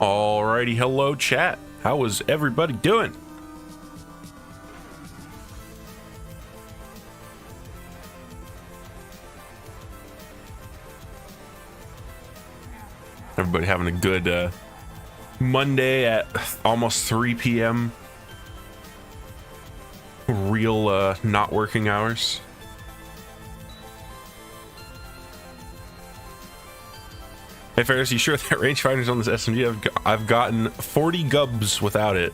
Alrighty, hello chat. How is everybody doing? Everybody having a good Monday at almost 3 p.m. Real not working hours. Hey Farris, you sure that Rangefinder's on this SMG? I've gotten 40 gubs without it.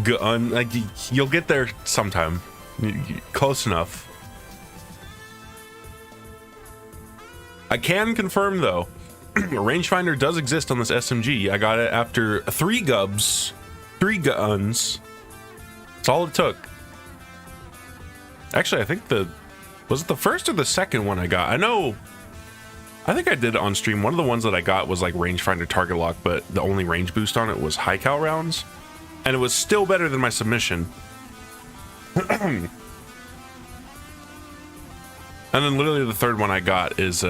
Like you'll get there sometime. Close enough. I can confirm though, Rangefinder does exist on this SMG. I got it after 3 gubs, 3 guns. That's all it took. Actually, I think was it the first or the second one I got? I think I did it on stream. One of the ones that I got was like Rangefinder target lock, but the only range boost on it was high cal rounds, and it was still better than my submission. And then literally the third one I got is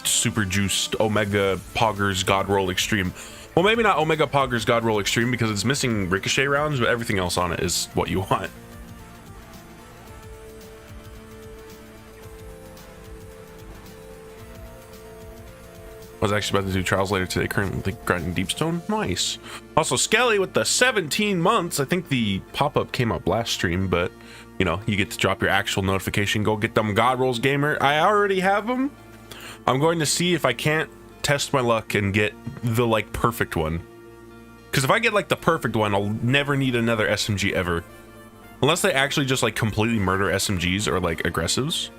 super juiced Omega Poggers Godroll Extreme. Well, maybe not Omega Poggers Godroll Extreme because it's missing Ricochet rounds, but everything else on it is what you want. I was actually about to do trials later today, currently grinding Deepstone. Nice. Also, Skelly with the 17 months. I think the pop-up came up last stream, but you know, you get to drop your actual notification. Go get them God Rolls, gamer. I already have them. I'm going to see if I can't test my luck and get the like perfect one. Because if I get like the perfect one, I'll never need another SMG ever. Unless they actually just like completely murder SMGs or like aggressives.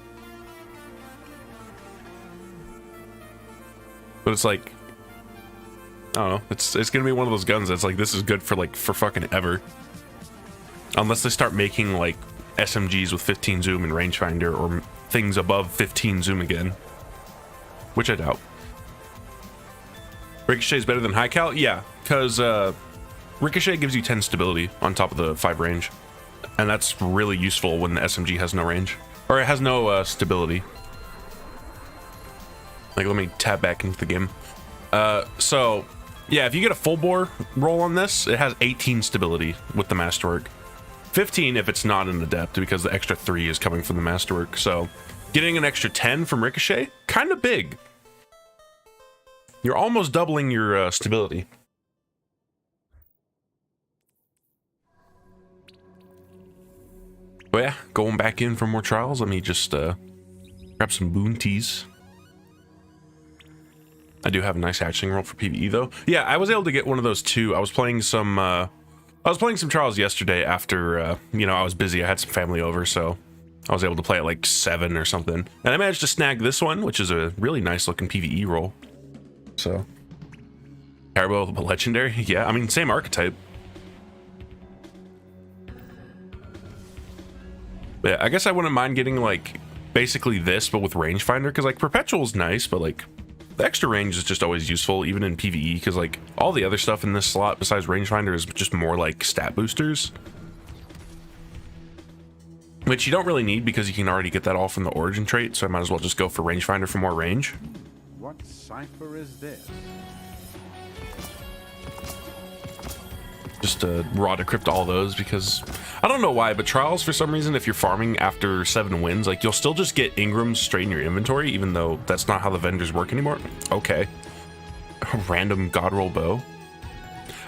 But it's like, I don't know, it's gonna be one of those guns that's like, this is good for like for fucking ever. Unless they start making like SMGs with 15 zoom and rangefinder or things above 15 zoom again, which I doubt. Ricochet is better than high cal? Yeah, because Ricochet gives you 10 stability on top of the 5 range, and that's really useful when the SMG has no range, or it has no stability. Like, let me tab back into the game. So yeah, if you get a full bore roll on this, it has 18 stability with the masterwork, 15 if it's not an adept, because the extra 3 is coming from the masterwork. So getting an extra 10 from Ricochet, kind of big. You're almost doubling your stability. But yeah, going back in for more trials. Let me just grab some bounties. I do have a nice hatchling roll for PvE though. Yeah, I was able to get one of those too. I was playing some trials yesterday after you know, I was busy. I had some family over, so I was able to play at like 7 or something. And I managed to snag this one, which is a really nice looking PvE roll. So Carabo, but legendary. Yeah, I mean, same archetype. But yeah, I guess I wouldn't mind getting like basically this, but with rangefinder, because like perpetual's nice, but like the extra range is just always useful, even in PvE, because like all the other stuff in this slot besides rangefinder is just more like stat boosters, which you don't really need because you can already get that all from the origin trait. So I might as well just go for rangefinder for more range. What cipher is this? Just raw decrypt all those, because I don't know why, but trials for some reason, if you're farming after 7 wins, like you'll still just get Ingrams straight in your inventory, even though that's not how the vendors work anymore. Okay. Random Godroll bow.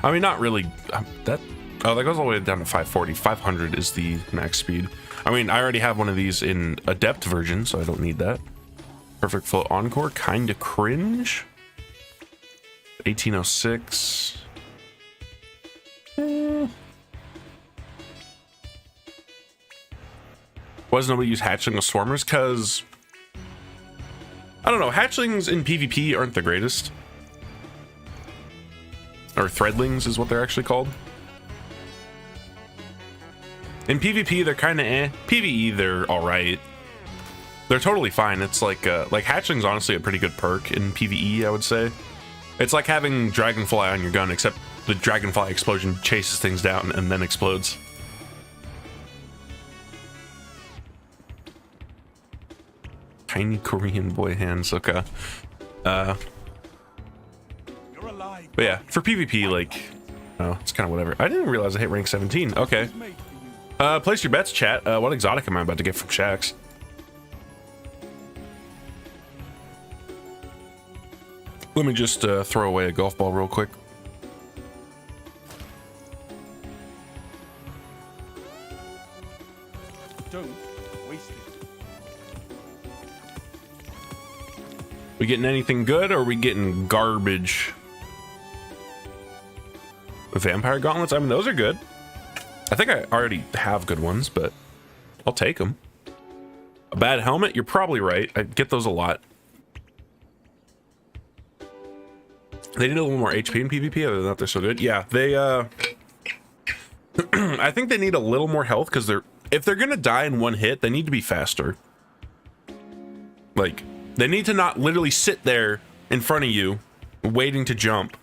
I mean, not really. That goes all the way down to 540. 500 is the max speed. I mean, I already have one of these in adept version, so I don't need that. Perfect float encore, kinda cringe. 1806. Why does nobody use hatchling with swarmers? Because I don't know, hatchlings in PvP aren't the greatest, or threadlings is what they're actually called. In PvP they're kind of PvE they're all right. They're totally fine. It's like hatchling's honestly a pretty good perk in PvE, I would say. It's like having dragonfly on your gun, except the dragonfly explosion chases things down and then explodes. Tiny Korean boy hands, okay. But yeah, for PvP, like, oh, it's kind of whatever. I didn't realize I hit rank 17. Okay. Place your bets, chat. What exotic am I about to get from Shax? Let me just throw away a golf ball real quick. Don't waste it. We getting anything good, or are we getting garbage? Vampire gauntlets? I mean, those are good. I think I already have good ones, but I'll take them. A bad helmet? You're probably right. I get those a lot. They need a little more HP in PvP. Other than that, they're so good. Yeah, they I think they need a little more health, because if they're gonna die in one hit, they need to be faster. Like, they need to not literally sit there in front of you waiting to jump,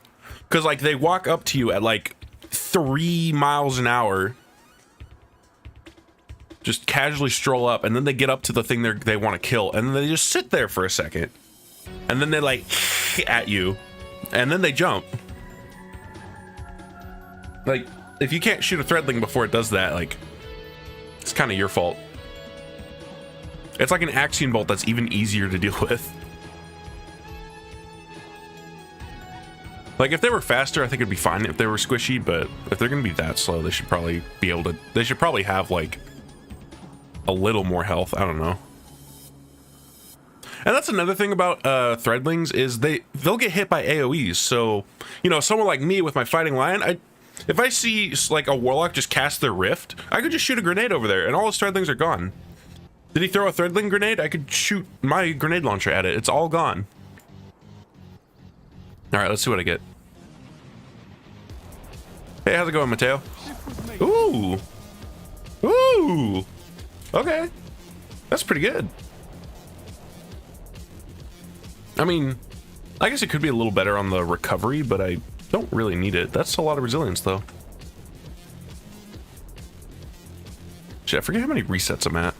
because like they walk up to you at like 3 miles an hour, just casually stroll up, and then they get up to the thing they want to kill, and then they just sit there for a second, and then they like at you, and then they jump. Like, if you can't shoot a threadling before it does that, like, it's kind of your fault. It's like an Axion bolt that's even easier to deal with. Like, if they were faster, I think it'd be fine if they were squishy, but if they're gonna be that slow, they should probably be able to, they should probably have like a little more health. I don't know. And that's another thing about threadlings, is they'll get hit by AoEs. So, you know, someone like me with my fighting lion, if I see like a warlock just cast their rift, I could just shoot a grenade over there and all his threadlings are gone. Did he throw a threadling grenade? I could shoot my grenade launcher at it. It's all gone. All right, let's see what I get. Hey, how's it going, Mateo? Ooh. Ooh. Okay. That's pretty good. I mean, I guess it could be a little better on the recovery, but I don't really need it. That's a lot of resilience, though. Shit, I forget how many resets I'm at.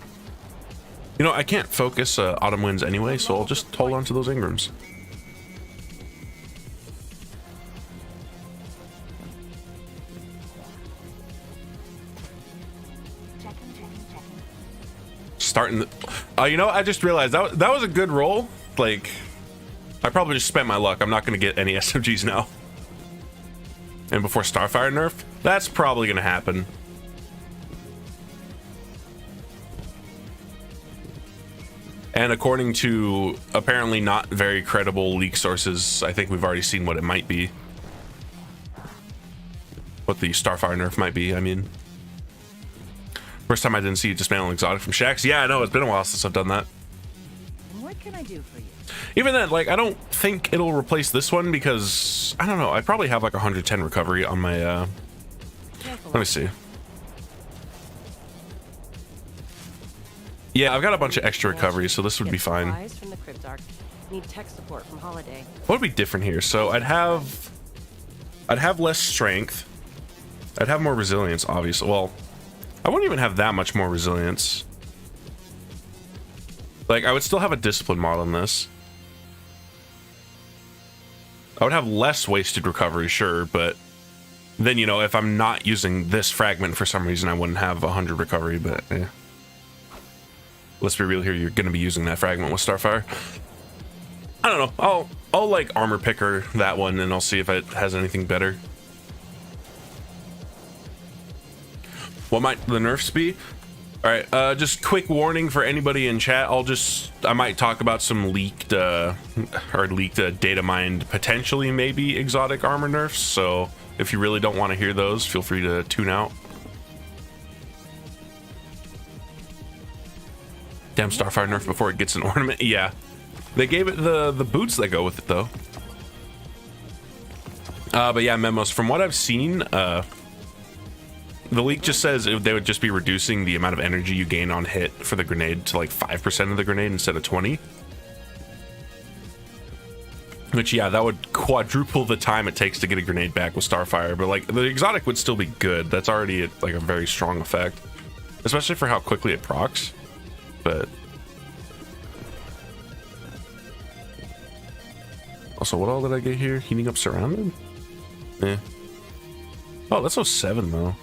You know, I can't focus autumn winds anyway, so I'll just hold on to those Ingrams. Starting the, you know, I just realized that was a good roll. Like, I probably just spent my luck. I'm not going to get any SMGs now. And before Starfire nerf, that's probably going to happen. And according to apparently not very credible leak sources, I think we've already seen what it might be. What the Starfire nerf might be, I mean. First time I didn't see a dismantle exotic from Shax. Yeah, I know, it's been a while since I've done that. What can I do for you? Even then, like, I don't think it'll replace this one, because I don't know, I probably have like 110 recovery on my let me see. Yeah, I've got a bunch of extra recovery, so this would be fine. From the Cryptarch. Need tech support from Holiday. What would be different here? So I'd have less strength. I'd have more resilience, obviously. Well, I wouldn't even have that much more resilience. Like, I would still have a discipline mod on this. I would have less wasted recovery, sure, but then, you know, if I'm not using this fragment for some reason, I wouldn't have 100 recovery, but yeah. Let's be real here, you're going to be using that fragment with Starfire. I don't know, I'll like armor picker that one, and I'll see if it has anything better. What might the nerfs be? All right, just quick warning for anybody in chat. I might talk about some leaked data mined, potentially maybe exotic armor nerfs. So if you really don't want to hear those, feel free to tune out. Damn, Starfire nerf before it gets an ornament. Yeah, they gave it the boots that go with it though. But yeah, Memos, from what I've seen, the leak just says they would just be reducing the amount of energy you gain on hit for the grenade to like 5% of the grenade instead of 20. Which, yeah, that would quadruple the time it takes to get a grenade back with Starfire. But like, the exotic would still be good. That's already like a very strong effect, especially for how quickly it procs. But Also, what all did I get here? Heating up surrounded? Eh. Oh, that's 07 though.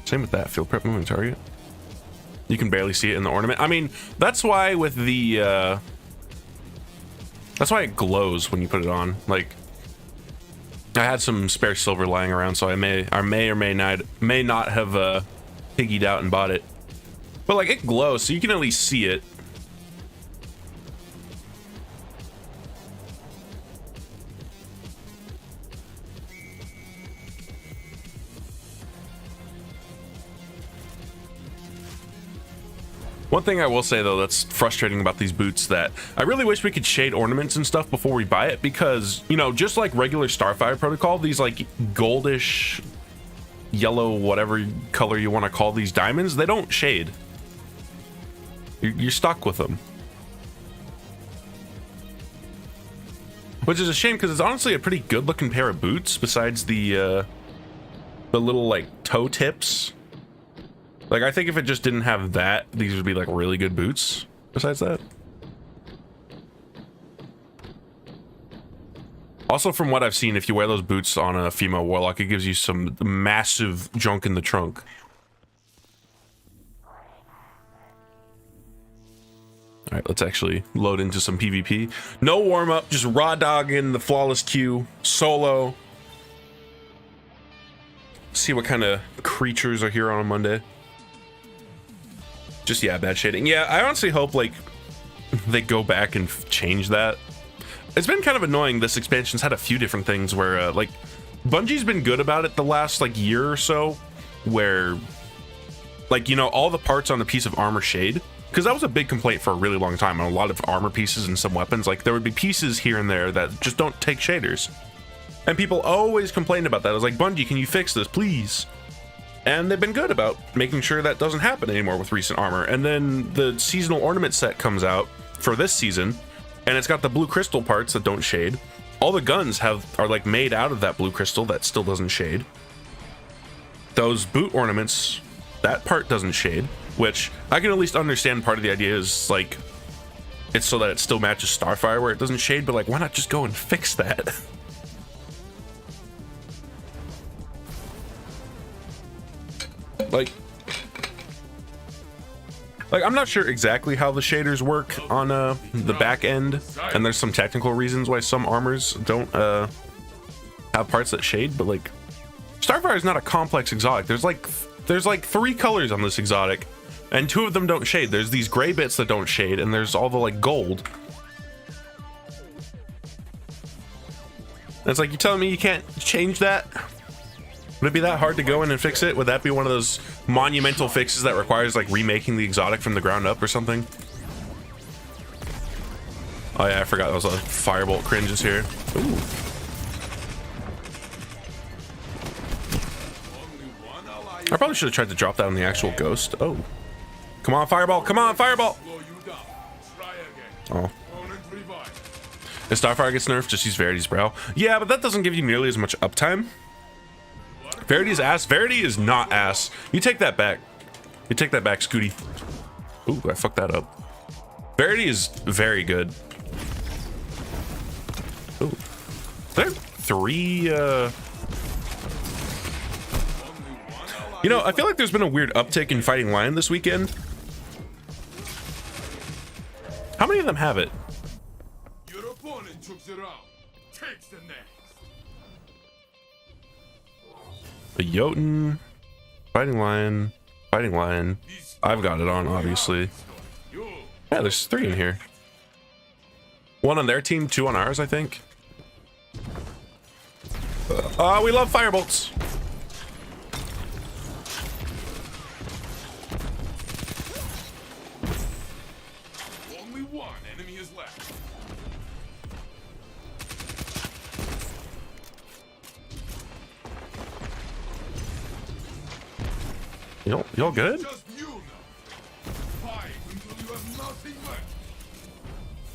Same with that. Field prep moving target. You can barely see it in the ornament. I mean, that's why with the that's why it glows when you put it on. Like, I had some spare silver lying around, so I may or may not have piggied out and bought it. But like, it glows, so you can at least see it. One thing I will say though that's frustrating about these boots, that I really wish we could shade ornaments and stuff before we buy it, because, you know, just like regular Starfire Protocol, these like goldish, yellow, whatever color you want to call these diamonds, they don't shade. You're stuck with them. Which is a shame, because it's honestly a pretty good looking pair of boots, besides the little like toe tips. Like, I think if it just didn't have that, these would be like really good boots. Besides that. Also, from what I've seen, if you wear those boots on a female warlock, it gives you some massive junk in the trunk. Alright, let's actually load into some PvP. No warm-up, just raw dog in the flawless queue. Solo. See what kind of creatures are here on a Monday. Just, yeah, bad shading. Yeah, I honestly hope, like, they go back and change that. It's been kind of annoying. This expansion's had a few different things where, like, Bungie's been good about it the last, like, year or so, where, like, you know, all the parts on a piece of armor shade. Because that was a big complaint for a really long time on a lot of armor pieces and some weapons. Like, there would be pieces here and there that just don't take shaders. And people always complained about that. I was like, Bungie, can you fix this, please? And they've been good about making sure that doesn't happen anymore with recent armor. And then the seasonal ornament set comes out for this season, and it's got the blue crystal parts that don't shade. All the guns are like made out of that blue crystal that still doesn't shade. Those boot ornaments, that part doesn't shade, which I can at least understand. Part of the idea is like, it's so that it still matches Starfire where it doesn't shade, but like, why not just go and fix that? Like, I'm not sure exactly how the shaders work on the back end, and there's some technical reasons why some armors don't have parts that shade, but like, Starfire is not a complex exotic. There's like 3 colors on this exotic, and 2 of them don't shade. There's these gray bits that don't shade, and there's all the like gold. And it's like, you're telling me you can't change that? Would it be that hard to go in and fix it? Would that be one of those monumental fixes that requires like remaking the exotic from the ground up or something? Oh yeah, I forgot there was a firebolt cringes here. Ooh. I probably should have tried to drop that on the actual ghost. Oh. Come on, fireball. Come on, fireball. Oh. If Starfire gets nerfed, just use Verity's Brow. Yeah, but that doesn't give you nearly as much uptime. Verity's ass. Verity is not ass. You take that back. You take that back, Scooty. Ooh, I fucked that up. Verity is very good. Ooh. There are 3, You know, I feel like there's been a weird uptick in fighting lion this weekend. How many of them have it? Your opponent took the round. Takes the next. A Jotun, fighting lion, fighting lion. I've got it on, obviously. Yeah, there's 3 in here. 1 on their team, 2 on ours, I think. We love firebolts. Only 1 enemy is left. Y'all good? Just you know. Fight until you have nothing left.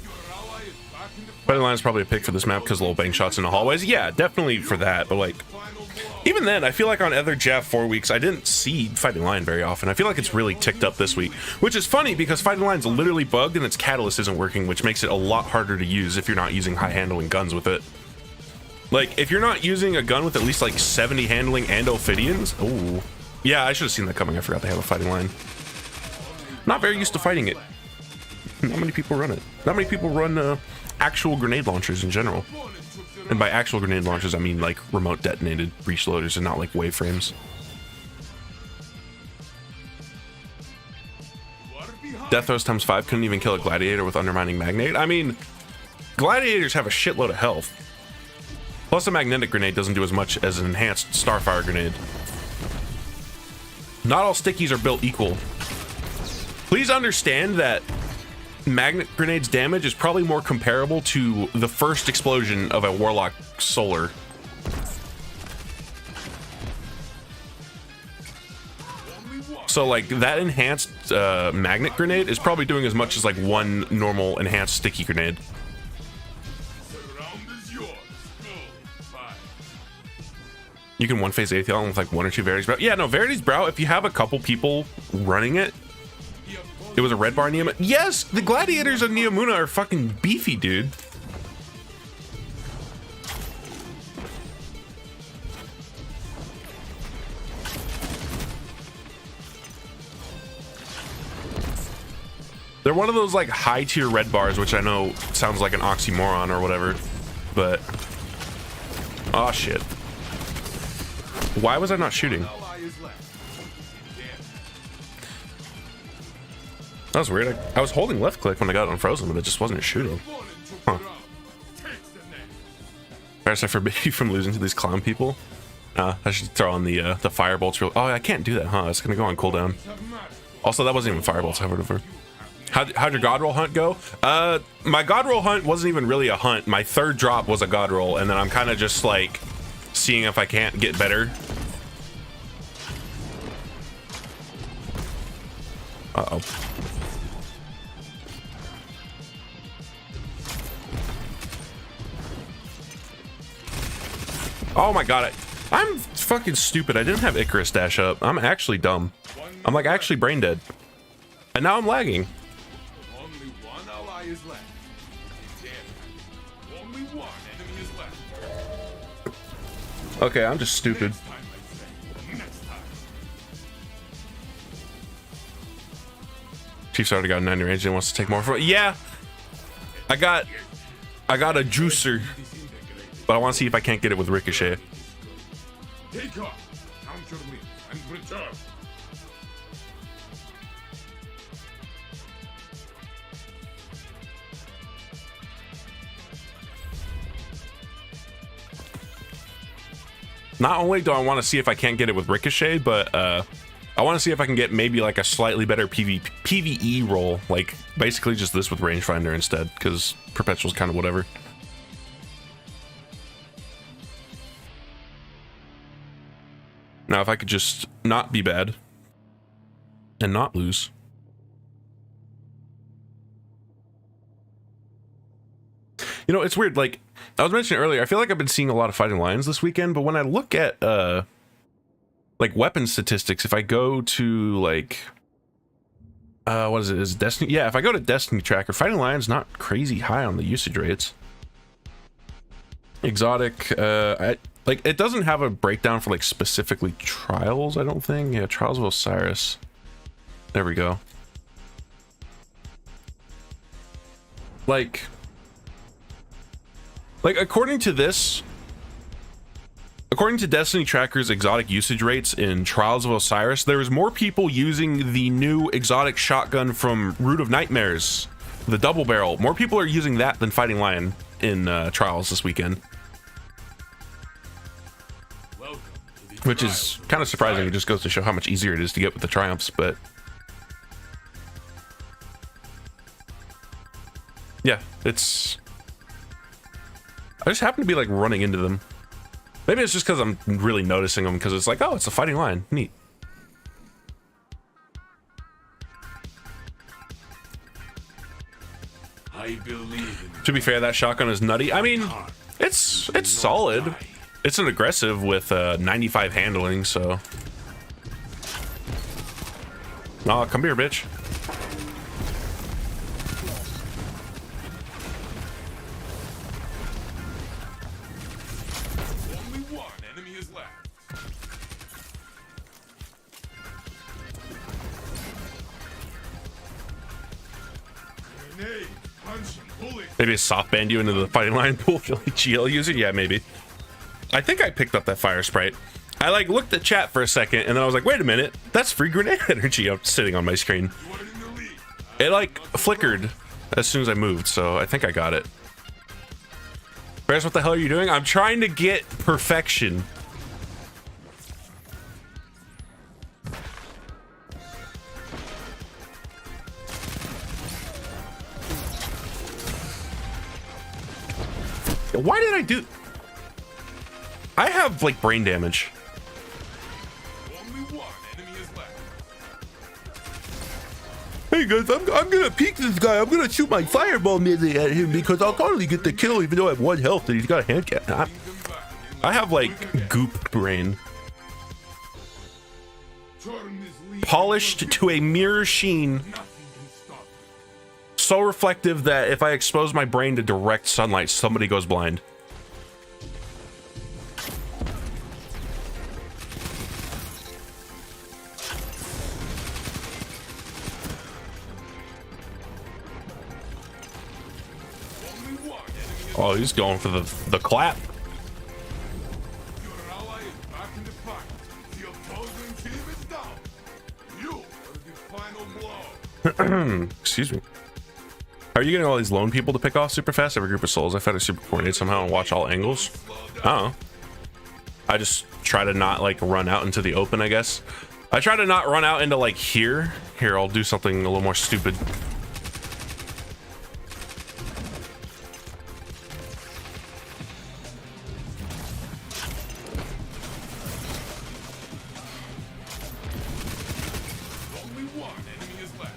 Your ally is back in the Fighting lion is probably a pick for this map because little bang shots in the hallways. Yeah, definitely for that, but like, final blow. Even then, I feel like on other Jav 4 weeks, I didn't see Fighting Lion very often. I feel like it's really ticked up this week, which is funny because Fighting Lion's literally bugged and its catalyst isn't working, which makes it a lot harder to use if you're not using high handling guns with it. Like, if you're not using a gun with at least like 70 handling and Ophidians, oh, yeah, I should have seen that coming. I forgot they have a Fighting Lion. Not very used to fighting it. Not many people run it. Not many people run actual grenade launchers in general. And by actual grenade launchers, I mean like remote detonated breech loaders and not like wave frames. Death throws times 5 couldn't even kill a gladiator with undermining magnet. I mean, gladiators have a shitload of health. Plus a magnetic grenade doesn't do as much as an enhanced starfire grenade. Not all stickies are built equal. Please understand that magnet grenade's damage is probably more comparable to the first explosion of a warlock solar. So like that enhanced magnet grenade is probably doing as much as like one normal enhanced sticky grenade. You can one phase Aethion with like 1 or 2 Verity's Brow. Yeah, no, Verity's Brow, if you have a couple people running it, it was a red bar Neomuna. Yes, the gladiators of Neomuna are fucking beefy, dude. They're one of those like high tier red bars, which I know sounds like an oxymoron or whatever, but oh shit. Why was I not shooting? That was weird. I was holding left click when I got unfrozen, but it just wasn't shooting. Huh. Farris, I forbid you from losing to these clown people. I should throw on the fire bolts. Oh, I can't do that, huh? It's gonna go on cooldown. Also, that wasn't even fire bolts. Whatever. How'd your Godroll hunt go? My Godroll hunt wasn't even really a hunt. My third drop was a Godroll, and then I'm kind of just like seeing if I can't get better. Uh-oh. Oh my god, I'm fucking stupid. I didn't have Icarus dash up. I'm actually dumb. I'm like actually brain dead. And now I'm lagging. Only one ally is left. Damn. Only one enemy is left. Okay, I'm just stupid. Next time, my friend. Next time. Chief's already got 90 range and wants to take more for it. Yeah. I got a juicer. But I want to see if I can't get it with Ricochet. Take off. Counter me and return. Not only do I want to see if I can't get it with Ricochet, but I want to see if I can get maybe like a slightly better PvE roll. Like basically just this with Rangefinder instead, because Perpetual's kind of whatever. Now, if I could just not be bad and not lose. You know, it's weird. Like I was mentioning earlier, I feel like I've been seeing a lot of Fighting Lions this weekend, but when I look at like weapon statistics, if I go to like what is it? Is it Destiny? Yeah, if I go to Destiny Tracker, Fighting Lion's not crazy high on the usage rates. Exotic, like it doesn't have a breakdown for like specifically trials, I don't think. Yeah, Trials of Osiris. There we go. Like according to this, according to Destiny Tracker's exotic usage rates in Trials of Osiris, there's more people using the new exotic shotgun from Root of Nightmares, the double barrel. More people are using that than Fighting Lion in Trials this weekend. Which is kind of surprising. It just goes to show how much easier it is to get with the Triumphs, but yeah, it's... I just happen to be like running into them. Maybe it's just because I'm really noticing them, because it's like, oh, it's a Fighting Lion. Neat. I believe in To be fair, that shotgun is nutty. I mean, it's solid. It's an aggressive with 95 handling, so. Nah, come here, bitch. Only one enemy is left. Grenade, punch, and bullet. Maybe a soft band you into the fighting line pool if you're like GL user? Yeah, maybe. I think I picked up that fire sprite. I like looked at chat for a second and then I was like, wait a minute, that's free grenade energy up sitting on my screen. You are in the lead. It like flickered as soon as I moved, so I think I got it. Farris, what the hell are you doing? I'm trying to get perfection. Why did I do? I have like brain damage. Only one enemy is left. Hey guys, I'm gonna peek this guy. I'm gonna shoot my fireball melee at him because I'll totally get the kill even though I have 1 health and he's got a hand cannon. I have like goop brain. Turn this lead Polished to a mirror sheen. nothing can stop it. So reflective that if I expose my brain to direct sunlight, somebody goes blind. Only one enemy is Oh, he's going for the clap. Your ally is back in the fight. The opposing team is down. You are the final blow. Excuse me. How are you getting all these lone people to pick off super fast? Every group of souls. I found a super coordinate somehow and watch all angles. I don't know. I just try to not like run out into the open, I guess. I try to not run out into like here. Here, I'll do something a little more stupid. Only one enemy is left.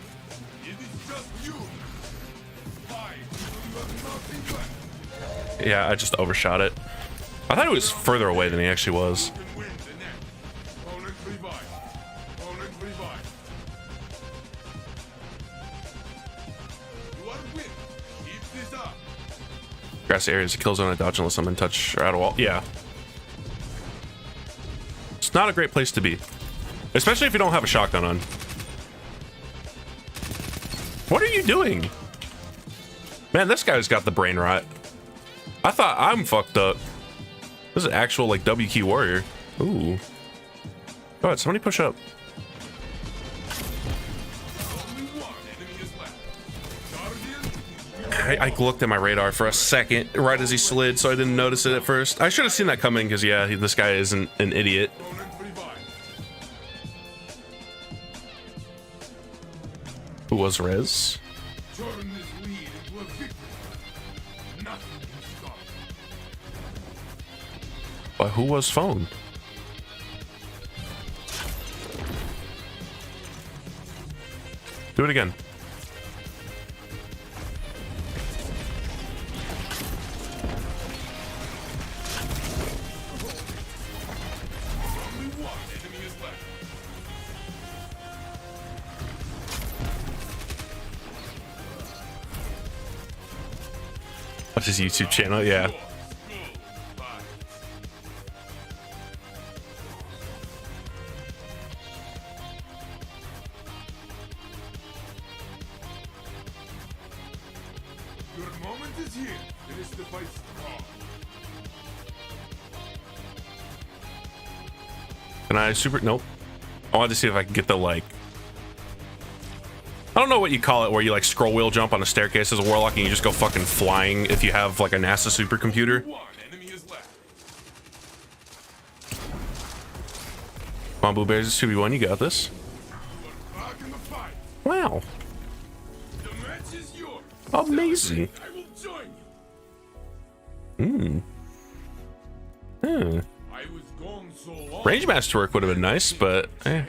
It is just you. Fight until you have nothing left. Yeah, I just overshot it. I thought it was further away than he actually was. You can win the next. Opponent revive. Opponent revive. You are winning. Keep this up. Grassy areas, a kill zone, I dodge unless I'm in touch or out of wall. Yeah. It's not a great place to be. Especially if you don't have a shotgun on. What are you doing? Man, this guy's got the brain rot. I thought I'm fucked up. This is an actual like W key warrior. Ooh. Go ahead, somebody push up. Only one enemy is left. Guardian, I looked at my radar for a second right as he slid, so I didn't notice it at first. I should have seen that coming because yeah, this guy isn't an idiot. opponent revive. Who was Rez? Turn this lead into a victory. Nothing can stop it. But who was phone? Do it again. Only one enemy is left. What's his YouTube channel? Yeah. School fight. Your moment is here. Finish the fight strong. Can I super? Nope. I wanted to see if I could get the like. I don't know what you call it, where you like scroll wheel jump on a staircase as a warlock and you just go fucking flying if you have like a NASA supercomputer. One enemy is left. Come on, Blue Bears, it's 2v1. You got this. You are back in the fight. Wow. The match is yours. Amazing. I will join Hmm. you. Hmm. I was gone so long. Range master work would have been nice, but eh.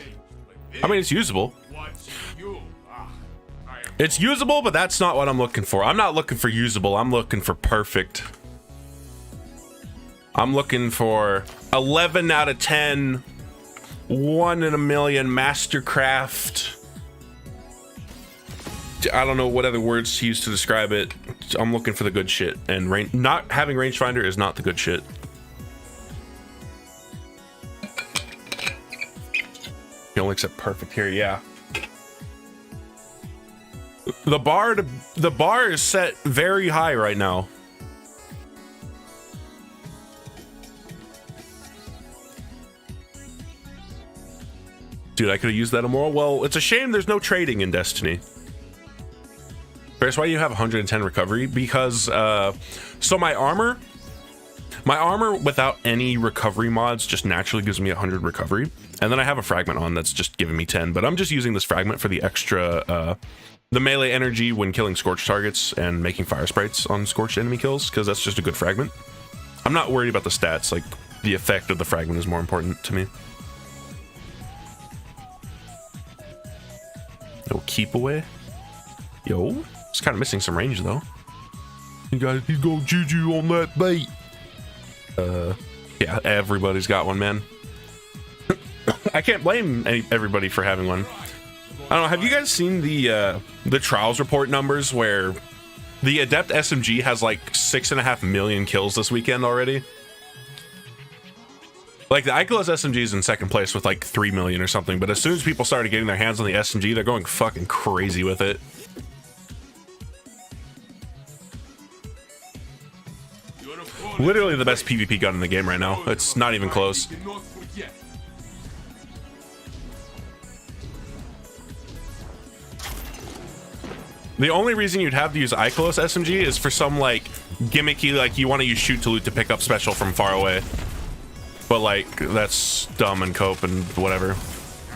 I mean, it's usable. Watching you. I am It's usable, but that's not what I'm looking for. I'm not looking for usable. I'm looking for perfect. I'm looking for 11 out of 10, 1 in a million mastercraft. I don't know what other words to use to describe it. I'm looking for the good shit, and not having rangefinder is not the good shit. You only accept perfect here, yeah. The bar is set very high right now. Dude, I could have used that immoral. Well, it's a shame there's no trading in Destiny. Farris, why do you have 110 recovery? Because so my armor without any recovery mods just naturally gives me 100 recovery, and then I have a fragment on that's just giving me 10, but I'm just using this fragment for the extra the melee energy when killing scorched targets and making fire sprites on scorched enemy kills, because that's just a good fragment. I'm not worried about the stats. Like, the effect of the fragment is more important to me. No keep away. Yo, it's kind of missing some range though. You guys, he's going GG on that bait. Yeah, everybody's got one, man. I can't blame everybody for having one. I don't know. Have you guys seen the trials report numbers where the Adept SMG has like 6.5 million kills this weekend already? Like, the Icolas SMG is in second place with like 3 million or something, but as soon as people started getting their hands on the SMG, they're going fucking crazy with it. Literally the best PvP gun in the game right now. It's not even close. The only reason you'd have to use Icolas SMG is for some like gimmicky, like you want to use shoot to loot to pick up special from far away. But like, that's dumb and cope and whatever.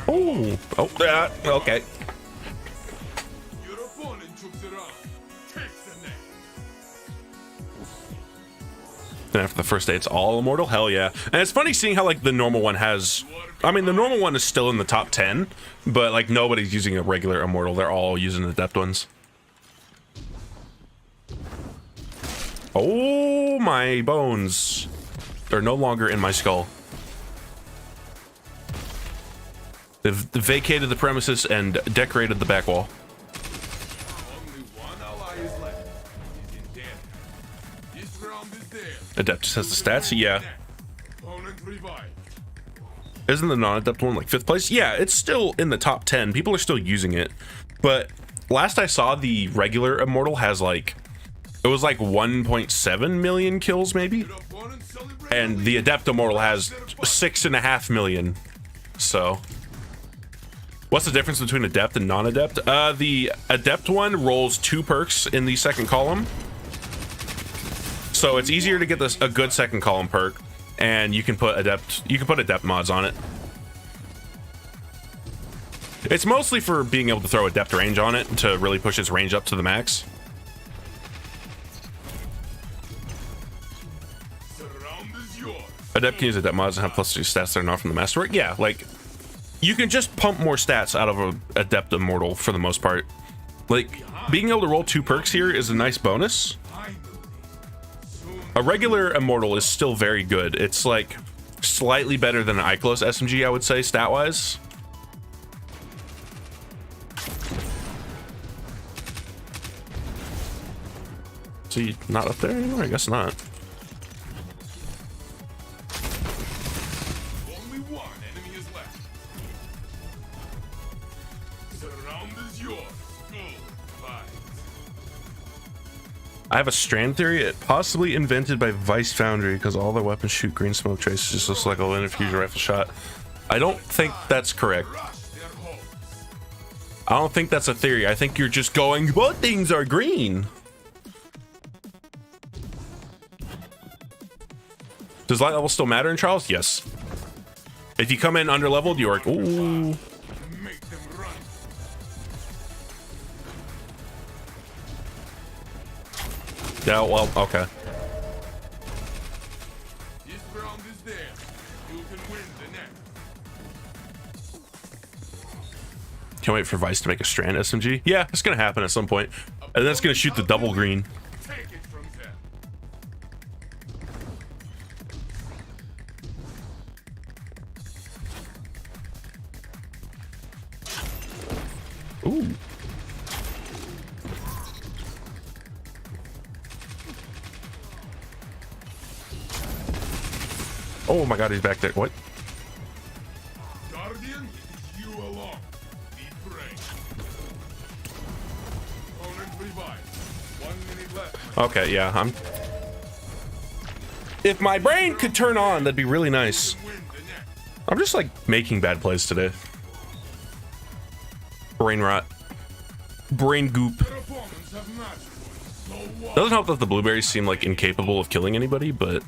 Oh, yeah, okay. Then after the first day, it's all immortal? Hell yeah. And it's funny seeing how like the normal one has, I mean, the normal one is still in the top 10, but like nobody's using a regular immortal. They're all using the adept ones. Oh, my bones. They're no longer in my skull. They've vacated the premises and decorated the back wall. Only one ally is left. He's in dead. This round is dead. Adept just has the stats? Yeah. Opponent revived. Isn't the non-adept one like 5th place? Yeah, it's still in the top 10. People are still using it. But last I saw, the regular immortal has like, it was like 1.7 million kills maybe. And the adept immortal has 6.5 million. So what's the difference between adept and non-adept? The adept one rolls 2 perks in the second column, so it's easier to get a good second column perk, and you can put adept mods on it. It's mostly for being able to throw adept range on it to really push its range up to the max. Adept can use adept mods and have +2 stats that are not from the masterwork. Yeah, like, you can just pump more stats out of a adept immortal for the most part. Like, being able to roll 2 perks here is a nice bonus. A regular immortal is still very good. It's like slightly better than an Icolas SMG, I would say, stat-wise. Is he not up there anymore? I guess not. I have a strand theory, it possibly invented by Vice Foundry because all their weapons shoot green smoke traces, just looks like a linear fusion rifle shot. I don't think that's correct. I don't think that's a theory. I think you're just going, what things are green? Does light level still matter in trials? Yes. If you come in under leveled, you are, ooh. Yeah, well, okay. This round is there. You can win the next. Can't wait for Vice to make a strand SMG. Yeah, it's gonna happen at some point. And that's gonna shoot the double green. Take it from them. Ooh. Oh my god, he's back there. What? Guardian, you alone. Be brave. Opponent revived. 1 minute left. Okay, yeah, I'm... If my brain could turn on, that'd be really nice. Win the next. I'm just, like, making bad plays today. Brain rot. Brain goop. Your opponents have matched you. So what? Doesn't help that the blueberries seem, like, incapable of killing anybody, but...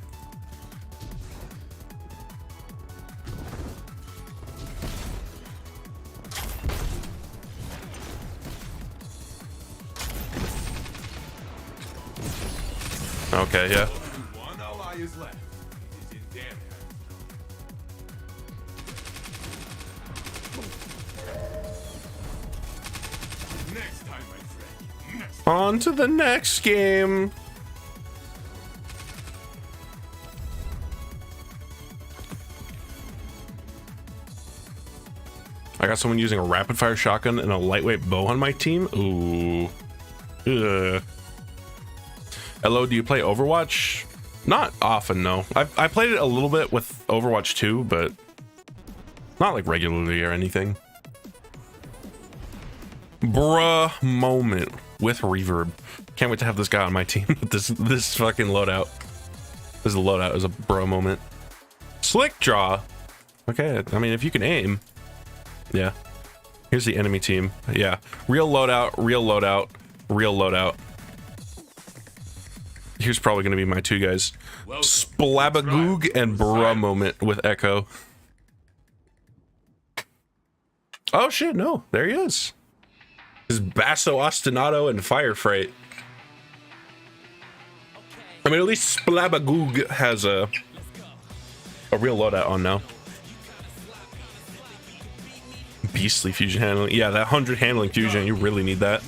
Okay, yeah. One ally is left. It is in their hands. Next time, my friend. Next. On to the next game. I got someone using a rapid fire shotgun and a lightweight bow on my team. Ooh. Ugh. Hello, do you play Overwatch? Not often, no. I played it a little bit with Overwatch 2, but not like regularly or anything. Bruh moment with reverb. Can't wait to have this guy on my team with this fucking loadout. This loadout is a bruh moment. Slick draw. Okay, I mean, if you can aim. Yeah. Here's the enemy team. Yeah. Real loadout, real loadout, real loadout. Here's probably going to be my two guys. Splabagoog and bruh moment with Echo. Oh shit, no. There he is. This is Basso Ostinato and Fire Freight. I mean, at least Splabagoog has a real loadout on now. Beastly fusion handling. Yeah, that 100 handling fusion, you really need that.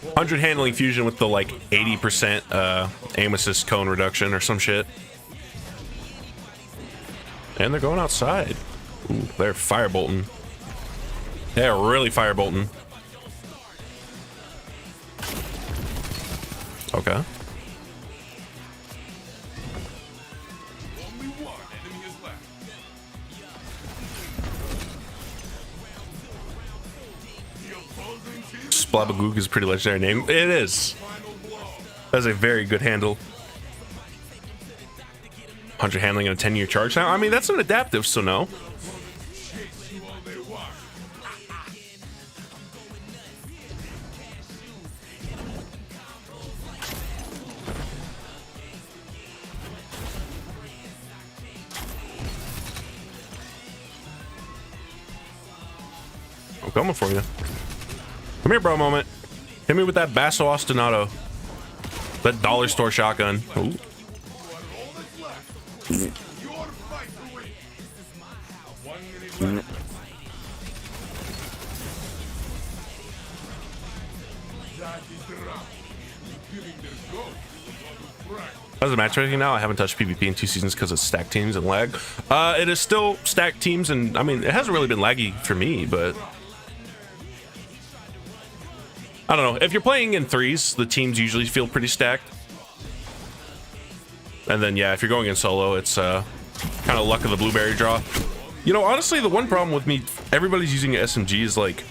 100 handling fusion with the like 80% aim assist cone reduction or some shit. And they're going outside. Ooh, they're firebolting. They're really firebolting. Okay. Only one enemy is left. The opposing team is Splabagoog is a pretty legendary name. It is. final blow. That's a very good handle. 100 handling and a 10-year charge now. I mean, that's an adaptive, so no. Chase you all they want. I'm coming for you. Come here, bro, moment. Hit me with that Basso Ostinato. That dollar store shotgun. Ooh. You are all that's left. Your fight to win. 1 minute left. That is the round. Giving their ghost a lot of practice. How's the matchmaking now? I haven't touched PvP in 2 seasons because of stacked teams and lag. It is still stacked teams, and I mean, it hasn't really been laggy for me, but I don't know. If you're playing in 3s, the teams usually feel pretty stacked. And then, yeah, if you're going in solo, it's kind of luck of the blueberry draw. You know, honestly, the one problem with me, everybody's using an SMG is like,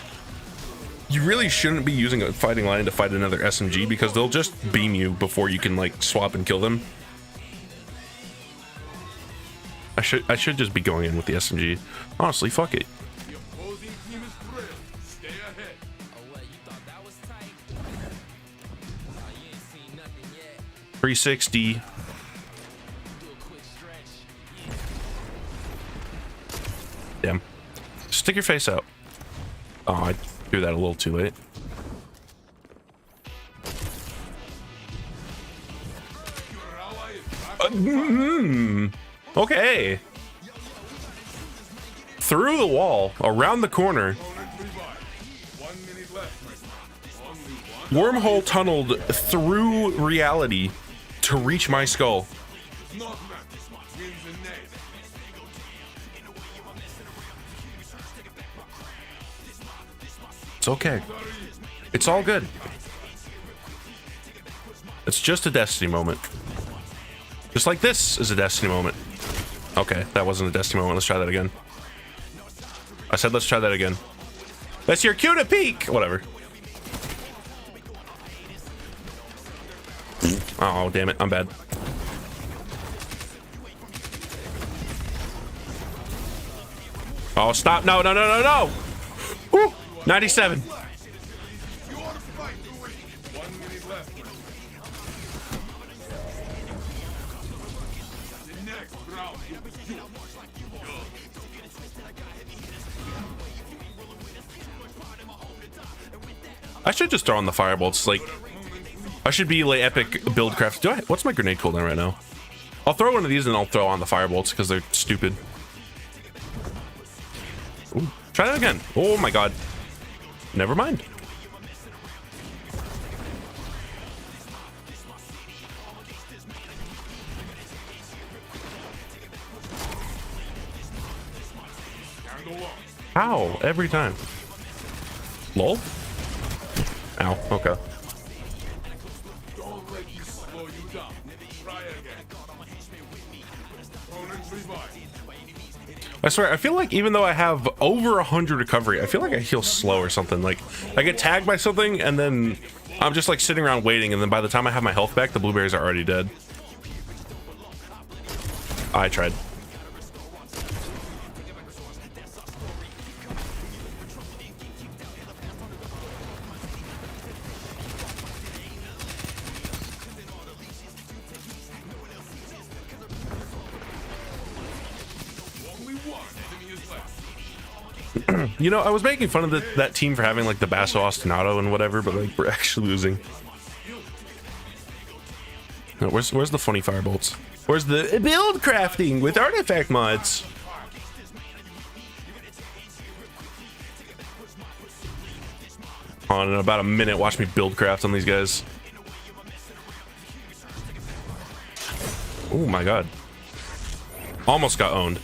you really shouldn't be using a fighting line to fight another SMG because they'll just beam you before you can like swap and kill them. I should just be going in with the SMG. Honestly, fuck it. The opposing team is thrilled. Stay ahead. 360. Damn. Stick your face out. Oh, I threw that a little too late. Your ally is back. Okay. Through the wall, around the corner. Opponent revived. 1 minute left, my friend. Only one. Wormhole tunneled through reality to reach my skull. Not match. Wins the next. It's okay. It's all good. It's just a Destiny moment. Just like this is a Destiny moment. Okay, that wasn't a Destiny moment. Let's try that again. I said let's try that again. That's your cue to peek! Whatever. Oh, damn it. I'm bad. Oh, stop. No, no, no, no, no! Woo! 97. I should just throw on the firebolts. Like, I should be like epic build craft. What's my grenade cooldown right now? I'll throw one of these and I'll throw on the firebolts because they're stupid. Ooh, try that again. Oh my god. Never mind. How? Every time. Lol? Ow, okay. Don't let me slow you down. Try again. Opponent revive. I swear, I feel like even though I have over 100 recovery, I feel like I heal slow or something. Like, I get tagged by something, and then I'm just like sitting around waiting, and then by the time I have my health back, the blueberries are already dead. I tried. You know, I was making fun of that team for having like the Basso Ostinato and whatever, but like we're actually losing. No, where's the funny firebolts? Where's the build crafting with artifact mods? On in about a minute, watch me build craft on these guys. Oh my god. Almost got owned.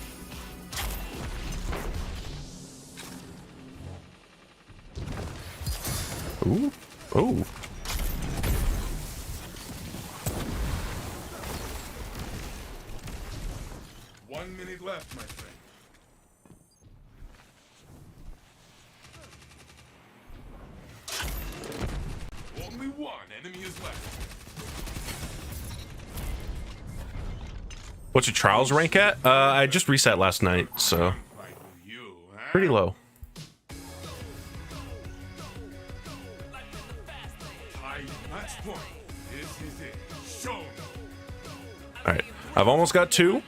Ooh. Oh. 1 minute left, my friend. Only one enemy is left. What's your trials rank at? I just reset last night, so Right with you, huh? pretty low. Match point. This is it. Show me. All right, I've almost got 2.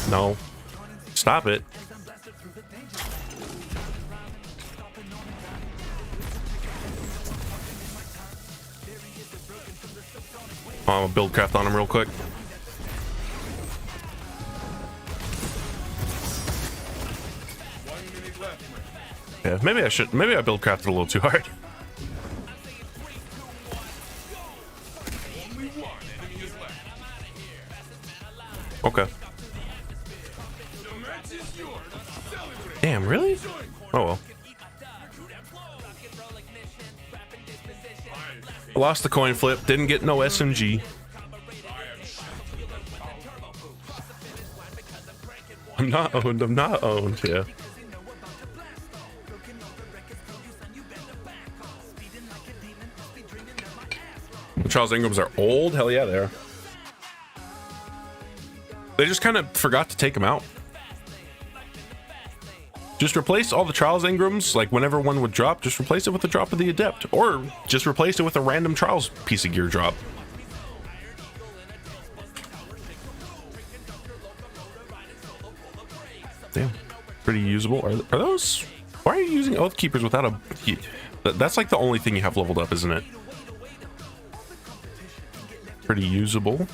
No, stop it. I'm gonna build craft on him real quick. Yeah, maybe I should. Maybe I build crafted a little too hard. Okay. Damn, really? Oh well. I lost the coin flip. Didn't get no SMG. I'm not owned. I'm not owned. Yeah. Charles Ingrams are old. Hell yeah, they are. They just kind of forgot to take them out. Just replace all the Charles Ingrams, like whenever one would drop, just replace it with the drop of the Adept, or just replace it with a random Charles piece of gear drop. Damn, pretty usable. Are those? Why are you using Oath Keepers without a? That's like the only thing you have leveled up, isn't it? Pretty usable.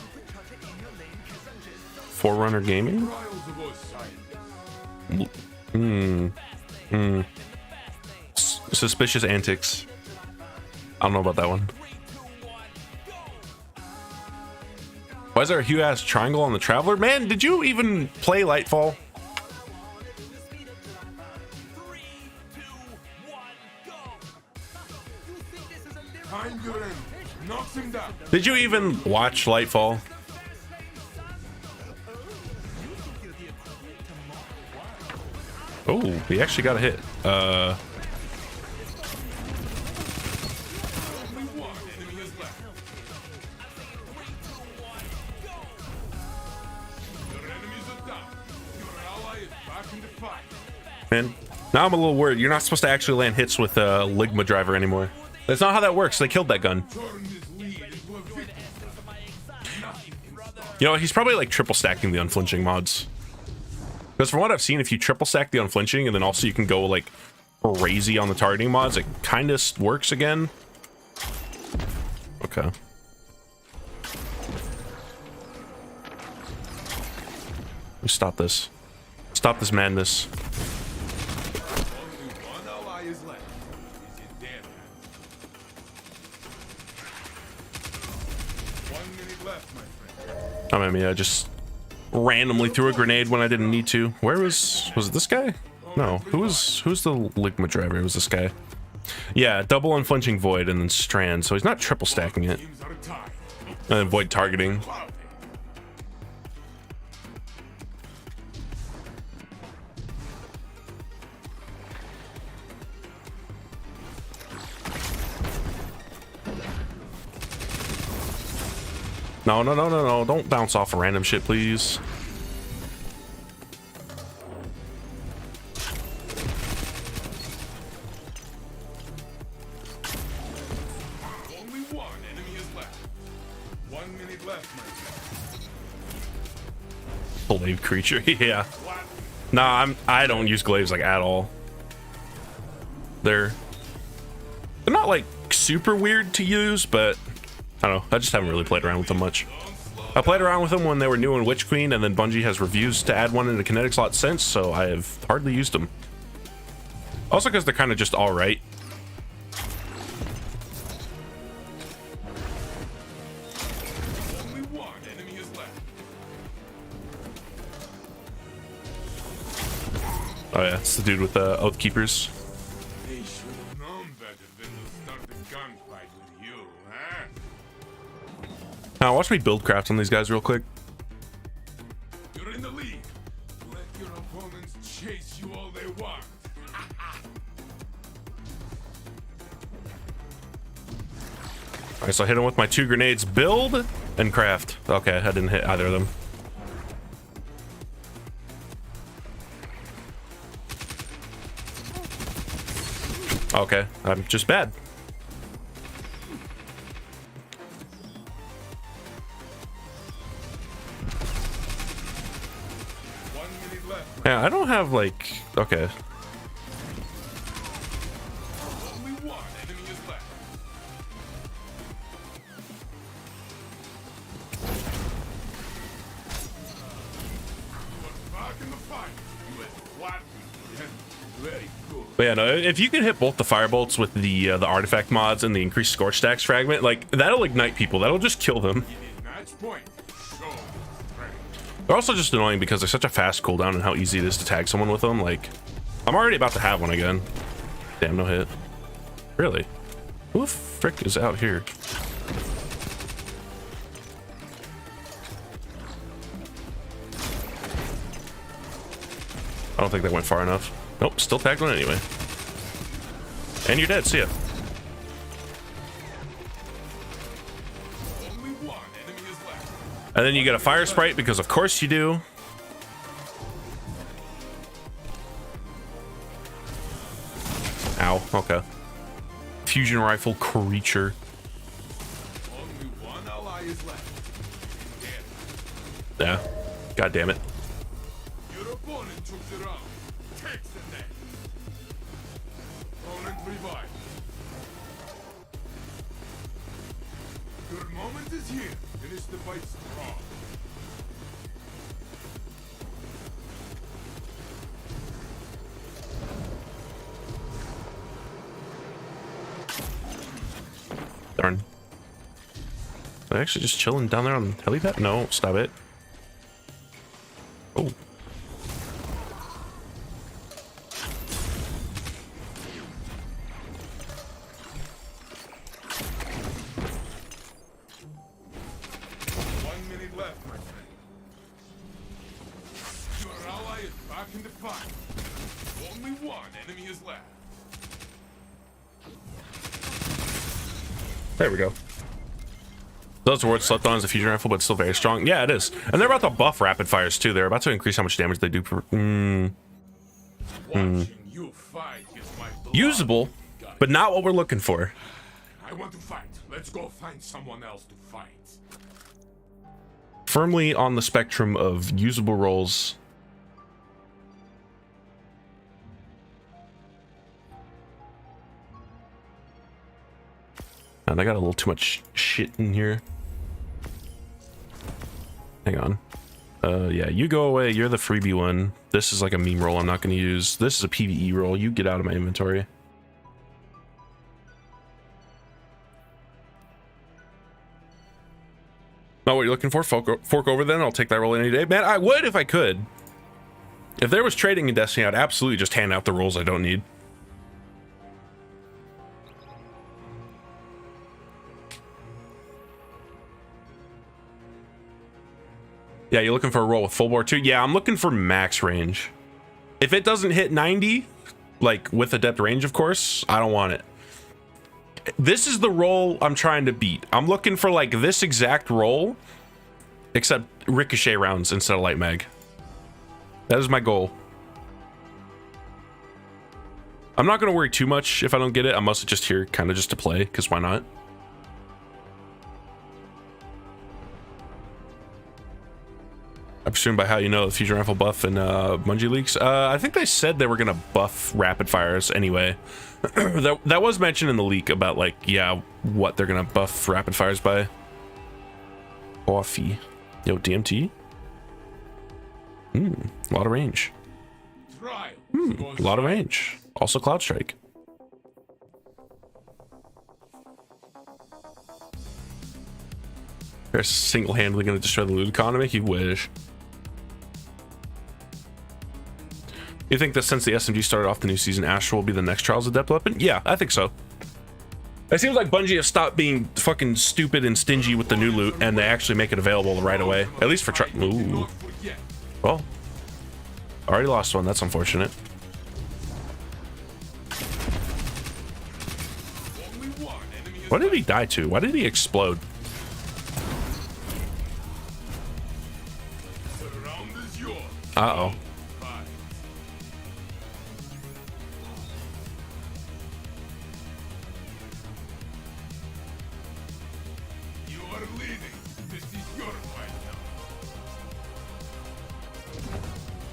Forerunner Gaming. Suspicious Antics. I don't know about that one. Why is there a huge ass triangle on the Traveler? Man, did you even play Lightfall? Find your enemy. Knocks him down. Did you even watch Lightfall? Oh, he actually got a hit. Only one enemy is left. Your enemies are down. Your ally is back in the fight. Man, now I'm a little worried. You're not supposed to actually land hits with a Ligma driver anymore. That's not how that works. They killed that gun. Turn this lead into a victory. Nothing can stop. You know, he's probably like triple stacking the unflinching mods. Because from what I've seen, if you triple stack the unflinching and then also you can go like crazy on the targeting mods, it kind of works again. Okay. Let me stop this. Stop this madness. Only one ally is left. Is in their hands. 1 minute left, my friend. I mean, I just randomly threw a grenade when I didn't need to. Where was it this guy? No, who's the Ligma driver? It was this guy. Yeah, double unflinching void and then strand. So he's not triple stacking it. Teams are tied. And then void targeting. Cloudy. No, no, no, no, no. Don't bounce off of random shit, please. Only one enemy is left. 1 minute left, my friend. Glaive creature, yeah. What? Nah, I don't use glaives like at all. They're not like super weird to use, but I don't know. I just haven't really played around with them much. I played around with them when they were new in Witch Queen, and then Bungie has reviews to add one into kinetic slot since, so I have hardly used them. Also because they're kind of just alright. Only one enemy is left. Oh yeah, it's the dude with the Oath Keepers. They should have known better than to start a gunfight with you, huh? Now watch me build craft on these guys real quick. You're in the lead. Let your opponents chase you all they want. Alright, so I hit him with my 2 grenades, build, and craft. Okay, I didn't hit either of them. Okay, I'm just bad. Yeah, I don't have like... Okay. Only one enemy is left. You are back in the fight. You are flattened. Very good. But yeah, no, if you can hit both the firebolts with the artifact mods and the increased scorch stacks fragment, like, that'll ignite people. That'll just kill them. It is match point. Show strength. They're also just annoying because they're such a fast cooldown and how easy it is to tag someone with them. Like, I'm already about to have one again. Damn, no hit. Really? Who the frick is out here? I don't think they went far enough. Nope, still tagged one anyway. And you're dead, see ya. Only one enemy is left. And then you get a fire sprite because of course you do. Ow, okay. Fusion rifle creature. Only one ally is left. Dead. Yeah. God damn it. Your opponent took the round. Takes the net. Opponent revived. Your moment is here. Finish the fight strong. Darn. Are they actually just chilling down there on the helipad? No, stop it. Oh. In the fight. Only one enemy is left. There we go. Those words slept on as a fusion rifle, but still very strong. Yeah, it is. And they're about to buff rapid fires too. They're about to increase how much damage they do per. Watching you fight is my blood. Usable, but not what we're looking for. I want to fight. Let's go find someone else to fight. Firmly on the spectrum of usable roles. And I got a little too much shit in here. Hang on. Yeah, you go away. You're the freebie one. This is like a meme roll I'm not going to use. This is a PvE roll. You get out of my inventory. Not what you're looking for? Fork over then. I'll take that roll any day. Man, I would if I could. If there was trading in Destiny, I'd absolutely just hand out the rolls I don't need. Yeah, you're looking for a roll with full bore too? Yeah, I'm looking for max range. If it doesn't hit 90, like with adept range, of course, I don't want it. This is the roll I'm trying to beat. I'm looking for like this exact roll, except ricochet rounds instead of light mag. That is my goal. I'm not going to worry too much if I don't get it. I'm mostly just here kind of just to play, because why not? I presume by how you know the fusion rifle buff and Bungie leaks. I think they said they were gonna buff rapid fires anyway. that was mentioned in the leak about like, yeah, what they're gonna buff rapid fires by. Coffee. Yo, DMT. A lot of range. A lot of range. Also Cloud Strike. They're single-handedly gonna destroy the loot economy. You wish. You think that since the SMG started off the new season, Astra will be the next Trials Adept weapon? Yeah, I think so. It seems like Bungie has stopped being fucking stupid and stingy with the new loot, and they actually make it available right away. At least for Ooh. Well, already lost one. That's unfortunate. What did he die to? Why did he explode? Uh-oh.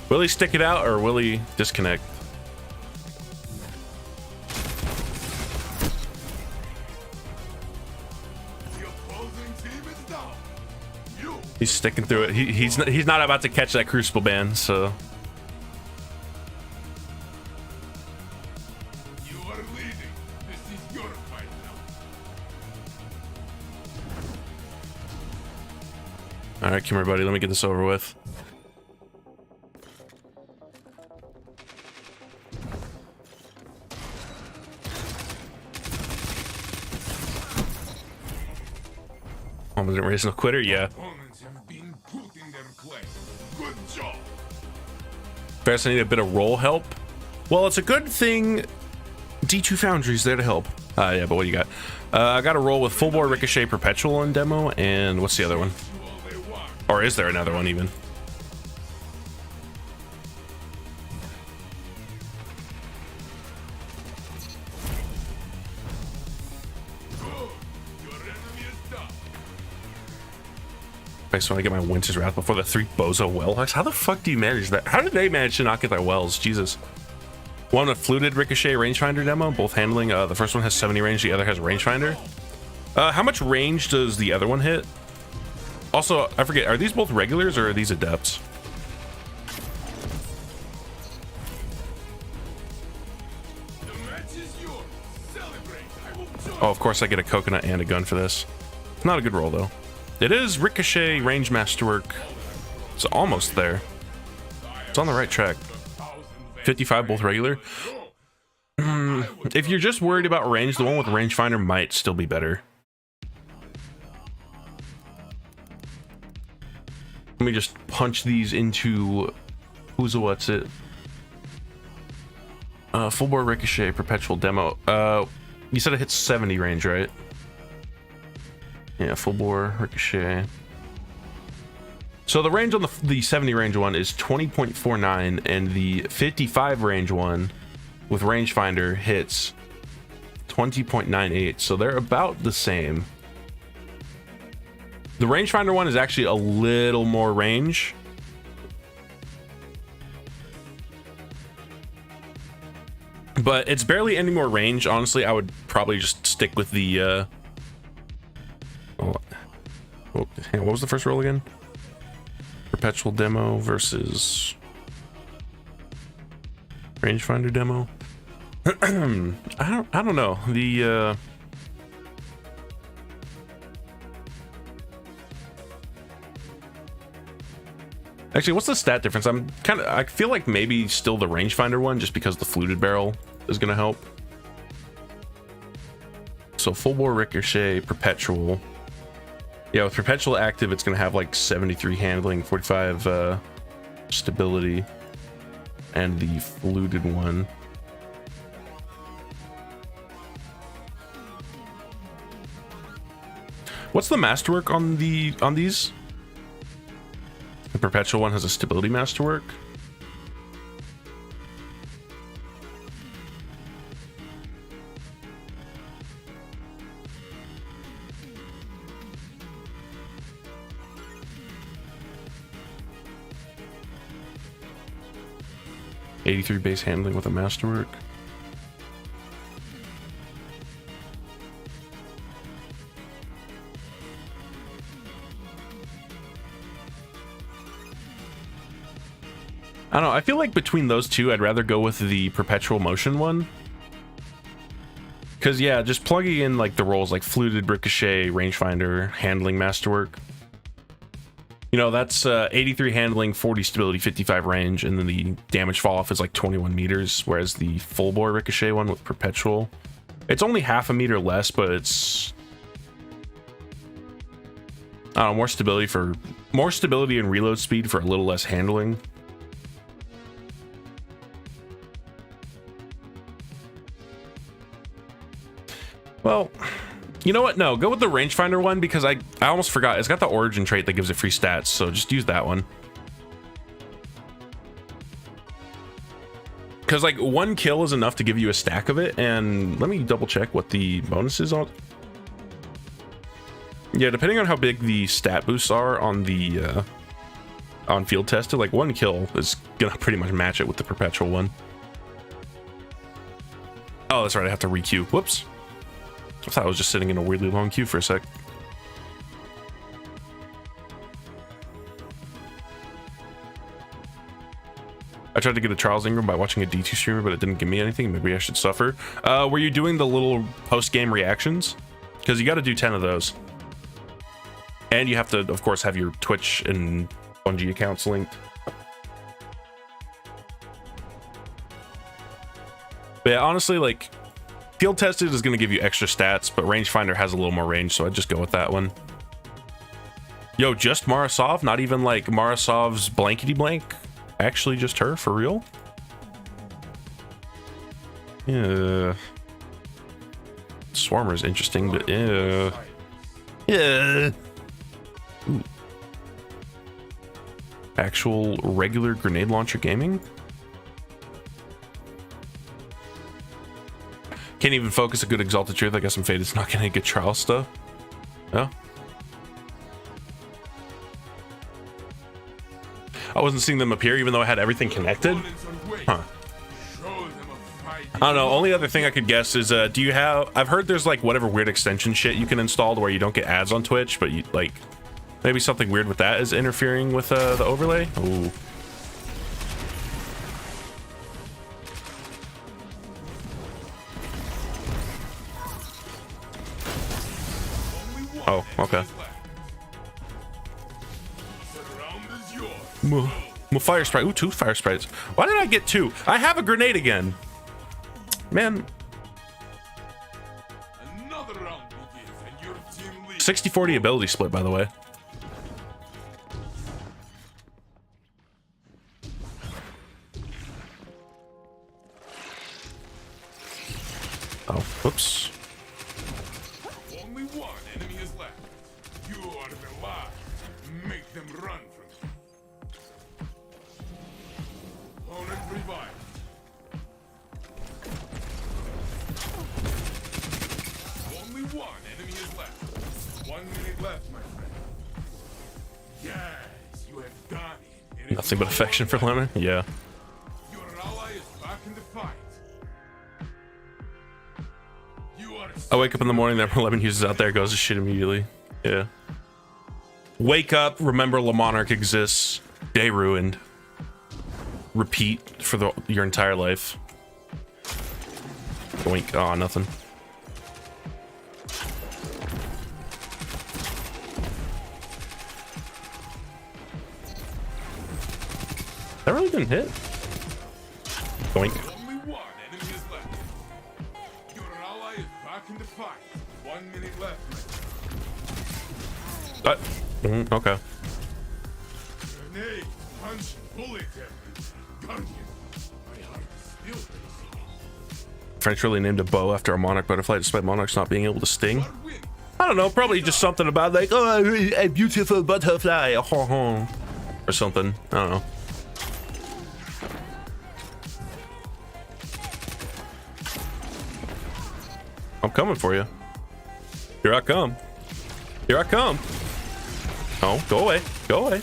Will he stick it out or will he disconnect? He's sticking through it. He's not about to catch that Crucible ban, so. You are leading. This is your fight now. All right, come here, buddy. Let me get this over with. Almost didn't raise no quitter, yeah. Farris, I need a bit of roll help. Well, it's a good thing D2 Foundry's there to help. Yeah, but what do you got? I got a roll with full bore Ricochet Perpetual in demo, and what's the other one? Or is there another one even? I just want to get my Winter's Wrath before the 3 Bozo well hooks. How the fuck do you manage that? How did they manage to not get their wells? Jesus. One with fluted Ricochet Rangefinder demo, both handling. The first one has 70 range, the other has Rangefinder. How much range does the other one hit? Also, I forget, are these both regulars or are these adepts? Oh, of course I get a coconut and a gun for this. It's not a good roll though. It is Ricochet range masterwork. It's almost there. It's on the right track. 55 both regular. If you're just worried about range, the one with Rangefinder might still be better. Let me just punch these into who's a what's it. Full bore Ricochet perpetual demo. You said it hits 70 range, right? Yeah, full bore Ricochet. So the range on the 70 range one is 20.49, and the 55 range one with Rangefinder hits 20.98. So they're about the same. The Rangefinder one is actually a little more range. But it's barely any more range. Honestly, I would probably just stick with the what was the first roll again? Perpetual demo versus Rangefinder demo. I don't know. The actually, what's the stat difference? I feel like maybe still the Rangefinder one, just because the fluted barrel is gonna help. So full bore Ricochet perpetual. Yeah, with perpetual active, it's gonna have like 73 handling, 45 stability, and the fluted one. What's the masterwork on these? The perpetual one has a stability masterwork. .83 base handling with a masterwork. I don't know. I feel like between those two, I'd rather go with the perpetual motion one. Because, yeah, just plugging in like the rolls like fluted, Ricochet, Rangefinder, handling, masterwork. You know, that's 83 handling, 40 stability, 55 range, and then the damage fall off is like 21 meters, whereas the full bore Ricochet one with perpetual, it's only half a meter less, but it's, I don't know, more stability and reload speed for a little less handling. Well, you know what? No, go with the Rangefinder one, because I almost forgot. It's got the origin trait that gives it free stats, so just use that one. Because like one kill is enough to give you a stack of it, and let me double check what the bonus is on. Yeah, depending on how big the stat boosts are on the on field tested, like one kill is gonna pretty much match it with the perpetual one. Oh, that's right. I have to re-queue. Whoops. I thought I was just sitting in a weirdly long queue for a sec. I tried to get a Charles Ingram by watching a D2 streamer, but it didn't give me anything. Maybe I should suffer. Were you doing the little post-game reactions? Because you got to do 10 of those. And you have to, of course, have your Twitch and Bungie accounts linked. But yeah, honestly, like, field tested is going to give you extra stats, but Rangefinder has a little more range, so I'd just go with that one. Yo, just Marasov? Not even like Marasov's blankety blank? Actually just her, for real? Yeah. Swarmer is interesting, but yeah. Yeah. Ooh. Actual regular grenade launcher gaming? Can't even focus a good Exalted Truth. I guess I'm faded. It's not gonna get trial stuff. No. I wasn't seeing them appear even though I had everything connected. Huh. I don't know. Only other thing I could guess is do you have, I've heard there's like whatever weird extension shit you can install to where you don't get ads on Twitch, but you like maybe something weird with that is interfering with the overlay. Ooh. Oh, okay. Fire sprite. Ooh, 2 fire sprites. Why did I get 2? I have a grenade again. Man. Another round begins, and your team leads. 60-40 ability split, by the way. Oh, whoops. Only one enemy is left. You are the last. Make them run from you. Opponent revived. Only one enemy is left. 1 minute left, my friend. Yes, you have done it. It is Nothing but no affection for more Lemon? Yeah. Your ally is back in the fight. You are I wake up in the morning, there are 11 users out there, goes to shit immediately. Yeah. Wake up, remember Le Monarch exists. Day ruined. Repeat for your entire life. Wink. Oh, nothing. That really didn't hit. Boink. only one enemy is left. Your ally is back in the fight. 1 minute left, my friend. Okay. Grenade, punch, bullet damage. Guardian, my heart is still racing. French really named a bow after a monarch butterfly despite monarchs not being able to sting. What win? I don't know, probably just something about like, oh, a beautiful butterfly, or something. I don't know. I'm coming for you. Here I come. Here I come. Oh, go away. Go away.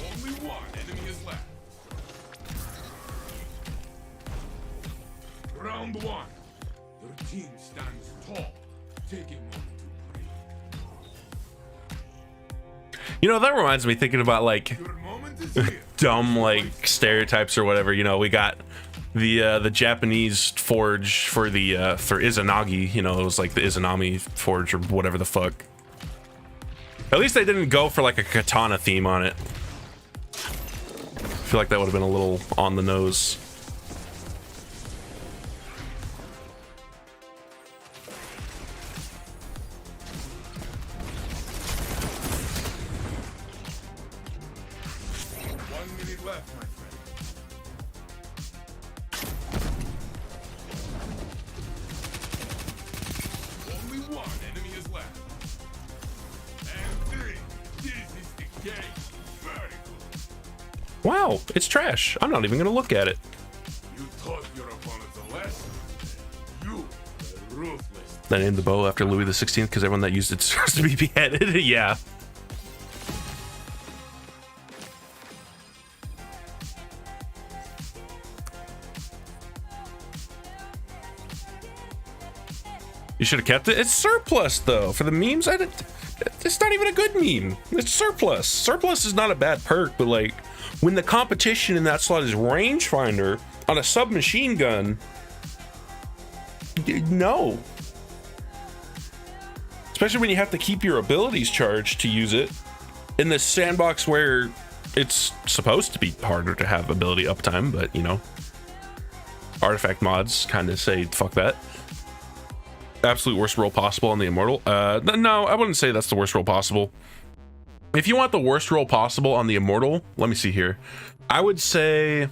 Only one enemy is left. Round 1. Your team stands tall. Take a moment to breathe. You know, that reminds me thinking about like Your moment is here. dumb like stereotypes or whatever. You know, we got the Japanese forge for the for Izanagi. You know, it was like the Izanami forge or whatever the fuck. At least they didn't go for like a katana theme on it. I feel like that would have been a little on the nose. Left, my friend. Only one enemy is left. And 3. This is the game. Very good. Wow, it's trash. I'm not even gonna look at it. You taught your opponent a lesson. You are ruthless. They named the bow after Louis XVI because everyone that used it deserves to be beheaded. Yeah. You should have kept it. It's surplus though. For the memes, it's not even a good meme. It's surplus. Surplus is not a bad perk, but like when the competition in that slot is Rangefinder on a submachine gun, no. Especially when you have to keep your abilities charged to use it in this sandbox where it's supposed to be harder to have ability uptime, but you know, artifact mods kind of say fuck that. Absolute worst roll possible on the Immortal. No, I wouldn't say that's the worst roll possible. If you want the worst roll possible on the Immortal, let me see here. I would say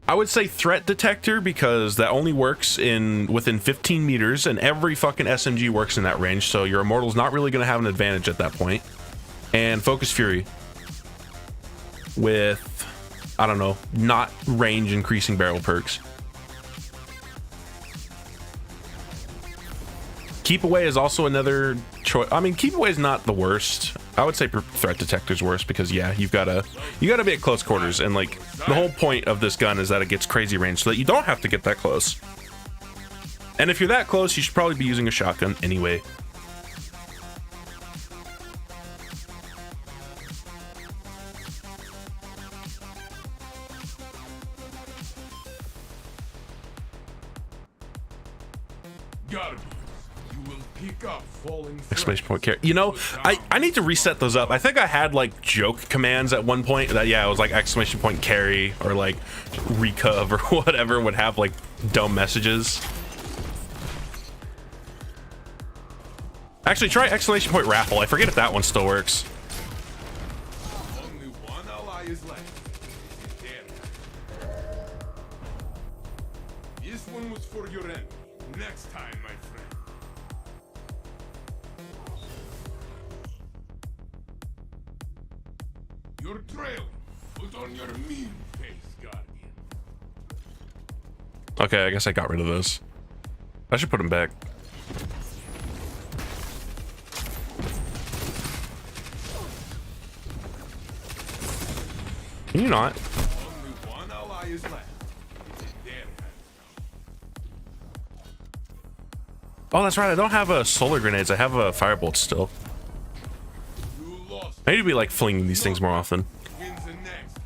threat detector, because that only works within 15 meters and every fucking SMG works in that range, so your Immortal's not really going to have an advantage at that point. And Focus Fury with, I don't know, not range increasing barrel perks. Keep Away is also another choice. I mean, Keep Away is not the worst. I would say Threat Detector's worse because yeah, you gotta be at close quarters, and like the whole point of this gun is that it gets crazy range so that you don't have to get that close. And if you're that close, you should probably be using a shotgun anyway. Gotta be. You will pick up falling Exclamation point carry. You know, I need to reset those up. I think I had like joke commands at one point that, yeah, it was like exclamation point carry or like recov or whatever would have like dumb messages. Actually, try exclamation point raffle. I forget if that one still works. Only one ally is left. There. This one was for your enemy. Next time, my friend. You're trailing. Put on your mean face, Guardian. Okay, I guess I got rid of those. I should put them back. Can you not? Only one ally is left. It's in their hands now. Oh, that's right. I don't have a solar grenades. I have a firebolt still. You lost. I need to be like flinging these things more often. Wins the next.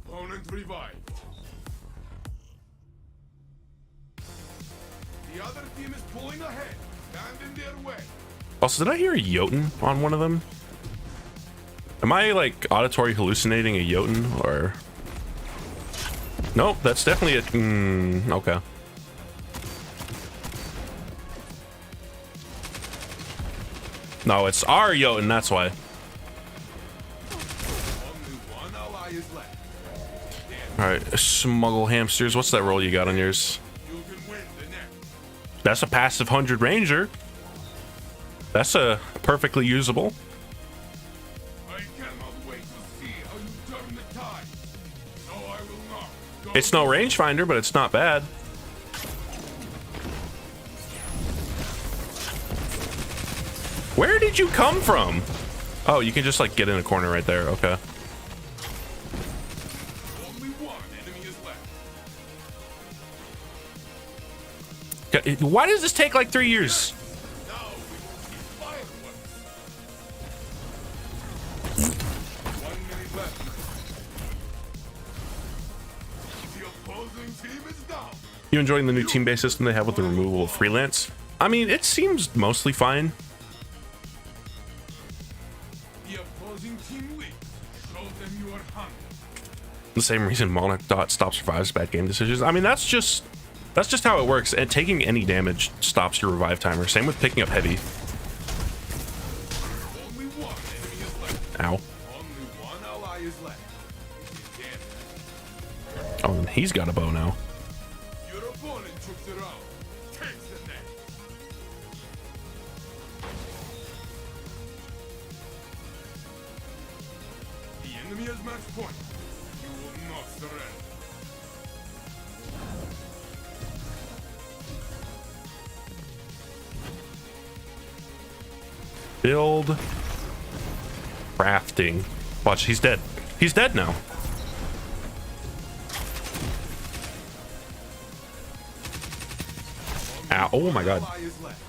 Opponent revived. The other team is pulling ahead. Stand in their way. Also, did I hear a Jotun on one of them? Am I like auditory hallucinating a Jotun or? Nope, that's definitely a. Okay. No, it's our Jotun. That's why. Only one ally is left. All right, smuggle hamsters. What's that roll you got on yours? You can win the next. That's a passive 100 ranger. That's a perfectly usable. I cannot wait to see how you turn the tide. No, I will not. Go It's no rangefinder, but it's not bad. Where did you come from? Oh, you can just like get in a corner right there. Okay. Only one enemy is left. Okay, why does this take like 3 years? Now we will see fireworks. 1 minute left. The opposing team is down. You enjoying the new team-based system they have with the removal of freelance? I mean, it seems mostly fine. The opposing team leads. Show them you are hungry. The same reason Monarch Dot stops survives bad game decisions. I mean, that's just how it works. And taking any damage stops your revive timer. Same with picking up heavy. Only one enemy is left. Ow. Only one ally is left. Dead. Oh, and he's got a bow now. Your opponent took the round. Take the next. The enemy has match point. You will not surrender. Build. Crafting. Watch, he's dead. He's dead now. Ow. Oh my god. Ally is left.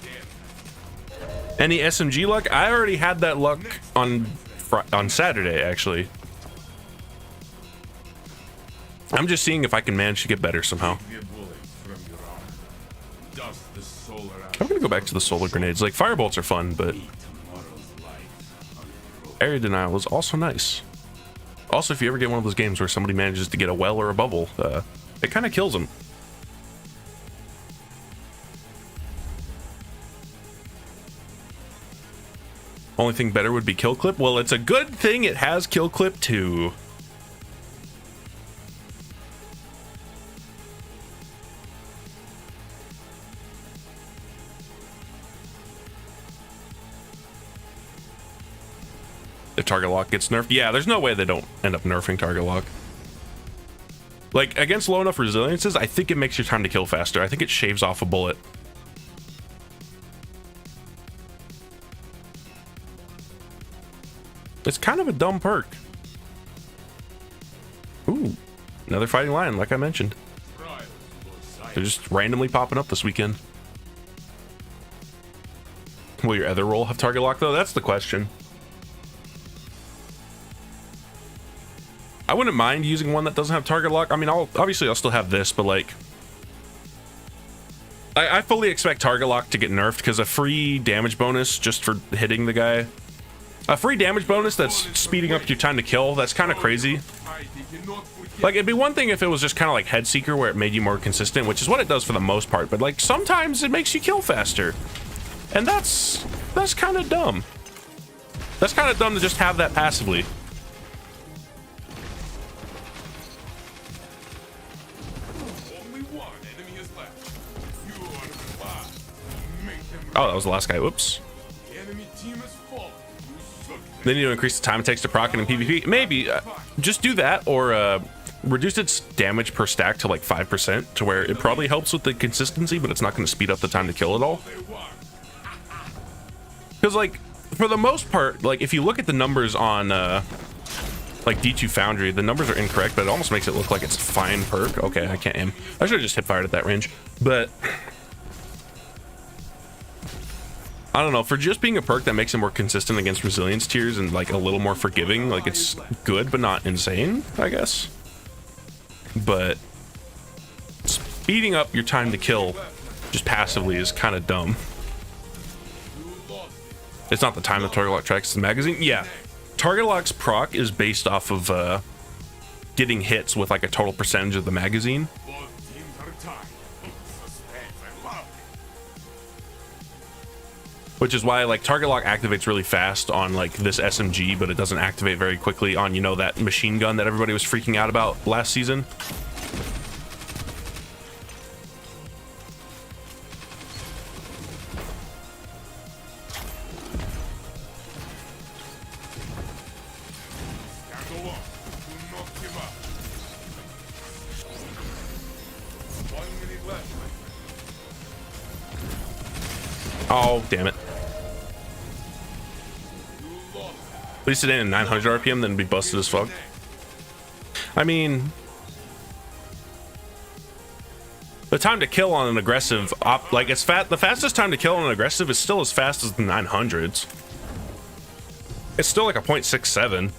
Dead. Any SMG luck? I already had that luck on Saturday, actually. I'm just seeing if I can manage to get better somehow. The bullet from your arm. Dust the solar out. I'm gonna go back to the solar grenades. Like, firebolts are fun, but Tomorrow's life. area denial is also nice. Also, if you ever get one of those games where somebody manages to get a well or a bubble, it kind of kills them. Only thing better would be kill clip. Well, it's a good thing it has kill clip too. If target lock gets nerfed, yeah, there's no way they don't end up nerfing target lock. Like, against low enough resiliences, I think it makes your time to kill faster. I think it shaves off a bullet. It's kind of a dumb perk. Ooh, another fighting lion, like I mentioned. They're just randomly popping up this weekend. Will your other role have target lock, though? That's the question. I wouldn't mind using one that doesn't have target lock. I mean, obviously I'll still have this, but like, I fully expect target lock to get nerfed because a free damage bonus just for hitting the guy. A free damage bonus that's speeding up your time to kill, that's kind of crazy. Like, it'd be one thing if it was just kind of like Head Seeker where it made you more consistent, which is what it does for the most part, but like sometimes it makes you kill faster. And that's kind of dumb. That's kind of dumb to just have that passively. Oh, that was the last guy. Whoops. They need to increase the time it takes to proc it in PvP. Maybe just do that, or reduce its damage per stack to like 5%, to where it probably helps with the consistency, but it's not going to speed up the time to kill at all. Because like for the most part, like if you look at the numbers on like D2 Foundry, the numbers are incorrect, but it almost makes it look like it's fine perk. Okay, I can't aim. I should have just hip fired at that range, but I don't know, for just being a perk that makes it more consistent against resilience tiers and like a little more forgiving, like it's good but not insane, I guess. But speeding up your time to kill just passively is kind of dumb. It's not the time the target lock tracks the magazine. Yeah, target lock's proc is based off of getting hits with like a total percentage of the magazine. Which is why like target lock activates really fast on like this SMG, but it doesn't activate very quickly on, you know, that machine gun that everybody was freaking out about last season. Oh, damn it. At least it ain't at 900 RPM, then it'd be busted as fuck. I mean, the time to kill on an aggressive like it's the fastest time to kill on an aggressive is still as fast as the 900s. It's still like a 0.67.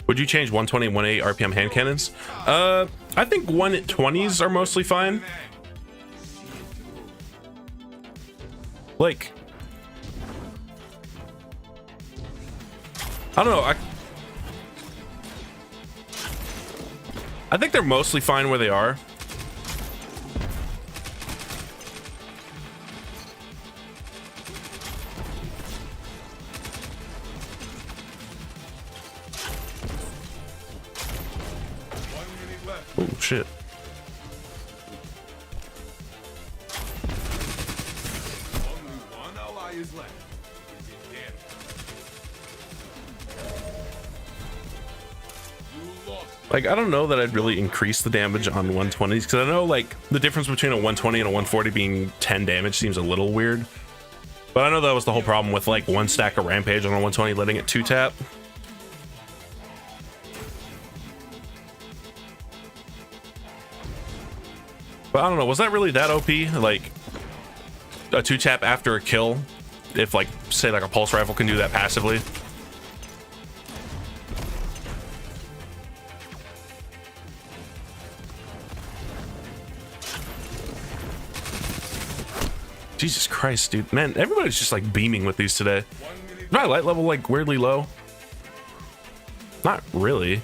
Would you change 120 and 180 RPM hand cannons? I think 120s are mostly fine. Like, I don't know. I think they're mostly fine where they are. Oh shit. Only one ally is left. Is it dead? You lost. Like, I don't know that I'd really increase the damage on 120s, because I know like the difference between a 120 and a 140 being 10 damage seems a little weird. But I know that was the whole problem with like one stack of Rampage on a 120 letting it 2-tap. But I don't know, was that really that OP? Like a 2-tap after a kill, if like say like a pulse rifle can do that passively? Jesus Christ, dude. Man, everybody's just like beaming with these today. Is my light level like weirdly low? Not really.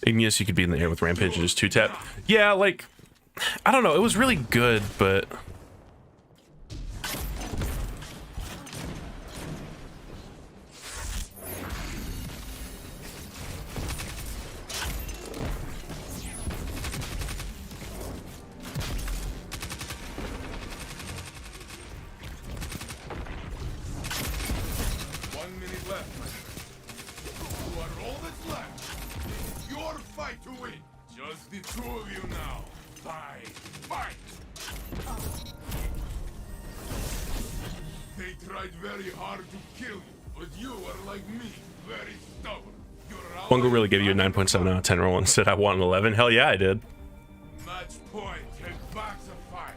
Igneous, you could be in the air with Rampage and just 2-tap. Yeah, like, I don't know. It was really good, but fight to win. Just the two of you now. Fight. Fight. They tried very hard to kill you, but you are like me, very stubborn. Bungo really gave you a 9.7 out of 10 roll and said I want an 11. Hell yeah, I did. Match point. Take back the fight.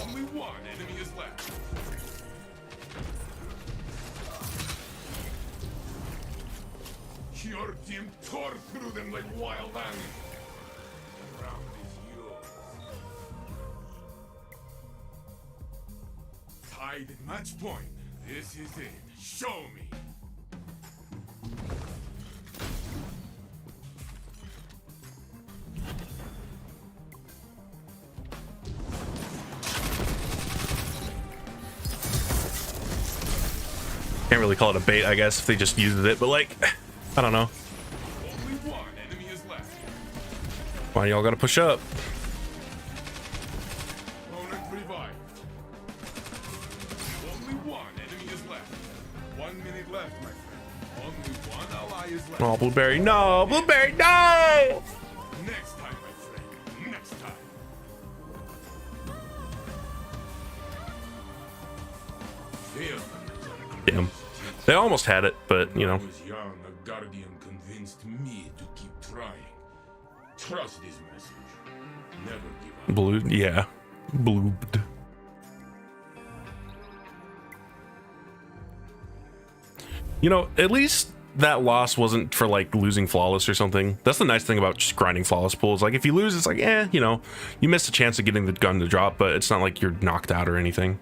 Only one enemy is left. Your team tore through them like wild animals. The round is yours. Tied at match point. This is it. Show me. Can't really call it a bait, I guess, if they just used it, but like, I don't know. Only one enemy is left. Why y'all gotta push up? Opponent revived. Only one enemy is left. 1 minute left, my friend. Only one ally is left. Oh, Blueberry, no! Blueberry, no! Next time, my friend. Next time. Feel them. Damn. They almost had it, but, you know. When I was young, a guardian convinced me to keep trying. Trust this message. Never give up. Blue, yeah. Bloobed. You know, at least that loss wasn't for like losing flawless or something. That's the nice thing about just grinding flawless pools. Like if you lose, it's like, you know, you missed a chance of getting the gun to drop, but it's not like you're knocked out or anything.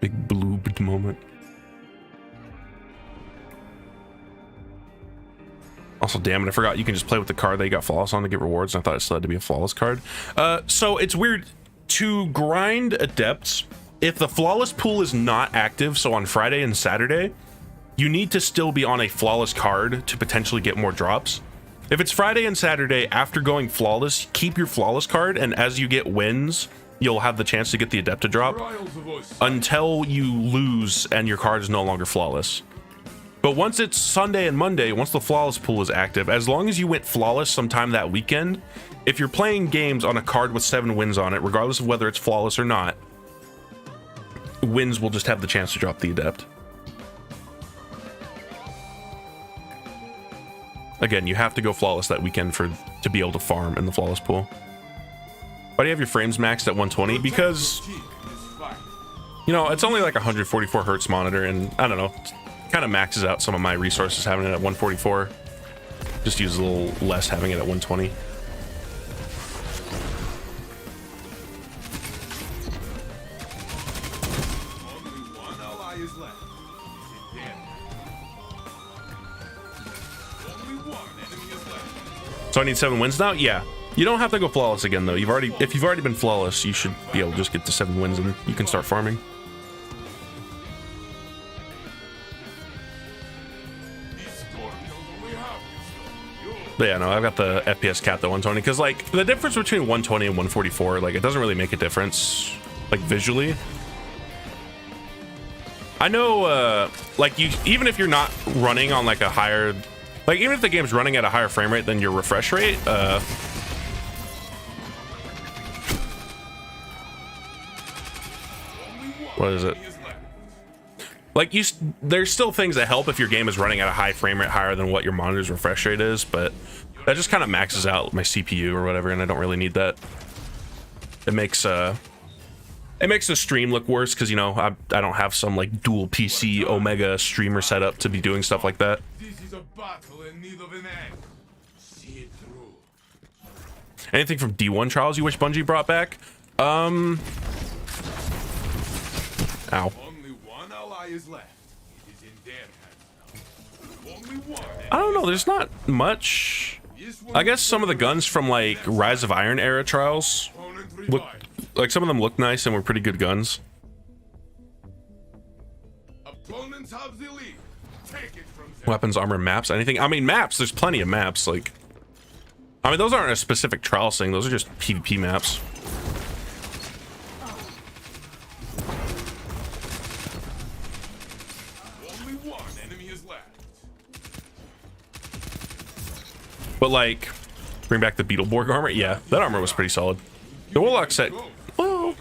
Big bloobed moment. Also, damn it, I forgot you can just play with the card that you got flawless on to get rewards, and I thought it still had to be a flawless card. So it's weird to grind adepts. If the flawless pool is not active, so on Friday and Saturday, you need to still be on a flawless card to potentially get more drops. If it's Friday and Saturday after going flawless, keep your flawless card, and as you get wins, you'll have the chance to get the adept to drop until you lose and your card is no longer flawless. But once it's Sunday and Monday, once the flawless pool is active, as long as you went flawless sometime that weekend, if you're playing games on a card with 7 wins on it, regardless of whether it's flawless or not, wins will just have the chance to drop the adept. Again, you have to go flawless that weekend to be able to farm in the flawless pool. Why do you have your frames maxed at 120? Because, you know, it's only like 144 hertz monitor, and I don't know, kind of maxes out some of my resources having it at 144. Just use a little less having it at 120. So I need 7 wins now? Yeah. You don't have to go flawless again though. If you've already been flawless, you should be able to just get to 7 wins and you can start farming. But yeah, no, I've got the FPS capped at 120 because like the difference between 120 and 144, like it doesn't really make a difference like visually. I know like even if you're not running on like a higher, like even if the game's running at a higher frame rate than your refresh rate, what is it? Like there's still things that help if your game is running at a high frame rate higher than what your monitor's refresh rate is, but that just kind of maxes out my CPU or whatever, and I don't really need that. It makes the stream look worse because, you know, I don't have some like dual PC Omega streamer setup to be doing stuff like that. This is a battle in need of an end. See it through. Anything from D1 Trials you wish Bungie brought back? Ow. Only one ally is left. It is in their hands now. Only one. I don't know, there's not much. I guess some of the guns from like Rise of Iron era trials look like some of them look nice and were pretty good guns. Opponents have the lead. Take it from them. Weapons, armor, maps, anything. I mean, maps. There's plenty of maps. Like, I mean, those aren't a specific trial thing. Those are just PvP maps. Only one enemy is left. But like, bring back the Beetleborg armor. Yeah, that armor was pretty solid. The Warlock set. Well,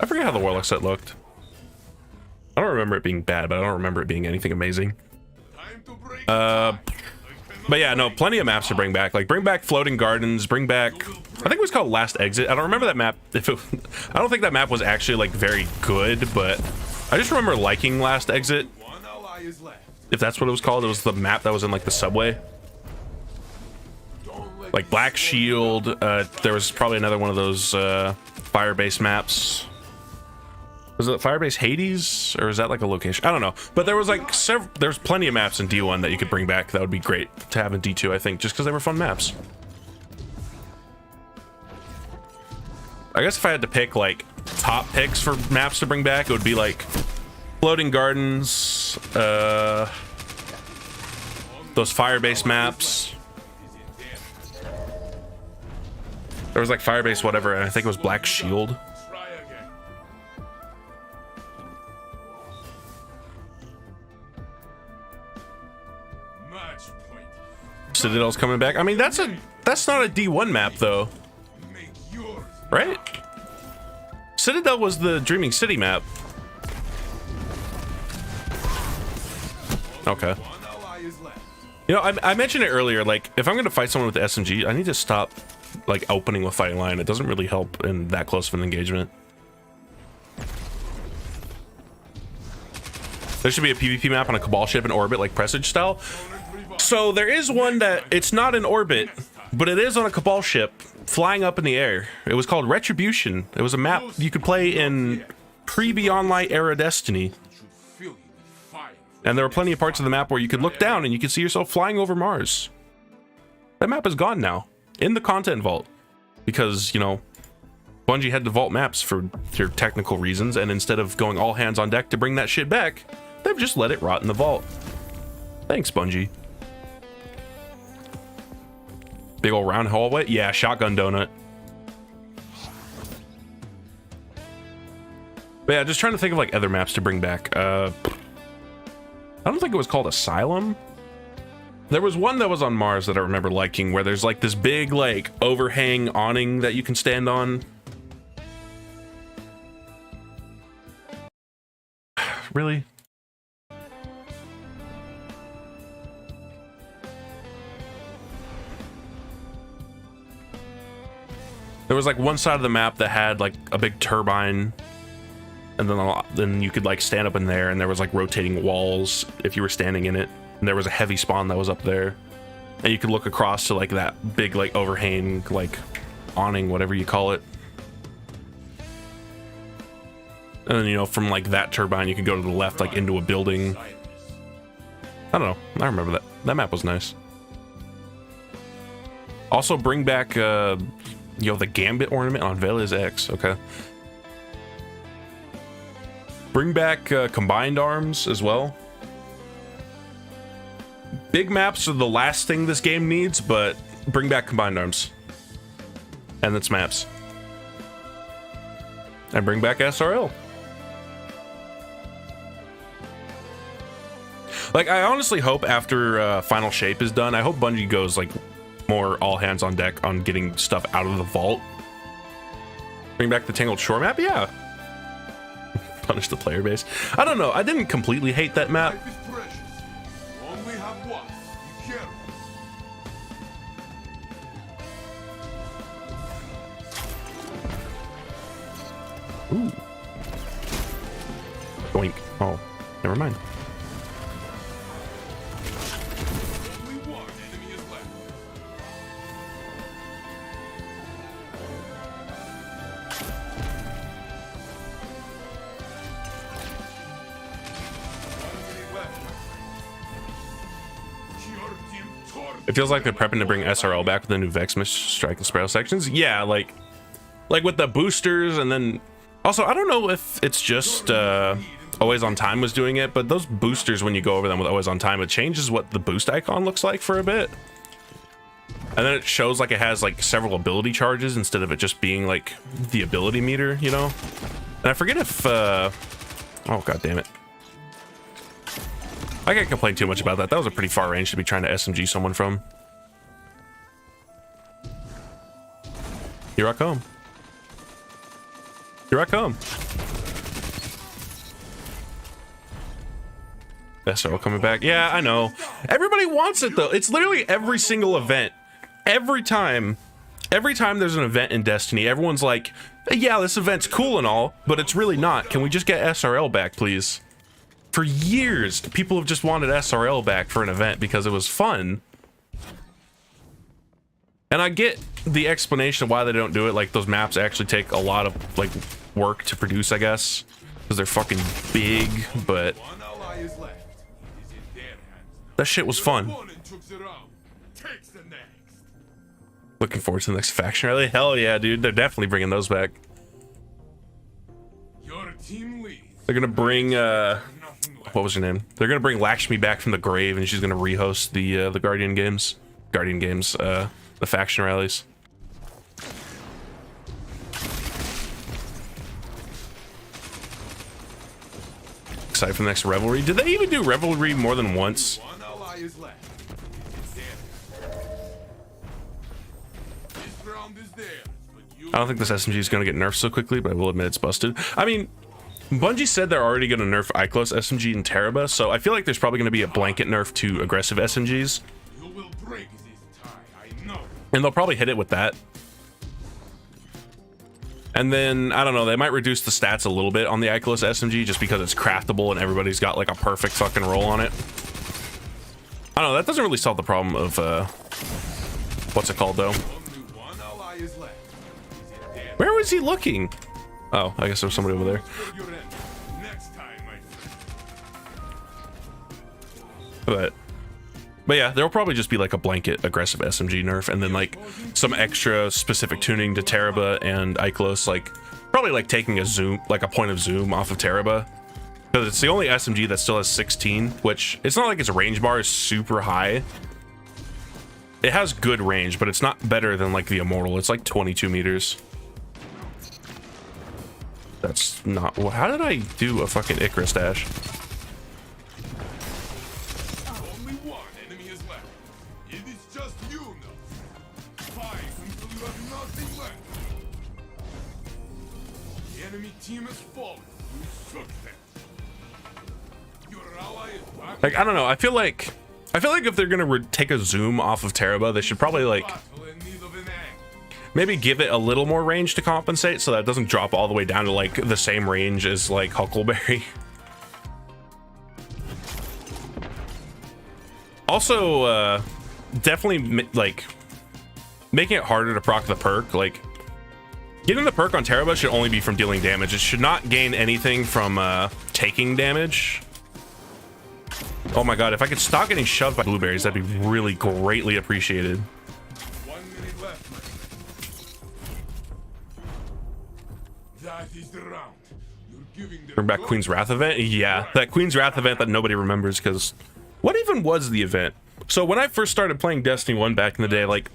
I forget how the Warlock set looked. I don't remember it being bad, but I don't remember it being anything amazing. Time to break. But yeah, no, plenty of maps to bring back. Like, bring back Floating Gardens, bring back, I think it was called Last Exit. I don't remember that map. I don't think that map was actually like very good, but I just remember liking Last Exit. One ally is left. If that's what it was called. It was the map that was in like the subway. Don't let Like Black Shield. There was probably another one of those fire-based maps. Was it Firebase Hades, or is that like a location? I don't know. But there was like there's plenty of maps in D1 that you could bring back that would be great to have in D2, I think, just because they were fun maps. I guess if I had to pick like top picks for maps to bring back, it would be like Floating Gardens, those Firebase maps. There was like Firebase whatever, and I think it was Black Shield. try again. Match point. Citadel's coming back. I mean, that's not a D1 map though, Make yours. right? Citadel was the Dreaming City map. Okay. One ally is left. You know, I mentioned it earlier, like, if I'm going to fight someone with the SMG, I need to stop, like, opening with fighting line. It doesn't really help in that close of an engagement. There should be a PvP map on a Cabal ship in orbit, like Presage style. So there is one that, it's not in orbit, but it is on a Cabal ship, flying up in the air. It was called Retribution. It was a map you could play in pre-Beyond Light era Destiny. Should fill you with fire. And there were plenty of parts of the map where you could look down and you could see yourself flying over Mars. That map is gone now, in the content vault, because, you know, Bungie had to vault maps for their technical reasons, and instead of going all hands on deck to bring that shit back, they've just let it rot in the vault. Thanks, Bungie. Big old round hallway? Yeah, shotgun donut. But yeah, just trying to think of like other maps to bring back. I don't think it was called Asylum. There was one that was on Mars that I remember liking, where there's like this big like overhang awning that you can stand on. Really? There was like one side of the map that had like a big turbine, and then you could like stand up in there, and there was like rotating walls if you were standing in it, and there was a heavy spawn that was up there, and you could look across to like that big like overhang like awning, whatever you call it. And then, you know, from like that turbine you could go to the left like into a building. I don't know, I remember that. That map was nice. Also bring back you know, the Gambit ornament on Vela's X. Okay. Bring back combined arms as well. Big maps are the last thing this game needs, but bring back combined arms. And its maps. And bring back SRL. Like, I honestly hope after Final Shape is done, I hope Bungie goes like more all hands on deck on getting stuff out of the vault. Bring back the Tangled Shore map? Yeah. Punish the player base. I don't know. I didn't completely hate that map. Life is precious. You only have one. Be careful. Ooh. Doink. Oh, never mind. Only one enemy is left. It feels like they're prepping to bring SRL back with the new Vex Strike and Sparrow sections. Yeah, like, like with the boosters, and then also I don't know if it's just always on time was doing it, but those boosters, when you go over them with always on time, it changes what the boost icon looks like for a bit, and then it shows like it has like several ability charges instead of it just being like the ability meter, you know. And I forget if oh god damn it, I can't complain too much about that. That was a pretty far range to be trying to SMG someone from. Here I come. Here I come. SRL coming back. Yeah, I know. Everybody wants it though. It's literally every single event. Every time there's an event in Destiny, everyone's like, yeah, this event's cool and all, but it's really not. Can we just get SRL back, please? For years, people have just wanted SRL back for an event because it was fun. And I get the explanation of why they don't do it. Like, those maps actually take a lot of like work to produce, I guess, because they're fucking big, but that shit was fun. Looking forward to the next faction rally. Hell yeah, dude. They're definitely bringing those back. They're gonna bring what was her name? They're gonna bring Lakshmi back from the grave, and she's gonna rehost the Guardian games, the faction rallies. Excited for the next Revelry. Did they even do Revelry more than once? I don't think this SMG is going to get nerfed so quickly, but I will admit it's busted. I mean, Bungie said they're already going to nerf Iclos SMG and Teraba, so I feel like there's probably going to be a blanket nerf to aggressive SMGs. And they'll probably hit it with that. And then, I don't know, they might reduce the stats a little bit on the Iclos SMG just because it's craftable and everybody's got like a perfect fucking roll on it. I don't know, that doesn't really solve the problem of, what's it called though? Where was he looking? Oh, I guess there was somebody over there. But yeah, there'll probably just be like a blanket aggressive SMG nerf, and then like some extra specific tuning to Teraba and Iclos, like probably like taking a zoom, like a point of zoom off of Teraba, because it's the only SMG that still has 16, which it's not like its range bar is super high. It has good range, but it's not better than like the Immortal. It's like 22 meters. That's not what. How did I do a fucking Icarus dash? Only one enemy is left. It is just you now. Fight until you have nothing left. The enemy team has fallen. You shook them. Your ally is back. Like, I don't know. I feel like if they're gonna take a zoom off of Teraba, they should probably like maybe give it a little more range to compensate, so that it doesn't drop all the way down to like the same range as like Huckleberry. Also, definitely like making it harder to proc the perk. Like, getting the perk on Teraba should only be from dealing damage. It should not gain anything from taking damage. Oh my god, if I could stop getting shoved by blueberries, that'd be really greatly appreciated. 1 minute left. That is the round. You're giving them. Bring back Queen's Wrath event? Yeah, that Queen's Wrath event that nobody remembers, because what even was the event? So when I first started playing Destiny 1 back in the day, like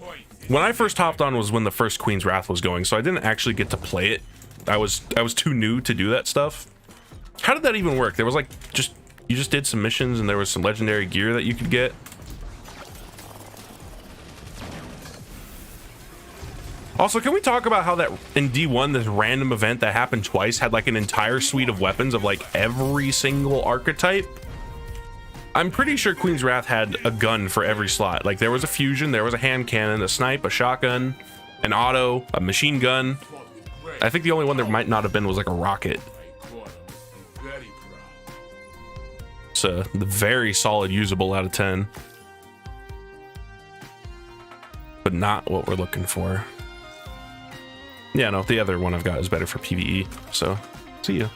when I first hopped on was when the first Queen's Wrath was going, so I didn't actually get to play it. I was too new to do that stuff. How did that even work? There was like you just did some missions and there was some legendary gear that you could get. Also, can we talk about how that in D1, this random event that happened twice had like an entire suite of weapons of like every single archetype? I'm pretty sure Queen's Wrath had a gun for every slot. Like there was a fusion, there was a hand cannon, a snipe, a shotgun, an auto, a machine gun. I think the only one there might not have been was like a rocket. It's a very solid usable out of 10. But not what we're looking for. Yeah, no, the other one I've got is better for PvE. So, see ya.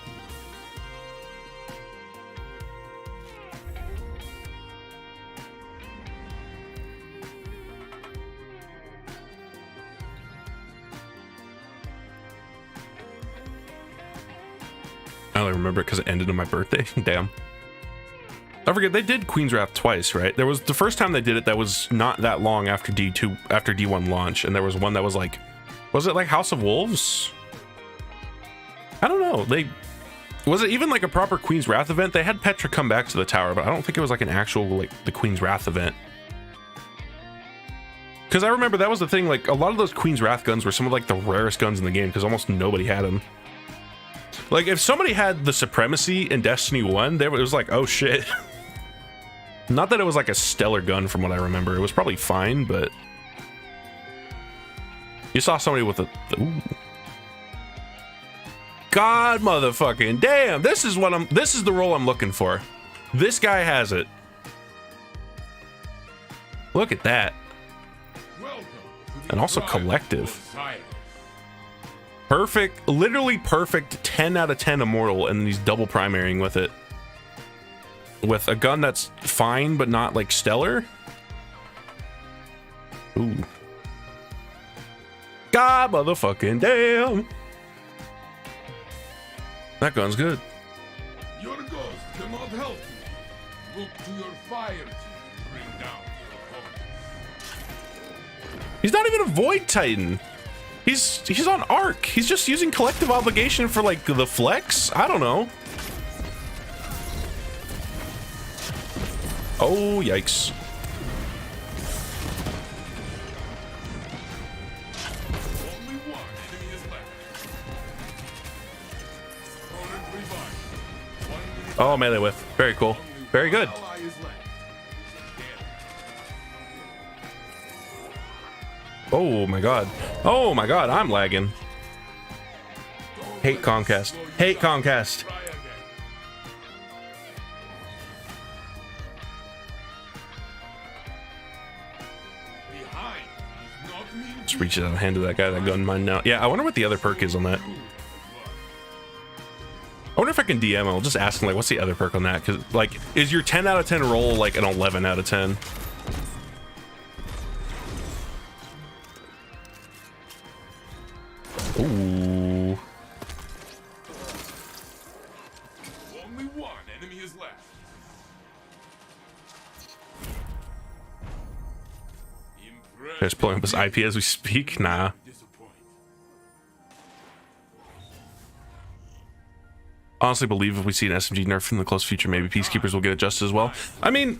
I only remember it because it ended on my birthday. Damn. I forget, they did Queen's Wrath twice, right? There was the first time they did it that was not that long after D2, after D1 launch, and there was one that was like, was it like House of Wolves? I don't know. Was it even like a proper Queen's Wrath event? They had Petra come back to the tower, but I don't think it was like an actual like the Queen's Wrath event. Because I remember that was the thing, like a lot of those Queen's Wrath guns were some of like the rarest guns in the game because almost nobody had them. Like if somebody had the Supremacy in Destiny 1, it was like, oh shit. Not that it was like a stellar gun from what I remember. It was probably fine, but you saw somebody with a ooh. God motherfucking damn, this is the role I'm looking for. This guy has it. Look at that. And also collective. Perfect, literally perfect 10 out of 10 immortal, and then he's double primarying with it. With a gun that's fine, but not like stellar. Ooh. God motherfucking damn. That gun's good. Your ghost cannot help you. Look to your fire to bring down your opponent. He's not even a Void Titan. He's on Arc. He's just using collective obligation for like the flex. I don't know. Oh yikes. Only one enemy is left. Opponent revived. 1 minute Oh, melee whiff. Very cool. Very good. ally is left. Oh my god. Oh my god, I'm lagging. Hate Comcast. Hate Comcast. Try again. Behind is not mean Just reach out and hand to that guy that gun mine now. Yeah, I wonder what the other perk is on that. I wonder if I can DM him. I'll just ask him like, what's the other perk on that? Because like, is your 10 out of 10 roll like an 11 out of 10? Ooh. Only one enemy is left. Just pulling up his IP as we speak. Nah. Honestly, believe if we see an SMG nerf in the close future, maybe Peacekeepers will get adjusted as well. I mean,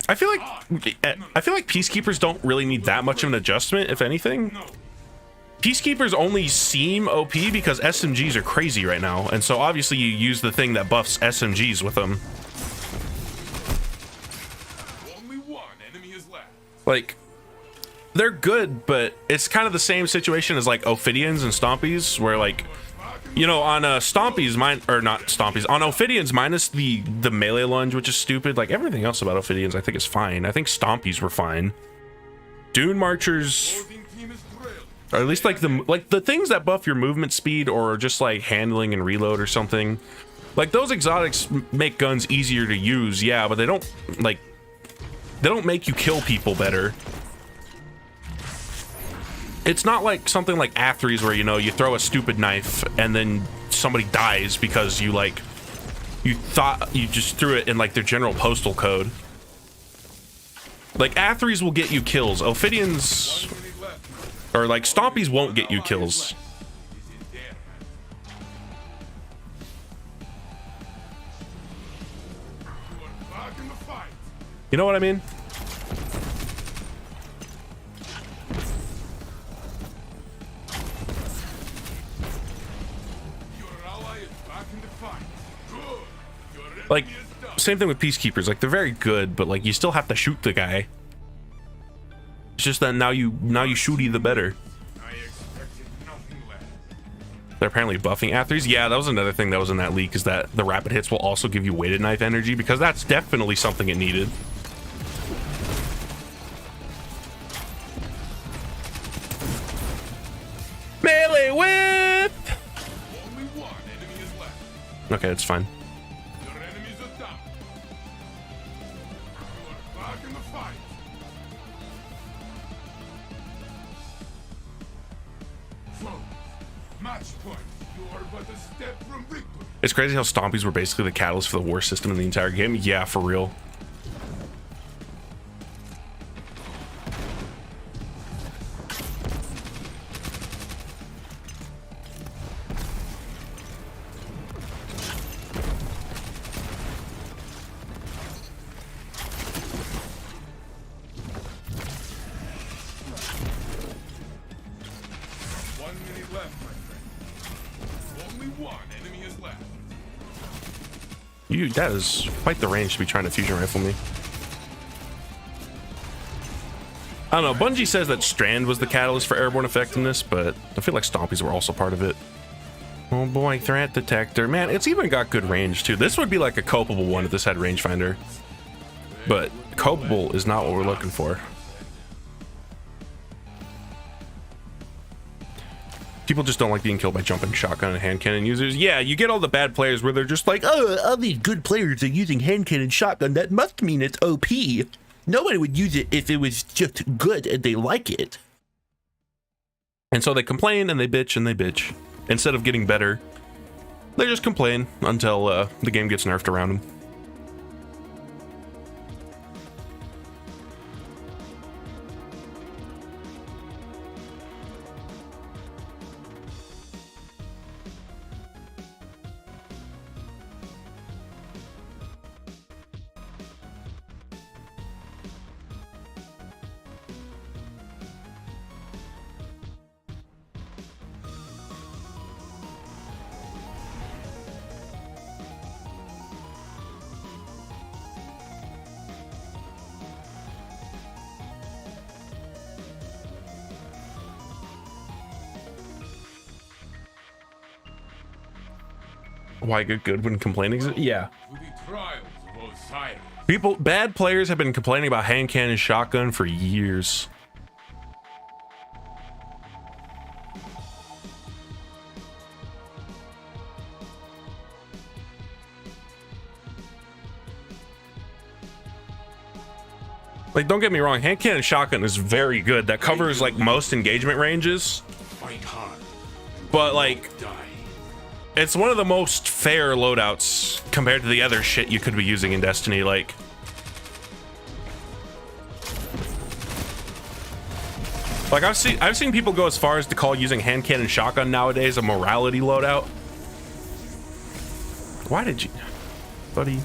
I feel like Peacekeepers don't really need that much of an adjustment, if anything. Peacekeepers only seem OP because SMGs are crazy right now, and so obviously you use the thing that buffs SMGs with them. Only one enemy is left. Like, they're good, but it's kind of the same situation as like Ophidians and Stompies, where like, you know, on Stompies, on Ophidians minus the melee lunge, which is stupid. Like everything else about Ophidians I think is fine. I think Stompies were fine. Dune Marchers, or at least like the things that buff your movement speed or just like handling and reload or something, like those exotics make guns easier to use, yeah, but they don't make you kill people better. It's not like something like Athries where, you know, you throw a stupid knife and then somebody dies because you thought you just threw it in like their general postal code. Like Athries will get you kills. Ophidians or like Stompies won't get you kills. You know what I mean? Like, same thing with Peacekeepers. Like, they're very good, but like you still have to shoot the guy. It's just that now you shooty the better. They're apparently buffing Athries. Yeah, that was another thing that was in that leak, is that the rapid hits will also give you weighted knife energy, because that's definitely something it needed. Melee whip! Okay, that's fine. It's crazy how Stompies were basically the catalyst for the war system in the entire game. Yeah, for real. That is quite the range to be trying to fusion rifle me. I don't know. Bungie says that Strand was the catalyst for airborne effectiveness, but I feel like Stompies were also part of it. Oh boy, threat detector. Man, it's even got good range too. This would be like a copable one if this had rangefinder. But copable is not what we're looking for. People just don't like being killed by jumping shotgun and hand cannon users. Yeah, you get all the bad players where they're just like, oh, all these good players are using hand cannon shotgun. That must mean it's OP. Nobody would use it if it was just good and they like it. And so they complain and they bitch and they bitch. Instead of getting better, they just complain until the game gets nerfed around them. Why good when complaining? Yeah. Bad players have been complaining about hand cannon shotgun for years. Like, don't get me wrong, hand cannon shotgun is very good. That covers like most engagement ranges. But like, it's one of the most fair loadouts compared to the other shit you could be using in Destiny. Like, I've seen people go as far as to call using hand cannon shotgun nowadays a morality loadout. Why did you, buddy?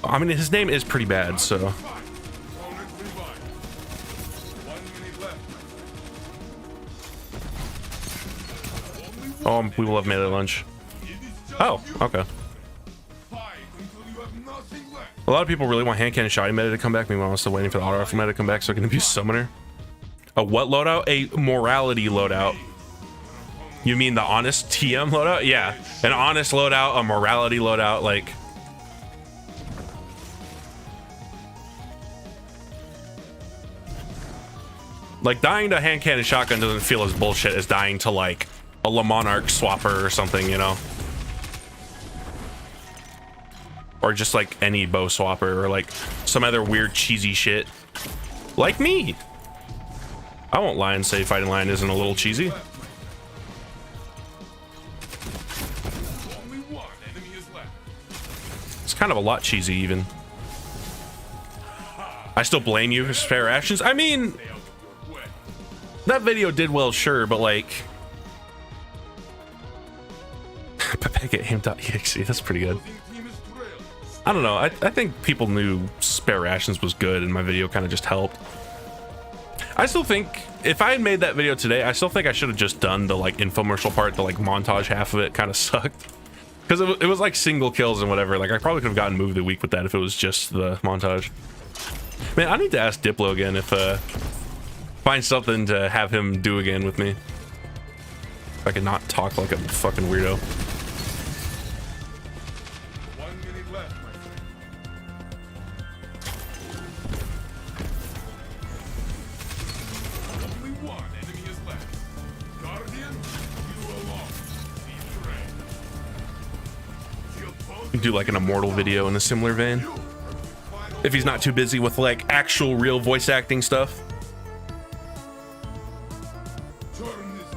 I mean, his name is pretty bad, so. Oh, we will have melee lunch. Oh, okay. A lot of people really want hand cannon shotty meta to come back. Meanwhile, I'm still waiting for the auto rifle meta to come back so I can abuse summoner. A what loadout? A morality loadout. You mean the honest TM loadout? Yeah, an honest loadout, a morality loadout, like dying to hand cannon shotgun doesn't feel as bullshit as dying to like a Le Monarch swapper or something, you know, or just like any bow swapper or like some other weird cheesy shit like me. I won't lie and say fighting lion isn't a little cheesy. It's kind of a lot cheesy even. I still blame you for spare actions. I mean, that video did well, sure, but like Pepega.exe, that's pretty good. I don't know. I think people knew spare rations was good and my video kind of just helped. I still think if I had made that video today, I still think I should have just done the like infomercial part. The like montage half of it kind of sucked because it was like single kills and whatever. Like I probably could have gotten movie of the week with that if it was just the montage. Man, I need to ask Diplo again if find something to have him do again with me. If I could not talk like a fucking weirdo. Do like an Immortal video in a similar vein if he's not too busy with like actual real voice acting stuff.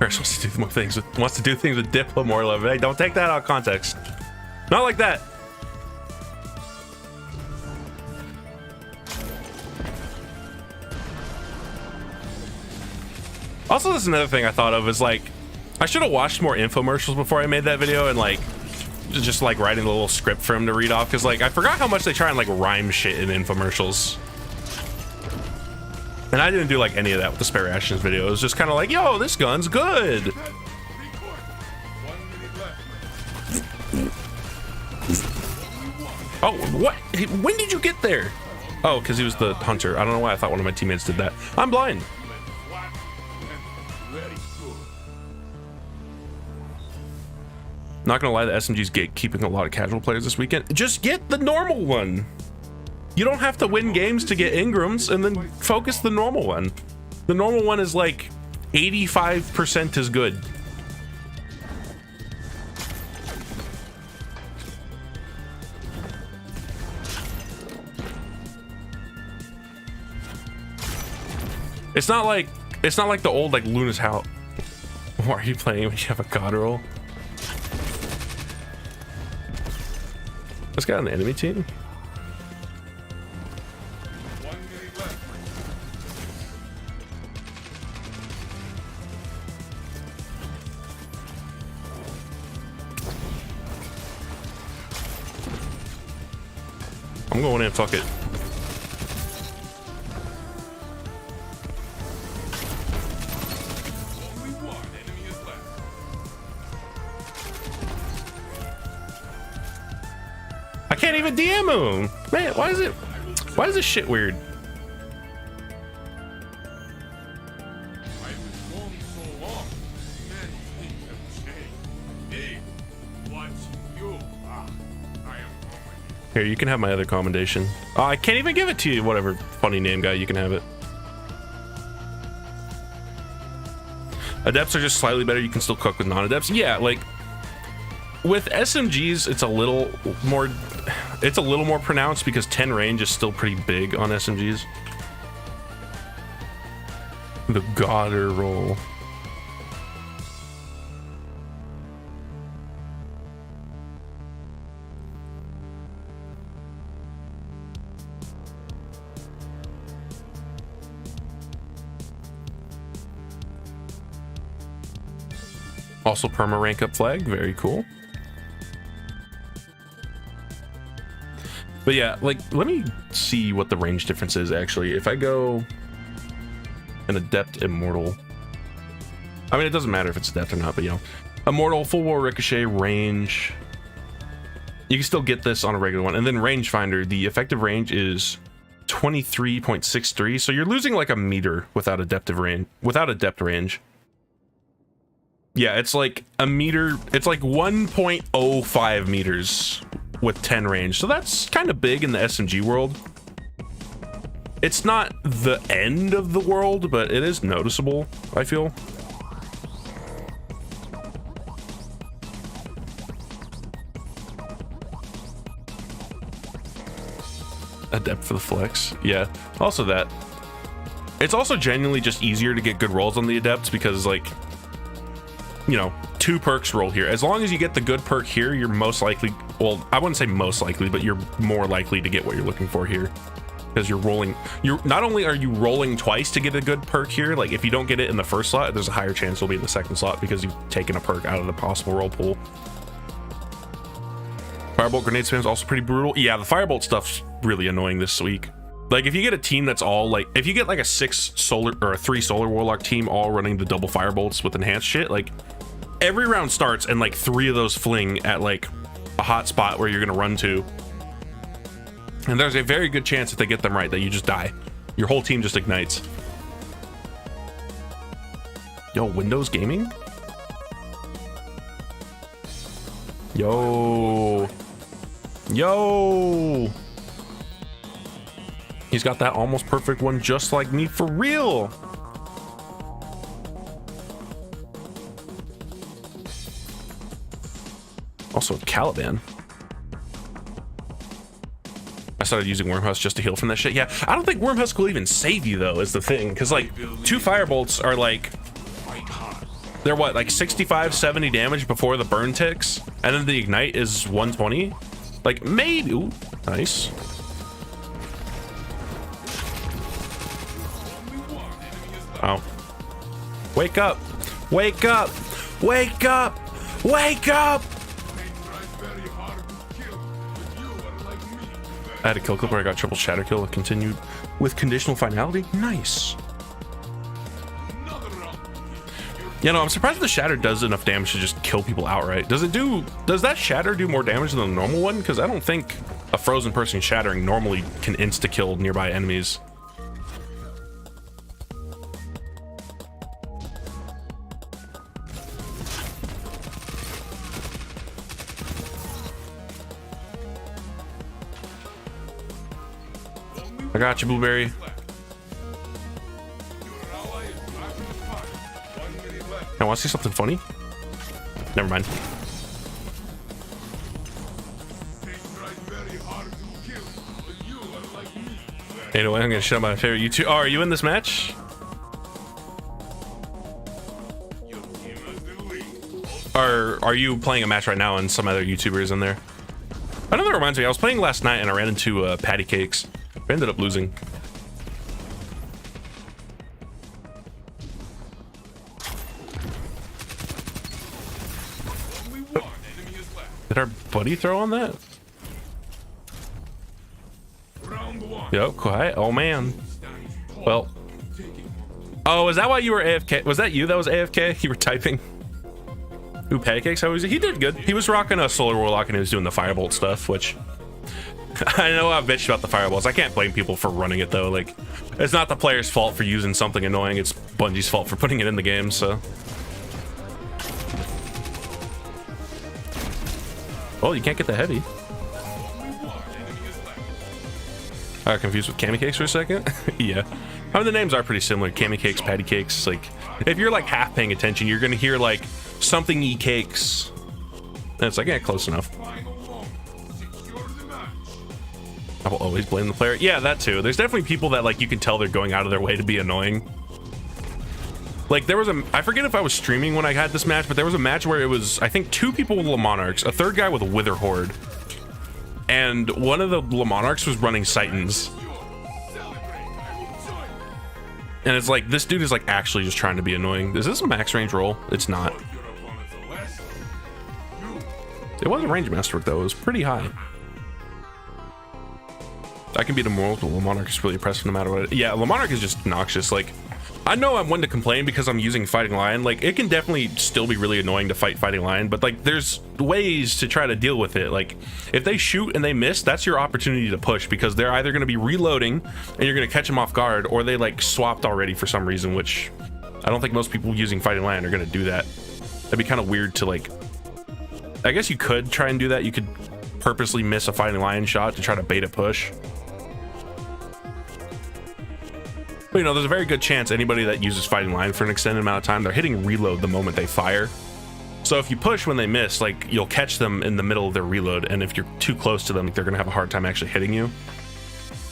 Farris wants to do more things. Wants to do things with Diplo more love. Hey, don't take that out of context. Not like that. Also, this is another thing I thought of is like, I should have watched more infomercials before I made that video and like, just like writing a little script for him to read off. Cause like, I forgot how much they try and like rhyme shit in infomercials. And I didn't do like any of that with the Spare Rations video. It was just kind of like, yo, this gun's good. Oh, what? When did you get there? Oh, because he was the hunter. I don't know why I thought one of my teammates did that. I'm blind. Not gonna lie, the SMG's gatekeeping a lot of casual players this weekend. Just get the normal one. You don't have to win games to get Ingrams, and then focus the normal one. The normal one is like 85% as good. It's not like the old like Luna's House. Why are you playing when you have a Godroll? This guy on the enemy team? I'm going in, fuck it. I can't even DM him. Man, why is this shit weird? Here, you can have my other commendation. Oh, I can't even give it to you. Whatever funny name guy, you can have it. Adepts are just slightly better. You can still cook with non-adepts. Yeah, like with SMGs, it's a little more pronounced because 10 range is still pretty big on SMGs. The Godroll. Also perma rank up flag, very cool. But yeah, like, let me see what the range difference is actually. If I go an Adept Immortal, I mean, it doesn't matter if it's Adept or not, but you know, Immortal, Full War Ricochet, range, you can still get this on a regular one. And then Rangefinder, the effective range is 23.63, so you're losing like a meter without adaptive range, without adept range. Yeah, it's like a meter, it's like 1.05 meters with 10 range, so that's kind of big in the SMG world. It's not the end of the world, but it is noticeable, I feel. Adept for the flex, yeah. Also that. It's also genuinely just easier to get good rolls on the adepts because, like, you know, 2 perks roll here. As long as you get the good perk here, you're most likely, well, I wouldn't say most likely, but you're more likely to get what you're looking for here. Because you're rolling, not only are you rolling twice to get a good perk here, like if you don't get it in the first slot, there's a higher chance it'll be in the second slot because you've taken a perk out of the possible roll pool. Firebolt grenade spam is also pretty brutal. Yeah, the firebolt stuff's really annoying this week. Like if you get a team that's all like, if you get like a 6 solar or a 3 solar warlock team all running the double firebolts with enhanced shit, like every round starts and like 3 of those fling at like a hot spot where you're gonna run to, and there's a very good chance if they get them right that you just die. Your whole team just ignites. Yo, Windows Gaming? Yo, he's got that almost perfect one just like me, for real. Also Caliban. I started using Wormhusk just to heal from that shit. Yeah, I don't think Wormhusk will even save you though, is the thing, because like 2 firebolts are like They're what, like 65, 70 damage before the burn ticks, and then the ignite is 120. Like maybe. Ooh, nice. Oh. Wake up! Wake up! Wake up! Wake up! I had a kill clip where I got triple shatter kill that continued with conditional finality. Nice. You know, I'm surprised the shatter does enough damage to just kill people outright. Does that shatter do more damage than the normal one? Because I don't think a frozen person shattering normally can insta-kill nearby enemies. I got you, Blueberry. I want to see something funny. Never mind. Anyway, I'm gonna show my favorite YouTube. Oh, are you in this match? Or are you playing a match right now and some other YouTubers in there? I know that reminds me. I was playing last night and I ran into Patty Cakes. I ended up losing. Did our buddy throw on that? Yep, quiet. Oh man. Well. Oh, is that why you were AFK? Was that you that was AFK? You were typing? Ooh, pancakes. How was he? He did good. He was rocking a solar warlock and he was doing the firebolt stuff, which I know I've bitched about the fireballs. I can't blame people for running it though. Like, it's not the player's fault for using something annoying. It's Bungie's fault for putting it in the game. So. Oh, you can't get the heavy. I got confused with Cammy Cakes for a second. Yeah. I mean, the names are pretty similar. Cammy Cakes, Patty Cakes. Like, if you're like half paying attention, you're gonna hear like something cakes. And it's like, yeah, close enough. I will always blame the player. Yeah, that too. There's definitely people that like you can tell they're going out of their way to be annoying. Like there was I forget if I was streaming when I had this match, but there was a match where it was, I think, 2 people with Le Monarchs, a third guy with a Wither Horde, and one of the Le Monarchs was running Titans. And it's like, this dude is like actually just trying to be annoying. Is this a max range roll? It's not. It wasn't range masterwork though. It was pretty high. I can beat him more, but Le Monarch is really impressive no matter what. Yeah, Le Monarch is just noxious. Like, I know I'm one to complain because I'm using Fighting Lion. Like, it can definitely still be really annoying to fight Fighting Lion, but like, there's ways to try to deal with it. Like, if they shoot and they miss, that's your opportunity to push because they're either going to be reloading and you're going to catch them off guard, or they like swapped already for some reason, which I don't think most people using Fighting Lion are going to do that. That'd be kind of weird to like, I guess you could try and do that. You could purposely miss a Fighting Lion shot to try to bait a push. But, you know, there's a very good chance anybody that uses Fighting Lion for an extended amount of time, they're hitting reload the moment they fire. So if you push when they miss, like, you'll catch them in the middle of their reload, and if you're too close to them, they're gonna have a hard time actually hitting you.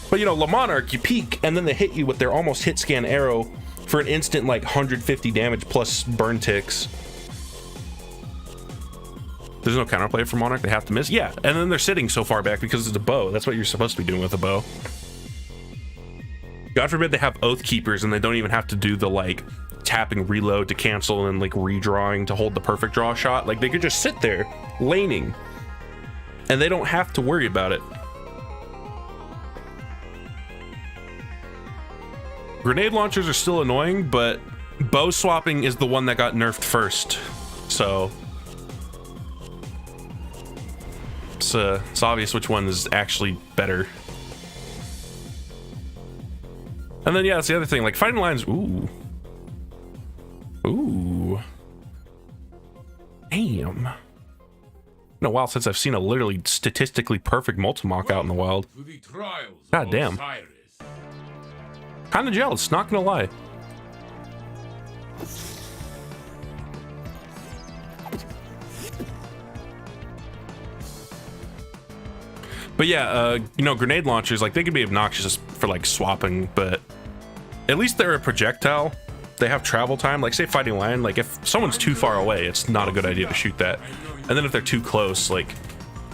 But, you know, Le Monarch, you peek, and then they hit you with their almost hit scan arrow for an instant, like, 150 damage plus burn ticks. There's no counterplay for Monarch, they have to miss. Yeah, and then they're sitting so far back because it's a bow. That's what you're supposed to be doing with a bow. God forbid they have Oath Keepers and they don't even have to do the like tapping reload to cancel and like redrawing to hold the perfect draw shot. Like they could just sit there laning and they don't have to worry about it. Grenade launchers are still annoying, but bow swapping is the one that got nerfed first. So it's obvious which one is actually better. And then, yeah, that's the other thing. Like, Fighting Lions... Ooh. Ooh. Damn. Been a while since I've seen a literally statistically perfect Multimock out in the wild. God damn. Kinda jealous, not gonna lie. But yeah, you know, grenade launchers, like, they can be obnoxious for, like, swapping, but at least they're a projectile they have travel time. Like say fighting lion, like if someone's too far away, it's not a good idea to shoot that. And then if they're too close, like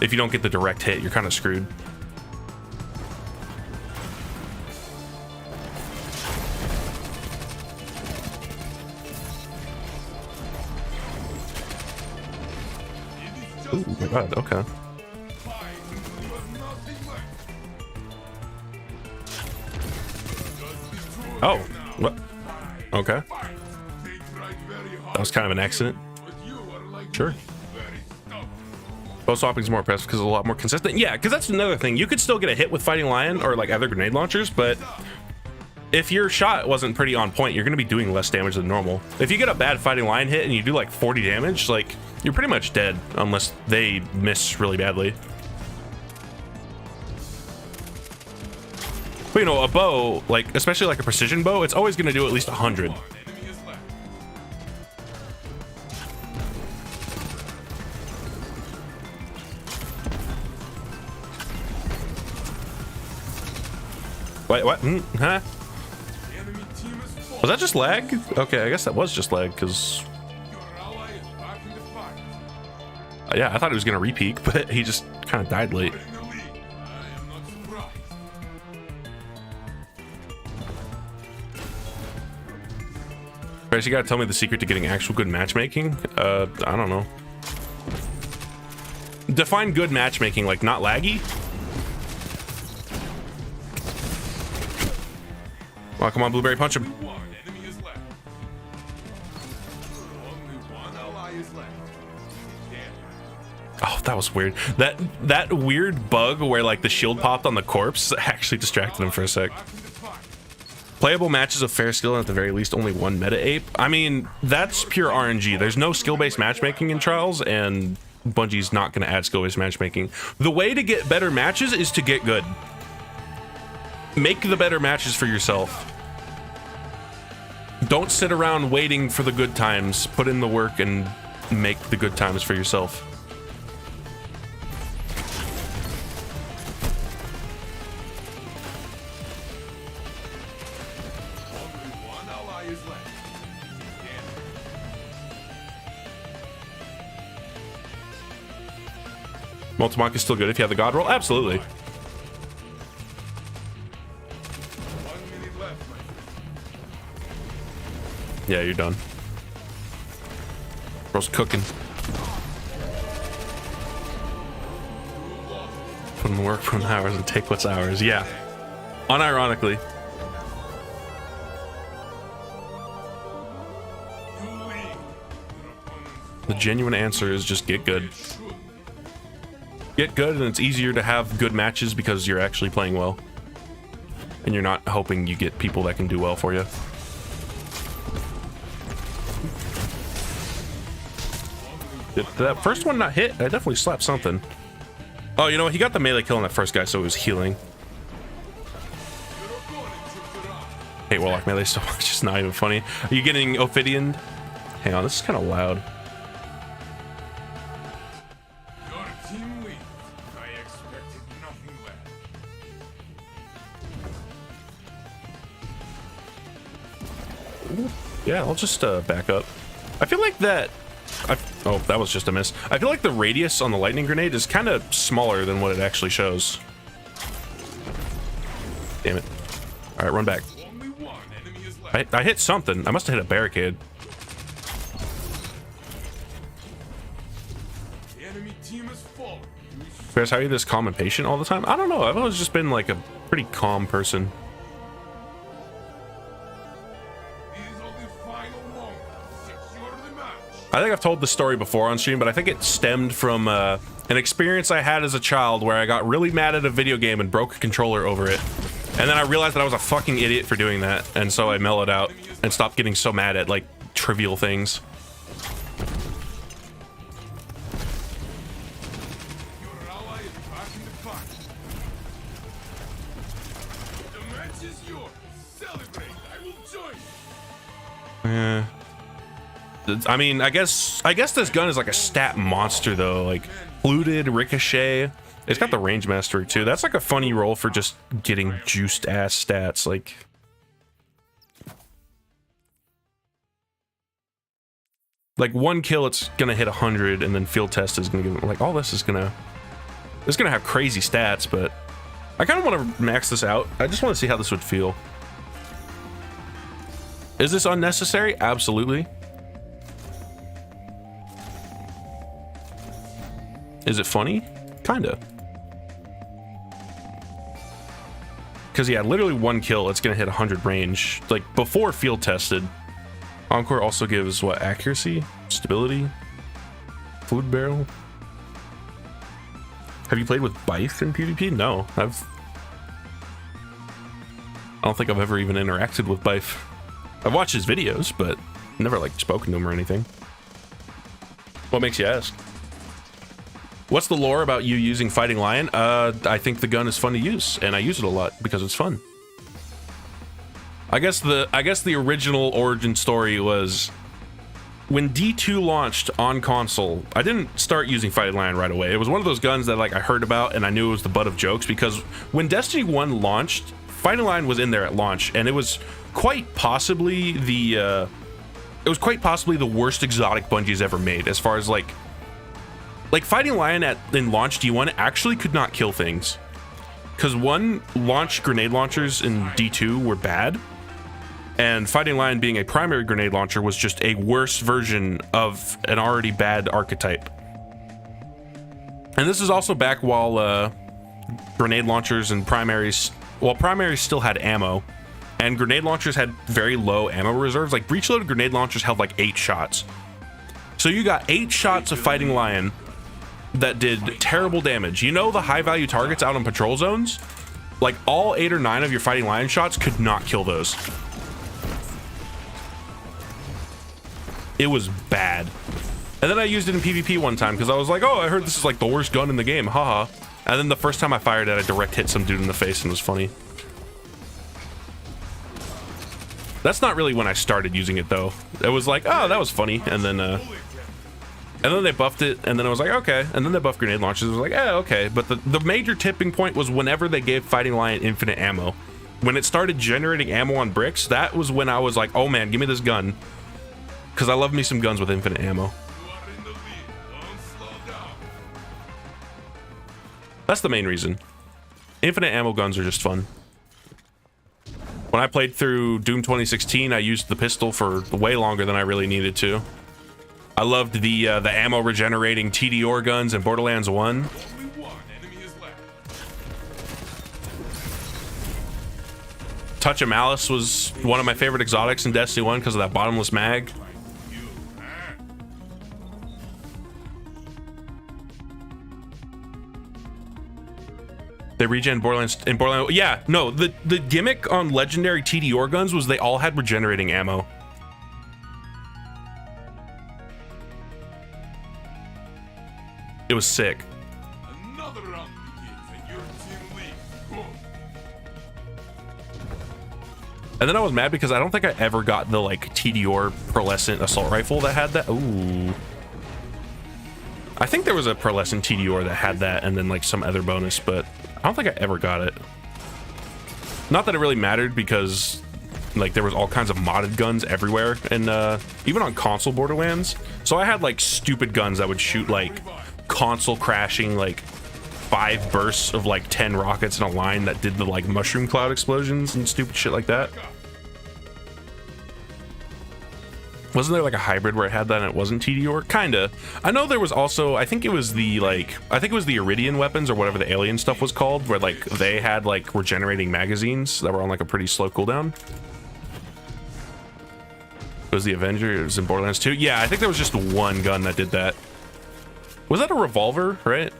if you don't get the direct hit, you're kind of screwed. Oh my god, okay. Oh, what? Okay. That was kind of an accident. Sure. Bow swapping is more impressive because it's a lot more consistent. Yeah, because that's another thing. You could still get a hit with fighting lion or like other grenade launchers, but if your shot wasn't pretty on point, you're going to be doing less damage than normal. If you get a bad fighting lion hit and you do like 40 damage, like you're pretty much dead unless they miss really badly. But you know, a bow, like especially like a precision bow, it's always going to do at least 100. Wait, what? Huh? Was that just lag? Okay, I guess that was just lag, because... yeah, I thought he was going to re-peak, but he just kind of died late. Farris, you gotta tell me the secret to getting actual good matchmaking? I don't know. Define good matchmaking, like not laggy? Oh, come on, Blueberry, punch him. Oh, that was weird. That weird bug where like the shield popped on the corpse actually distracted him for a sec. Playable matches of fair skill and at the very least only one meta ape. I mean, that's pure RNG. There's no skill-based matchmaking in Trials, and Bungie's not going to add skill-based matchmaking. The way to get better matches is to get good. Make the better matches for yourself. Don't sit around waiting for the good times. Put in the work and make the good times for yourself. Multimonk is still good if you have the Godroll? Absolutely. Yeah, you're done. Bro's cooking. Put in the work, put in the hours, and take what's ours. Yeah. Unironically. The genuine answer is just get good. Get good, and it's easier to have good matches because you're actually playing well. And you're not hoping you get people that can do well for you. Did that first one not hit? I definitely slapped something. Oh, you know what? He got the melee kill on that first guy, so it was healing. I hate Warlock melee so much, it's not even funny. Are you getting Ophidian? Hang on, this is kind of loud. Yeah, I'll just back up. I feel like that... oh, that was just a miss. I feel like the radius on the lightning grenade is kind of smaller than what it actually shows. Damn it. Alright, run back. I hit something. I must have hit a barricade. Farris, how are you this calm and patient all the time? I don't know. I've always just been like a pretty calm person. I think I've told the story before on stream, but I think it stemmed from an experience I had as a child where I got really mad at a video game and broke a controller over it. And then I realized that I was a fucking idiot for doing that, and so I mellowed out and stopped getting so mad at, like, trivial things. Yeah. I mean, I guess this gun is like a stat monster though, like fluted, Ricochet. It's got the range mastery too. That's like a funny role for just getting juiced ass stats. Like, Like one kill, it's gonna hit 100, and then field test is gonna give, like, all this is gonna have crazy stats, but I kind of want to max this out. I just want to see how this would feel. Is this unnecessary? Absolutely. Is it funny? Kinda. Because yeah, literally one kill, it's gonna hit 100 range. Like before field tested. Encore also gives what? Accuracy, stability, food barrel. Have you played with Bife in PvP? No, I don't think I've ever even interacted with Bife. I've watched his videos, but never like spoken to him or anything. What makes you ask? What's the lore about you using Fighting Lion? I think the gun is fun to use, and I use it a lot because it's fun. I guess the original origin story was when D2 launched on console. I didn't start using Fighting Lion right away. It was one of those guns that like I heard about and I knew it was the butt of jokes, because when Destiny 1 launched, Fighting Lion was in there at launch, and it was quite possibly the worst exotic Bungie's ever made, as far as like Fighting Lion in launch D1 actually could not kill things, because one, launch grenade launchers in D2 were bad, and Fighting Lion being a primary grenade launcher was just a worse version of an already bad archetype. And this is also back while grenade launchers and primaries still had ammo, and grenade launchers had very low ammo reserves. Like breech loaded grenade launchers held like 8 shots. So you got 8 shots of Fighting Lion that did terrible damage. You know, the high value targets out on patrol zones, like all 8 or 9 of your Fighting Lion shots could not kill those. It was bad. And then I used it in PvP one time because I was like, oh, I heard this is like the worst gun in the game, haha. And then the first time I fired it, I direct hit some dude in the face, and it was funny. That's not really when I started using it though. It was like, oh, that was funny, and then they buffed it, and then I was like, okay. And then they buffed grenade launchers. I was like, yeah, okay. But the major tipping point was whenever they gave Fighting Lion infinite ammo. When it started generating ammo on bricks, that was when I was like, oh man, give me this gun. Because I love me some guns with infinite ammo. That's the main reason. Infinite ammo guns are just fun. When I played through Doom 2016, I used the pistol for way longer than I really needed to. I loved the ammo regenerating TDR guns in Borderlands 1. Touch of Malice was one of my favorite exotics in Destiny 1 because of that bottomless mag. They regen Borderlands in Borderlands. Yeah, no, the gimmick on legendary TDR guns was they all had regenerating ammo. It was sick. Another round begins and your team leads. Go. And then I was mad because I don't think I ever got the like TDR pearlescent assault rifle that had that. Ooh. I think there was a pearlescent TDR that had that, and then like some other bonus, but I don't think I ever got it. Not that it really mattered, because like there was all kinds of modded guns everywhere, and even on console Borderlands. So I had like stupid guns that would shoot like console crashing like 5 bursts of like 10 rockets in a line that did the like mushroom cloud explosions and stupid shit like that. Wasn't there like a hybrid where it had that and it wasn't TDR? Kinda. I know there was also, I think it was the Iridian weapons or whatever the alien stuff was called, where like they had like regenerating magazines that were on like a pretty slow cooldown. It was the Avenger, it was in Borderlands 2. Yeah, I think there was just one gun that did that. Was that a revolver, right?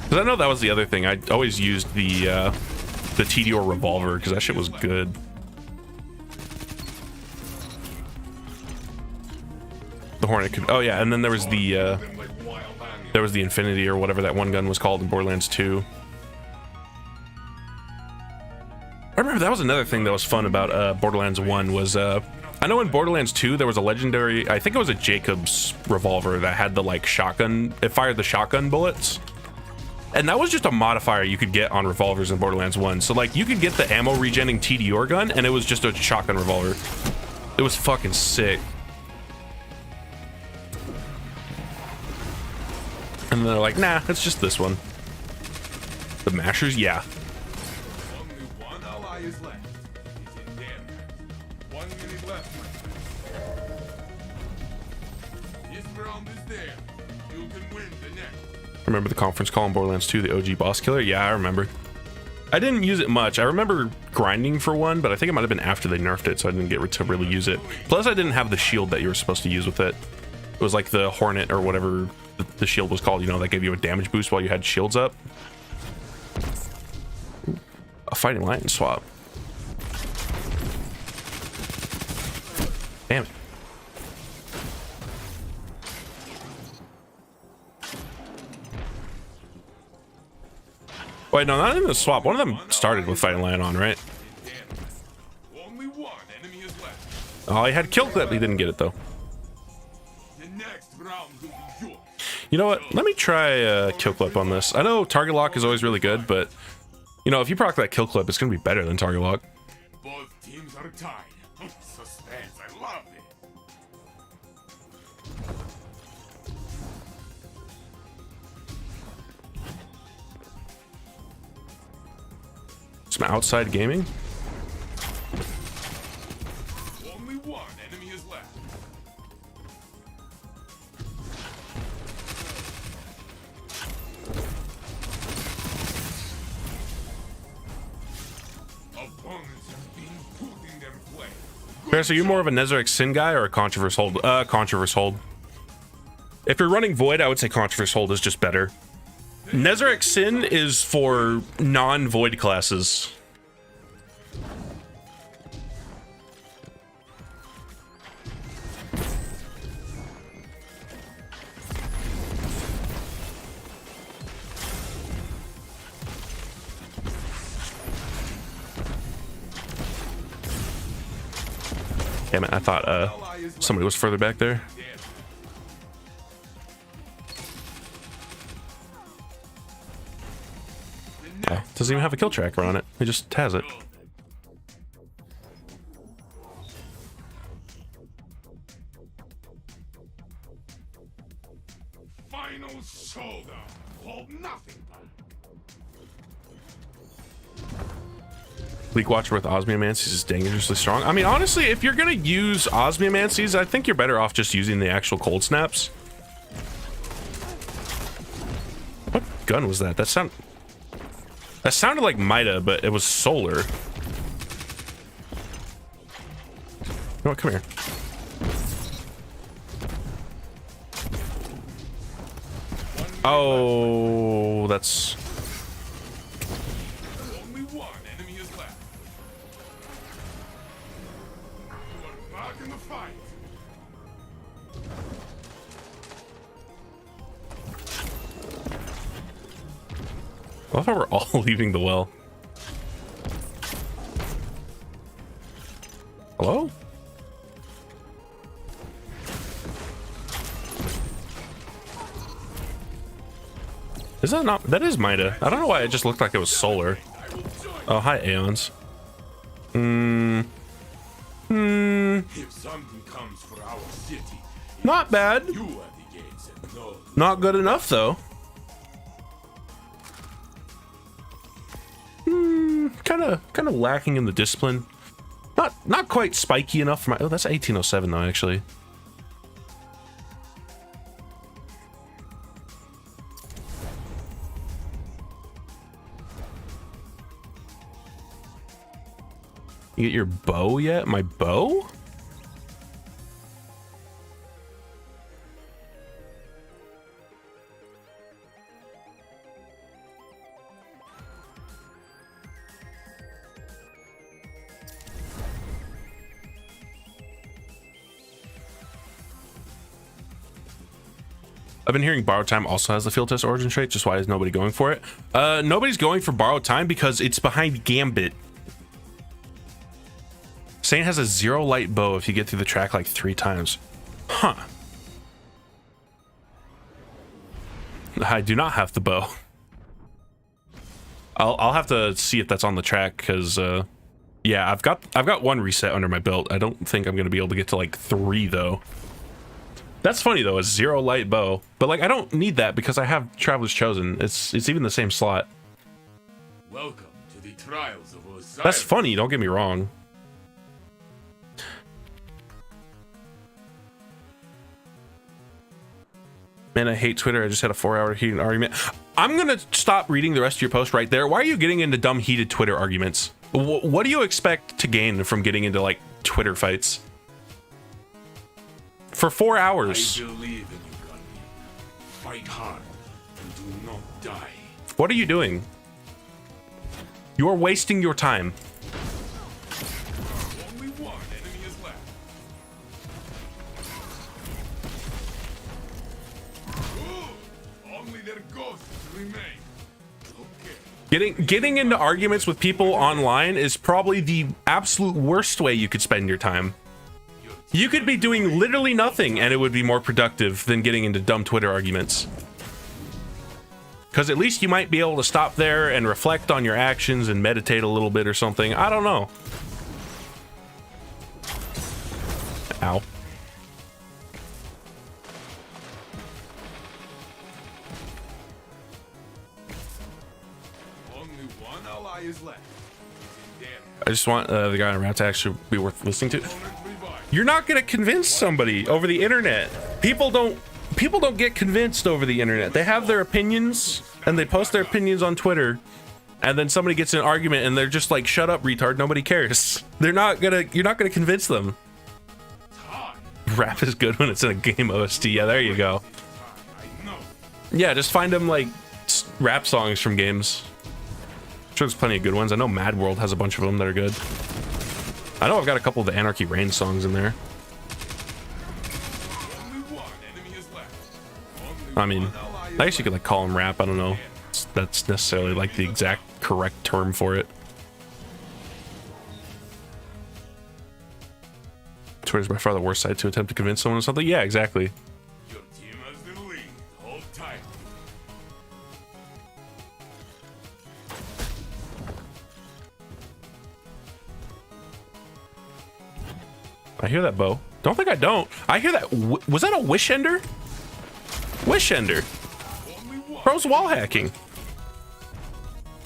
Because I know that was the other thing. I always used the TDR revolver because that shit was good. The Hornet could, oh yeah, and then there was the Infinity or whatever that one gun was called in Borderlands 2. I remember that was another thing that was fun about Borderlands 1 was I know in Borderlands 2 there was a legendary, I think it was a Jacobs revolver that had the like shotgun, it fired the shotgun bullets. And that was just a modifier you could get on revolvers in Borderlands 1. So like you could get the ammo regenning TDR gun and it was just a shotgun revolver. It was fucking sick. And they're like, nah, it's just this one. The mashers, yeah. Only one ally is left. He's in there. 1 minute left, my friend. This round is there. You can win the next. Remember the conference call in Borderlands 2, the OG boss killer? Yeah, I remember. I didn't use it much. I remember grinding for one, but I think it might have been after they nerfed it, so I didn't get to really use it. Plus, I didn't have the shield that you were supposed to use with it. It was like the Hornet or whatever the shield was called, you know, that gave you a damage boost while you had shields up. A Fighting Lion swap. Damn it. Wait, no, not even the swap. One of them started with Fighting Lion on, right? Only one enemy is left. Oh, he had kill clip. He didn't get it though. The next round will be yours. You know what? Let me try kill clip on this. I know target lock is always really good, but you know, if you proc that kill clip, it's gonna be better than target lock. Both teams are tied. Suspense, I love it. Some outside gaming. Only one enemy is left. Opponents have been putting their play. Farris, are you more of a Nezarec Sin guy or a Controverse hold? Controverse hold. If you're running Void, I would say Controverse hold is just better. Nezarec Sin is for non-Void classes. Damn it, I thought somebody was further back there. Oh, doesn't even have a kill tracker on it. It just has it. Final showdown. Hold nothing back. Leak Watcher with Osmiomancies is dangerously strong. I mean, honestly, if you're gonna use Osmiomancies, I think you're better off just using the actual cold snaps. What gun was that? That sounded like Mida, but it was solar. You know what? Come here. Oh, that's... Only one enemy is left. You are back in the fight. I love how we're all leaving the well. Hello? Is that not? That is Mida. I don't know why it just looked like it was solar. Oh, hi, Aeons. If something comes for our city, Not bad. you are the gates and no. Not good enough, though. Kind of lacking in the discipline. Not quite spiky enough for my... Oh, that's 1807 though, actually. You get your bow yet? My bow? I've been hearing Borrowed Time also has the field test origin trait. Just why is nobody going for it? Nobody's going for Borrowed Time because it's behind Gambit. Saint has a 0 light bow if you get through the track like 3 times. Huh. I do not have the bow. I'll have to see if that's on the track because yeah, I've got 1 reset under my belt. I don't think I'm gonna be able to get to like 3 though. That's funny though, a 0 light bow. But like I don't need that because I have Traveler's Chosen. It's even the same slot. Welcome to the trials of Osiris. That's funny, don't get me wrong. Man, I hate Twitter. I just had a 4-hour heated argument. I'm gonna stop reading the rest of your post right there. Why are you getting into dumb heated Twitter arguments? What do you expect to gain from getting into like Twitter fights? For 4 hours. I believe in you, Gunny. Fight hard and do not die. What are you doing? You are wasting your time. Only one enemy is left. Ooh, only their ghosts remain. Okay. Getting into arguments with people online is probably the absolute worst way you could spend your time. You could be doing literally nothing and it would be more productive than getting into dumb Twitter arguments. Because at least you might be able to stop there and reflect on your actions and meditate a little bit or something. I don't know. Ow. Only one ally is left. He's in dead. I just want the guy on Rap to actually be worth listening to. Opponent revived. You're not gonna convince somebody over the internet. People don't get convinced over the internet. They have their opinions and they post their opinions on Twitter, and then somebody gets in an argument and they're just like, "Shut up, retard! Nobody cares." You're not gonna convince them. Time. Rap is good when it's in a game OST. Yeah, there you go. I know. Yeah, just find them like rap songs from games. I'm sure there's plenty of good ones. I know Mad World has a bunch of them that are good. I know I've got a couple of the Anarchy Reign songs in there. Only one enemy is left. Only I mean, one ally is I guess you could left. like call them rap. I don't know. That's necessarily like the exact correct term for it. Twitter's by far the worst site to attempt to convince someone of something. Yeah, exactly. Your team has the lead. Hold tight. I hear that, Bo. Don't think I don't. I hear that. Was that a Wish Ender? Wish Ender. Only one. Bro's wall hacking.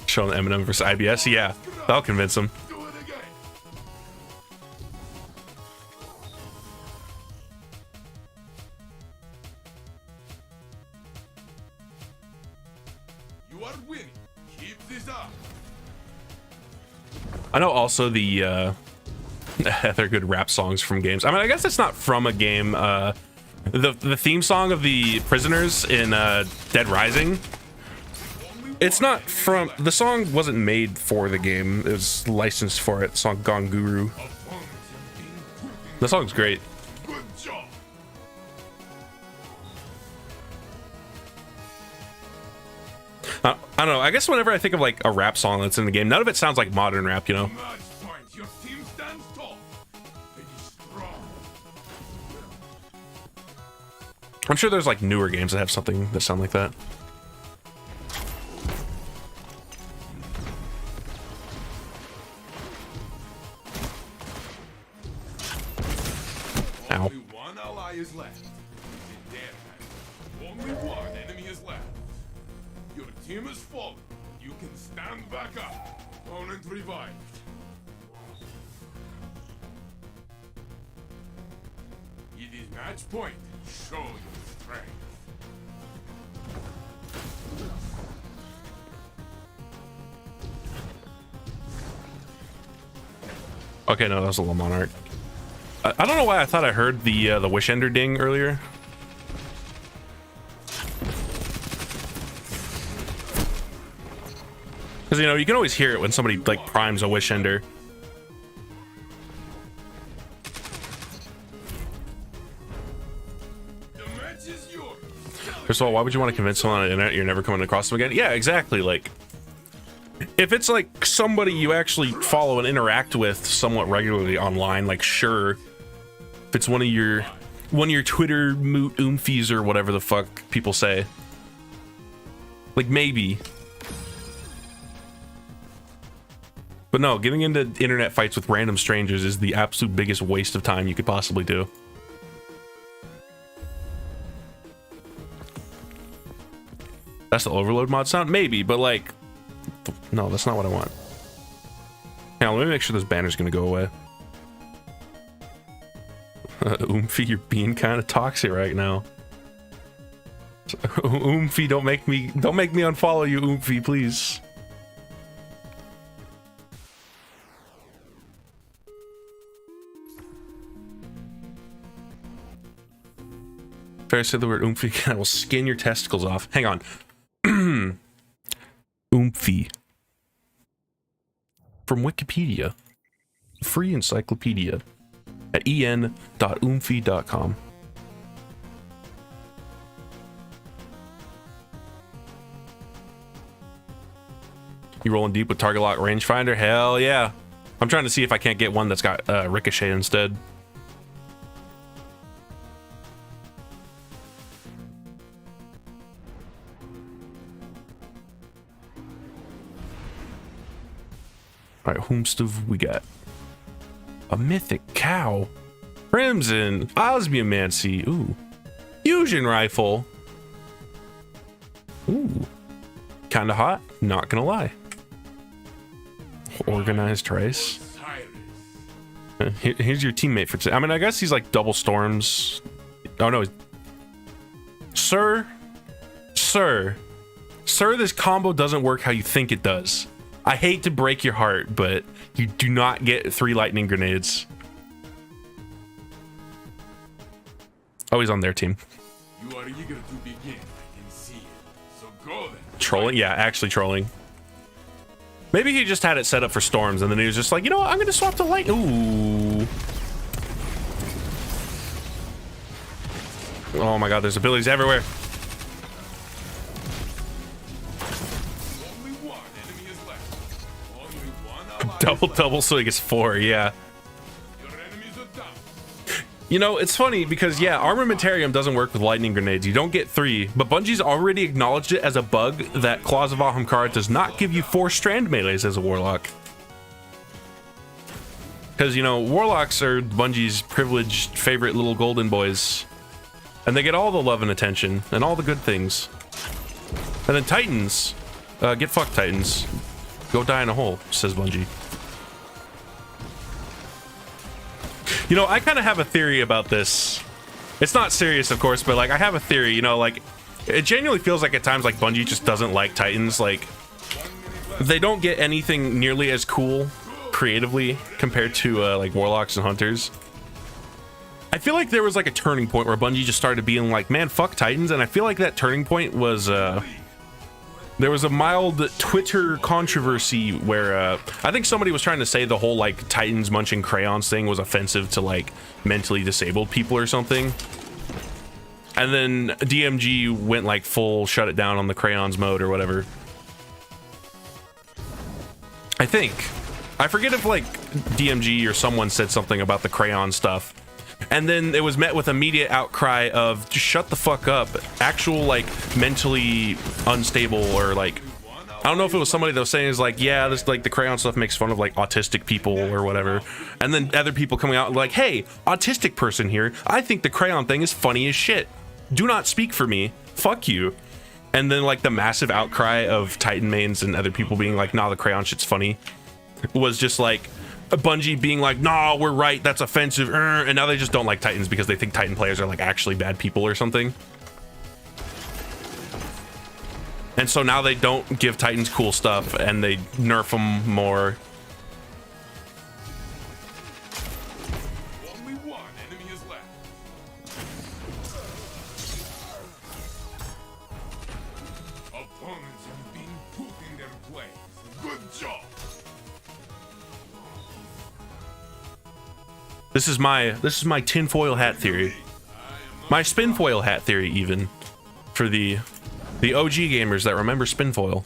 Showing Eminem versus IBS. Yeah, that'll convince him. Do it again. You are winning. Keep this up. I know also the they're good rap songs from games. I mean, I guess it's not from a game. The theme song of the prisoners in Dead Rising. It's not from the song. Wasn't made for the game. It was licensed for it. The song Gone Guru. Opponents have been proven. The song's great. Good job. I don't know. I guess whenever I think of like a rap song that's in the game, none of it sounds like modern rap. You know. Match point. Your team stands tall. Finish strong. I'm sure there's like newer games that have something that sound like that. Ow. Only one ally is left. He's in dead. Only one enemy is left. Your team has fallen. You can stand back up. Opponent revived. It is match point. Show your strength. Okay, no, that was a little Monarch. I don't know why I thought I heard the Wish Ender ding earlier. Because, you know, you can always hear it when somebody, like, primes a Wish Ender. The match is yours. First of all, why would you want to convince someone on the internet you're never coming across them again? Yeah, exactly. Like, if it's, like, somebody you actually follow and interact with somewhat regularly online, like, sure. If it's one of your Twitter oomfies or whatever the fuck people say. Like, maybe. But no, getting into internet fights with random strangers is the absolute biggest waste of time you could possibly do. That's the overload mod sound? Maybe, but like, no, that's not what I want. Hang on, let me make sure this banner's gonna go away. Oomphy, you're being kind of toxic right now. Oomphy, don't make me unfollow you, Oomphy, please. Farris said the word oomphy and I will skin your testicles off. Hang on. Oomphy. From Wikipedia. Free encyclopedia. At en.oomphy.com. You rolling deep with target lock rangefinder? Hell yeah. I'm trying to see if I can't get one that's got Ricochet instead. All right, whomstuff we got? A mythic cow. Crimson. Osmiomancy. Ooh. Fusion rifle. Ooh. Kinda hot. Not gonna lie. Organized race. Here's your teammate for today. I mean, I guess he's like double storms. Oh no. Sir, this combo doesn't work how you think it does. I hate to break your heart, but you do not get 3 lightning grenades. Oh, he's on their team. You are eager to begin. I can see it. So go then. Trolling? Yeah, actually trolling. Maybe he just had it set up for storms, and then he was just like, you know what? I'm gonna swap to light. Ooh. Oh my god, there's abilities everywhere. Double, so he gets 4, yeah. You know, it's funny because, yeah, Armamentarium doesn't work with lightning grenades. You don't get 3, but Bungie's already acknowledged it as a bug that Claws of Ahamkara does not give you 4 strand melees as a Warlock. Because, you know, Warlocks are Bungie's privileged favorite little golden boys. And they get all the love and attention and all the good things. And then Titans, get fucked, Titans. Go die in a hole, says Bungie. You know, I kind of have a theory about this. It's not serious, of course, but like I have a theory, you know, like it genuinely feels like at times like Bungie just doesn't like Titans. Like they don't get anything nearly as cool creatively compared to like Warlocks and Hunters. I feel like there was like a turning point where Bungie just started being like, man, fuck Titans. And I feel like that turning point was there was a mild Twitter controversy where I think somebody was trying to say the whole like Titans munching crayons thing was offensive to like mentally disabled people or something. And then DMG went like full shut it down on the crayons mode or whatever. I think. I forget if like DMG or someone said something about the crayon stuff. And then it was met with immediate outcry of just shut the fuck up. Actual like mentally unstable or like I don't know if it was somebody that was saying is like, yeah, this like the crayon stuff makes fun of like autistic people or whatever. And then other people coming out like, hey, autistic person here, I think the crayon thing is funny as shit. Do not speak for me. Fuck you. And then like the massive outcry of Titan mains and other people being like, nah, the crayon shit's funny was just like a Bungie being like, nah, we're right, that's offensive, and now they just don't like Titans because they think Titan players are like actually bad people or something. And so now they don't give Titans cool stuff and they nerf them more. Only one enemy is left. Opponents have been put in their place. Good job. This is my tinfoil hat theory. My spinfoil hat theory, even. For the OG gamers that remember spinfoil.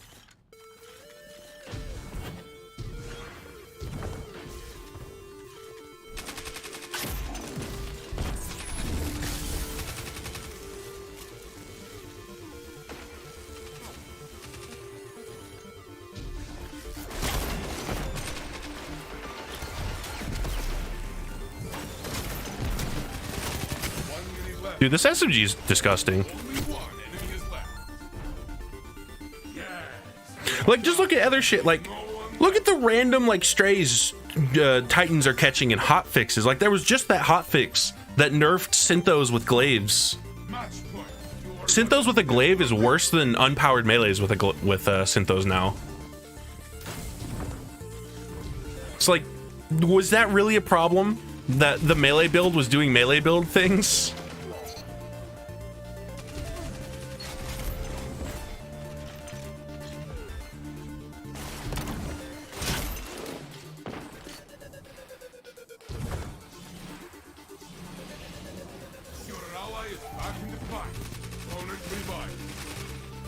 Dude, this SMG is disgusting. Like, just look at other shit. Like, look at the random, like, strays Titans are catching in hot fixes. Like, there was just that hot fix that nerfed Synthos with glaives. Synthos with a glaive is worse than unpowered melees with Synthos now. It's like, was that really a problem? That the melee build was doing melee build things?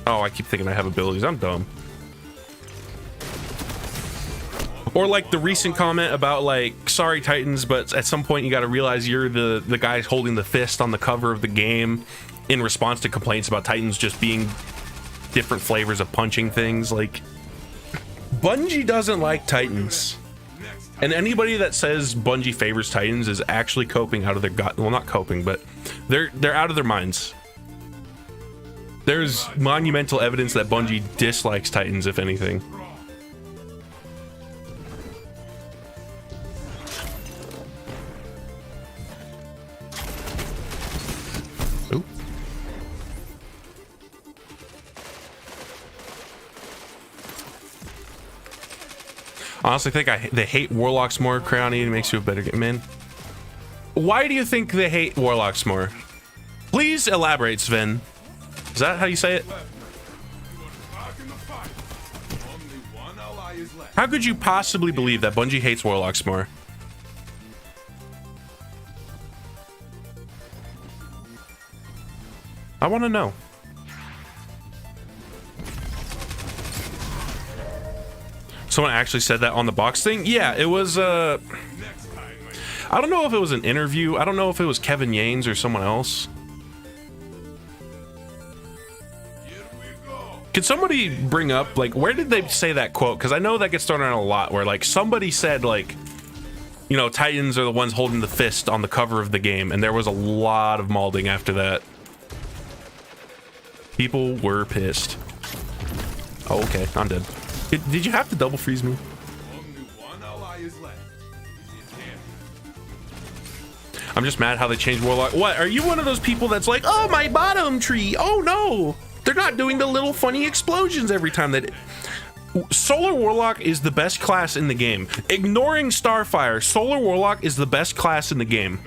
Oh, I keep thinking I have abilities. I'm dumb. Or like the recent comment about like, sorry Titans, but at some point you got to realize you're the guy holding the fist on the cover of the game in response to complaints about Titans just being different flavors of punching things. Like, Bungie doesn't like Titans. And anybody that says Bungie favors Titans is actually coping out of their well, not coping, but they're out of their minds. There's monumental evidence that Bungie dislikes Titans, if anything. Ooh. Honestly, I think they hate Warlocks more. Crowny makes you a better man. Why do you think they hate Warlocks more? Please elaborate, Sven. Is that how you say it? How could you possibly believe that Bungie hates Warlocks more? I want to know. Someone actually said that on the box thing? Yeah, it was, I don't know if it was an interview. I don't know if it was Kevin Yanes or someone else. Could somebody bring up, like, where did they say that quote? Because I know that gets thrown around a lot, where, like, somebody said, like, you know, Titans are the ones holding the fist on the cover of the game, and there was a lot of malding after that. People were pissed. Oh, okay, I'm dead. Did you have to double freeze me? I'm just mad how they changed Warlock. What, are you one of those people that's like, oh, my bottom tree, oh no! They're not doing the little funny explosions every time that... Solar Warlock is the best class in the game. Ignoring Starfire, Solar Warlock is the best class in the game.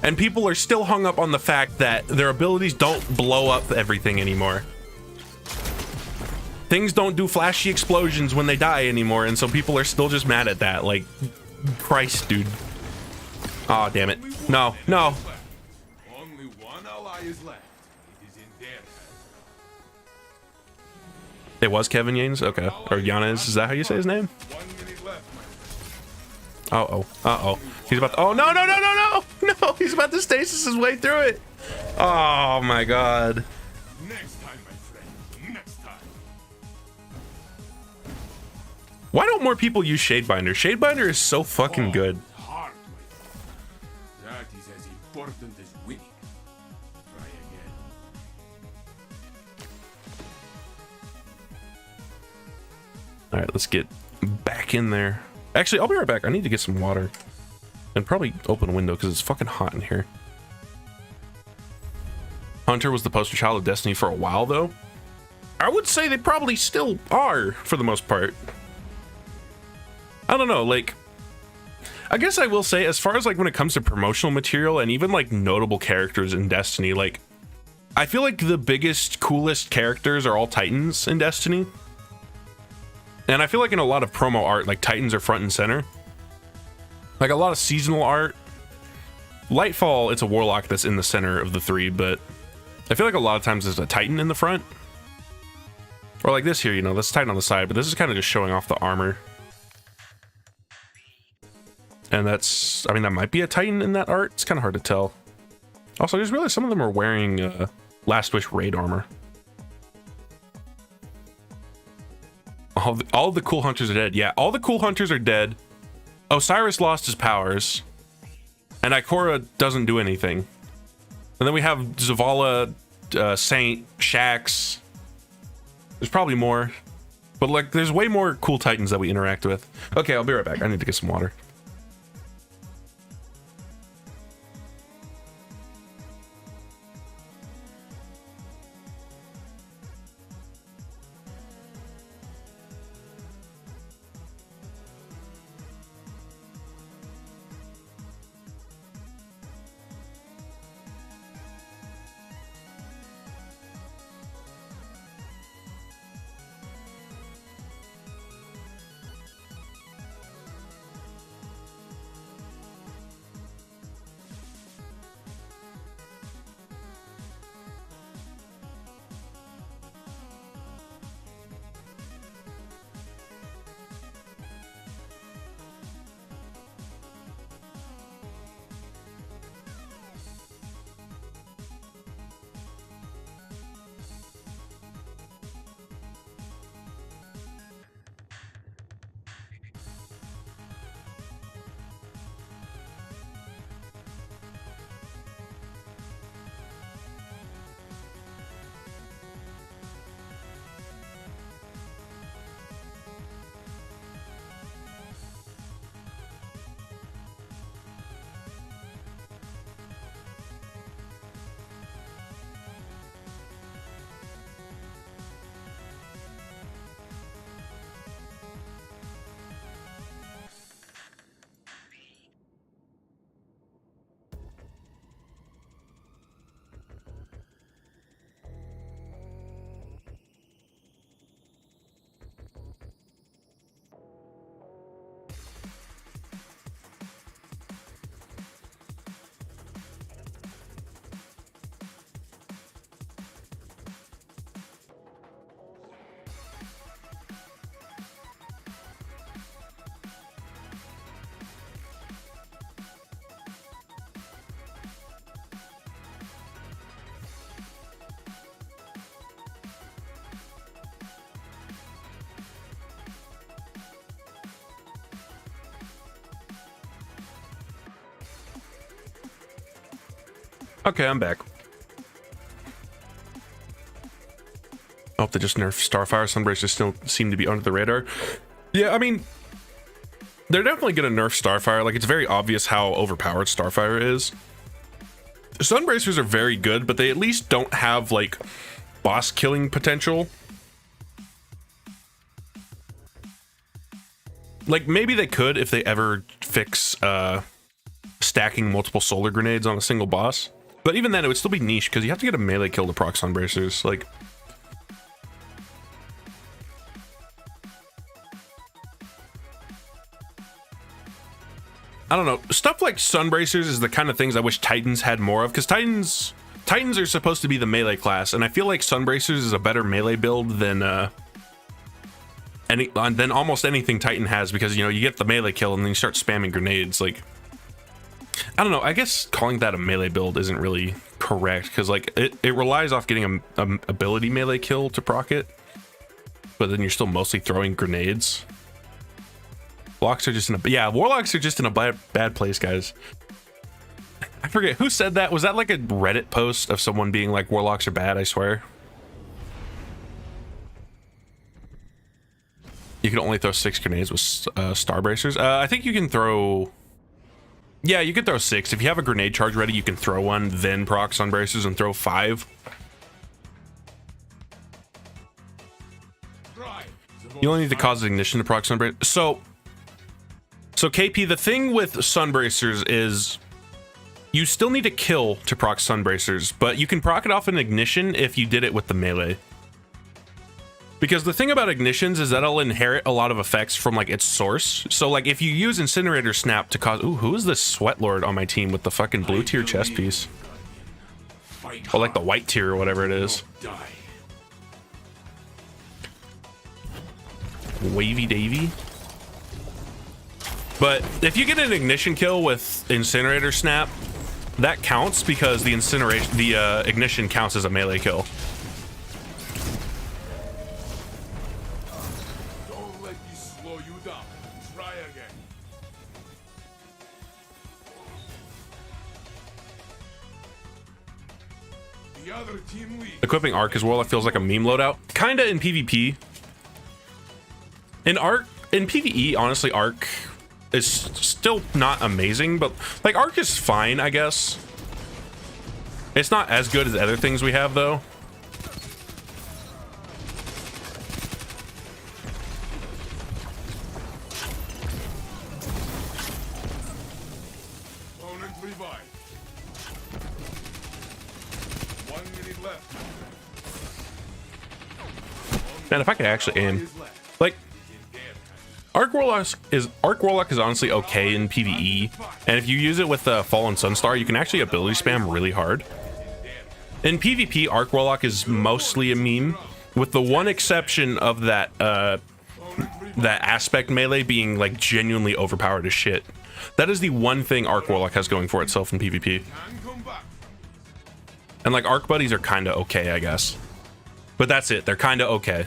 And people are still hung up on the fact that their abilities don't blow up everything anymore. Things don't do flashy explosions when they die anymore, and so people are still just mad at that. Like, Christ, dude. Oh, damn it. No, no. Only one ally is left. It is in their hands. It was Kevin Yanes? Okay. Or Yanez, is that how you say his name? 1 minute left, Uh-oh. Uh-oh. He's about to... Oh, no, no, no, no, no! No, he's about to stasis his way through it. Oh, my God. Next time, my friend. Next time. Why don't more people use Shadebinder? Shadebinder is so fucking good. That is as important as winning. Try again. All right, let's get back in there. Actually, I'll be right back. I need to get some water and probably open a window because it's fucking hot in here. Hunter was the poster child of Destiny for a while, though. I would say they probably still are for the most part. I don't know, like, I guess I will say, as far as like when it comes to promotional material and even like notable characters in Destiny, like, I feel like the biggest, coolest characters are all Titans in Destiny. And I feel like in a lot of promo art, like Titans are front and center. Like a lot of seasonal art. Lightfall, it's a Warlock that's in the center of the three, but I feel like a lot of times there's a Titan in the front. Or like this here, you know, that's Titan on the side, but this is kind of just showing off the armor. And that's, I mean, that might be a Titan in that art. It's kind of hard to tell. Also, I just realized some of them are wearing Last Wish raid armor. All the cool hunters are dead. Yeah, all the cool hunters are dead. Osiris lost his powers. And Ikora doesn't do anything. And then we have Zavala, Saint, Shax. There's probably more. But like, there's way more cool Titans that we interact with. Okay, I'll be right back. I need to get some water. Okay, I'm back. Oh, they just nerfed Starfire. Sunbracers still seem to be under the radar. Yeah, I mean, they're definitely gonna nerf Starfire. Like, it's very obvious how overpowered Starfire is. Sunbracers are very good, but they at least don't have, like, boss killing potential. Like, maybe they could if they ever fix stacking multiple solar grenades on a single boss. But even then, it would still be niche, because you have to get a melee kill to proc Sunbracers. Like, I don't know. Stuff like Sunbracers is the kind of things I wish Titans had more of, because Titans are supposed to be the melee class, and I feel like Sunbracers is a better melee build than almost anything Titan has, because, you know, you get the melee kill and then you start spamming grenades. Like, I don't know. I guess calling that a melee build isn't really correct, because like it relies off getting a ability melee kill to proc it, but then you're still mostly throwing grenades. Warlocks are just in a bad place, guys. I forget who said that. Was that like a Reddit post of someone being like, Warlocks are bad? I swear. You can only throw 6 grenades with Starbracers. I think you can throw. Yeah, you can throw 6. If you have a grenade charge ready, you can throw one, then proc Sunbracers and throw 5. You only need to cause ignition to proc Sunbracers. So KP, the thing with Sunbracers is you still need to kill to proc Sunbracers, but you can proc it off an ignition if you did it with the melee. Because the thing about ignitions is that it'll inherit a lot of effects from like its source. So like if you use Incinerator Snap to cause... Ooh, who is this Sweat Lord on my team with the fucking blue tier chest piece? Or like the white tier or whatever it is. Wavy Davy. But if you get an ignition kill with Incinerator Snap, that counts because the ignition counts as a melee kill. The other team leads. Equipping Arc as Warlock feels like a meme loadout. Kinda in PvP. In PvE, honestly, Arc is still not amazing, but like Arc is fine, I guess. It's not as good as other things we have, though. Opponent revived. 1 minute left. Man, if I could actually aim. Is left. Like, Arc Warlock is honestly okay in PvE, and if you use it with the Fallen Sunstar, you can actually ability spam really hard. In PvP, Arc Warlock is mostly a meme, with the one exception of that that aspect melee being like genuinely overpowered as shit. That is the one thing Arc Warlock has going for itself in PvP. Can come back. And like Arc Buddies are kind of okay, I guess. But that's it, they're kind of okay.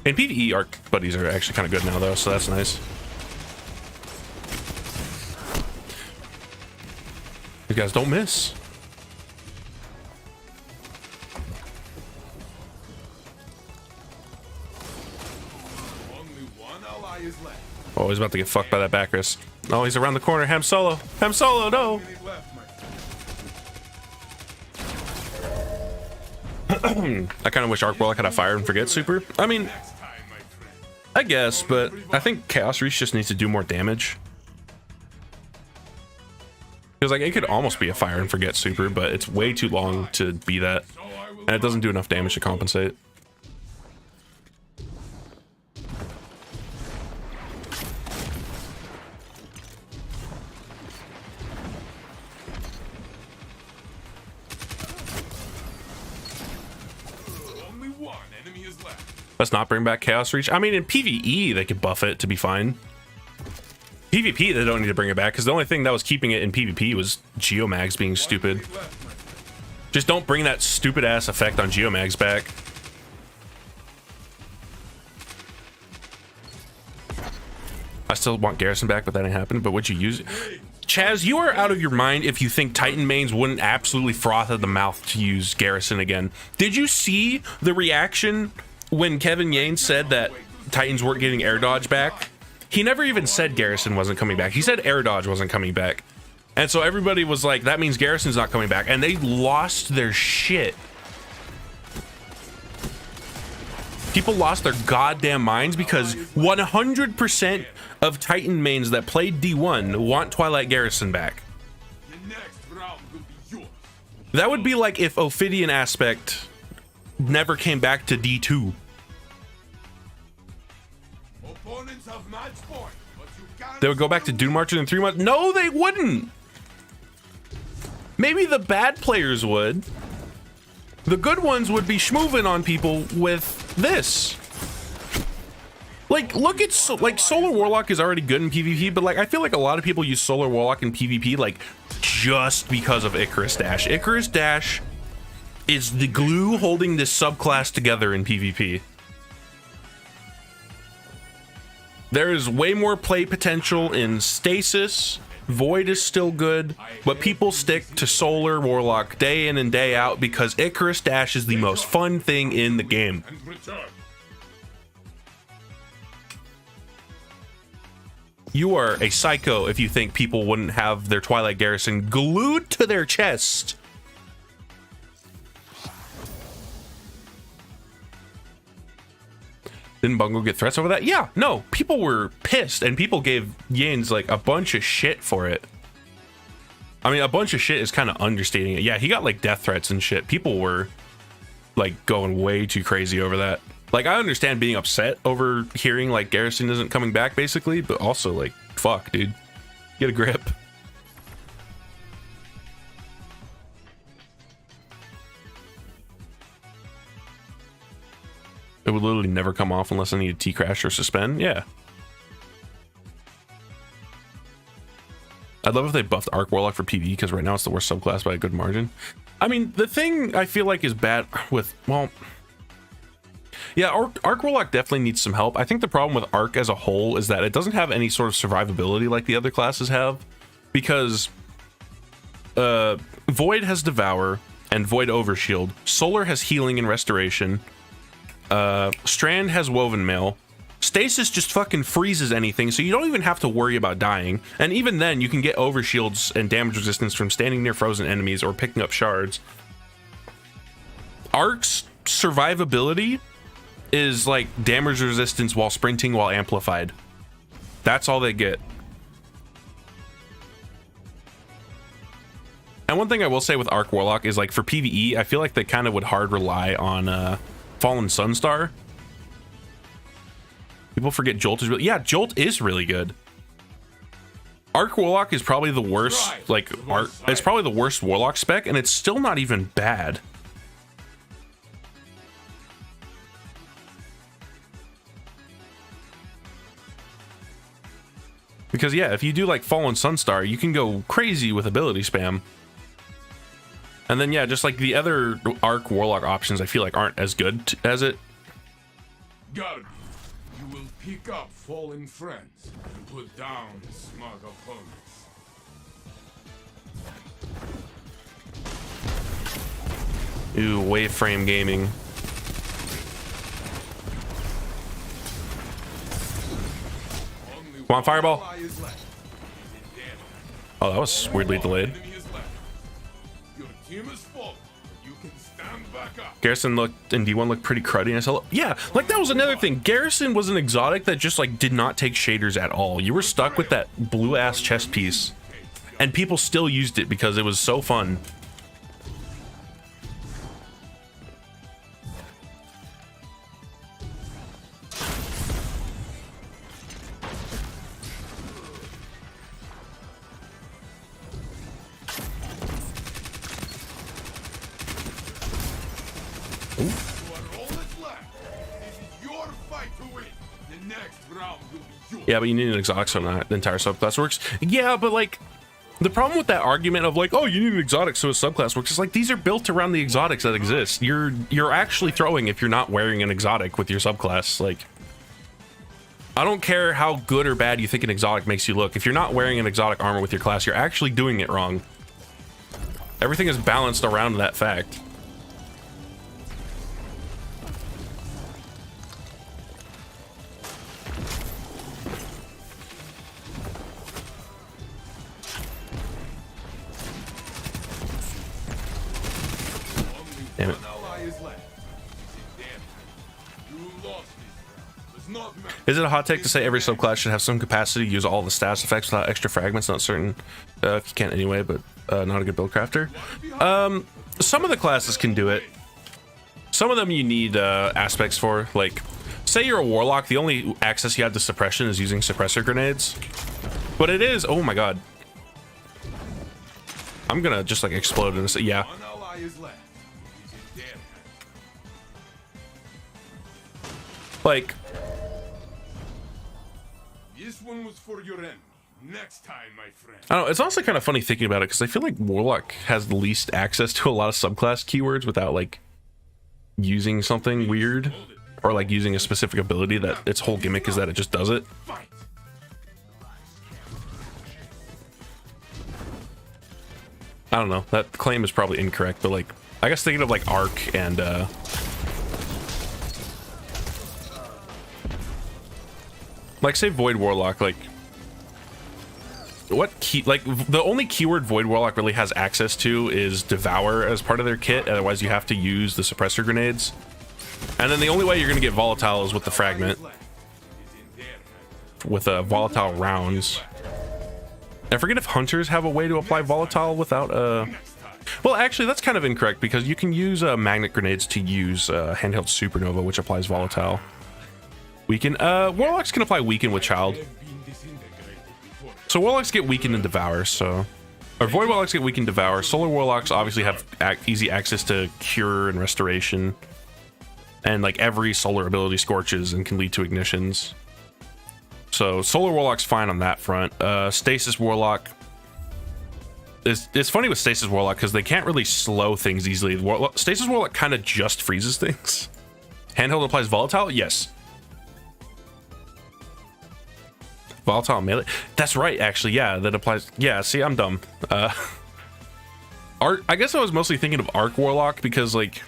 In PvE, Arc Buddies are actually kind of good now, though, so that's nice. You guys don't miss. Only one ally is left. Oh, he's about to get fucked by that Bacchus. Oh, he's around the corner. Ham Solo. Ham Solo, no. Minute left, my friend. I kind of wish Arc Warlock had a fire and forget super. I mean, Next time, my friend. I guess, but I think Chaos Reach just needs to do more damage. Because like it could almost be a fire and forget super, but it's way too long to be that, So I will and it doesn't do enough damage to compensate. only one enemy is left. Let's not bring back Chaos Reach. I mean, in PvE, they could buff it to be fine. PvP, they don't need to bring it back, because the only thing that was keeping it in PvP was Geomags being stupid. Minute left, my friend. Just don't bring that stupid ass effect on Geomags back. I still want Garrison back, but that ain't happened. But would you use it? Chaz, you are out of your mind if you think Titan mains wouldn't absolutely froth at the mouth to use Garrison again. Did you see the reaction when Kevin Yanes said that Titans weren't getting air dodge back? He never even said Garrison wasn't coming back. He said air dodge wasn't coming back. And so everybody was like, that means Garrison's not coming back. And they lost their shit. People lost their goddamn minds because 100% of Titan mains that played D1 want Twilight Garrison back. The next round will be yours. That would be like if Ophidian Aspect never came back to D2. Opponents have match point, but you can't. They would go back to Dune Marcher in 3 months. No, they wouldn't. Maybe the bad players would. The good ones would be schmooving on people with this. Like, look at like Solar Warlock is already good in PvP, but like I feel like a lot of people use Solar Warlock in PvP like just because of Icarus Dash. Icarus Dash is the glue holding this subclass together in PvP. There is way more play potential in Stasis. Void is still good, but people stick to Solar Warlock day in and day out because Icarus Dash is the most fun thing in the game. And return. You are a psycho if you think people wouldn't have their Twilight Garrison glued to their chest. Didn't Bungo get threats over that? Yeah, no, people were pissed and people gave Yanes like a bunch of shit for it. I mean, a bunch of shit is kind of understating it. Yeah, he got like death threats and shit. People were like going way too crazy over that. Like, I understand being upset over hearing like Garrison isn't coming back basically, but also like, fuck, dude, get a grip. It would literally never come off unless I needed T-Crash or Suspend. Yeah. I'd love if they buffed Arc Warlock for PvE, because right now it's the worst subclass by a good margin. I mean, the thing I feel like is bad with, well, yeah, Arc Warlock definitely needs some help. I think the problem with Arc as a whole is that it doesn't have any sort of survivability like the other classes have, because Void has Devour, and Void Overshield. Solar has healing and restoration. Strand has Woven Mail. Stasis just fucking freezes anything, so you don't even have to worry about dying. And even then, you can get overshields and damage resistance from standing near frozen enemies or picking up shards. Arc's survivability is like damage resistance while sprinting while amplified. That's all they get. And one thing I will say with Arc Warlock is, like, for PvE, I feel like they kind of would hard rely on Fallen Sunstar. People forget Jolt is really... Yeah, Jolt is really good. Arc Warlock is probably the worst, like, it's probably the worst Warlock spec, and it's still not even bad. Because, yeah, if you do, like, Fallen Sunstar, you can go crazy with ability spam. And then, yeah, just, like, the other Arc Warlock options, I feel like aren't as good as it. Guard, you will pick up fallen friends and put down smug opponents. Ooh, Waveframe Gaming. Come on, Fireball. Oh, that was weirdly delayed. Garrison looked and D1 looked pretty cruddy, and I said, yeah, like that was another thing. Garrison was an exotic that just like did not take shaders at all. You were stuck with that blue ass chest piece, and people still used it because it was so fun. Yeah, but you need an exotic so the entire subclass works. Yeah, but like the problem with that argument of like, oh, you need an exotic so a subclass works is like these are built around the exotics that exist. You're actually throwing if you're not wearing an exotic with your subclass. Like, I don't care how good or bad you think an exotic makes you look. If you're not wearing an exotic armor with your class, you're actually doing it wrong. Everything is balanced around that fact. Damn it. Is it a hot take to say every subclass should have some capacity to use all the status effects without extra fragments? Not certain if you can't anyway, but not a good build crafter. Some of the classes can do it. Some of them you need aspects for. Like, say you're a warlock, the only access you have to suppression is using suppressor grenades. But it is, oh my god. I'm gonna just like explode in this, yeah. Like, this one was for your enemy. Next time, my friend. I don't know, it's also kind of funny thinking about it because I feel like Warlock has the least access to a lot of subclass keywords without like using something weird or like using a specific ability that its whole gimmick is that it just does it. I don't know, that claim is probably incorrect, but like I guess thinking of like Arc and like say Void Warlock, like what key, like the only keyword Void Warlock really has access to is Devour as part of their kit, otherwise you have to use the suppressor grenades. And then the only way you're gonna get volatile is with the fragment, with volatile rounds. I forget if hunters have a way to apply volatile without well actually that's kind of incorrect because you can use magnet grenades to use handheld supernova, which applies volatile. Weaken. Warlocks can apply weaken with child. So Warlocks get weakened and devour, so... Or Void Warlocks get weakened and devour. Solar Warlocks obviously have easy access to cure and restoration. And like every solar ability scorches and can lead to ignitions. So Solar Warlock's fine on that front. Stasis Warlock... It's funny with Stasis Warlock because they can't really slow things easily. Stasis Warlock kind of just freezes things. Handheld applies volatile? Yes. Volatile melee, that's right, actually, yeah, that applies. Yeah, see, I'm dumb. Arc, I guess I was mostly thinking of Arc Warlock because, like,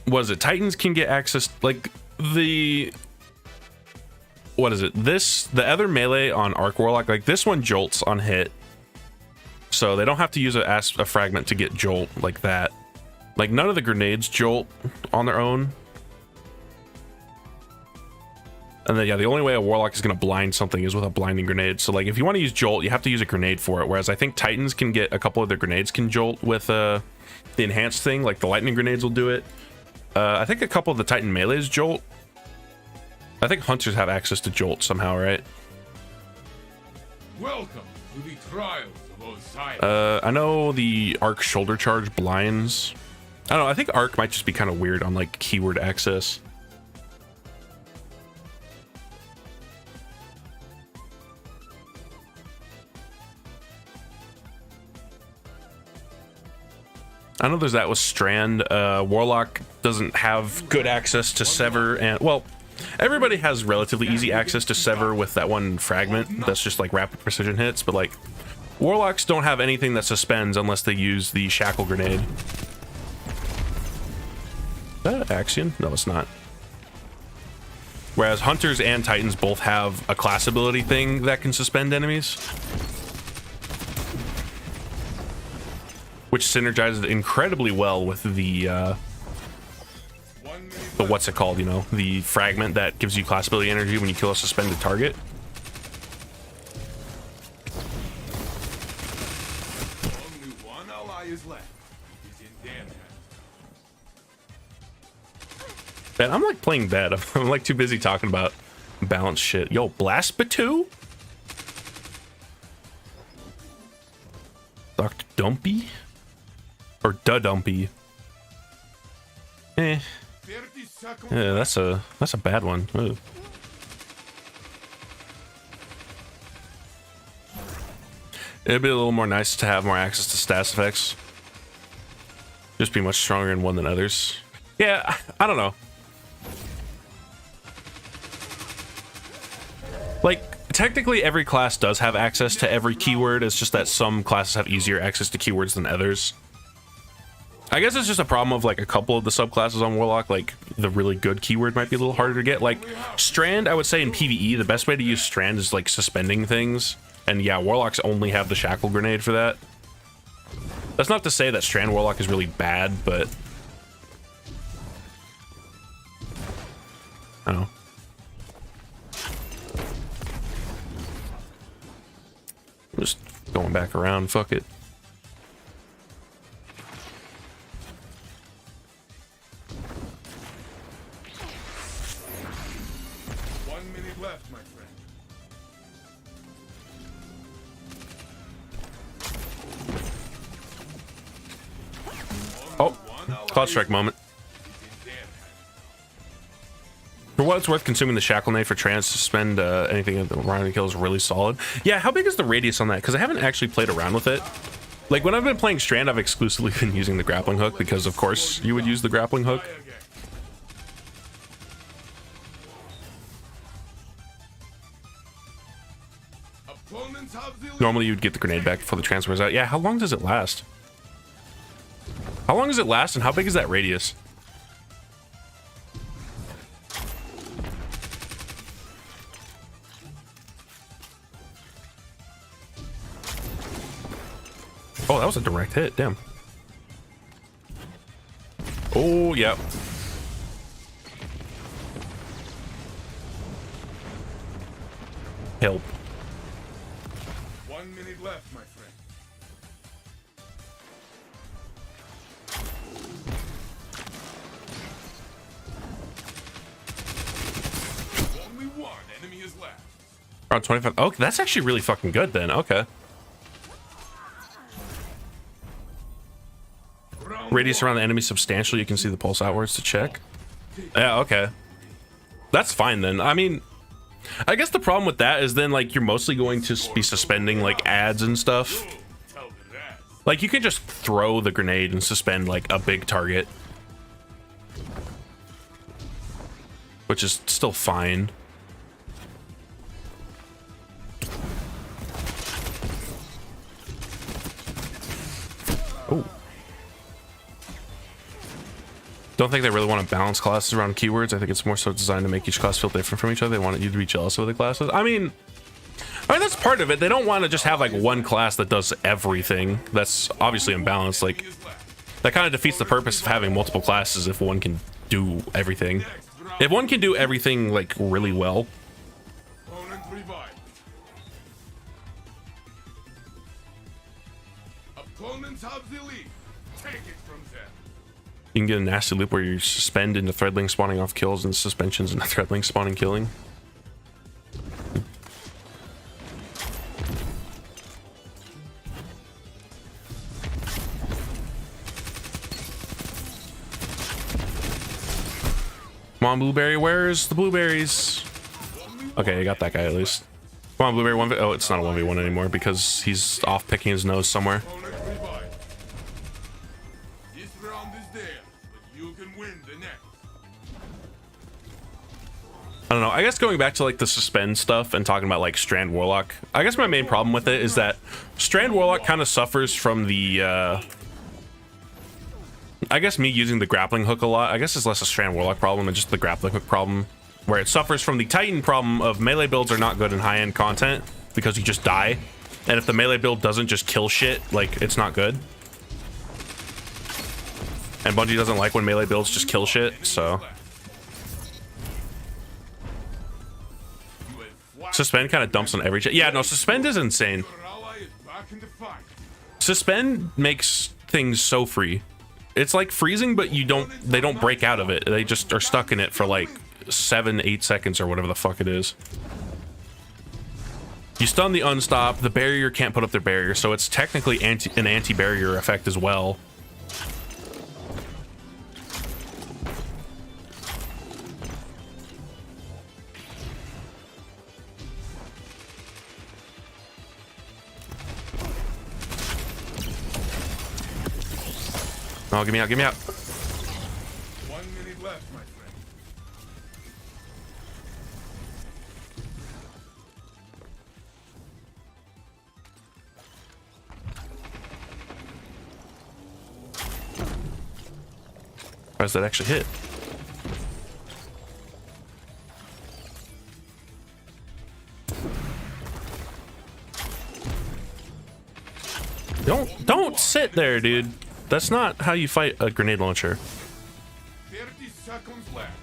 what is it? Titans can get access, like, the, what is it? The other melee on Arc Warlock, like, this one jolts on hit. So they don't have to use a fragment to get jolt like that. Like, none of the grenades jolt on their own. And then, yeah, the only way a Warlock is going to blind something is with a blinding grenade. So, like, if you want to use Jolt, you have to use a grenade for it. Whereas I think Titans can get a couple of their grenades can Jolt with the enhanced thing. Like, the lightning grenades will do it. I think a couple of the Titan melees Jolt. I think Hunters have access to Jolt somehow, right? Welcome to the trials of Osiris. I know the Arc Shoulder Charge blinds. I don't know. I think Arc might just be kind of weird on, like, keyword access. I know there's that with Strand. Warlock doesn't have good access to Sever, and well, everybody has relatively easy access to Sever with that one fragment that's just like rapid precision hits, but like Warlocks don't have anything that suspends unless they use the Shackle Grenade. Is that Axion? No, it's not. Whereas Hunters and Titans both have a class ability thing that can suspend enemies, which synergizes incredibly well with the what's it called, you know, the fragment that gives you class ability energy when you kill a suspended target. Only one ally is left. He's in damage. Man, I'm like playing dead. I'm like too busy talking about balanced shit. Yo, Blast Batu? Dr. Dumpy? Or Dumpy? Eh. 30 seconds. Yeah, that's a bad one. Ooh. It'd be a little more nice to have more access to stats effects. Just be much stronger in one than others. Yeah, I don't know. Like, technically every class does have access to every keyword. It's just that some classes have easier access to keywords than others. I guess it's just a problem of like a couple of the subclasses on Warlock, like the really good keyword might be a little harder to get. Like Strand, I would say in PvE, the best way to use Strand is like suspending things. And yeah, Warlocks only have the Shackle Grenade for that. That's not to say that Strand Warlock is really bad, but I don't know. I'm just going back around, fuck it. Left, my friend. Oh, Cloud Strike moment. For what it's worth, consuming the Shackle Knife for trans to suspend anything that the round kill is really solid. Yeah, how big is the radius on that? Because I haven't actually played around with it. Like when I've been playing Strand, I've exclusively been using the grappling hook because of course you would use the grappling hook. Normally you'd get the grenade back before the transfer is out. Yeah, how long does it last? How long does it last and how big is that radius? Oh, that was a direct hit, damn. Oh, yeah. Help. 1 minute left, my friend. Only one enemy is left. Around 25. Oh, that's actually really fucking good then. Okay. Radius around the enemy substantial. You can see the pulse outwards to check. Yeah, okay. That's fine then. I mean, I guess the problem with that is then like you're mostly going to be suspending like ads and stuff. Like you can just throw the grenade and suspend like a big target, which is still fine. Oh. Don't think they really want to balance classes around keywords. I think it's more so designed to make each class feel different from each other. They want you to be jealous of the classes. I mean, that's part of it. They don't want to just have like one class that does everything. That's obviously imbalanced. Like, that kind of defeats the purpose of having multiple classes if one can do everything. If one can do everything like really well. Opponent revived. Opponents have the lead. Take it from them. You can get a nasty loop where you suspend into threadling spawning off kills and suspensions into threadling spawning killing. Come on, Blueberry, where's the blueberries? Okay, I got that guy at least. Come on, Blueberry, 1v. Oh, it's not a 1v1 anymore because he's off picking his nose somewhere. Opponent revived. This round is theirs, but you can win the next. I don't know. I guess going back to like the suspend stuff and talking about like Strand Warlock, I guess my main problem with it is that Strand Warlock kind of suffers from the I guess me using the grappling hook a lot. I guess it's less a Strand Warlock problem and just the grappling hook problem, where it suffers from the Titan problem of melee builds are not good in high-end content because you just die, and if the melee build doesn't just kill shit, like, it's not good. And Bungie doesn't like when melee builds just kill shit, so Suspend kind of dumps on every yeah, no, Suspend is insane. Your ally is back in the fight. Suspend makes things so free. It's like freezing, but they don't break out of it. They just are stuck in it for like 7-8 seconds or whatever the fuck it is. You stun the unstop, the barrier can't put up their barrier, so it's technically an anti-barrier effect as well. Oh, get me out, get me out. 1 minute left, my friend. How does that actually hit? Don't sit there, dude. That's not how you fight a grenade launcher. 30 seconds left.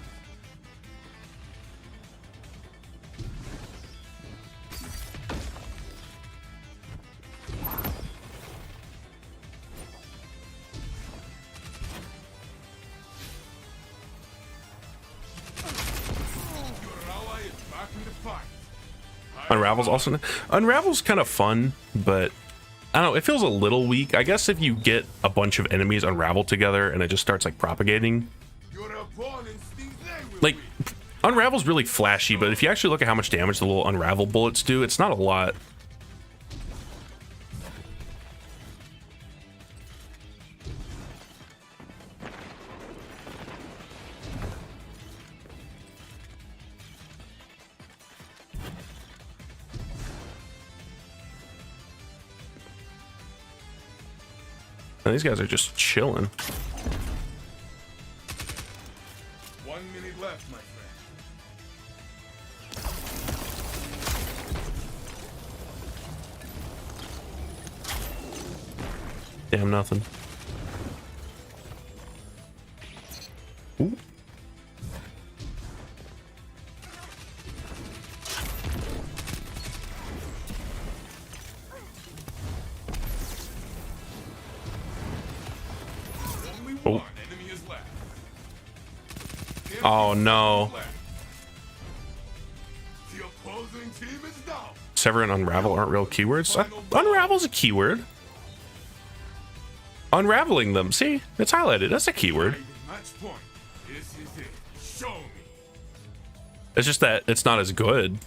Your ally is back in the fight. Unravel's also Unravel's kind of fun, but I don't know, it feels a little weak. I guess if you get a bunch of enemies unravel together and it just starts like propagating. Your opponents think they will Like, win. Unravel's really flashy, but if you actually look at how much damage the little unravel bullets do, it's not a lot. And these guys are just chilling. 1 minute left, my friend. Damn nothing. Ooh. Only Oh. one enemy is left. Oh no. The opposing team is down. Sever and unravel aren't real keywords. Unravel's a keyword. Unraveling them. See? It's highlighted. That's a keyword. Match point. This is it. Show me. It's just that it's not as good.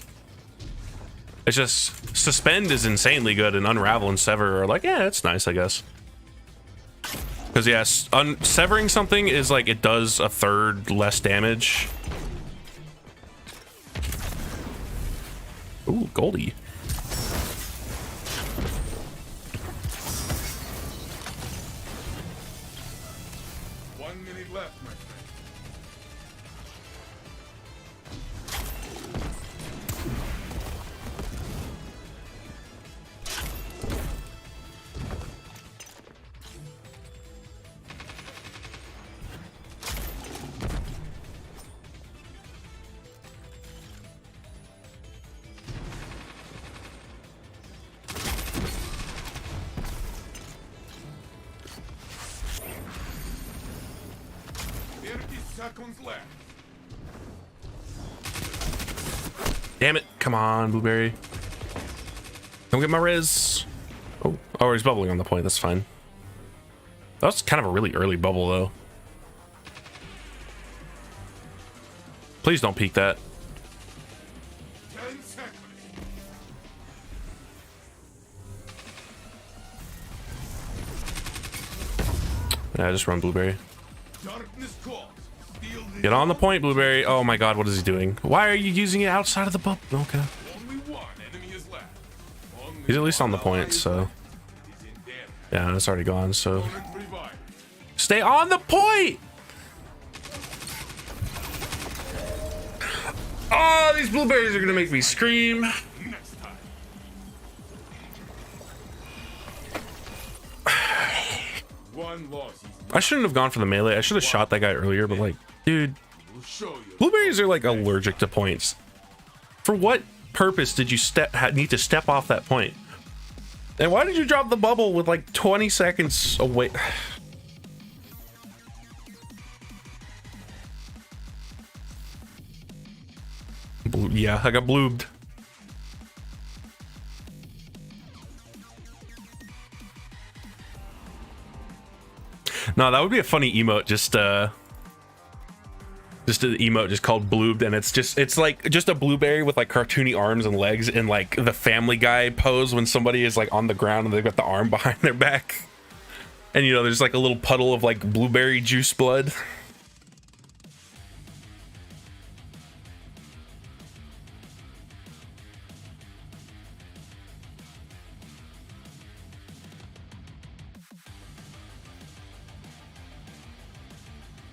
It's just Suspend is insanely good and Unravel and Sever are like, yeah, it's nice, I guess. Because yes, severing something is like it does a third less damage. Ooh, Goldie. 1 minute left, my friend. Seconds left. Damn it. Come on, Blueberry. Don't get my res. Oh, he's bubbling on the point. That's fine. That was kind of a really early bubble, though. Please don't peek that. 10 seconds. Yeah, just run, Blueberry. Darkness calls. Get on the point, Blueberry. Oh my god, what is he doing? Why are you using it outside of the bubble? Okay. Only one enemy is left. He's at least on the point, so. Yeah, it's already gone, so. Stay on the point! Oh, these blueberries are gonna make me scream. Next time. One loss. I shouldn't have gone for the melee. I should have shot that guy earlier, but like, dude, We'll show you. blueberries are like allergic to points. For what purpose did you need to step off that point? And why did you drop the bubble with like 20 seconds away? Yeah, I got bloobed. No, that would be a funny emote. Just an emote just called bloobed, and it's like just a blueberry with like cartoony arms and legs in like the Family Guy pose when somebody is like on the ground and they've got the arm behind their back, and you know there's like a little puddle of like blueberry juice blood.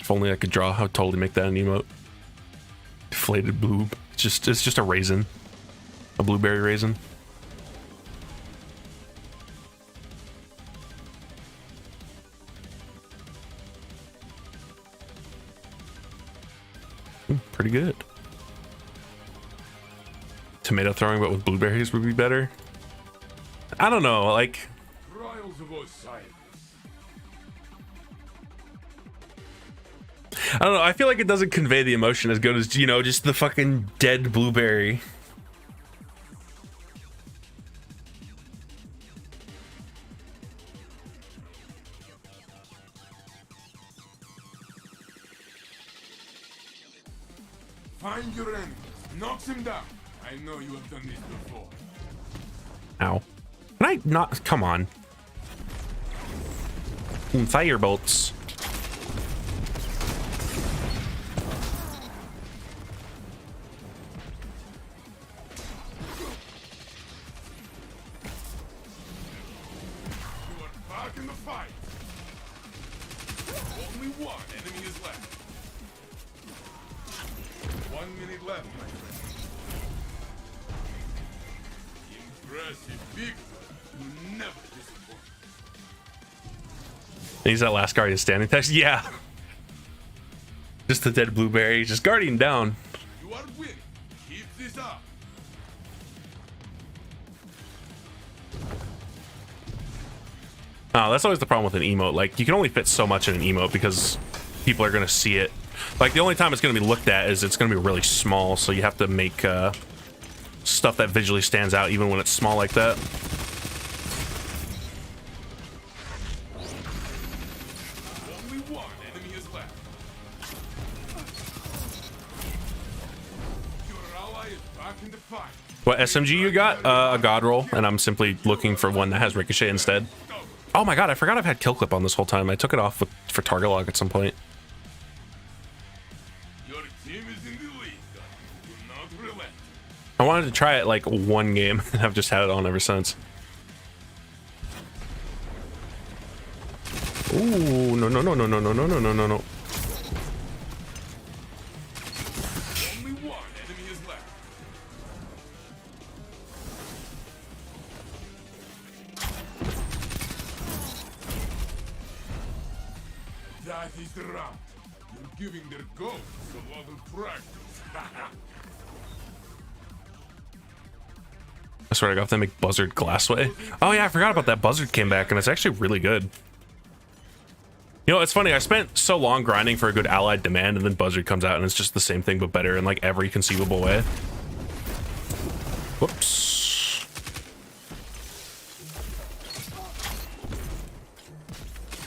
If only I could draw, I would totally make that an emote. Deflated bloob. It's just a raisin. A blueberry raisin. Pretty good. Tomato throwing, but with blueberries would be better. I don't know, like... Trials of Osiris. I don't know, I feel like it doesn't convey the emotion as good as, you know, just the fucking dead blueberry. Find your enemy. Knocks him down. I know you have done this before. Ow. Can I not? Come on. Firebolts. You are back in the fight. Only one enemy is left. 1 minute left, my friend. Impressive, big. You never disappoint. He's that last guardian standing text. Yeah. Just the dead blueberry, just guardian down. You are winning. Keep this up. Oh, that's always the problem with an emote. Like, you can only fit so much in an emote because people are going to see it. Like, the only time it's going to be looked at is it's going to be really small, so you have to make stuff that visually stands out even when it's small like that. Only one enemy is left. Your ally is back in the fight. What SMG you got? A Godroll, and I'm simply looking for one that has Ricochet instead. Oh my god, I forgot I've had kill clip on this whole time. I took it off for target lock at some point. Your team is in the lead. Do not relent. I wanted to try it like one game, and I've just had it on ever since. Ooh, no, no, no, no, no, no, no, no, no, no, no. That is the round. You're giving their ghosts a lot of practice. I swear to God, if they make Buzzard Glassway. Oh yeah, I forgot about that. Buzzard came back, and it's actually really good. You know, it's funny. I spent so long grinding for a good allied demand, and then Buzzard comes out, and it's just the same thing, but better in like every conceivable way. Whoops.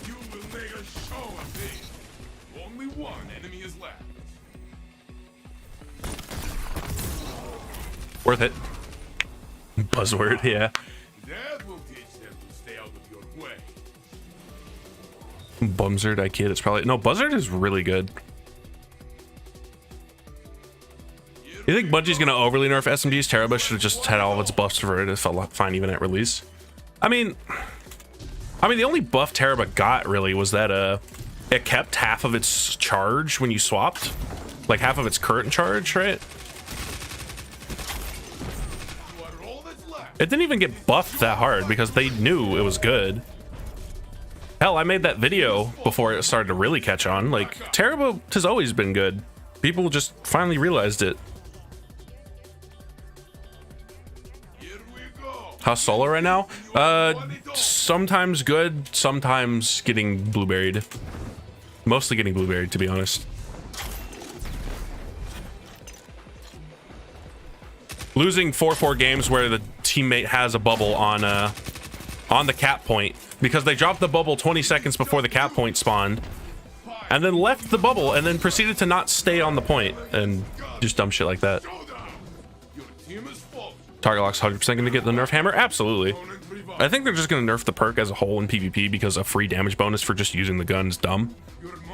You will make a show of this. Only one enemy is left. Worth it. Buzzword, yeah. That will teach them to stay out of your way. Bumzard, I kid. It's probably no. Buzzard is really good. You think Bungie's gonna overly nerf SMGs? Terra should have just had all of its buffs for it. It felt fine even at release. I mean, the only buff Terra got really was that it kept half of its charge when you swapped, like half of its current charge, right? You are all that's left. It didn't even get buffed that hard because they knew it was good. Hell, I made that video before it started to really catch on. Like, Terra has always been good. People just finally realized it. Here we go. How's solo right now? Sometimes good, sometimes getting blueberried. Mostly getting blueberried, to be honest. Losing 4-4 games where the teammate has a bubble on the cap point because they dropped the bubble 20 seconds before the cap point spawned and then left the bubble and then proceeded to not stay on the point and just dumb shit like that. Your team is full. Target lock's 100% going to get the nerf hammer? Absolutely. I think they're just going to nerf the perk as a whole in PvP because a free damage bonus for just using the gun is dumb.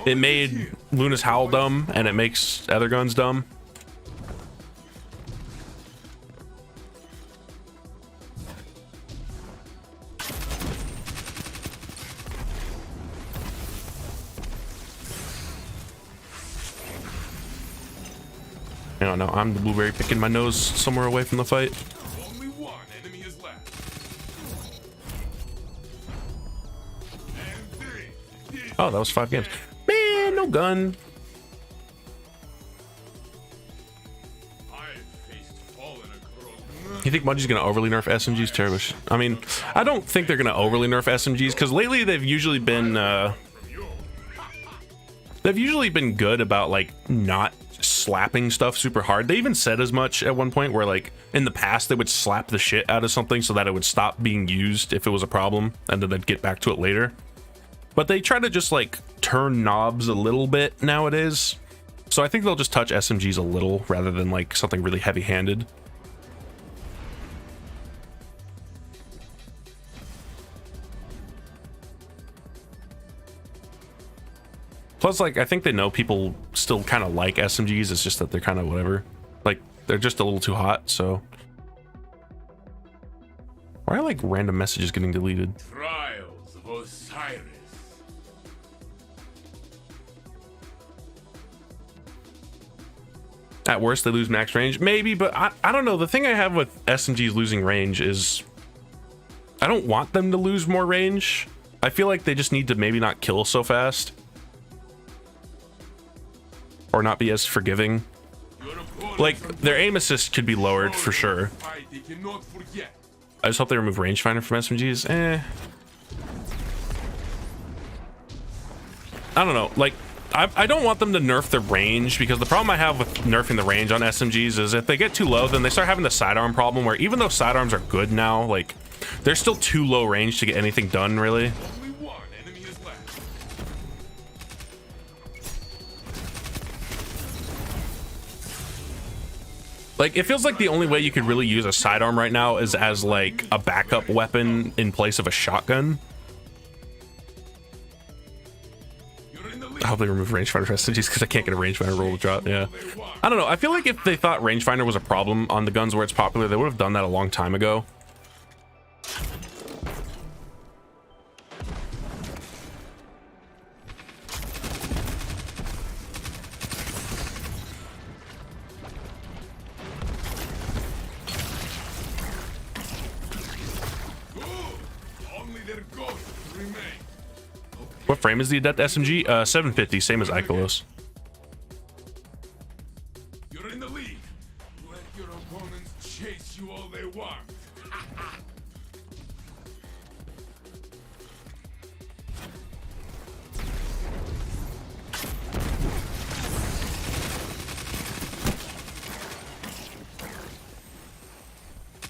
It made Luna's Howl dumb and it makes other guns dumb. You know, I'm the blueberry picking my nose somewhere away from the fight. Only one enemy is left. And three. Oh, that was 5 games. Man, no gun. I faced fallen across. You think Bungie's gonna overly nerf SMGs? Terrible. I mean, I don't think they're gonna overly nerf SMGs because lately they've usually been good about like not slapping stuff super hard. They even said as much at one point where like in the past they would slap the shit out of something so that it would stop being used if it was a problem and then they'd get back to it later. But they try to just like turn knobs a little bit nowadays. So I think they'll just touch SMGs a little rather than like something really heavy-handed. Plus, like, I think they know people still kind of like SMGs. It's just that they're kind of whatever. Like, they're just a little too hot, so. Why are, like, random messages getting deleted? Trials of Osiris. At worst, they lose max range. Maybe, but I don't know. The thing I have with SMGs losing range is I don't want them to lose more range. I feel like they just need to maybe not kill so fast. Or not be as forgiving. Like, their aim assist could be lowered for sure. I just hope they remove Rangefinder from SMGs. I don't know. Like, I don't want them to nerf the range because the problem I have with nerfing the range on SMGs is if they get too low, then they start having the sidearm problem where even though sidearms are good now, like, they're still too low range to get anything done, really. Like, it feels like the only way you could really use a sidearm right now is as, like, a backup weapon in place of a shotgun. I hope they remove Rangefinder for SMGs because I can't get a Rangefinder roll to drop, yeah. I don't know, I feel like if they thought Rangefinder was a problem on the guns where it's popular, they would have done that a long time ago. What frame is the Adept SMG? 750, same as Ikelos. You're in the lead. Let your opponents chase you all they want.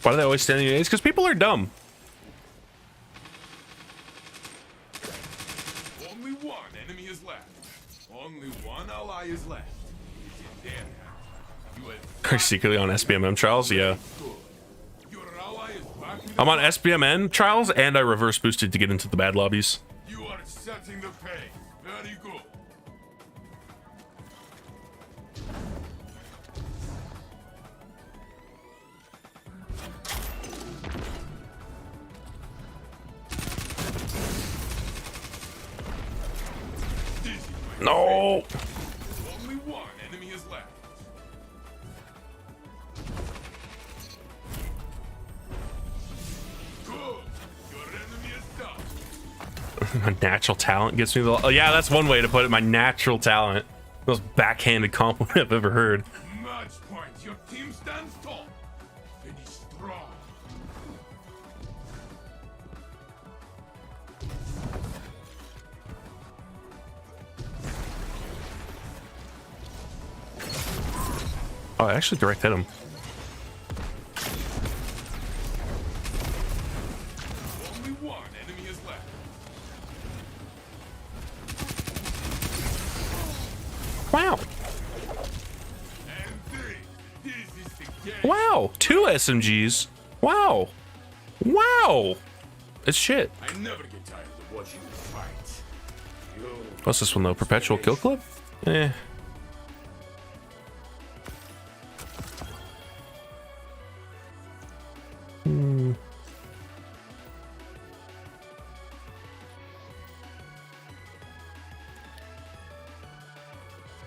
Why do they always stand in the A's? Because people are dumb. Only one enemy is left. Only one ally is left. It's in their hands. You have Are you secretly on SBMM trials? Yeah. good. Your ally is back in the I'm on SBMN trials and I reverse boosted to get into the bad lobbies. You are setting the pace. Very good. This is my No. Only one enemy is left. Good. Your enemy is down. My natural talent gets me the. Oh, yeah, that's one way to put it. My natural talent. Most backhanded compliment I've ever heard. Match point. Your team stands tall. Finish strong. Oh, I actually direct hit him. Only one enemy is left. Wow. And this is the game. Wow. 2 SMGs. Wow. Wow. It's shit. I never get tired of watching you fight. You What's this one though? Perpetual kill clip? Eh.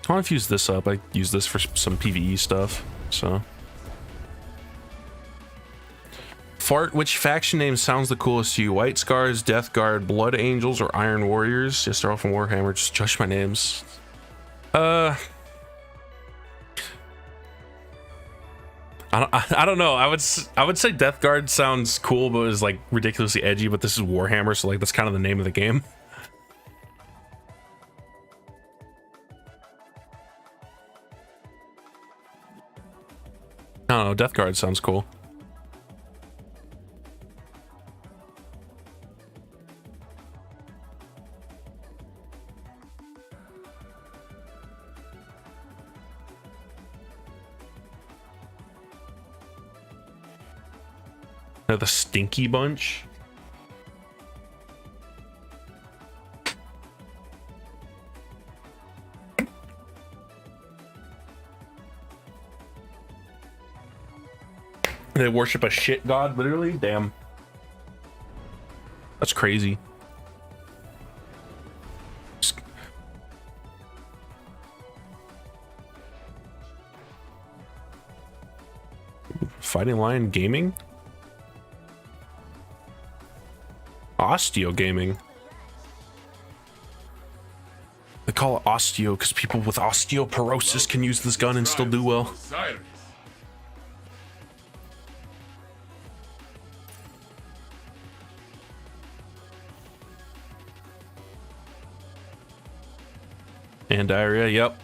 I want to fuse this up. I use this for some PvE stuff. So, Fart, which faction name sounds the coolest to you? White Scars, Death Guard, Blood Angels, or Iron Warriors? Just they're all from Warhammer. Just judge my names. I don't know. I would say Death Guard sounds cool, but is like ridiculously edgy. But this is Warhammer, so like that's kind of the name of the game. I don't know. Death Guard sounds cool. They're the stinky bunch. They worship a shit god, literally. Damn, that's crazy. Fighting Lion Gaming, Osteo Gaming. They call it osteo because people with osteoporosis can use this gun and still do well. Cyrus. And diarrhea, yep.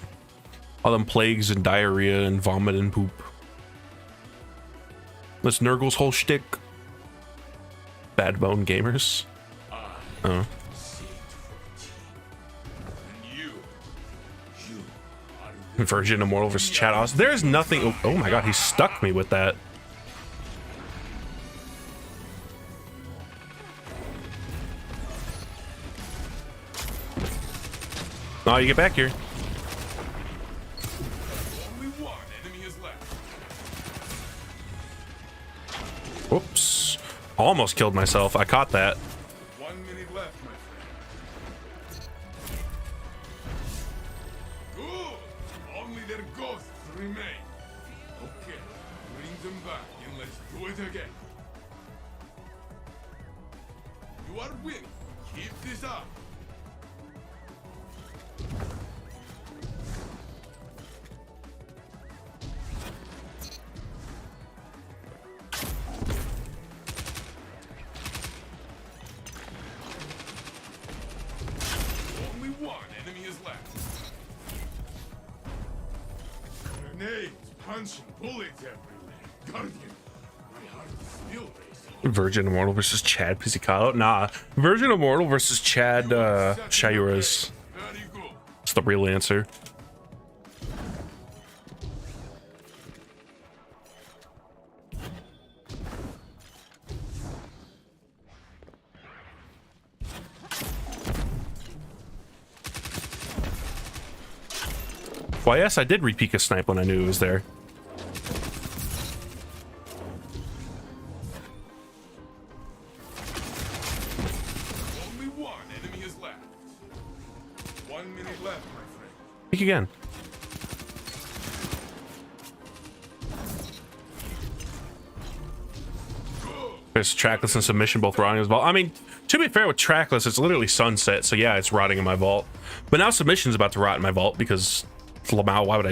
All them plagues and diarrhea and vomit and poop. That's Nurgle's whole shtick. Bad bone gamers. Oh. Virgin Immortal versus Chad Oz. There's nothing. Oh my god, he stuck me with that. Oh, you get back here. Only one enemy is left. Whoops. Almost killed myself. I caught that. 1 minute left, my friend. Good. Only their ghosts remain. Okay, bring them back and let's do it again. You are winning. Keep this up. is left. Grenades, punching, bullets everywhere. Guardian, my heart is still racing. Virgin Immortal versus Chad Pizzicato? Nah. Virgin Immortal versus Chad Shayura's. Very good. It's the real answer. Why, yes, I did repeat a snipe when I knew it was there. Only one enemy is left. 1 minute left, my friend. Peek again. There's trackless and submission both rotting in his vault. I mean, to be fair with trackless, it's literally sunset, so yeah, it's rotting in my vault. But now submission's about to rot in my vault because Lamau, why would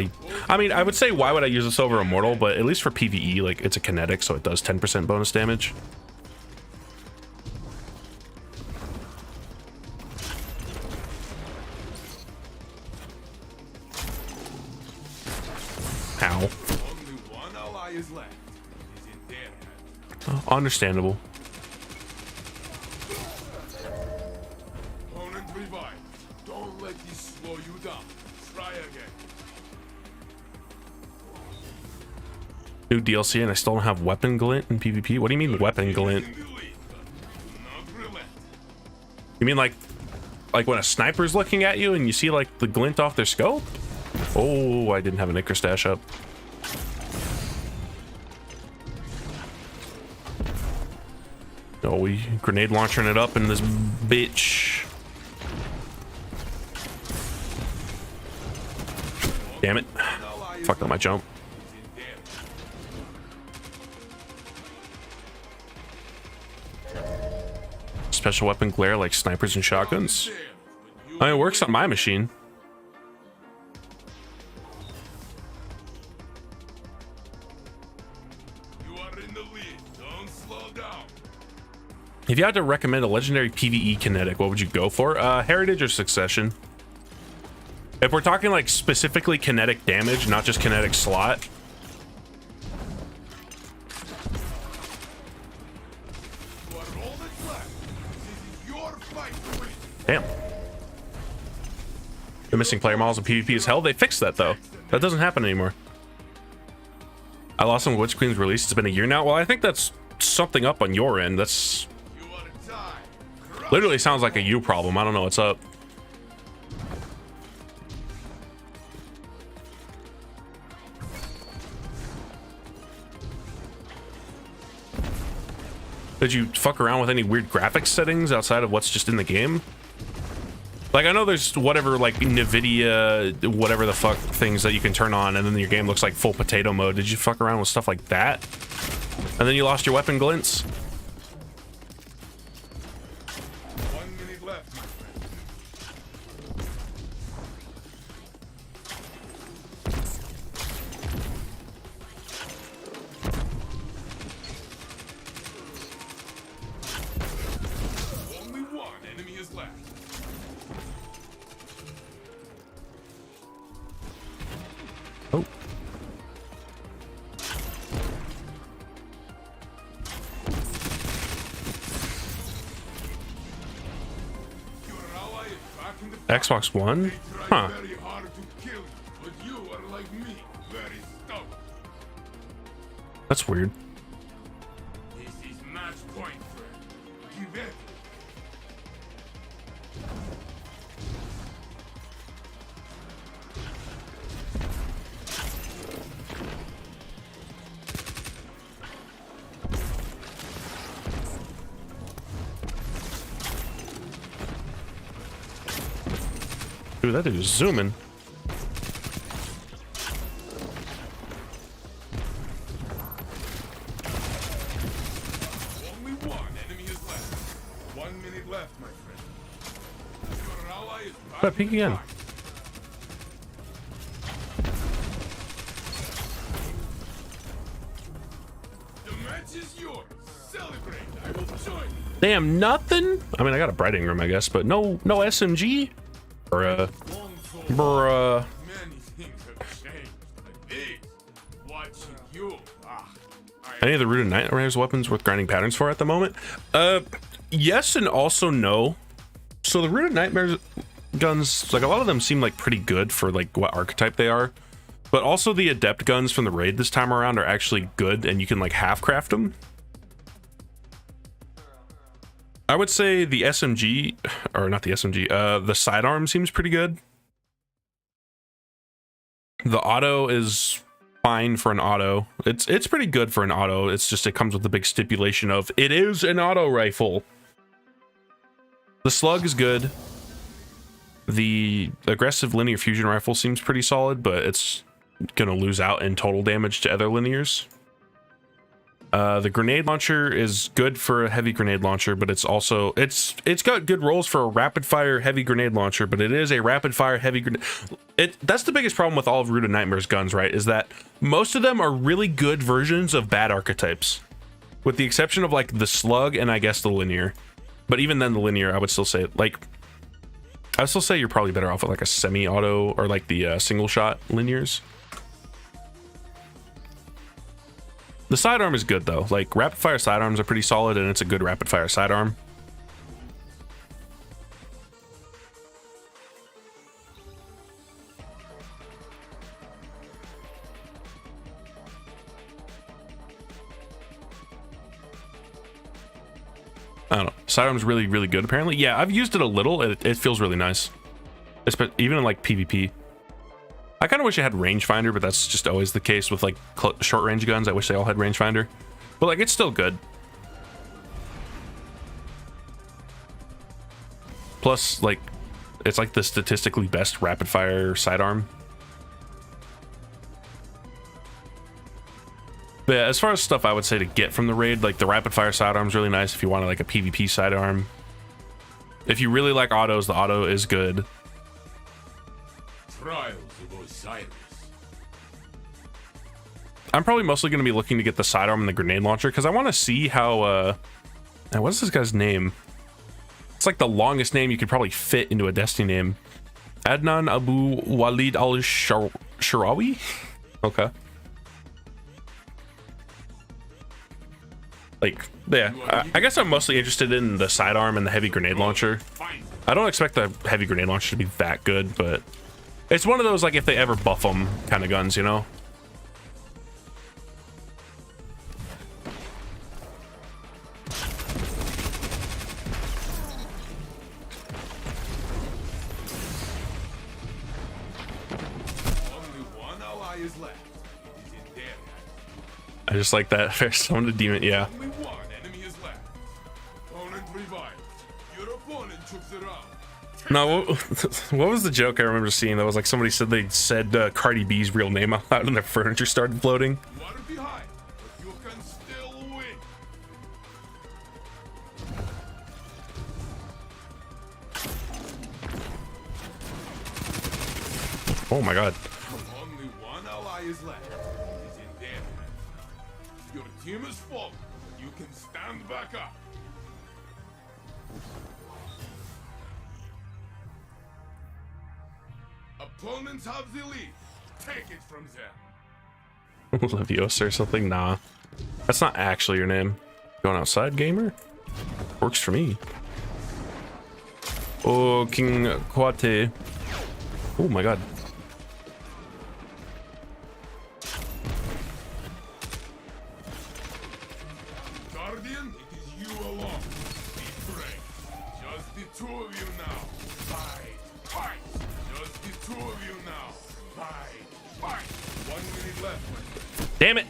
I mean, I would say why would I use this over Immortal, but at least for PvE, like, it's a kinetic, so it does 10% bonus damage. Ow. Only one ally is left. It is in their hands. Understandable. Opponent revived. Don't let this slow you down. Try again. New DLC and I still don't have weapon glint in PvP? What do you mean weapon glint? In the lead, but do not relent. You mean like when a sniper's looking at you and you see like the glint off their scope? Oh, I didn't have an Icar stash up. Oh, we grenade launching it up in this bitch. Damn it. Fucked up my jump. Special weapon glare like snipers and shotguns. I mean, it works on my machine. You are in the lead. Don't slow down. If you had to recommend a legendary PvE kinetic, what would you go for? Heritage or Succession? If we're talking like specifically kinetic damage, not just kinetic slot. You are all that's left. This is your fight to win. Damn. The missing player models in PvP is hell. They fixed that though. That doesn't happen anymore. I lost some Witch Queen's release. It's been a year now. Well, I think that's something up on your end. That's You are tied. literally sounds like a you problem. I don't know what's up. Did you fuck around with any weird graphics settings outside of what's just in the game? Like, I know there's whatever, like, NVIDIA, whatever the fuck things that you can turn on, and then your game looks like full potato mode. Did you fuck around with stuff like that? And then you lost your weapon glints? 1 minute left, my friend. Only one enemy is left. Oh. Your ally is back in the fight. Xbox One? They try Huh. very hard to kill you, but you are like me, very stubborn. That's weird. This is match point, friend. Give it. Dude, that dude is zooming. Only one enemy is left. 1 minute left, my friend. Your ally is back But peek in the again. fight. The match is yours. Celebrate. I will join you. Damn, nothing? I mean, I got a Brighting Room, I guess, but no SMG? Or, Long Bruh. Many things have changed, but this, watching you, Any of the Rooted Nightmares weapons worth grinding patterns for at the moment? Yes and also no. So the Rooted Nightmares guns, like a lot of them seem like pretty good for like what archetype they are. But also the Adept guns from the raid this time around are actually good and you can like half craft them. I would say the SMG, or not the SMG, the sidearm seems pretty good. The auto is fine for an auto. It's pretty good for an auto. It's just it comes with the big stipulation of it is an auto rifle. The slug is good. The aggressive linear fusion rifle seems pretty solid, but it's gonna lose out in total damage to other linears. The grenade launcher is good for a heavy grenade launcher, but it's also it's got good rolls for a rapid fire heavy grenade launcher, but it is a rapid fire heavy grenade. That's the biggest problem with all of Rooted Nightmares guns, right? Is that most of them are really good versions of bad archetypes, with the exception of like the slug and I guess the linear. But even then, the linear, I would still say you're probably better off with like a semi-auto or like the single shot linears. The sidearm is good though. Like rapid fire sidearms are pretty solid, and it's a good rapid fire sidearm. I don't know. Sidearm's really, really good apparently. Yeah, I've used it a little. It feels really nice. Even in like PvP. I kind of wish I had Rangefinder, but that's just always the case with like short range guns. I wish they all had Rangefinder, but like it's still good. Plus, like it's like the statistically best rapid fire sidearm. But yeah, as far as stuff I would say to get from the raid, like the rapid fire sidearm is really nice if you want like a PvP sidearm. If you really like autos, the auto is good. trials of Osiris. I'm probably mostly going to be looking to get the sidearm and the grenade launcher because I want to see how what's this guy's name? It's like the longest name you could probably fit into a Destiny name. Adnan Abu Walid al-Sharawi? Okay. Like, yeah, I guess I'm mostly interested in the sidearm and the heavy grenade launcher. I don't expect the heavy grenade launcher to be that good, but it's one of those, like, if they ever buff them kind of guns, you know? I just like that. There's someone to demon, yeah. Only one enemy is left. Opponent revived. Your opponent chokes it out. No, what was the joke I remember seeing that was like somebody said they said Cardi B's real name out loud and their furniture started floating? You are behind, but you can still win. Oh my god. Only one ally is left. It is in their hands. Your team is fallen. You can stand back up. Opponents have the lead. Take it from them. Leviosa or something? Nah. That's not actually your name. Going outside, gamer? Works for me. Oh, King Kwate. Oh my god. Guardian, it is you alone. Be brave. Just the two of you now. Fight. Fight. Just the two of you now. Fight. Fight. 1 minute left. Damn it!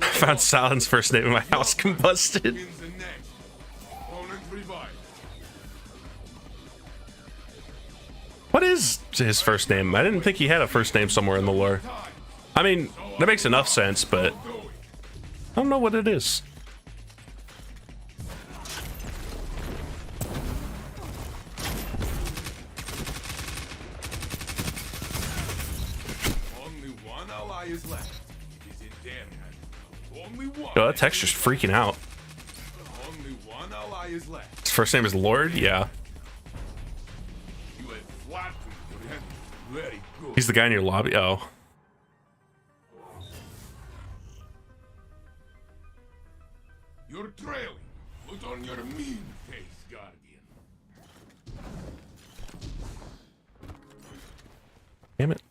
I found Saladin's first name in my house combusted. Wins the next. Opponent revived. What is his first name? I didn't think he had a first name somewhere in the lore. I mean, that makes enough sense, but I don't know what it is. Only one ally is left. It is in their hands. Only one. Yo, that texture's freaking out. Only one ally is left. His first name is Lord? Yeah. You Very good. He's the guy in your lobby. Oh. You're trailing. Put on your mean face, Guardian. Damn it.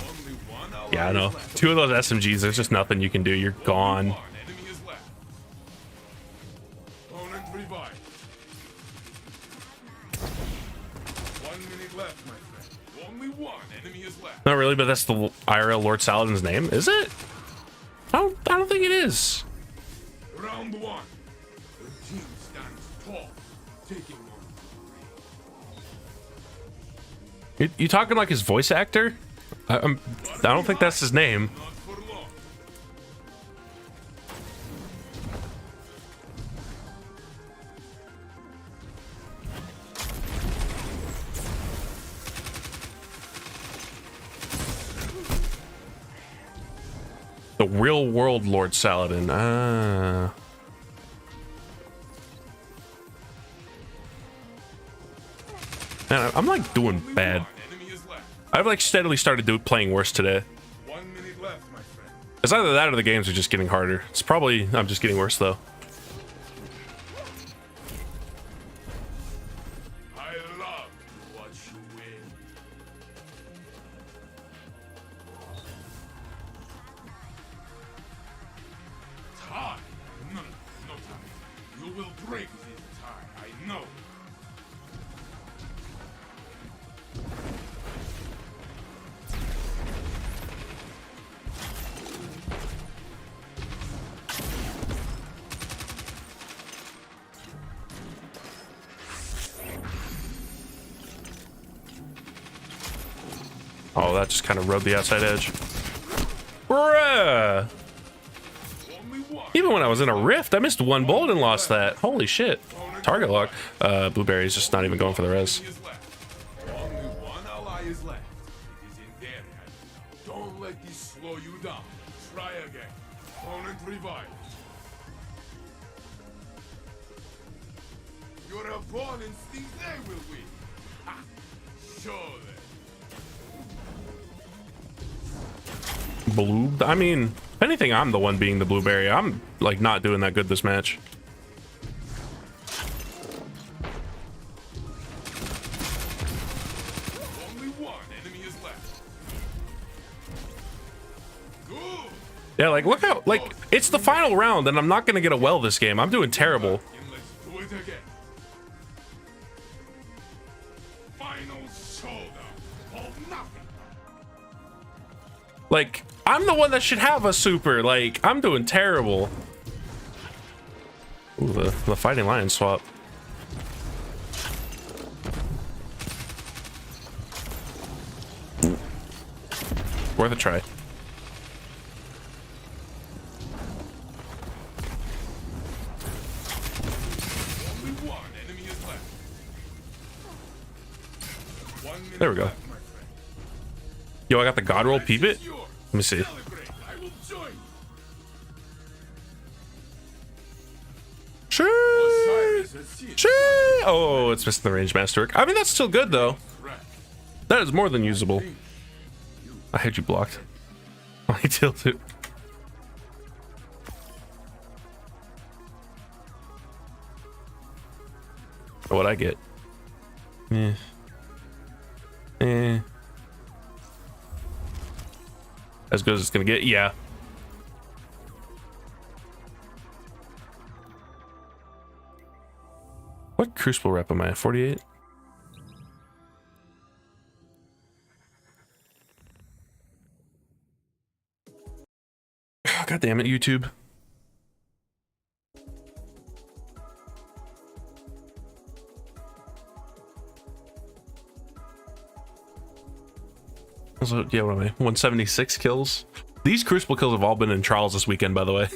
Only one ally Yeah, I know. is left. 2 of those SMGs, there's just nothing you can do. You're gone. One enemy is left. Opponent revived. 1 minute left, my friend. Only one enemy is left. Not really, but that's the IRL Lord Saladin's name, is it? I don't think it is. Round 1. The team stands tall, taking on. You talking like his voice actor? I don't think that's his name. Not for long. The real world Lord Saladin. Ah. Man, I'm like doing bad. One enemy is left. I've like steadily started playing worse today. 1 minute left, my friend. It's either that or the games are just getting harder. It's probably I'm just getting worse though. I love to watch you win. Tie? No, no tie. You will break this tie. I know. Oh, that just kind of rode the outside edge. Bruh! Only one. Even when I was in a rift, I missed 1 bullet and lost that. Holy shit. Target lock. Blueberry's just not even going for the res. Is left. Only one ally is left. It is in their hands. Don't let this slow you down. Try again. Opponent revived. Your opponents think they will win. Ha! Show them. Blue. I mean, if anything, I'm the one being the blueberry. I'm like not doing that good this match. Only one enemy is left. Good. Yeah, like look how like it's the final round and I'm not gonna get a well this game. I'm doing terrible. And let's do it again. Final showdown. All nothing. Like I'm the one that should have a super. Like I'm doing terrible. Ooh, the fighting lion swap. Worth a try. Only one enemy is left. 1 minute There we go. left, my friend. Yo, I got the Godroll. Peep it. It's yours. Let me see. Celebrate. I will join you. Osiris has seen Oh, it's missing the range masterwork. I mean, that's still good though. threat. That is more than usable. I had you blocked. I tilted. What I get? Eh. Eh. As good as it's gonna get. Yeah. What crucible rep am I? 48? God damn it, YouTube. So, yeah, what am I? 176 kills. These crucible kills have all been in trials this weekend, by the way.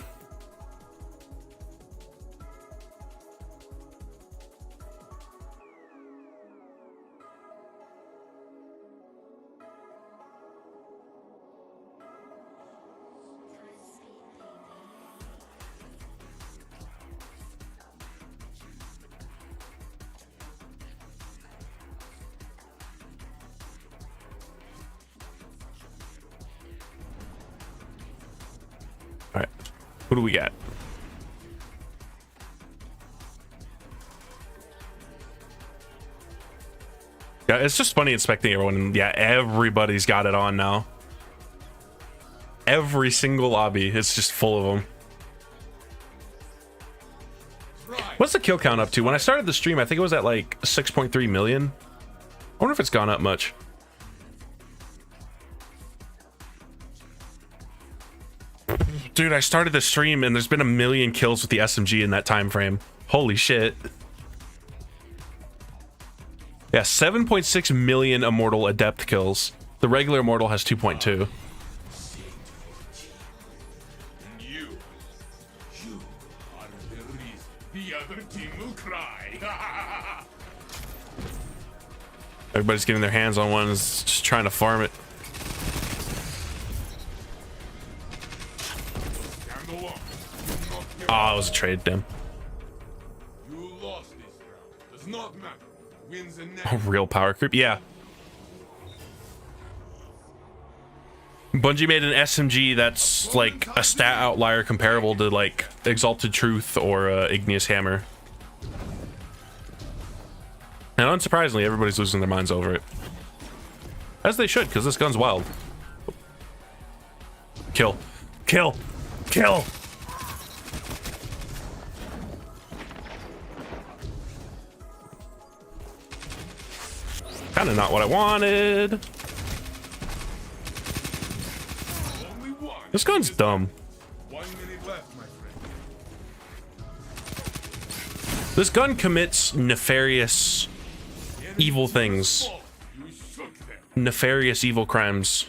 All right, who do we got? Yeah, it's just funny inspecting everyone. And yeah, everybody's got it on now. Every single lobby is just full of them. What's the kill count up to? When I started the stream, I think it was at like 6.3 million. I wonder if it's gone up much. Dude, I started the stream and there's been 1 million kills with the SMG in that time frame. Holy shit. Yeah, 7.6 million Immortal Adept kills. The regular Immortal has 2.2. You are the reason the other team will cry. Everybody's getting their hands on one, just trying to farm it. Stand alone. Oh, it was a trade, damn. You lost this round. Does not matter. Wins the A next. real power creep, yeah. Bungie made an SMG that's like a stat outlier comparable to like Exalted Truth or Igneous Hammer. And unsurprisingly, everybody's losing their minds over it. As they should, because this gun's wild. Kill. Kill. Kill. Kind of not what I wanted. Only one. This gun's dumb. 1 minute left, my friend. This gun commits nefarious, evil things. You shook them. Nefarious evil crimes.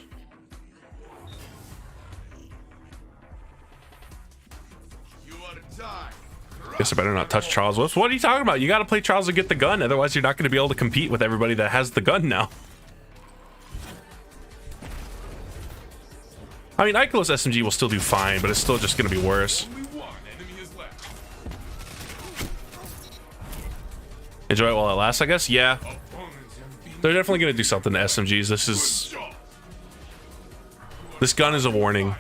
You are tied. Guess I better not touch Charles. What are you talking about? You gotta play Charles to get the gun, otherwise you're not gonna be able to compete with everybody that has the gun now. I mean, Ikelos SMG will still do fine, but it's still just gonna be worse. Only one enemy is left. Enjoy it while it lasts, I guess? Yeah. Opponents have been They're definitely gonna do something to SMGs. This gun is a warning.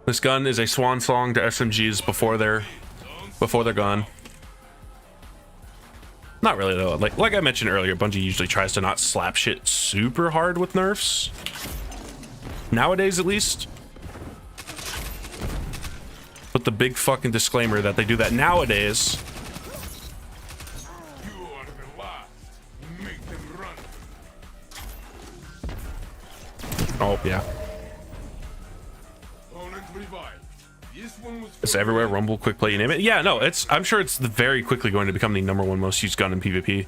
This gun is a swan song to SMGs before they're gone. Not really though. Like I mentioned earlier, Bungie usually tries to not slap shit super hard with nerfs. Nowadays, at least. But the big fucking disclaimer that they do that nowadays. You are the last. Make them run. Oh yeah. Opponent revived. This one was It's everywhere. Rumble, quick play, you name it. Yeah, no, I'm sure it's very quickly going to become the #1 most used gun in PvP.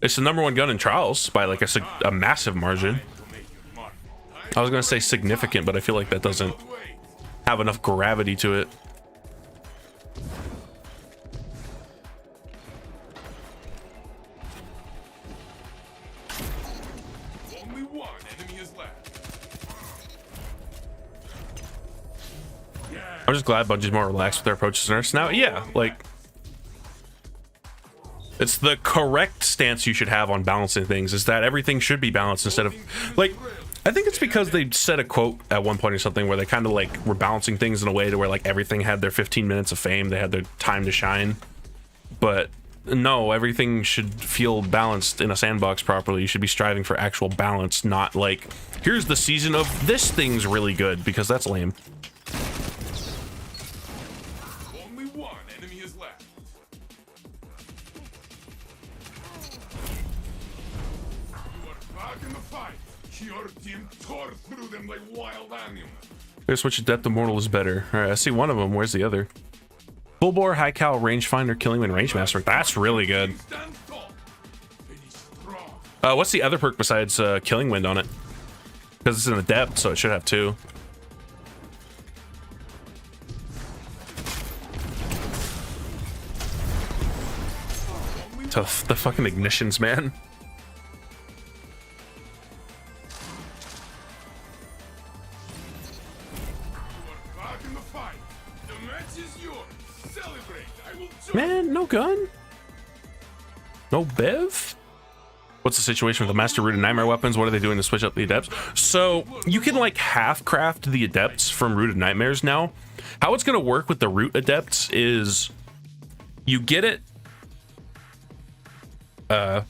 It's the #1 gun in Trials by like a massive margin. to make your mark. I was gonna say significant, but I feel like that doesn't Wait. have enough gravity to it. Only one enemy is left. Yeah. I'm just glad Bungie's more relaxed with their approaches to nerfs now. Yeah, like it's the correct stance you should have on balancing things, is that everything should be balanced instead of like, I think it's because they said a quote at one point or something where they kind of like were balancing things in a way to where like everything had their 15 minutes of fame, they had their time to shine. But no, everything should feel balanced in a sandbox properly. You should be striving for actual balance, not like, here's the season of this thing's really good, because that's lame. Only one enemy is left. You are back in the fight. Your team tore through them like wild animals. Here's which Adept Immortal is better. Alright, I see one of them. Where's the other? Full bore, high cal, rangefinder, killing wind, range master. That's really good. Stand tall. Finish strong. What's the other perk besides killing wind on it? Because it's an adept, so it should have two. Tough. The fucking ignitions, man. You are back in the fight. The match is yours. Celebrate. I will join. Man, no gun? No bev? What's the situation with the Master Root and Nightmare weapons? What are they doing to switch up the Adepts? So you can like half craft the Adepts from Root of Nightmares now. How it's going to work with the Root Adepts is you get it. So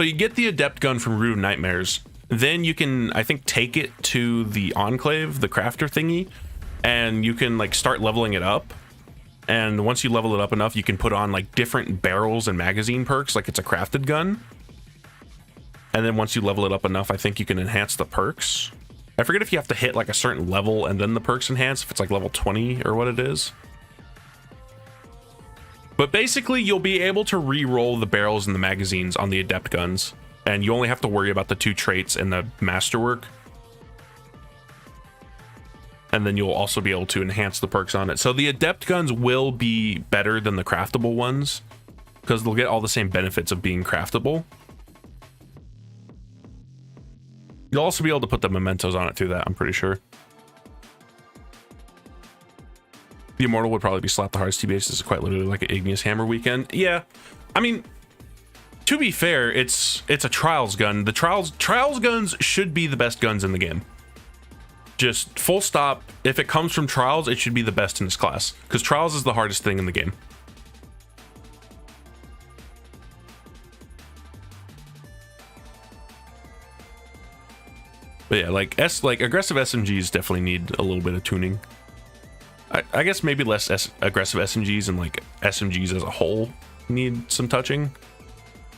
you get the Adept gun from Root of Nightmares. Then you can, I think, take it to the Enclave, the crafter thingy, and you can like start leveling it up. And once you level it up enough, you can put on like different barrels and magazine perks, like it's a crafted gun. And then once you level it up enough, I think you can enhance the perks. I forget if you have to hit like a certain level and then the perks enhance, if it's like level 20 or what it is. But basically, you'll be able to re-roll the barrels and the magazines on the Adept guns. And you only have to worry about the 2 traits and the Masterwork. And then you'll also be able to enhance the perks on it. So the Adept guns will be better than the craftable ones, because they'll get all the same benefits of being craftable. You'll also be able to put the mementos on it through that, I'm pretty sure. The Immortal would probably be Slap the Hardest TBH. This is quite literally like an Igneous Hammer weekend. Yeah, I mean, to be fair, it's a Trials gun. The Trials guns should be the best guns in the game. Just full stop. If it comes from Trials, it should be the best in this class, because Trials is the hardest thing in the game. But yeah, like aggressive SMGs definitely need a little bit of tuning. I guess maybe less aggressive SMGs, and like SMGs as a whole need some touching.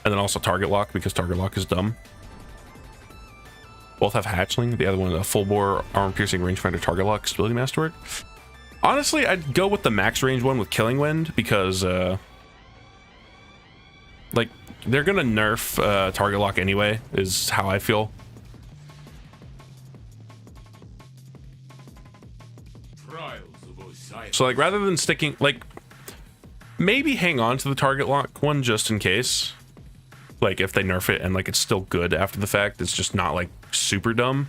And then also target lock, because target lock is dumb. Both have hatchling. The other one, a full bore armor piercing rangefinder target lock stability masterwork. Honestly, I'd go with the max range one with Killing Wind, because like they're gonna nerf target lock anyway, is how I feel. So like rather than sticking, like maybe hang on to the target lock one just in case. Like if they nerf it and like it's still good after the fact, it's just not like super dumb.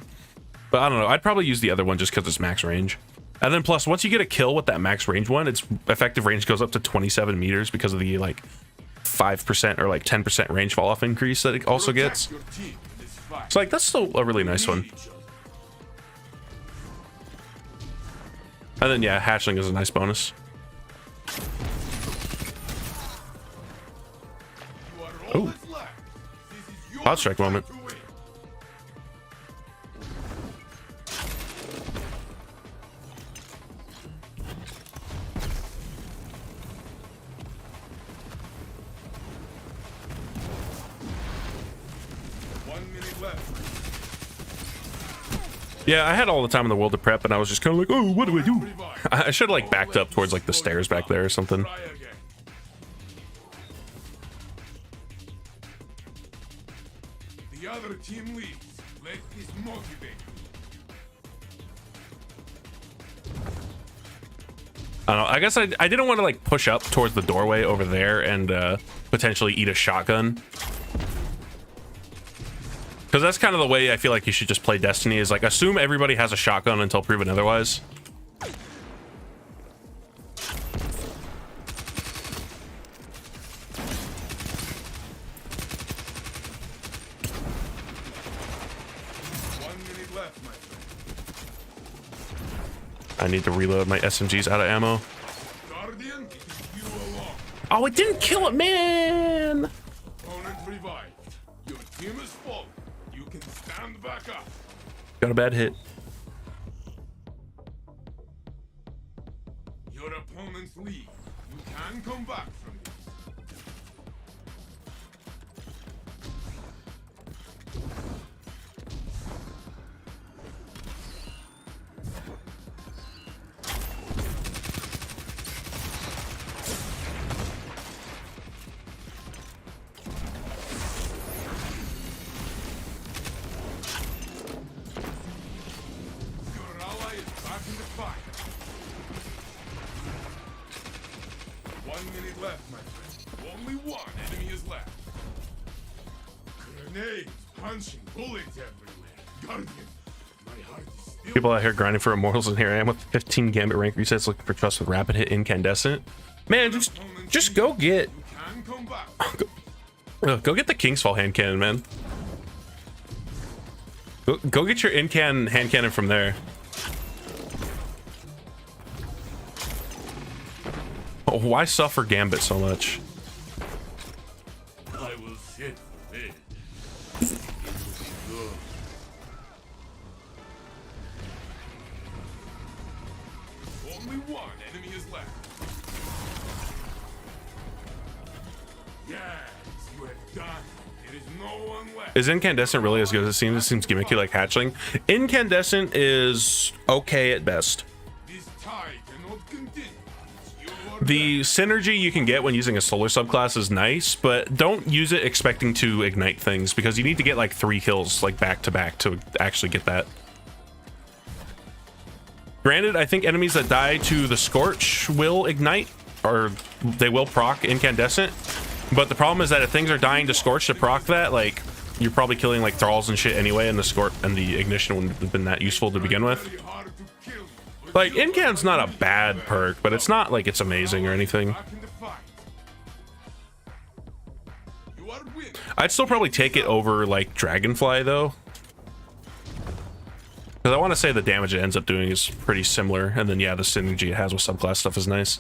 But I don't know, I'd probably use the other one just because it's max range. And then plus, once you get a kill with that max range one, its effective range goes up to 27 meters because of the like 5% or like 10% range fall off increase that it also gets. So like that's still a really nice one. And then yeah, hatchling is a nice bonus. Oh, hot strike moment. Yeah, I had all the time in the world to prep, and I was just kind of like, oh, what do I do? I should have like backed up towards like the stairs back there or something. The other team leads. Let this motivate. I don't know. I guess I didn't want to like push up towards the doorway over there and potentially eat a shotgun. Because that's kind of the way I feel like you should just play Destiny, is like assume everybody has a shotgun until proven otherwise. I need to reload my SMGs out of ammo. Guardian, you alone. Oh, it didn't kill it, man! Opponent revived. Your team is full. You can stand back up. Got a bad hit. Your opponent's lead. You can come back from this. People out here grinding for immortals, and here I am with 15 gambit rank resets looking for trust with rapid hit incandescent. Man, just go get Ugh, go get the Kingsfall hand cannon, man. Go get your in-can hand cannon from there. Oh, why suffer Gambit so much? I will sit for this. It will be good. Only one enemy is left. Yes, you have done. There is no one left. Is Incandescent really as good as it seems? It seems gimmicky like Hatchling. Incandescent is okay at best. This tide cannot continue. The synergy you can get when using a solar subclass is nice, but don't use it expecting to ignite things, because you need to get like 3 kills like back to back to actually get that. Granted, I think enemies that die to the Scorch will ignite, or they will proc Incandescent, but the problem is that if things are dying to Scorch to proc that, like, you're probably killing like thralls and shit anyway, and the Scorch and the ignition wouldn't have been that useful to begin with. Very hard to kill you, but Like, you are Incan's not a bad perk, but it's not like it's amazing or anything. back in the fight. You are winning. I'd still probably take it over like Dragonfly though, because I want to say the damage it ends up doing is pretty similar, and then yeah, the synergy it has with subclass stuff is nice.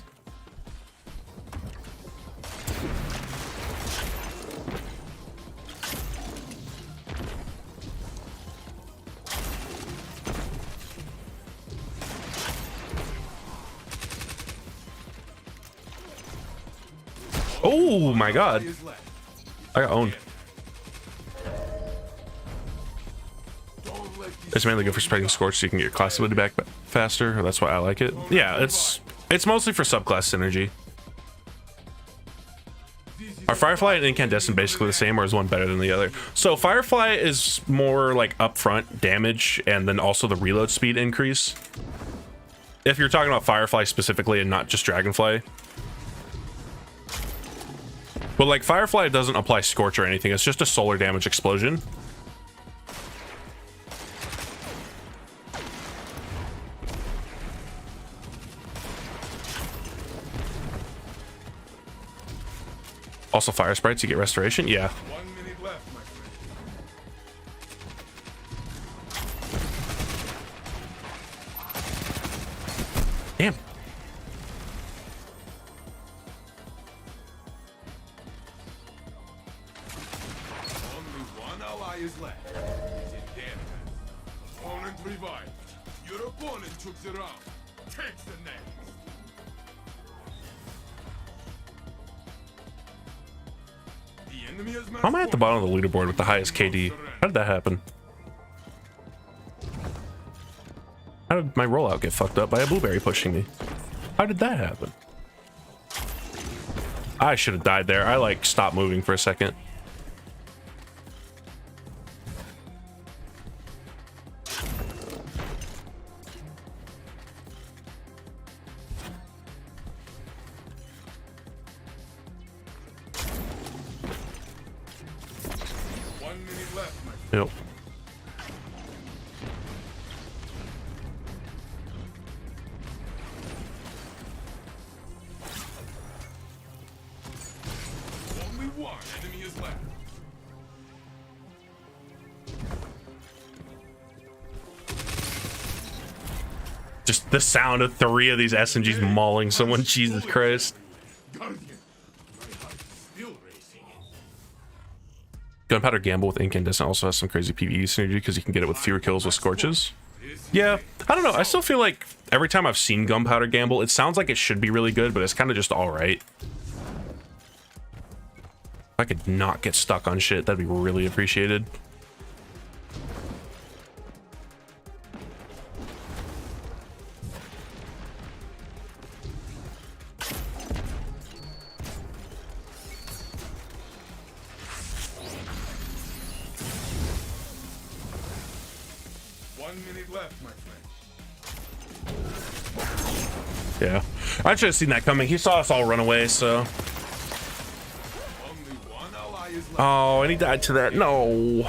Oh my god, Is left. I got owned. Don't let this It's mainly good for spreading Scorch so you can get your class ability back faster. That's why I like it. Yeah, it's mostly for subclass synergy. Are Firefly and Incandescent basically the same, or is one better than the other? So Firefly is more like upfront damage and then also the reload speed increase. If you're talking about Firefly specifically and not just Dragonfly. But like Firefly doesn't apply Scorch or anything, it's just a solar damage explosion. Also fire sprites, you get restoration. Yeah. 1 minute left, my friend. Damn. Only one ally is left. It's in their hands. Opponent revived. Your opponent took the round. Takes the next. The enemy has How am I at the bottom of the leaderboard with the highest KD? How did that happen? How did my rollout get fucked up by a blueberry pushing me? How did that happen? I should have died there. I like stopped moving for a second. Left, my friend. Yep. Only one enemy is left. Just the sound of 3 of these SMGs mauling someone. Jesus Christ. Guardian, my heart is still racing. Gunpowder Gamble with Incandescent also has some crazy PvE synergy because you can get it with fewer kills with Scorches. Yeah, I don't know. I still feel like every time I've seen Gunpowder Gamble, it sounds like it should be really good, but it's kind of just alright. If I could not get stuck on shit, that'd be really appreciated. Left, my friend. Yeah, I should have seen that coming. He saw us all run away, so. Only one ally is left. Oh, and he died to that. No.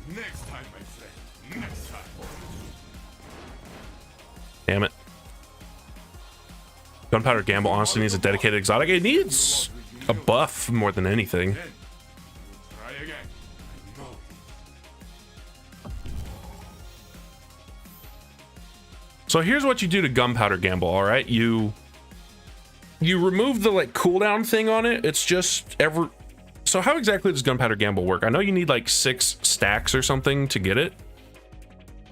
Next time, my friend. Next time. Damn it. Gunpowder Gamble honestly needs a dedicated exotic. It needs a buff more than anything. So here's what you do to gunpowder gamble, all right? You remove the like cooldown thing on it. It's just so how exactly does gunpowder gamble work? I know you need like 6 stacks or something to get it.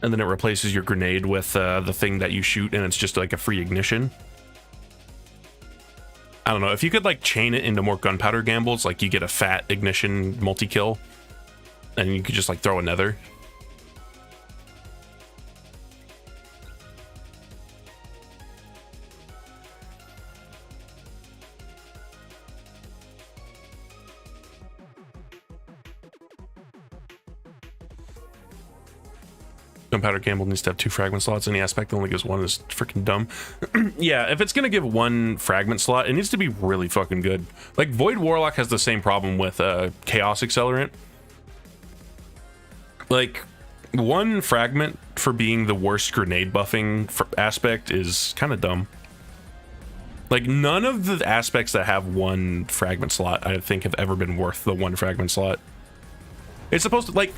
And then it replaces your grenade with the thing that you shoot, and it's just like a free ignition. I don't know, if you could like chain it into more gunpowder gambles, like you get a fat ignition multi-kill, and you could just like throw another. Gunpowder gamble needs to have 2 fragment slots. Any aspect that only gives 1 is freaking dumb. Yeah, if it's gonna give 1 fragment slot, it needs to be really fucking good. Like Void Warlock has the same problem with Chaos Accelerant. Like 1 fragment for being the worst grenade buffing aspect is kind of dumb. Like none of the aspects that have 1 fragment slot I think have ever been worth the 1 fragment slot. It's supposed to like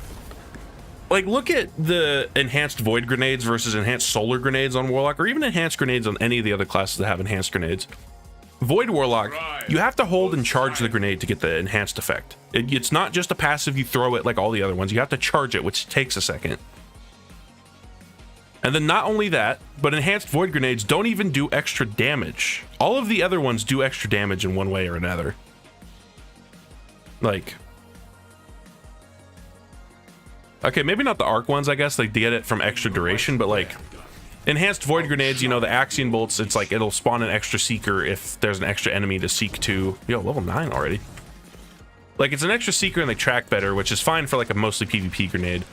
look at the enhanced void grenades versus enhanced solar grenades on Warlock, or even enhanced grenades on any of the other classes that have enhanced grenades. Void Warlock, you have to hold and charge the grenade to get the enhanced effect. It's not just a passive you throw it like all the other ones. You have to charge it, which takes a second. And then not only that, but enhanced void grenades don't even do extra damage. All of the other ones do extra damage in one way or another. Like... okay, maybe not the arc ones, I guess. Like, they get it from extra duration, but like enhanced void grenades, you know, the Axion bolts, it's like it'll spawn an extra seeker if there's an extra enemy to seek to. Yo, level 9 already. Like, it's an extra seeker and they track better, which is fine for like a mostly PvP grenade.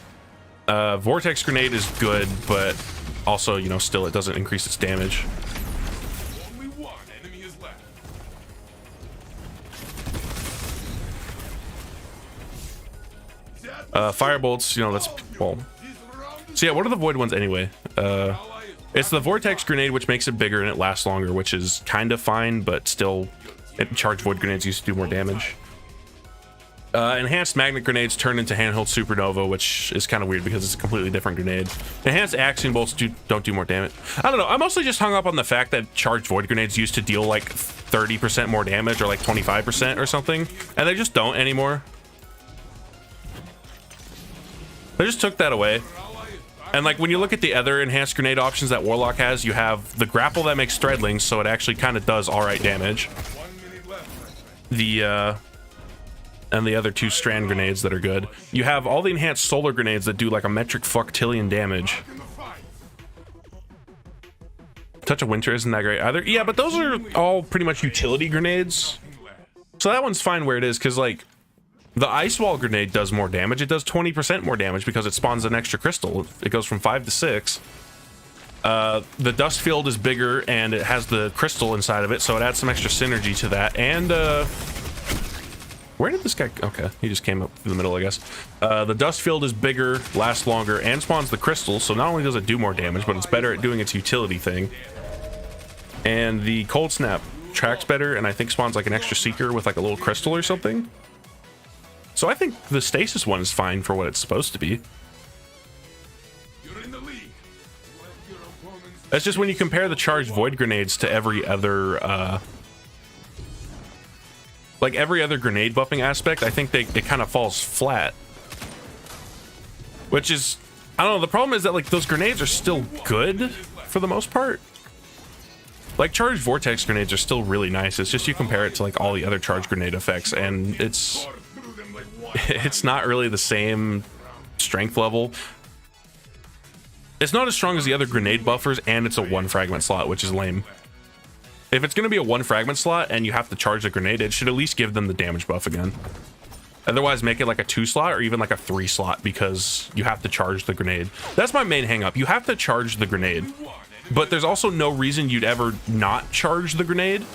Vortex grenade is good, but also, you know, still it doesn't increase its damage. Only 1 enemy is left. Firebolts, you know, that's, well, so yeah, what are the void ones anyway? It's the vortex grenade, which makes it bigger and it lasts longer, which is kind of fine, but still, charged void grenades used to do more damage. Enhanced magnet grenades turn into handheld supernova, which is kind of weird because it's a completely different grenade. Enhanced axion bolts don't do more damage. I don't know, I'm mostly just hung up on the fact that charged void grenades used to deal like 30% more damage or like 25% or something, and they just don't anymore. They just took that away. And like when you look at the other enhanced grenade options that Warlock has, you have the grapple that makes Threadlings, so it actually kind of does alright damage. And the other 2 strand grenades that are good. You have all the enhanced solar grenades that do like a metric fucktillion damage. Touch of Winter isn't that great either. Yeah, but those are all pretty much utility grenades. So that one's fine where it is, because like the Ice Wall grenade does more damage. It does 20% more damage because it spawns an extra crystal. It goes from 5 to 6. The Dust Field is bigger and it has the crystal inside of it, so it adds some extra synergy to that. And where did this guy... okay, he just came up through the middle, I guess. The Dust Field is bigger, lasts longer, and spawns the crystal, so not only does it do more damage, but it's better at doing its utility thing. And the Cold Snap tracks better, and I think spawns like an extra seeker with like a little crystal or something. So I think the stasis one is fine for what it's supposed to be. That's just when you compare the charged void grenades to every other like every other grenade buffing aspect, I think it kind of falls flat. Which is, I don't know, the problem is that like those grenades are still good for the most part. Like charged vortex grenades are still really nice. It's just you compare it to like all the other charged grenade effects and it's not really the same strength level. It's not as strong as the other grenade buffers, and it's a 1 fragment slot, which is lame. If it's going to be a 1 fragment slot and you have to charge the grenade, it should at least give them the damage buff again. Otherwise, make it like a 2 slot or even like a 3 slot because you have to charge the grenade. That's my main hang up. You have to charge the grenade, but there's also no reason you'd ever not charge the grenade.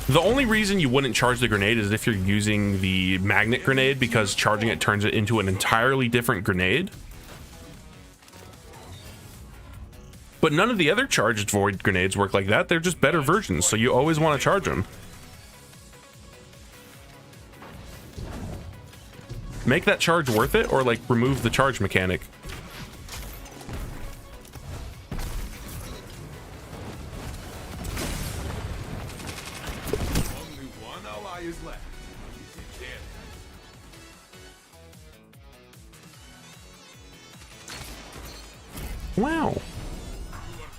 The only reason you wouldn't charge the grenade is if you're using the magnet grenade, because charging it turns it into an entirely different grenade. But none of the other charged void grenades work like that. They're just better versions, so you always want to charge them. Make that charge worth it, or like remove the charge mechanic. Wow. You are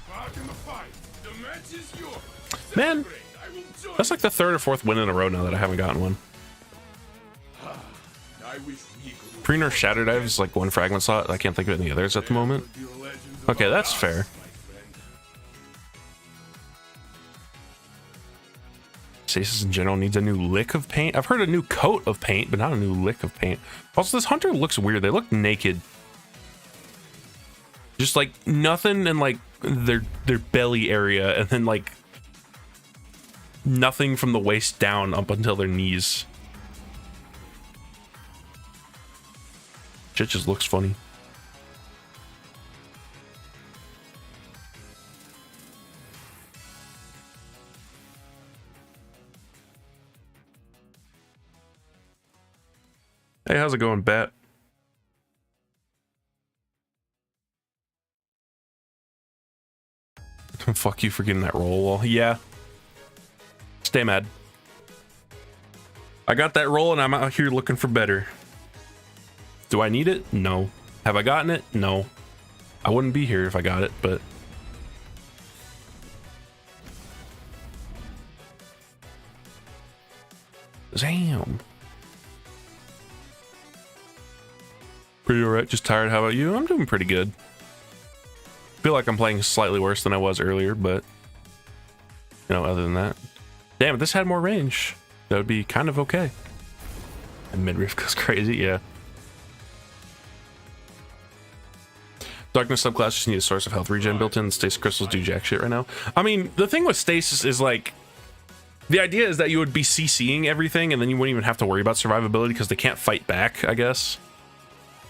back in the fight. The match is yours. Man, Celebrate. I will join that's like the third or fourth win in a row now that I haven't gotten one. you. I wish we could Pre-nerf Shatter Dive is like one fragment slot. I can't think of any others at the moment. be legends of Okay, our that's past, fair. my friend. Stasis in general needs a new lick of paint. I've heard a new coat of paint, but not a new lick of paint. Also, this hunter looks weird. They look naked. Just like nothing in like their belly area, and then like nothing from the waist down up until their knees. Shit just looks funny. Hey, how's it going, Bat? Fuck you for getting that roll. Well, yeah. Stay mad. I got that roll and I'm out here looking for better. Do I need it? No. Have I gotten it? No. I wouldn't be here if I got it, but... Damn. Pretty alright, just tired. How about you? I'm doing pretty good. Feel like I'm playing slightly worse than I was earlier, but... You know, other than that... Damn, if this had more range, that would be kind of okay. And midriff goes crazy, yeah. Darkness subclass just need a source of health regen built in. Stasis crystals do jack shit right now. I mean, the thing with stasis is like... The idea is that you would be CCing everything and then you wouldn't even have to worry about survivability because they can't fight back, I guess.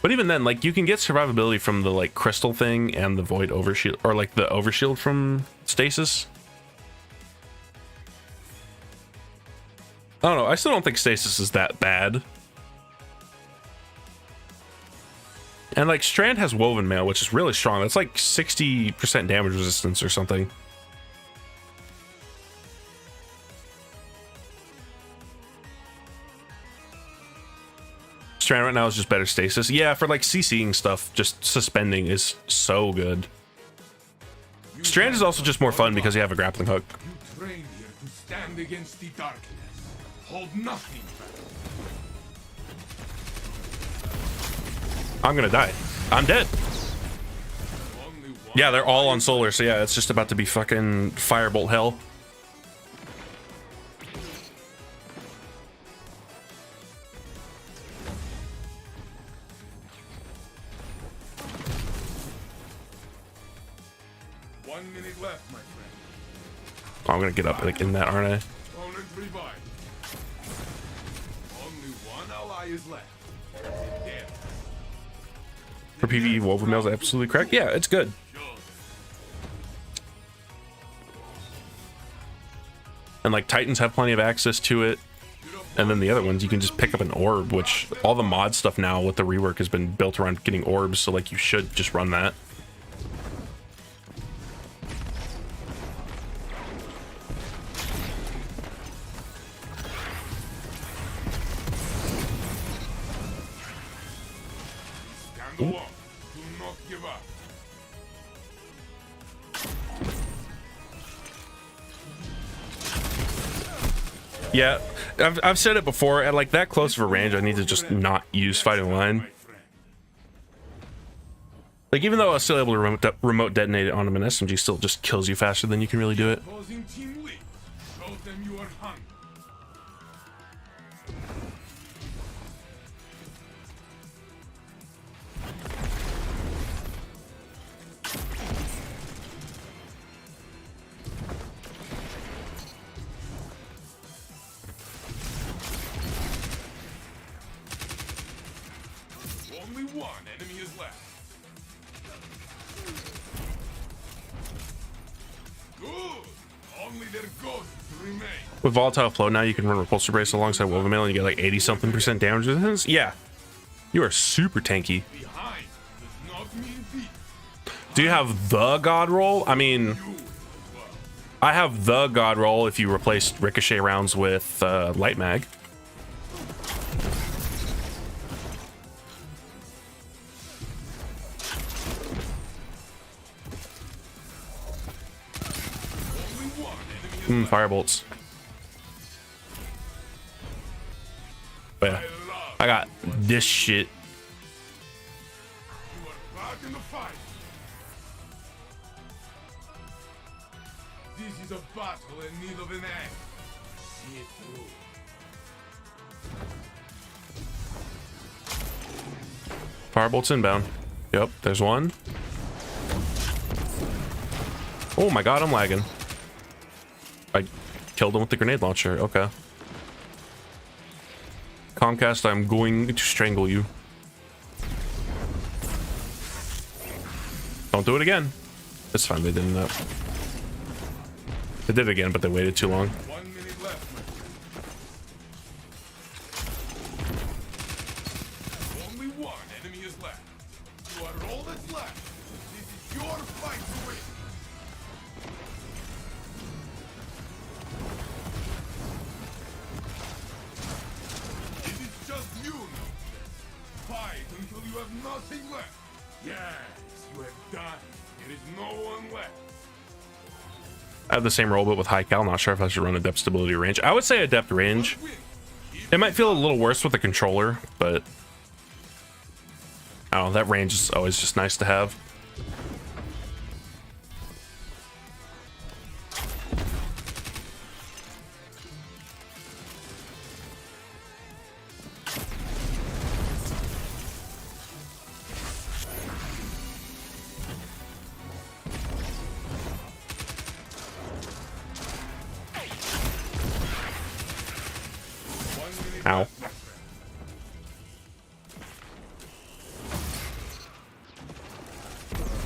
But even then, like, you can get survivability from the, like, crystal thing and the void overshield, or, like, the overshield from stasis. I don't know. I still don't think stasis is that bad. And, like, Strand has Woven Mail, which is really strong. That's, like, 60% damage resistance or something. Strand right now is just better stasis. Yeah, for like CCing stuff, just suspending is so good. Strand is also just more fun because you have a grappling hook. You train here to stand against the darkness. Hold nothing back. I'm gonna die. I'm dead. Only one Yeah, they're all on solar, so yeah, it's just about to be fucking firebolt hell. minute left, my friend. Oh, I'm gonna get up like in that, aren't I? Opponent revived. Only one ally is left. Dead. For PvE, Woven Mail's absolutely correct. Yeah, it's good. And like Titans have plenty of access to it. And then the other ones, you can just pick up an orb, which all the mod stuff now with the rework has been built around getting orbs. So like you should just run that. Stand alone. Do not give up. Yeah, I've said it before. At like that close of a range, I need to just not use fighting line. My friend. Like even though I was still able to remote detonate it on him, an SMG still just kills you faster than you can really do it. Opposing team weak. Show them you are hungry. Only one enemy is left. Good. Only their ghosts remain. With Volatile Flow now, you can run Repulsor Brace alongside Woven Mail and you get like 80-something% damage resistance. Yeah, you are super tanky. Behind does not mean beat. Do you have the Godroll? I mean, You as well. I have the Godroll if you replaced Ricochet rounds with Light Mag. Firebolts. But yeah, I got this shit. You are back in the fight. This is a battle in need of an end. See it through. Firebolts inbound. Yep, there's one. Oh my god, I'm lagging. I killed him with the grenade launcher. Okay. Comcast, I'm going to strangle you. Don't do it again. It's fine, they didn't. They did it again, but they waited too long. 1 minute left, my friend. Only one enemy is left. You are all that's left. This is your fight to win. It is just you now. Fight until you have nothing left. Yes, you have done. There is no one left. I have the same roll, but with high cal. Not sure if I should run adept stability or range. I would say adept range. It might feel a little worse with the controller, but I don't know, that range is always just nice to have. Ow.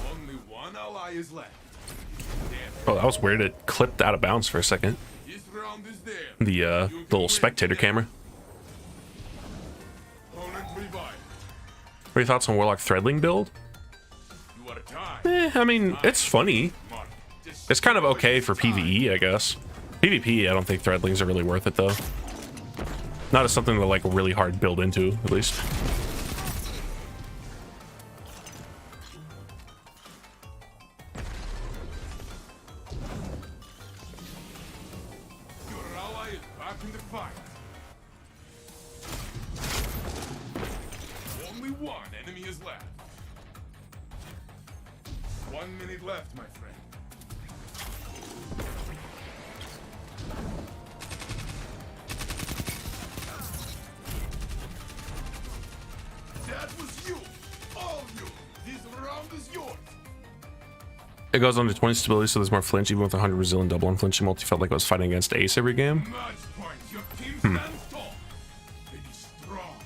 Only one ally is left. Oh, that was weird. It clipped out of bounds for a second. This round is there. The little spectator camera. Opponent revived. What are your thoughts on Warlock Threadling build? You are tied. I mean, it's funny. Mark. Just It's kind of okay for PvE, I guess. PvP, I don't think Threadlings are really worth it, though. Not as something to, like, really hard build into, at least. your ally is back in the fight. Only one enemy is left. 1 minute left, my friend. That was you! All you! This round is yours! It goes on to 20 stability, so there's more flinch. Even with 100 resilient double unflinching multi, felt like I was fighting against Ace every game. Match point! Your team stands tall! They be strong!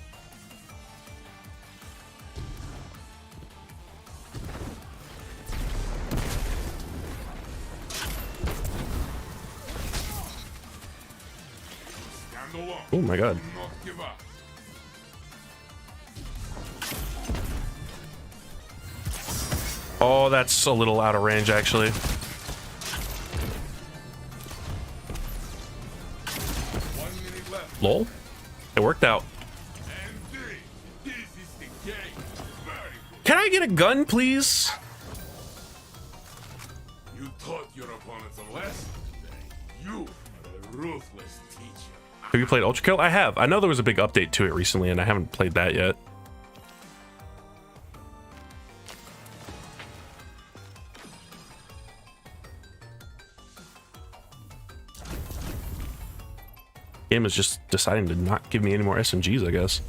Stand alone! Oh my god. Do not give up! Oh, that's a little out of range, actually. 1 minute left. Lol. It worked out. And this is the game. Very good. Can I get a gun, please? You taught your opponents a lesson today. You are a ruthless teacher. Have you played Ultra Kill? I have. I know there was a big update to it recently, and I haven't played that yet. Game is just deciding to not give me any more SMGs, I guess.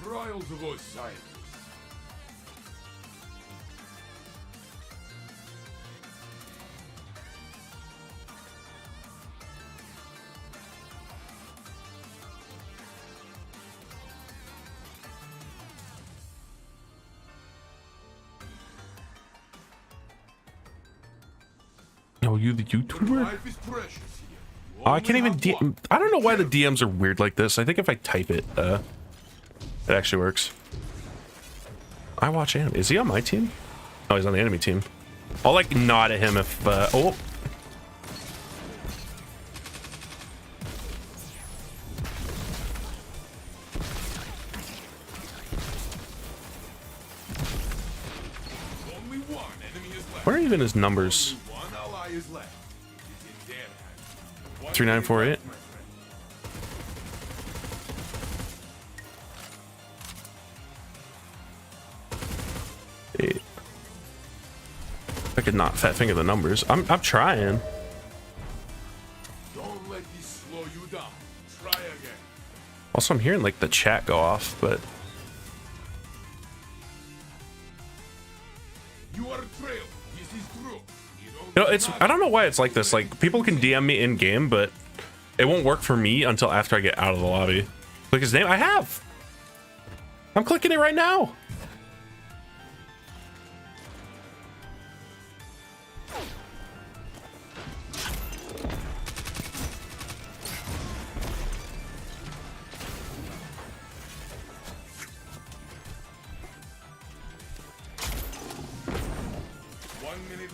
Trials of Osiris. Oh, you the YouTuber? Life is precious here. You Oh, I can't only even. have one. I don't know why the DMs are weird like this. I think if I type it, it actually works. I watch anime. Is he on my team? Oh, he's on the enemy team. I'll like nod at him if. Oh. Only one enemy is left. Where are even his numbers? Only one ally is left. It is in their hands. One 3948. minute left, my friend. I could not fat finger the numbers. I'm trying. Don't let this slow you down. Try again. Also, I'm hearing like the chat go off, but You are trailed. This is true. it's. I don't know why it's like this. Like people can DM me in game, but it won't work for me until after I get out of the lobby. Click his name. I have. I'm clicking it right now.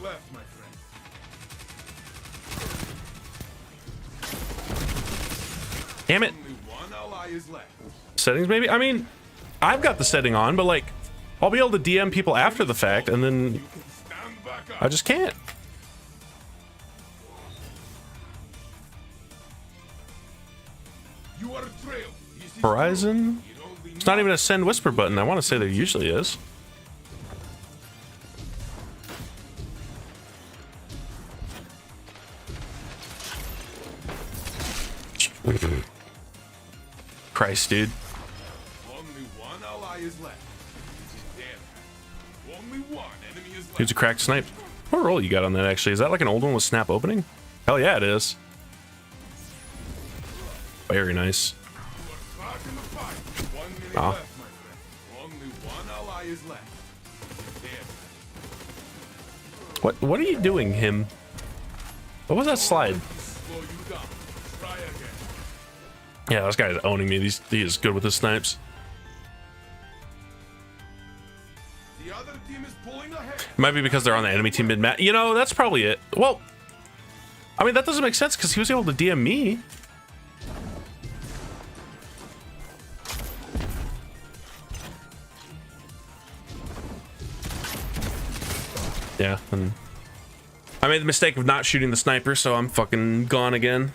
Left, my friend. Damn it. Only one ally is left. Settings maybe. I mean, I've got the setting on, but like, I'll be able to DM people after the fact, and then You can stand back up. I just can't. You are trailed. This is Horizon. true. It only It's not even a send whisper button. I want to say there usually is. Christ, dude. Only one ally is left. It is in their hands. Only one enemy is left. Here's a cracked snipe. What roll you got on that actually? Is that like an old one with snap opening? Hell yeah, it is. Very nice. You are back in the fight. 1 minute Ah. left, my friend. Only one ally is left. It is in their hands. What are you doing, him? What was that slide? Slow you down. Try again. Yeah, this guy is owning me. He is good with his snipes. The other team is pulling ahead. It might be because they're on the enemy team mid-match. You know, that's probably it. Well, I mean, that doesn't make sense because he was able to DM me. Yeah, and I made the mistake of not shooting the sniper, so I'm fucking gone again.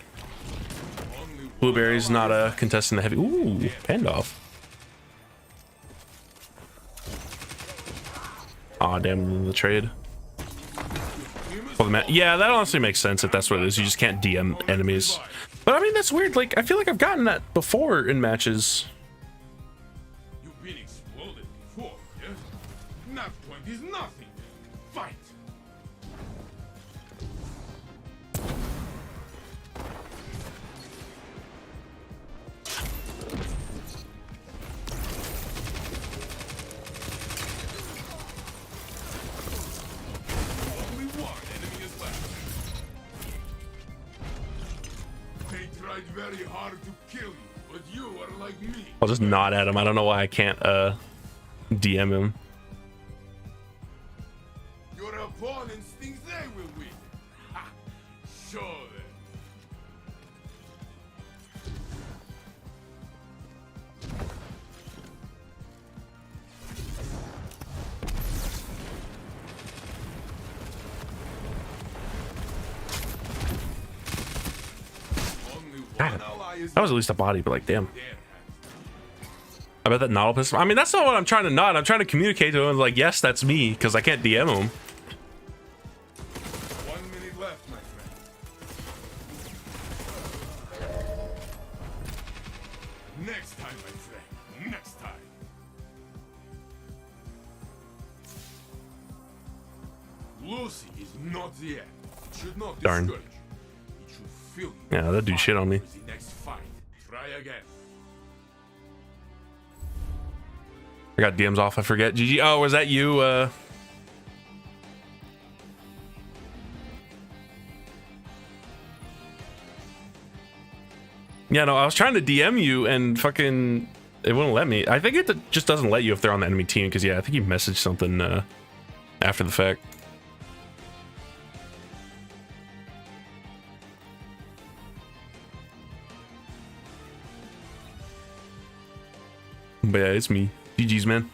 Only one Blueberry's ally not a contestant heavy. Ooh, Pandoff. Aw, damn the trade. Yeah, that honestly makes sense if that's what it is. You just can't DM enemies. But I mean, that's weird. Like, I feel like I've gotten that before in matches. You've been exploded before, yes? Not point is nothing. Fight. Only one enemy is left. They tried very hard to kill you, but you are like me. I'll just nod at him. I don't know why I can't DM him. Your opponents think they will win. Ha! Show them. Only one ally is That was at least a body, but like, damn. in their hands. I bet that nod will piss him. I mean, that's not what I'm trying to nod. I'm trying to communicate to him, like, yes, that's me, because I can't DM him. 1 minute left, my friend. Next time, my friend. Next time. Lucy is not the end. It should not Darn. discourage you. It should fill you. Yeah, that dude shit on me. For the next fight. Try again. I got DMs off. I forget. GG. Oh, was that you? Yeah, no, I was trying to DM you and fucking it wouldn't let me. I think it just doesn't let you if they're on the enemy team because yeah, I think you messaged something after the fact. But yeah, it's me. GG's, man.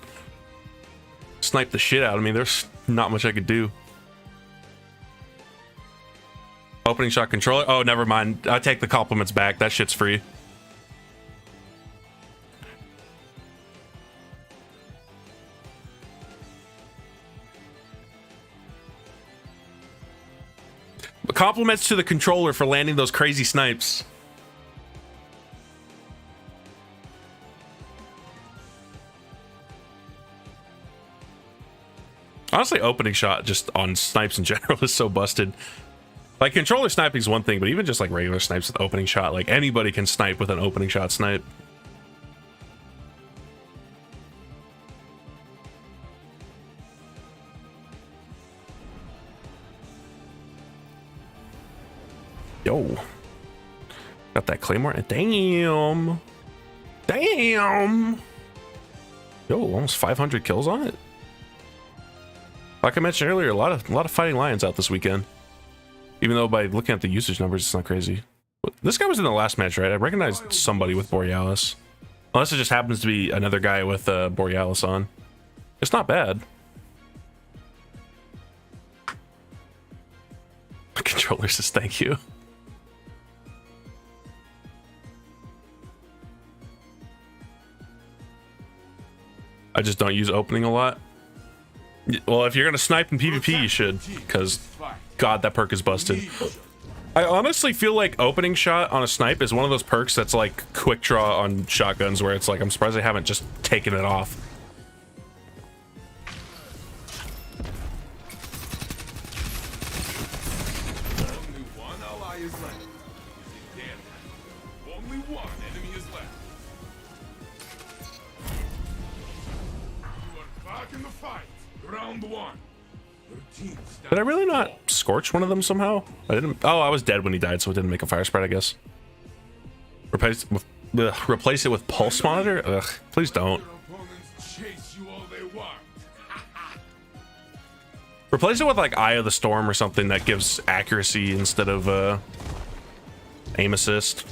Snipe the shit out of me. There's not much I could do. Opening shot controller. Oh, never mind. I take the compliments back. That shit's free. Compliments to the controller for landing those crazy snipes. Honestly, opening shot just on snipes in general is so busted. Like, controller sniping is one thing, but even just like regular snipes with opening shot, like anybody can snipe with an opening shot snipe. Yo. Got that claymore. Damn. Damn. Yo, almost 500 kills on it. Like I mentioned earlier, a lot of fighting lions out this weekend. Even though by looking at the usage numbers, it's not crazy. This guy was in the last match, right? I recognized somebody with Borealis. Unless it just happens to be another guy with Borealis on. It's not bad. The controller says thank you. I just don't use opening a lot. Well, if you're gonna snipe in PvP, you should, because God, that perk is busted. I honestly feel like opening shot on a snipe is one of those perks that's like quick draw on shotguns, where it's like, I'm surprised they haven't just taken it off. Only one ally is left. Damn. Only one enemy is left. You are back in the fight. Round one. Your team stands. Did I really not scorch one of them somehow? I didn't. Oh, I was dead when he died, so it didn't make a fire spread, I guess. Replace it with pulse monitor? Ugh, please don't. Your opponents chase you all they want. Replace it with like Eye of the Storm or something that gives accuracy instead of aim assist.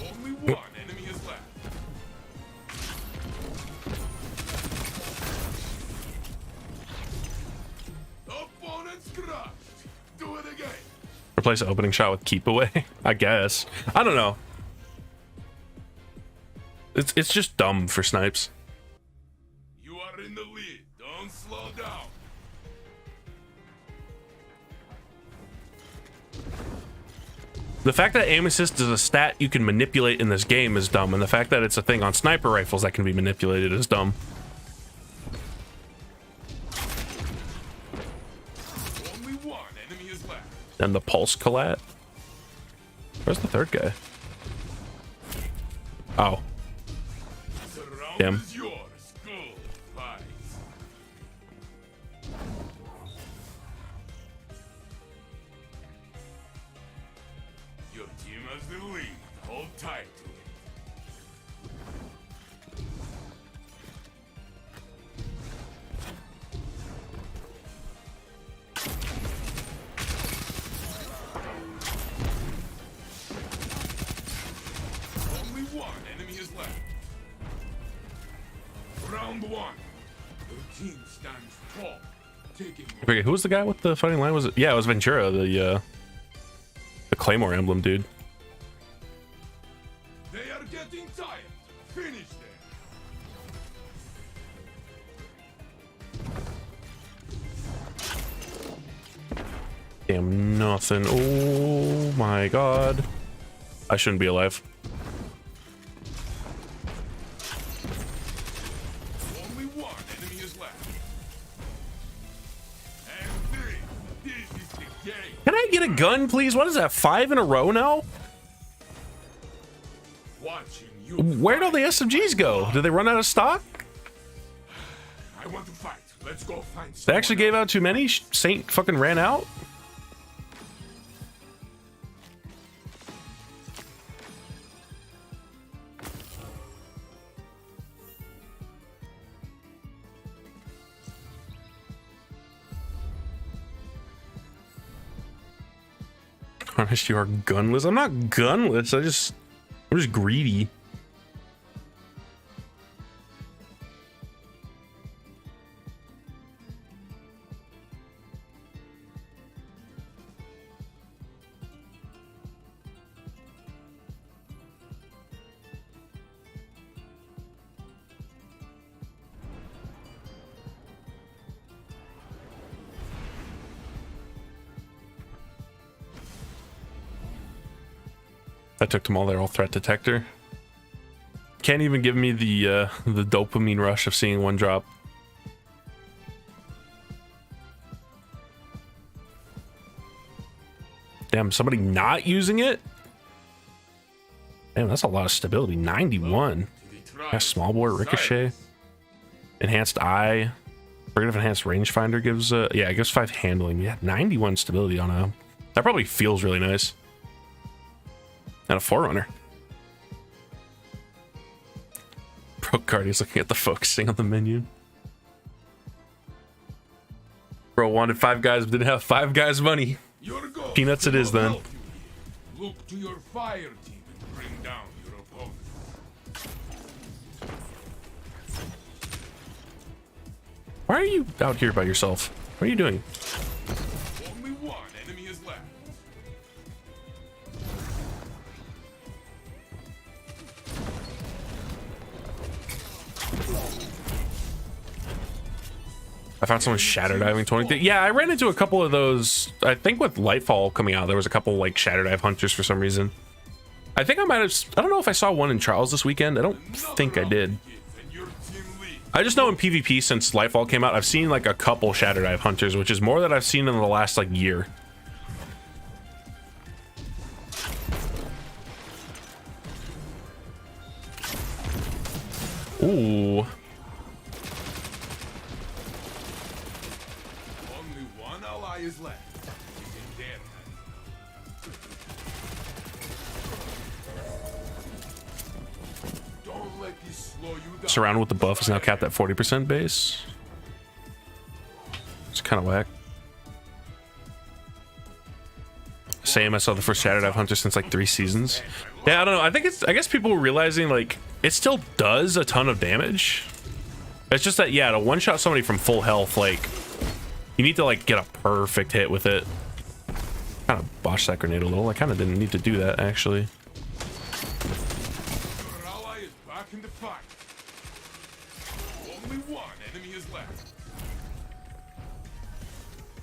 Only one enemy is left. Opponents crushed. Do it again. Replace the opening shot with keep away, I guess. I don't know. It's just dumb for snipes. You are in the lead. Don't slow down. The fact that aim assist is a stat you can manipulate in this game is dumb, and the fact that it's a thing on sniper rifles that can be manipulated is dumb. Only one enemy is left. And the pulse collat. Where's the third guy? Oh, Surround Damn. is yours. Good fight. Your team has the lead. Hold tight to it. Only one enemy is left. Round one. Your team stands tall. Taking okay. Who was the guy with the fighting line? Was it? Yeah, it was Ventura, the Claymore emblem dude. They are getting tired. Finish them. Damn, nothing. Oh my God, I shouldn't be alive. Only one enemy is left. And this is the game. Can I get a gun, please? What is that? 5 in a row now? Watching you. Where'd all the SMGs go? Did they run out of stock? I want to fight. Let's go find They someone actually gave out too many? Saint fucking ran out? Honest, you are gunless. I'm not gunless. I'm just greedy. I took them all there, all threat detector. Can't even give me the dopamine rush of seeing one drop. Damn, somebody not using it? Damn, that's a lot of stability. 91. Yeah, small bore, Ricochet. Enhanced eye. Forget if enhanced rangefinder gives yeah, it gives 5 handling. Yeah, 91 stability on a. That probably feels really nice. And a forerunner. Pro Cardi's looking at the focusing on the menu. Bro wanted 5 guys, but didn't have 5 guys money. Peanuts it is then. Look to your fire team and bring down your opponent. Why are you out here by yourself? What are you doing? Only one enemy is left. I found someone shatter diving 20. Yeah, I ran into a couple of those. I think with Lightfall coming out, there was a couple like shatter dive hunters for some reason. I think I might have. I don't know if I saw one in Charles this weekend. I don't think I did. I just know in PvP since Lightfall came out, I've seen like a couple shatter dive hunters, which is more than I've seen in the last like year. Ooh. Is left. He's in their hands. Don't let this slow you down. Surrounded with the buff is now capped at 40% base. It's kind of whack. Same, I saw the first Shadow Dive Hunter since like 3 seasons. Yeah, I don't know. I guess people were realizing like it still does a ton of damage. It's just that, yeah, to one-shot somebody from full health, like you need to like get a perfect hit with it. Kind of botched that grenade a little. I kind of didn't need to do that actually. Your ally is back in the fight. Only one enemy is left.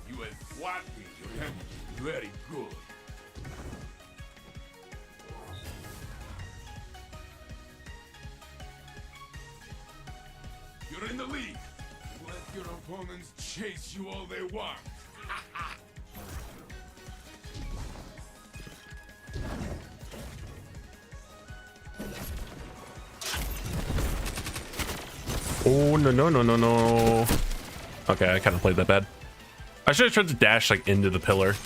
You have flattened your enemy. Very good. You're in the lead. Let your opponents chase you all they want. Oh, no. Okay, I kind of played that bad. I should have tried to dash like into the pillar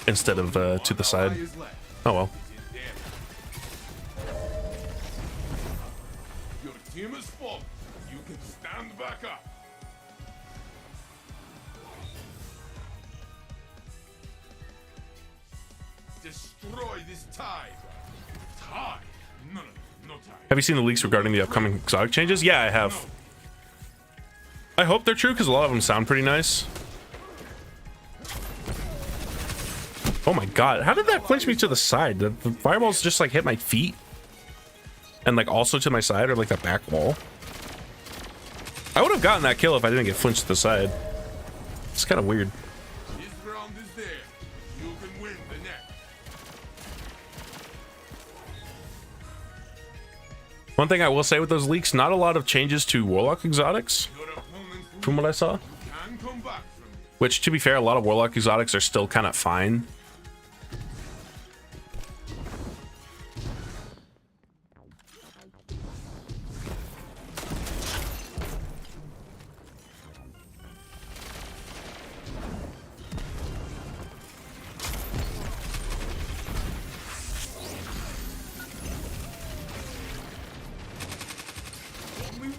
instead of to the side. Oh well. Your team is full. You can stand back up. Destroy this tide. Tide? No time. Have you seen the leaks regarding the upcoming exotic changes? Yeah, I have. I hope they're true because a lot of them sound pretty nice. Oh my god, how did that flinch me to the side? The fireballs just like hit my feet and like also to my side or like the back wall. I would have gotten that kill if I didn't get flinched to the side. It's kind of weird. This round is there. You can win the next. One thing I will say with those leaks, not a lot of changes to Warlock exotics Your opponent's from what I saw. can come back from you. Which, to be fair, a lot of Warlock exotics are still kind of fine.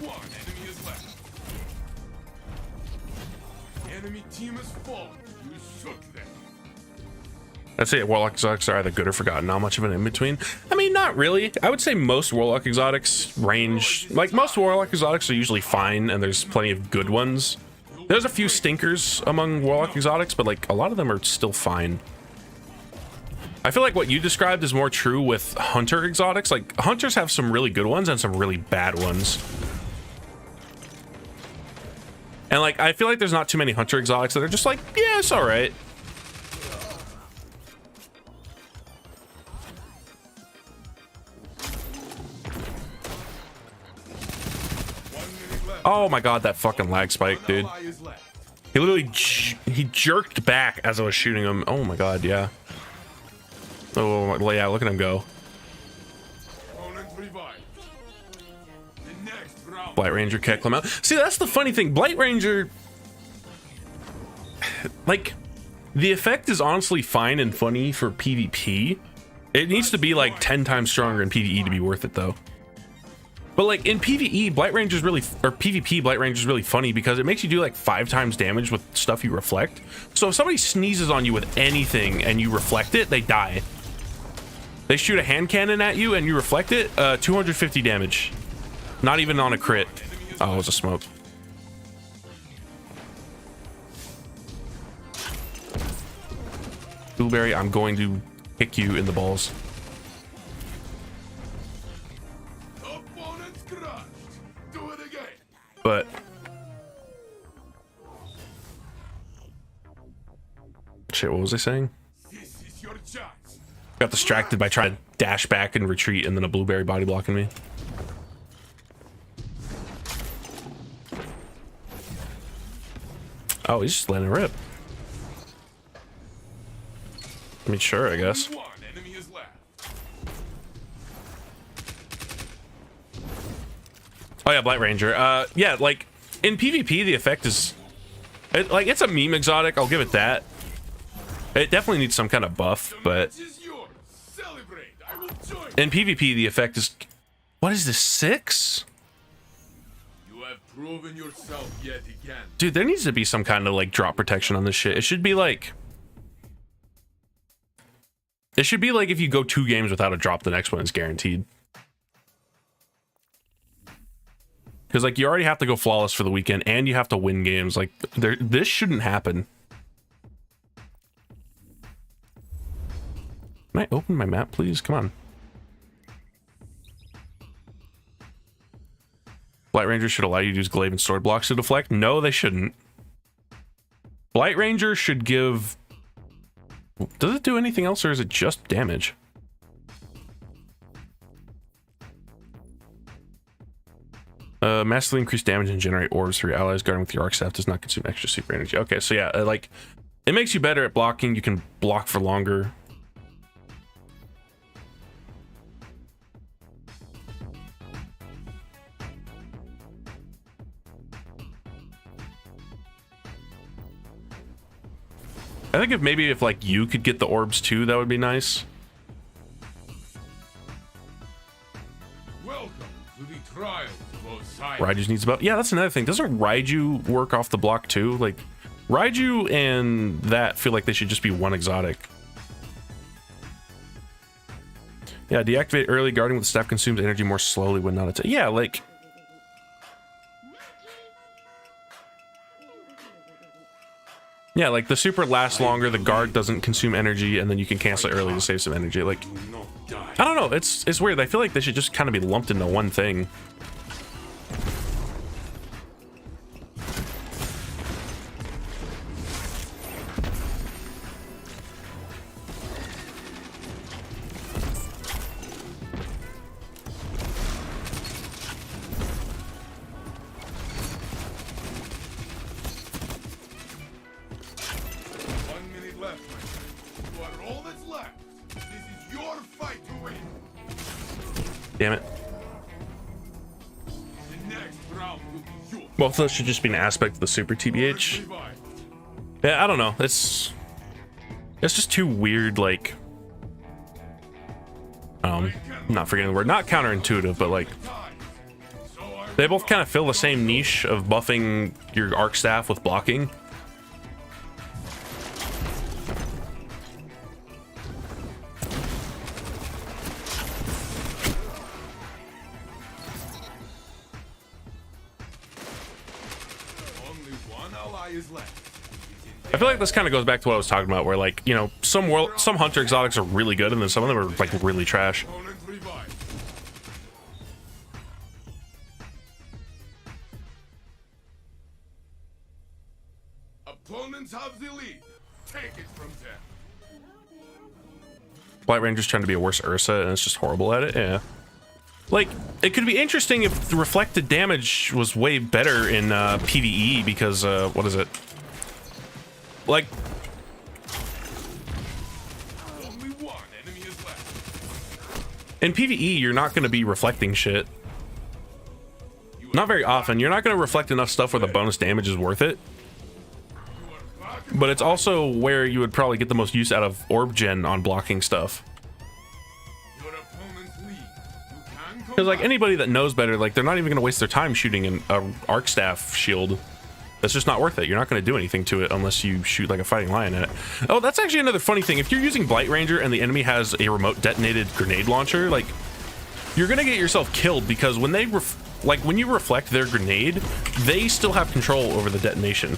one enemy is left. Enemy team is fallen. You shook them. I'd say Warlock exotics are either good or forgotten. Not much of an in-between. I mean, not really. I would say most Warlock exotics range... Like, most Warlock exotics are usually fine, and there's plenty of good ones. There's a few stinkers among Warlock exotics, but, like, a lot of them are still fine. I feel like what you described is more true with Hunter exotics. Like, Hunters have some really good ones and some really bad ones. And, like, I feel like there's not too many Hunter exotics that are just like, yeah, it's alright. Oh my god, that fucking lag spike, dude. He literally he jerked back as I was shooting him. Oh my god, yeah. Oh yeah, look at him go. Blight Ranger can't climb out. See, that's the funny thing. Blight Ranger, like, the effect is honestly fine and funny for PvP. It needs to be like 10 times stronger in PvE to be worth it, though. But like in PvE, Blight Ranger's really, or PvP, Blight Ranger's really funny because it makes you do like 5 times damage with stuff you reflect. So if somebody sneezes on you with anything and you reflect it, they die. They shoot a hand cannon at you and you reflect it, 250 damage. Not even on a crit. Oh, it was a smoke. Blueberry, I'm going to kick you in the balls. But shit, what was I saying? Got distracted by trying to dash back and retreat, and then a blueberry body blocking me. Oh, he's just letting it rip. I mean, sure, I guess. Oh yeah, Blight Ranger. Yeah, like in PvP, the effect is, like, it's a meme exotic. I'll give it that. It definitely needs some kind of buff, but in PvP, the effect is, what is this, 6? You have proven yourself yet again. Dude, there needs to be some kind of like drop protection on this shit. It should be like, if you go 2 games without a drop, the next one is guaranteed. Because, like, you already have to go flawless for the weekend, and you have to win games. Like, this shouldn't happen. Can I open my map, please? Come on. Blight Ranger should allow you to use glaive and sword blocks to deflect. No, they shouldn't. Blight Ranger should give... Does it do anything else, or is it just damage? Massively increase damage and generate orbs for your allies. Guarding with your arc staff does not consume extra super energy. Okay, so yeah, like, it makes you better at blocking. You can block for longer. I think if like you could get the orbs too, that would be nice. Welcome to the trial. Raiju needs about, yeah, that's another thing. Doesn't Raiju work off the block too? Like, Raiju and that feel like they should just be one exotic. Yeah, deactivate early. Guarding with the staff consumes energy more slowly when not attacked. Yeah, like, yeah, like the super lasts longer, the guard doesn't consume energy, and then you can cancel it early to save some energy. Like, I don't know, it's weird. I feel like they should just kind of be lumped into one thing. Damn it. Both of those should just be an aspect of the super TBH. Yeah, I don't know. It's just too weird, like, I'm not forgetting the word. Not counterintuitive, but like, They both kind of fill the same niche of buffing your arc staff with blocking. Only one ally is left. I feel like this kind of goes back to what I was talking about, where like, you know, some hunter exotics are really good, and then some of them are like really trash. Opponent revived. Opponents have the lead. Take it from them. Blight Ranger's trying to be a worse Ursa, and it's just horrible at it. Yeah. Like, it could be interesting if the reflected damage was way better in PvE, because, what is it? Like, Only one enemy is left. in PvE, you're not going to be reflecting shit. Not very often. You're not going to reflect enough stuff where the bonus damage is worth it. You are back. But it's also where you would probably get the most use out of orb gen on blocking stuff. Your opponent's lead. You can come Because like back. anybody that knows better, like they're not even going to waste their time shooting an arc staff shield. That's just not worth it. You're not going to do anything to it unless you shoot like a fighting lion at it. Oh, that's actually another funny thing. If you're using Blight Ranger and the enemy has a remote detonated grenade launcher, like you're going to get yourself killed, because when they when you reflect their grenade, they still have control over the detonation.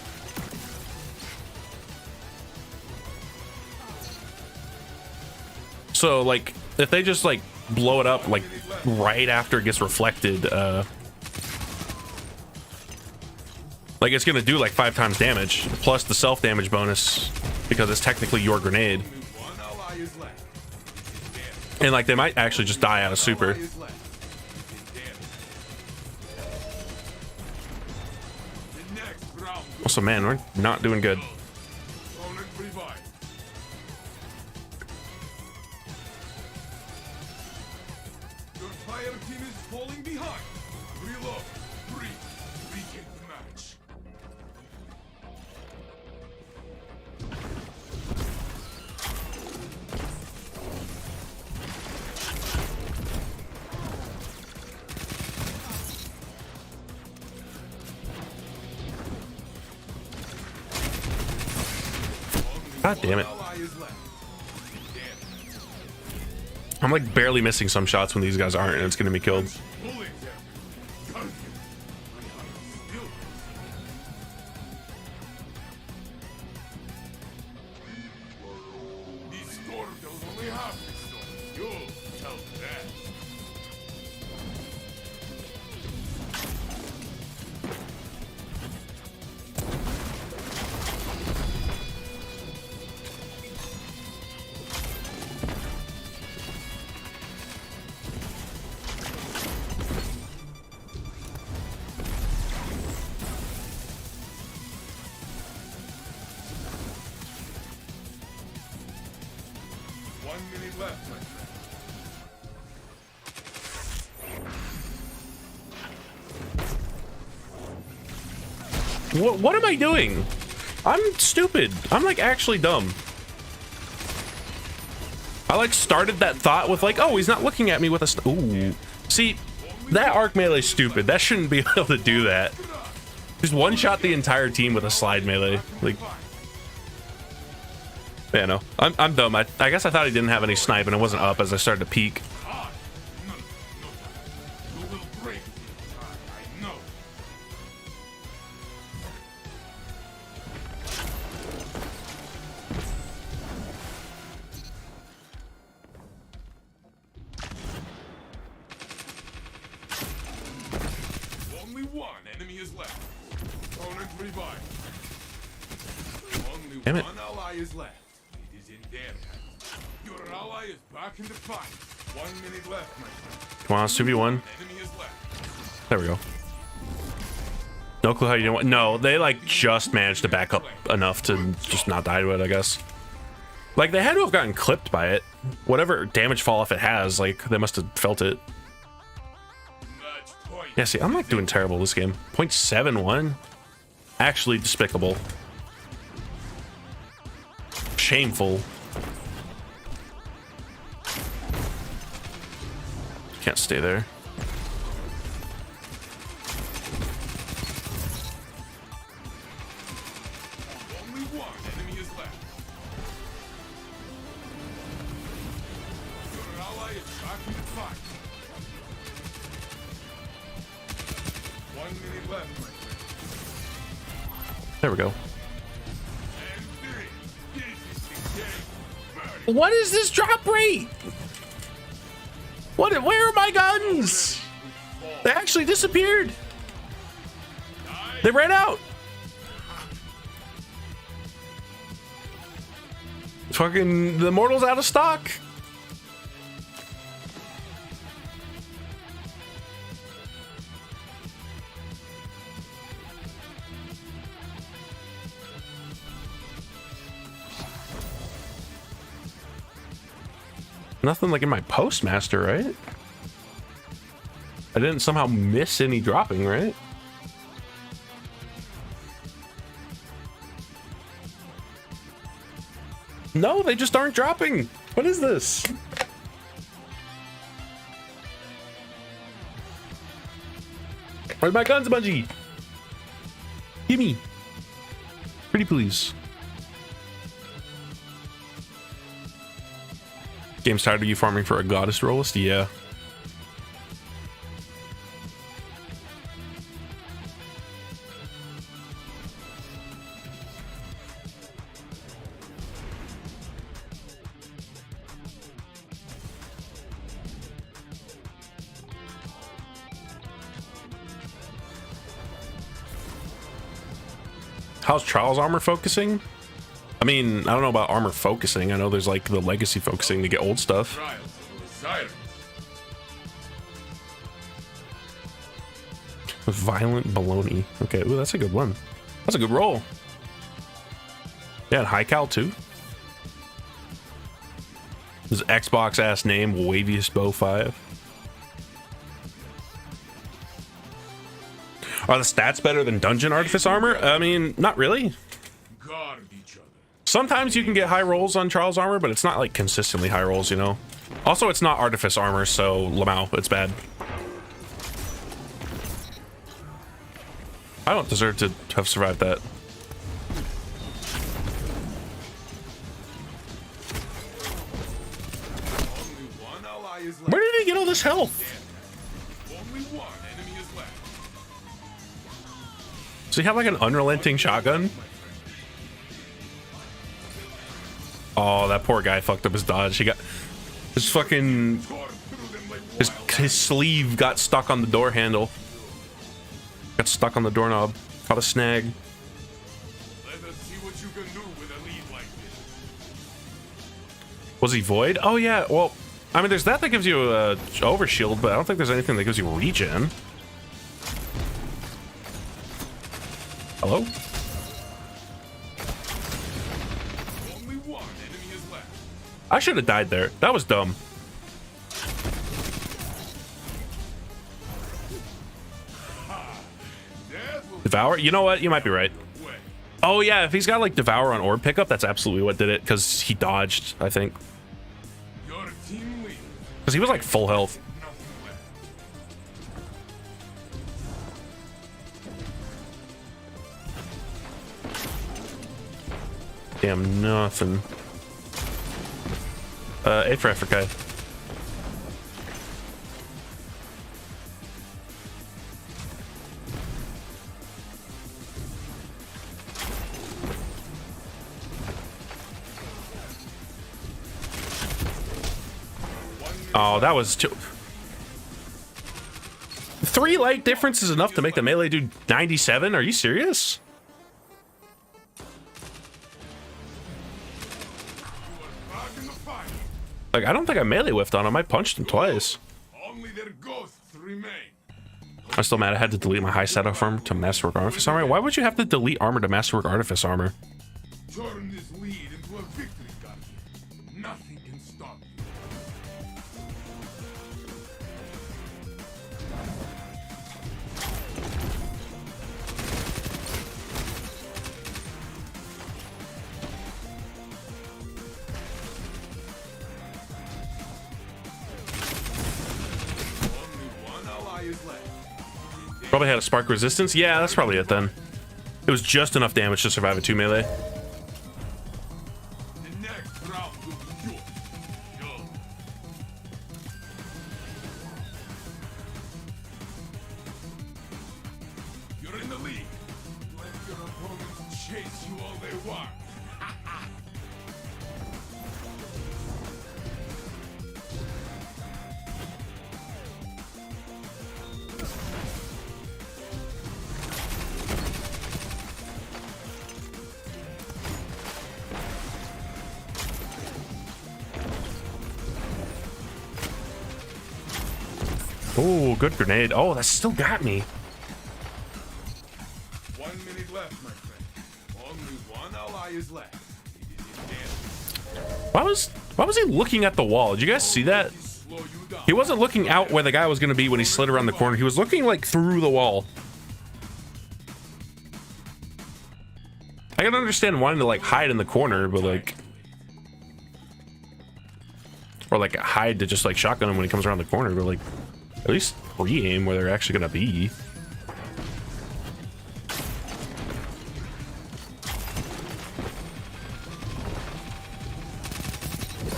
So like if they just like blow it up like right after it gets reflected, like it's gonna do like 5 times damage plus the self damage bonus because it's technically your grenade. Only one ally is left. And like they might actually just die out of super. Ally is left. The next round. Also, man, we're not doing good. Opponent revived. Your fire team is falling behind. Reload. Breathe. Retake the match. God damn it. Ally is left. I'm like barely missing some shots when these guys aren't, and it's gonna be killed. Pulling them. Guardian. Still. These storm does only half the storm. You'll tell that. One minute left, my friend. What am I doing? I'm stupid. I'm like actually dumb. I like started that thought with like, oh, he's not looking at me with a ooh. See, that arc melee is stupid. That shouldn't be able to do that. Just one shot the entire team with a slide melee. Like, yeah, no, I'm dumb. I guess I thought he didn't have any snipe and it wasn't up as I started to peek. Ah, no, no, no. You will break the time, I know. Only one enemy is left. Opponent revived. Only Damn it. one ally is left. It is in their hands. Your ally is back in the fight. 1 minute left, my friend. Come on, 2v1. Enemy is left. There we go. No clue how you don't. No, they like just managed to back up enough to just not die to it, I guess. Like they had to have gotten clipped by it. Whatever damage fall off it has, like they must have felt it. Match point. Yeah, see, I'm like doing terrible this game. 0.71? Actually despicable. Shameful. Can't stay there. 1 minute left, my friend. There we go. And 3. This is the game. Burn. What is this drop rate? What? Where are my guns? They actually disappeared. They ran out. Fucking the Mortal's out of stock. Nothing like in my postmaster, right? I didn't somehow miss any dropping, right? No, they just aren't dropping. What is this? Where's my guns, Bungie? Give me. Pretty please. Game's tired of you farming for a goddess rollist? Yeah. How's Trials armor focusing? I mean, I don't know about armor focusing. I know there's like the legacy focusing to get old stuff. Trials of Osiris. Violent baloney. Okay, ooh, that's a good one. That's a good roll. Yeah, and high cal too. This Xbox ass name, Waviest Bow 5. Are the stats better than Dungeon Artifice armor? I mean, not really. Guard each other. Sometimes you can get high rolls on Charles armor, but it's not like consistently high rolls, you know? Also, it's not Artifice armor, so Lamau, it's bad. I don't deserve to have survived that. Only one ally is left. Where did he get all this health? Only one enemy is left. Does he have like an unrelenting shotgun? Oh, that poor guy fucked up his dodge. He got his fucking Tore through them like his sleeve got stuck on the door handle. Got stuck on the doorknob. Caught a snag. Let us see what you can do with a lead like this. Was he void? Oh yeah. Well, I mean, there's that gives you a overshield, but I don't think there's anything that gives you regen. Hello? Only one enemy is left. I should have died there. That was dumb. That will Devour? You know what? You might be right. way. Oh yeah, if he's got like Devour on orb pickup, that's absolutely what did it, because he dodged, I think. Your team leader. Because he was like full health. Nothing left. Damn, nothing. A for Africa. Oh, that was too. 3 light difference is enough to make the melee do 97? Are you serious? Back in the fight. Like, I don't think I melee whiffed on him. I punched him twice. Only their ghosts remain. I'm still mad I had to delete my high setup armor to Masterwork Artifice armor. Why would you have to delete armor to Masterwork Artifice armor? Turn this lead into a victory, Guardian. Nothing can stop you. Only one ally is left. Probably had a spark resistance. Yeah, that's probably it then. It was just enough damage to survive a 2 melee. The next round will be yours. Go. chase you all they want. Oh, good grenade. Oh, that still got me. 1 minute left, my friend. Only one ally is left. It is in hand. Why was he looking at the wall? Did you guys see that? Slow you down. He wasn't looking out where the guy was going to be when he slid around the corner. He was looking like through the wall. I can understand wanting to like hide in the corner, but like, or like hide to just like shotgun him when he comes around the corner, but like at least re-aim where they're actually going to be.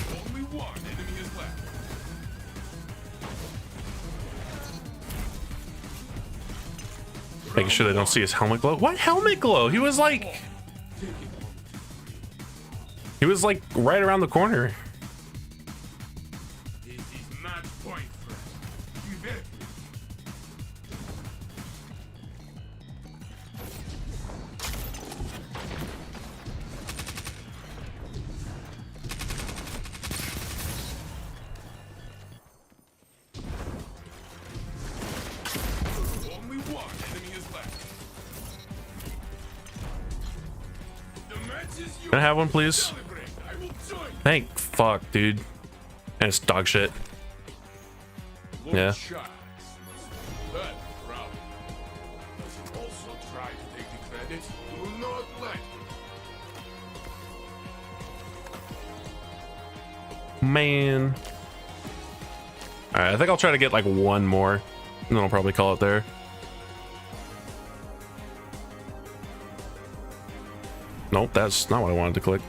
Only one enemy is left. Making sure they don't see his helmet glow. What helmet glow? He was like right around the corner. This is match point, friend. You bet me. Only one enemy is left. The match is yours. Can I have one, please? Celebrate. I will join. Thank fuck, dude. And it's dog shit. Yeah. Shots must be very proud. Does he also try to take the credit? Do not let him. Man. Alright, I think I'll try to get like one more. And then I'll probably call it there. Nope, that's not what I wanted to click.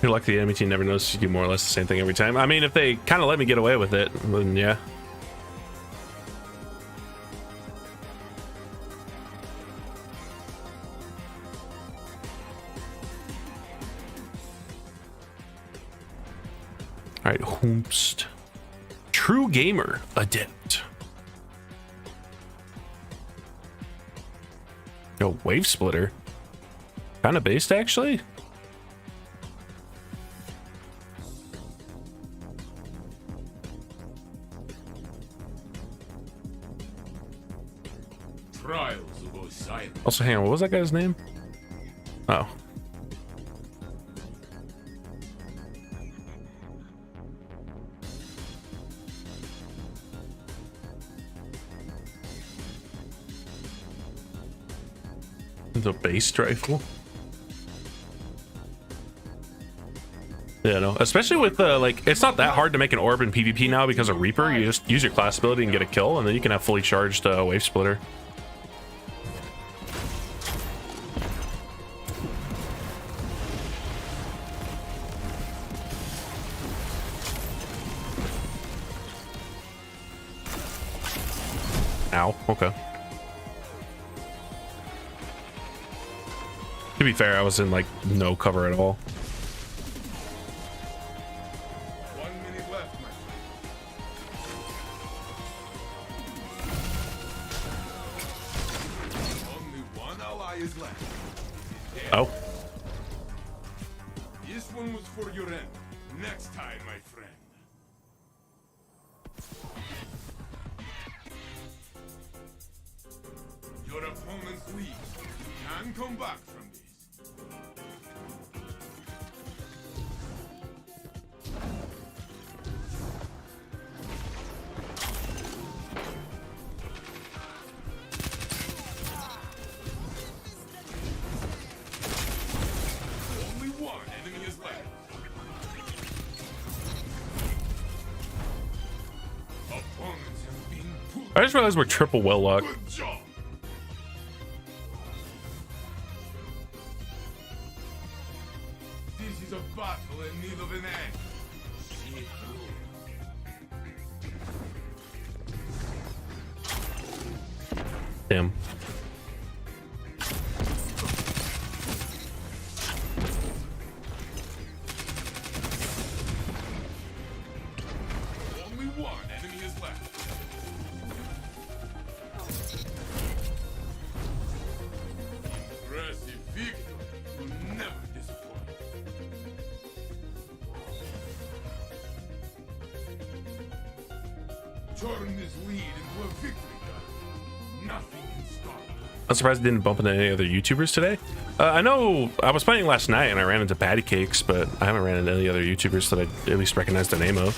You're lucky the enemy team never knows you do more or less the same thing every time. I mean, if they kind of let me get away with it, then yeah. All right, Hoomst. True Gamer Adept. Yo, Wave Splitter. Kind of based, actually. Trials will go silent. Also, hang on, what was that guy's name? Oh. The base rifle. Yeah, no, especially with like, it's not that hard to make an orb in PvP now because of Reaper. You just use your class ability and get a kill, and then you can have fully charged Wave Splitter. Ow, okay. To be fair, I was in like no cover at all. 1 minute left, my friend. Only one ally is left. Oh. This one was for your end. Next time, my friend. Your opponent's weak. You can come back from this. Only one enemy is left. Opponents have been put. I just realized we're triple well locked. Good job. is a battle in need of an end. See it through. Damn. Only one enemy is left. Impressive victory. You never disappoint. Turn this lead into a victory gun. Nothing can stop it. I'm surprised I didn't bump into any other YouTubers today. I know I was playing last night and I ran into Patty Cakes, but I haven't ran into any other YouTubers that I at least recognize the name of.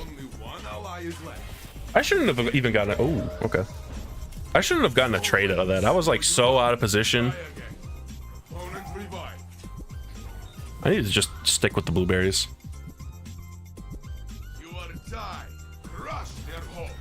Only one ally is left. I shouldn't have even gotten a, oh, okay. I shouldn't have gotten a trade out of that. I was like so out of position. Try again. Opponent revived. I need to just stick with the blueberries. You are tied. Crush their hopes.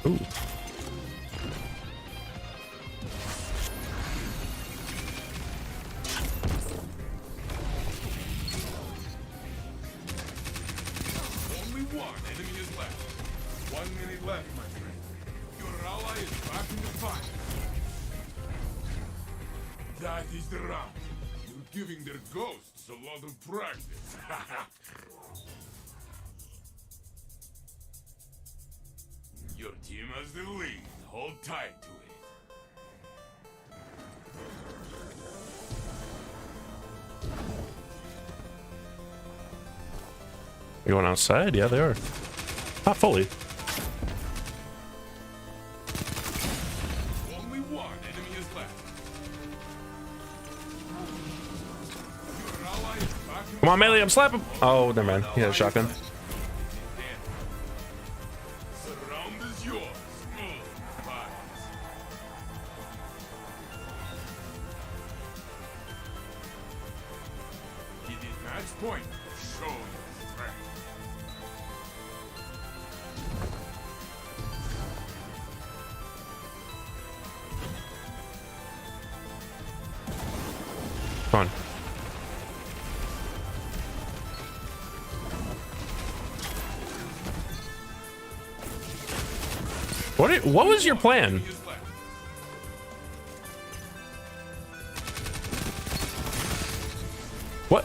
Ooh. Only one enemy is left. 1 minute left, my friend. Your ally is back in the fight. That is the round. You're giving their ghosts a lot of practice. Your team has the lead. Hold tight to it. You going outside? Yeah, they are. Not fully. Only one enemy is left. Your ally is back in Come on, melee, I'm slapping. Oh, never mind. He had a shotgun. Surround is yours. Fight. It is match point. Show your strength. Come on. What was your plan? He is left.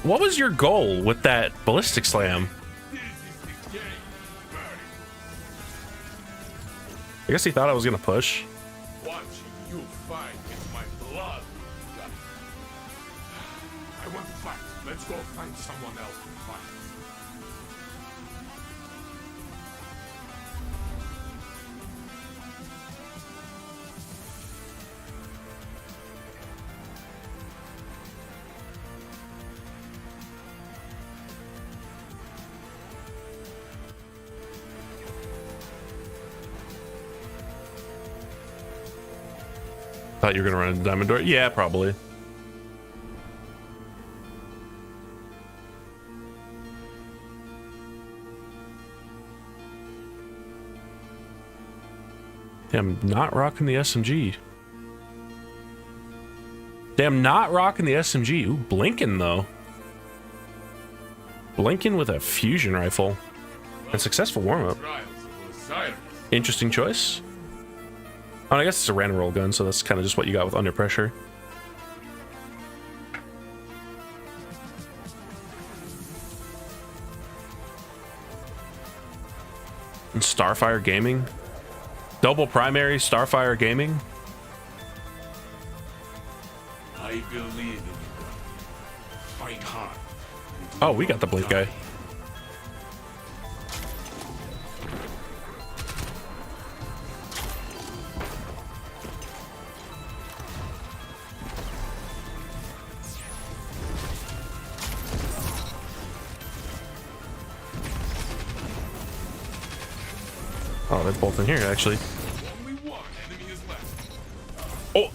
What was your goal with that ballistic slam? This is the game. Very I guess he thought I was gonna push. good. Watching you fight is my blood. I want to fight. Let's go find someone else to fight. Thought you were gonna run into diamond door. Yeah, probably. Damn, not rocking the SMG. Damn, not rocking the SMG. Ooh, blinking though. Blinking with a fusion rifle. And successful warm-up. Trials of Osiris. Interesting choice. Oh, I guess it's a random roll gun, so that's kind of just what you got with under pressure. And Starfire Gaming. Double primary Starfire Gaming. I believe in you. Fight hard. Oh, we got the blink guy. Oh, they're both in here, actually. Only one enemy is left. Oh,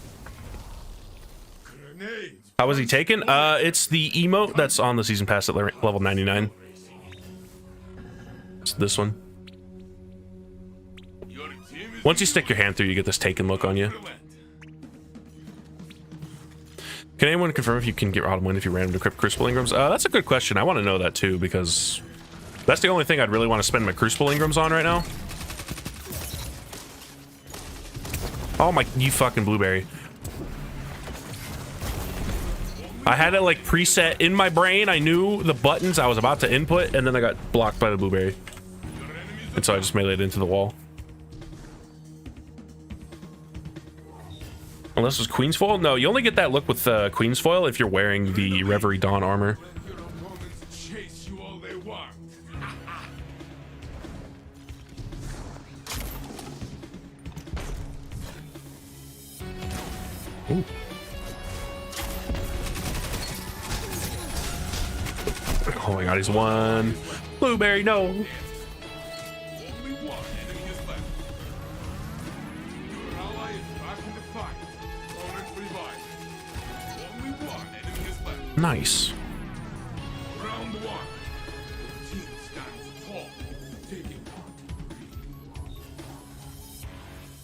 Grenades. how was he taken? It's the emote that's on the season pass at level 99. It's this one. Your team is Once you stick your hand through, you get this taken look on you. relent. Can anyone confirm if you can get autumn wind if you random decrypt crucible engrams? That's a good question. I want to know that too, because that's the only thing I'd really want to spend my crucible engrams on right now. Oh my, you fucking blueberry. I had it like preset in my brain. I knew the buttons I was about to input, and then I got blocked by the blueberry. And so I just meleeed into the wall. Unless it was Queen's Foil? No, you only get that look with Queen's Foil if you're wearing the Reverie Dawn armor. Let your opponents chase you all they want. Ooh. Oh my god, he's one. Blueberry, no. Only one enemy is left. Your ally is back in the fight. Opponent revived. Only one enemy is left. Nice. Round one. The team stands tall. Taking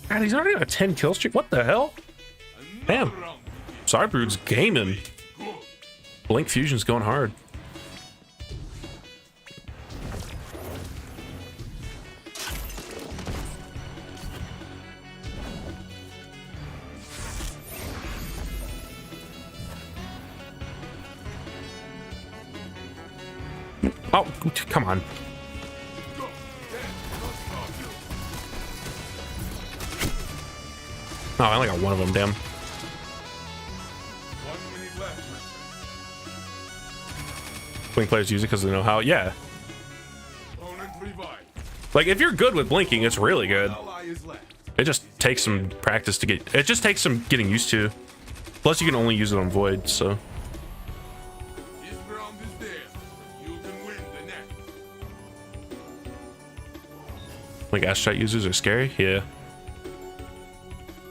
God, he's already on a 10 kill streak. What the hell? another Damn. round. Cybrood's gaming. Good. Blink Fusion's going hard. Oh, come on. Go. Oh, I only got one of them, damn. 1 minute left. Blink players use it because they know how. Yeah. Opponent revived. Like, if you're good with blinking, it's really good. Ally is left. It just takes some practice to get... It just takes some getting used to. Plus, you can only use it on Void, so... This round is theirs. You can win the next. Like, Astronite users are scary? Yeah.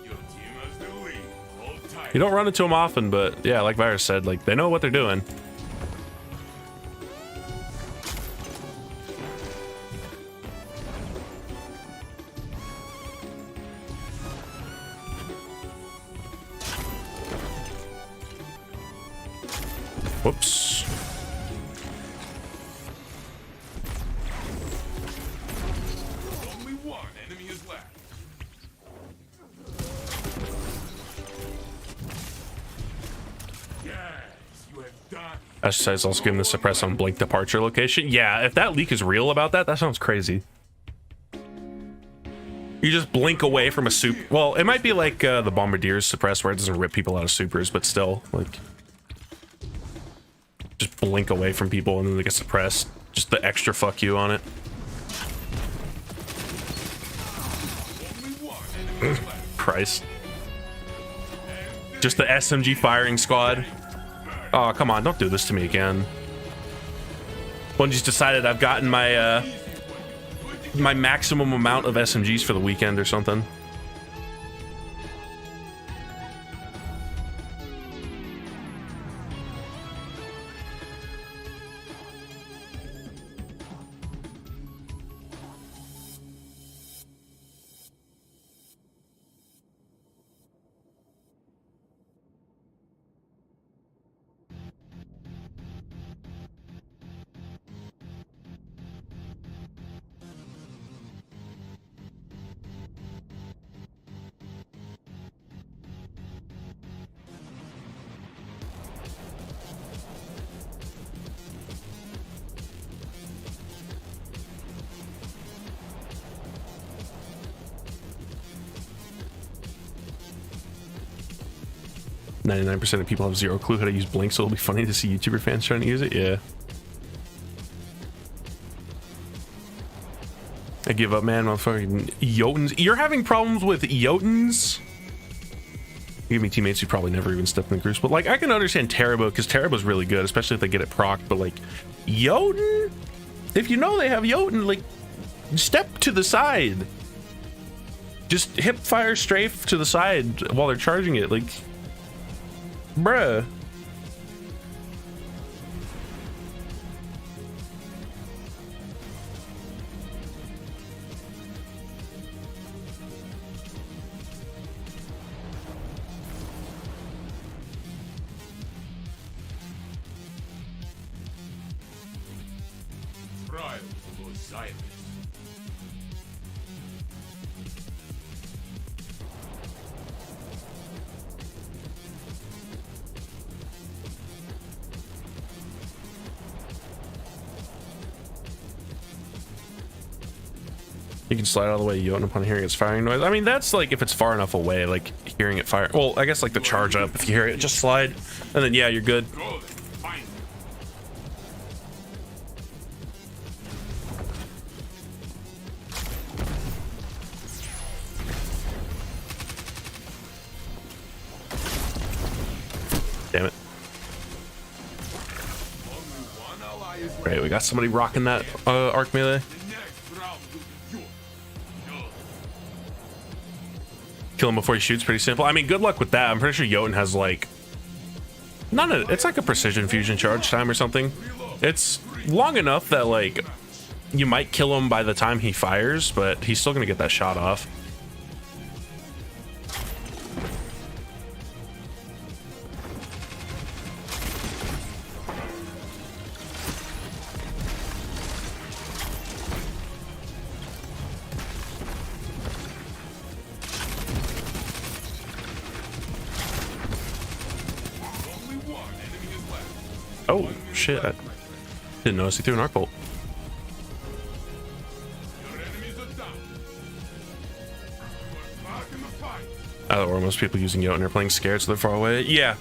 Your team has the lead. Hold tight. You don't run into them often, but yeah, like Virus said, like, they know what they're doing. Whoops. Only one enemy is left. Yes, you have done. Exercise also giving the suppress on blink departure location. Yeah, if that leak is real about that, that sounds crazy. You just blink away from a super. Well, it might be like the Bombardier's suppress where it doesn't rip people out of supers, but still, like, just blink away from people and then they get suppressed. Just the extra fuck you on it. Only one enemy is left. Christ. Just the SMG firing squad. Oh, come on, don't do this to me again. Bungie's decided I've gotten my my maximum amount of SMGs for the weekend or something. .99% of people have zero clue how to use Blink, so it'll be funny to see YouTuber fans trying to use it. Yeah. I give up, man. Motherfucking Jotuns. You're having problems with Jotuns? You give me teammates who probably never even stepped in the Crucible. Like, I can understand Terrible, because Terrible's really good, especially if they get it procced, but like, Jotun? If you know they have Jotun, like, step to the side. Just hip fire strafe to the side while they're charging it, like, bruh. Trial of Osiris. You can slide all the way Jotun upon hearing its firing noise. I mean, that's like if it's far enough away, like hearing it fire. Well, I guess like the charge up, if you hear it, just slide, and then yeah, you're good. Go then, find it. Damn it. Only one ally is left. Right, we got somebody rocking that arc melee. The next round will be yours. Yours. Kill him before he shoots, pretty simple. I mean, good luck with that. I'm pretty sure Jotun has like it's like a precision fusion charge time or something. It's long enough that like you might kill him by the time he fires, but he's still gonna get that shot off. Only one enemy is left. Oh shit! I didn't notice he threw an arc bolt. Your enemies are down. You are back in the fight. Or most people using Jotun are playing scared, so they're far away. Yeah,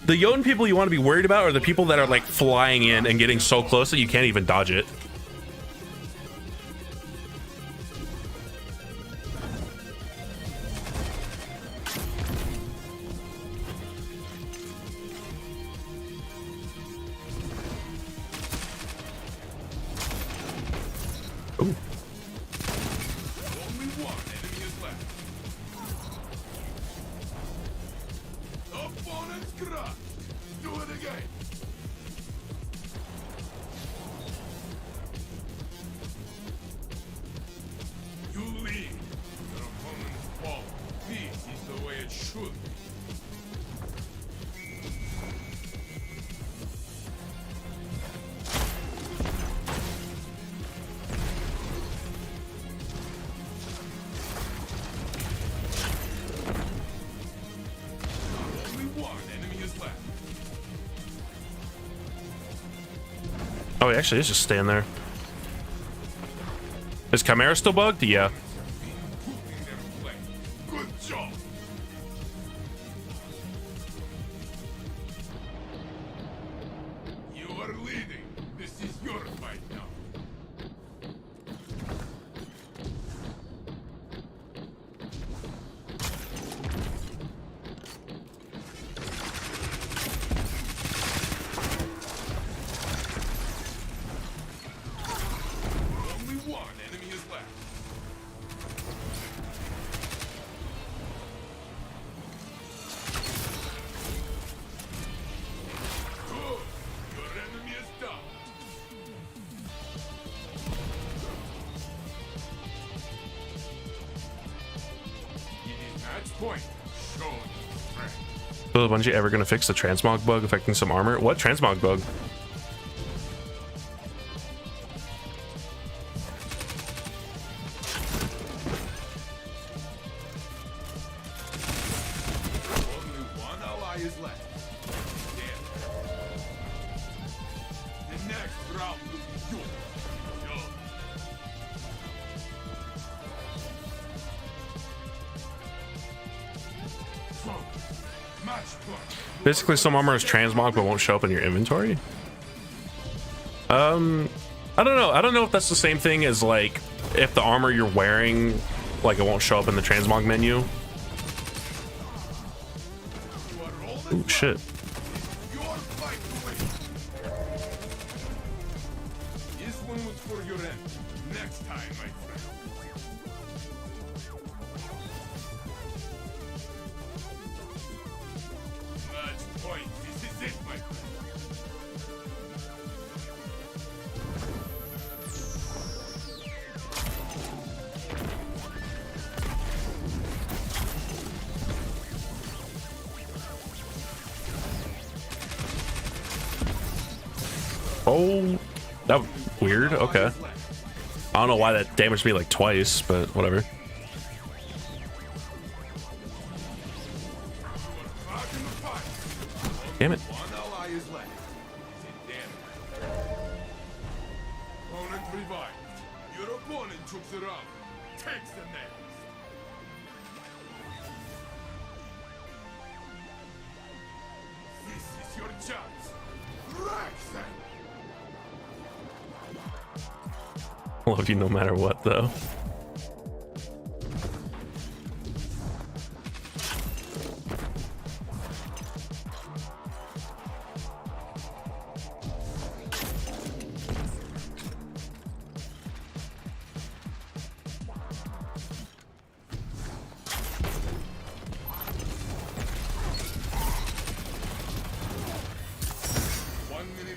the Jotun people you want to be worried about are the people that are like flying in and getting so close that you can't even dodge it. Ooh. Only one enemy is left. Opponent's crushed. Do it again. You lead. Your opponent's fall. This is the way it should be. Only one enemy is left. Oh, he actually is just staying there. Is Chimera still bugged? Yeah. Putting them in play. Good job. You are leading. This is your fight now. Only one enemy is left. Good. Your enemy is down. It is match point. Show your strength. So, Bungie ever gonna fix the transmog bug affecting some armor? What transmog bug? Only one ally is left. Dead. The next round will be yours. Yours. Focus. Match point. Basically, some armor is transmog but won't show up in your inventory. I don't know. I don't know if that's the same thing as like if the armor you're wearing, like it won't show up in the transmog menu. You are all that Ooh, shit. your fight to win. This one was for your end. Next time, my friend. That weird. Okay. I don't know why that damaged me like twice, but whatever. Damn it. One ally is left. Opponent revived. Your opponent took the round. Takes the next. This is your chance. Wreck them. Love you no matter what, though.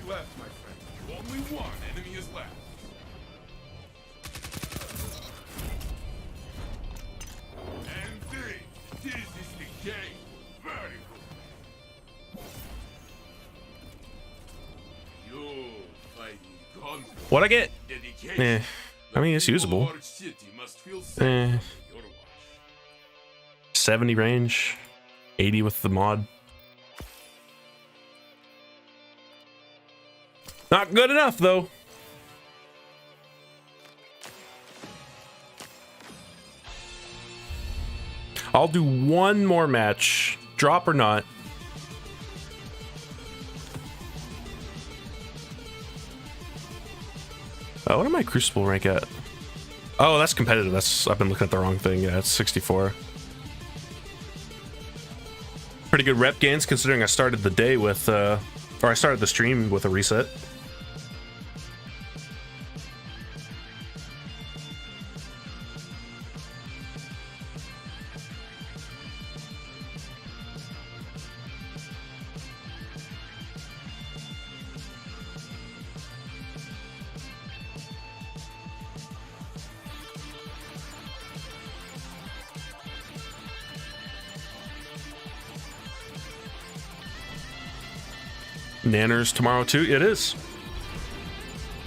Left, my friend. Only one enemy is left. And three. This is the game. Very good. You fight confidence. What'd I get? Dedication. Eh. I mean, it's usable. Our city must feel safe Eh. under your watch. 70 range, 80 with the mod. Not good enough, though. I'll do one more match, drop or not. What am I Crucible rank at? Oh, that's competitive. I've been looking at the wrong thing. Yeah, it's 64. Pretty good rep gains considering I started the day with, or I started the stream with a reset. Nanners tomorrow too. It is.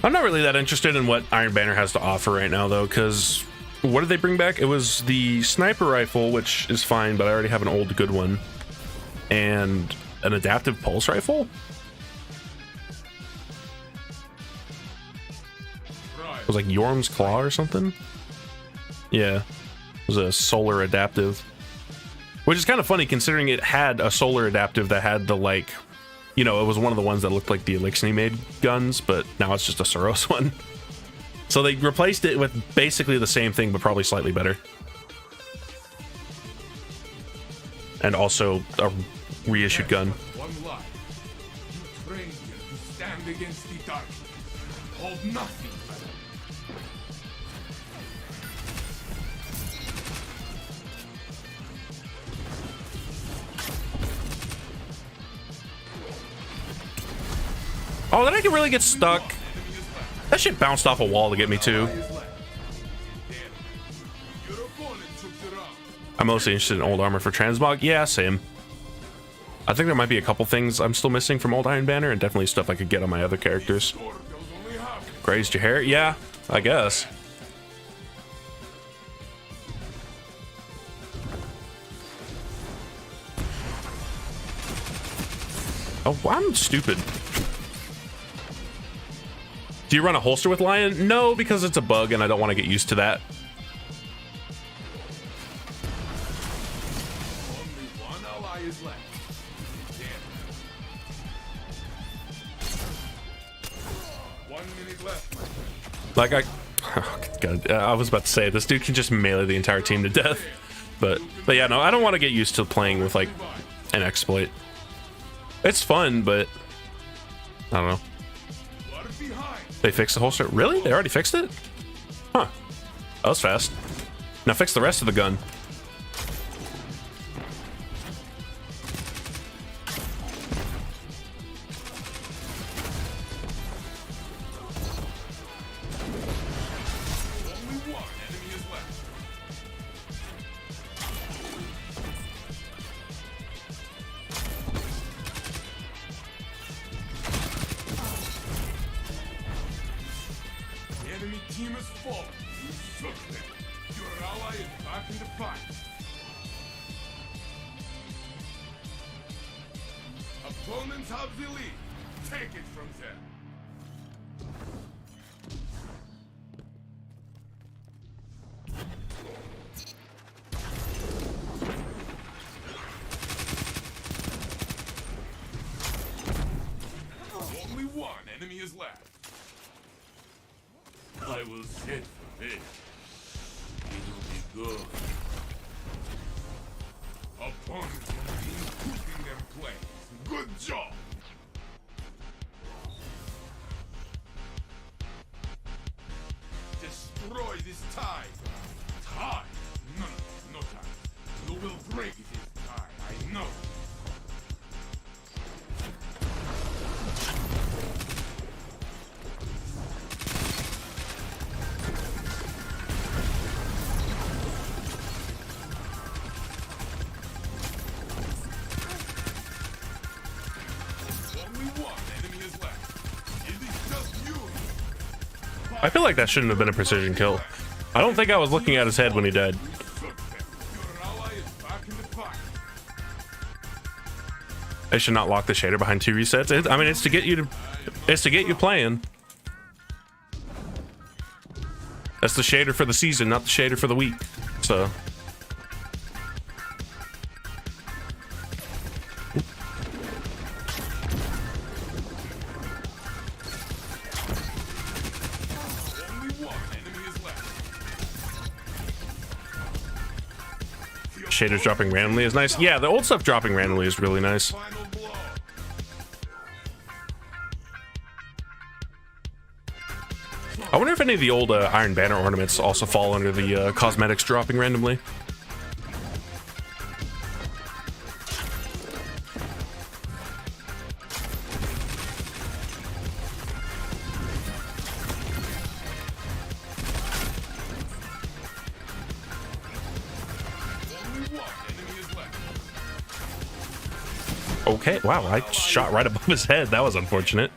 I'm not really that interested in what Iron Banner has to offer right now though, because what did they bring back? It was the sniper rifle, which is fine, but I already have an old good one, and an adaptive pulse rifle. It was like Yorm's Claw or something. Yeah, it was a solar adaptive, which is kind of funny considering it had a solar adaptive that had the like, you know, it was one of the ones that looked like the Elixir made guns, but now it's just a Suros one. So they replaced it with basically the same thing, but probably slightly better. And also a reissued gun. One life. You trained here to stand against the dark. Hold nothing back. Oh, then I can really get stuck. That shit bounced off a wall to get me too. I'm mostly interested in old armor for transmog. Yeah, same. I think there might be a couple things I'm still missing from old Iron Banner, and definitely stuff I could get on my other characters. Grazed your hair? Yeah, I guess. Oh, I'm stupid. Do you run a holster with Lion? No, because it's a bug and I don't want to get used to that. Only one ally is left. Damn. 1 minute left. Like oh God, I was about to say this dude can just melee the entire team to death, but yeah, no, I don't want to get used to playing with like an exploit. It's fun, but I don't know. They fixed the holster? Really? They already fixed it? Huh. That was fast. Now fix the rest of the gun. Only one enemy is left. fallen. You shook them. Your ally is back in the fight. Opponents have the lead. Take it from them. Only one enemy is left. I will sit for this. It'll be good. Opponents have been cooking their plays. Good job. Destroy this tie. Tie? No, no tie. You will break this tie. I know. I feel like that shouldn't have been a precision kill. I don't think I was looking at his head when he died. I should not lock the shader behind 2 resets. I mean, it's to get you playing. That's the shader for the season, not the shader for the week. So. Shaders dropping randomly is nice. Yeah, the old stuff dropping randomly is really nice. I wonder if any of the old Iron Banner ornaments also fall under the cosmetics dropping randomly. Okay, wow, I shot right above his head. That was unfortunate.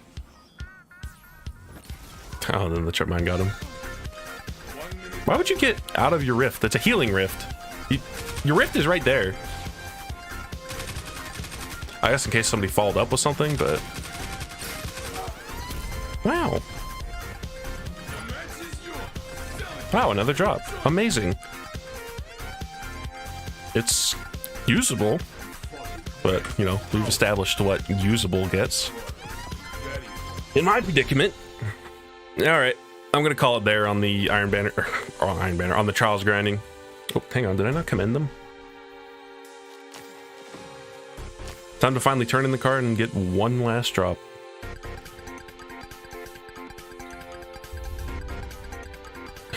Oh, then the trip mine got him. Why would you get out of your rift? That's a healing rift. Your rift is right there. I guess in case somebody followed up with something, but... Wow. Wow, another drop. Amazing. It's usable. But, you know, we've established what usable gets. In my predicament. Alright, I'm gonna call it there on the Iron Banner, or Iron Banner, on the Trials grinding. Oh, hang on, did I not commend them? Time to finally turn in the card and get one last drop.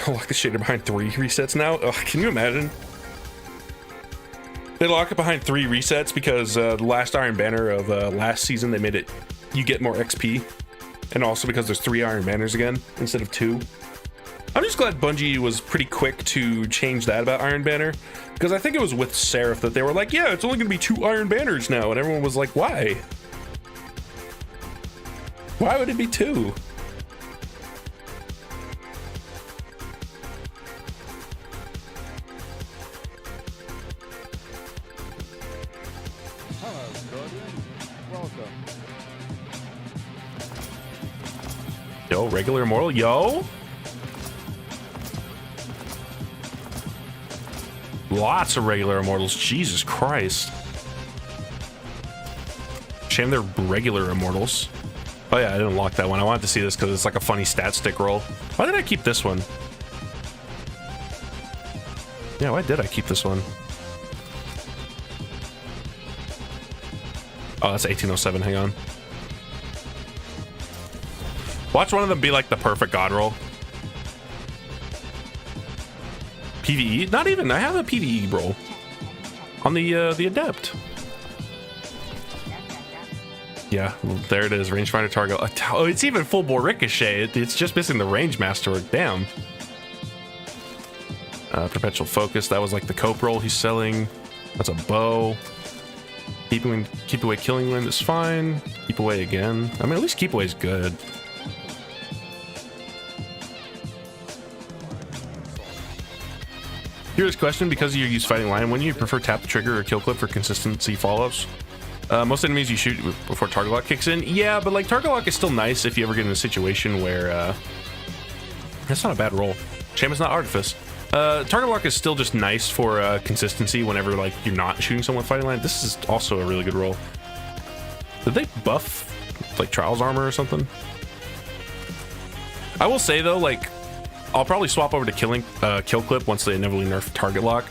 Lock the shader behind 3 resets now? Ugh, can you imagine? They lock it behind 3 resets because the last Iron Banner of last season, they made it, you get more XP. And also because there's 3 Iron Banners again, instead of 2. I'm just glad Bungie was pretty quick to change that about Iron Banner. Because I think it was with Seraph that they were like, yeah, it's only going to be 2 Iron Banners now. And everyone was like, why? Why would it be 2? Yo, regular immortal, yo. Lots of regular immortals, Jesus Christ. Shame they're regular immortals. Oh yeah, I didn't lock that one. I wanted to see this because it's like a funny stat stick roll. Why did I keep this one? Yeah, why did I keep this one? Oh, that's 1807, hang on. Watch one of them be like the perfect Godroll. PvE? Not even. I have a PvE roll on the Adept. Yeah, there it is. Rangefinder target. Oh, it's even full bore Ricochet. It's just missing the range masterwork. Damn. Perpetual focus. That was like the cope roll he's selling. That's a bow. Keep away killing wind is fine. Keep away again. I mean, at least keep away is good. Curious question, because you use fighting line, when you prefer tap the trigger or kill clip for consistency follow-ups? Most enemies you shoot before target lock kicks in. Yeah, but like target lock is still nice if you ever get in a situation where that's not a bad roll. Shame it's not artifice. Target lock is still just nice for consistency whenever like you're not shooting someone with fighting line. This is also a really good roll. Did they buff like Trials armor or something? I will say though, like I'll probably swap over to kill clip once they inevitably nerf target lock.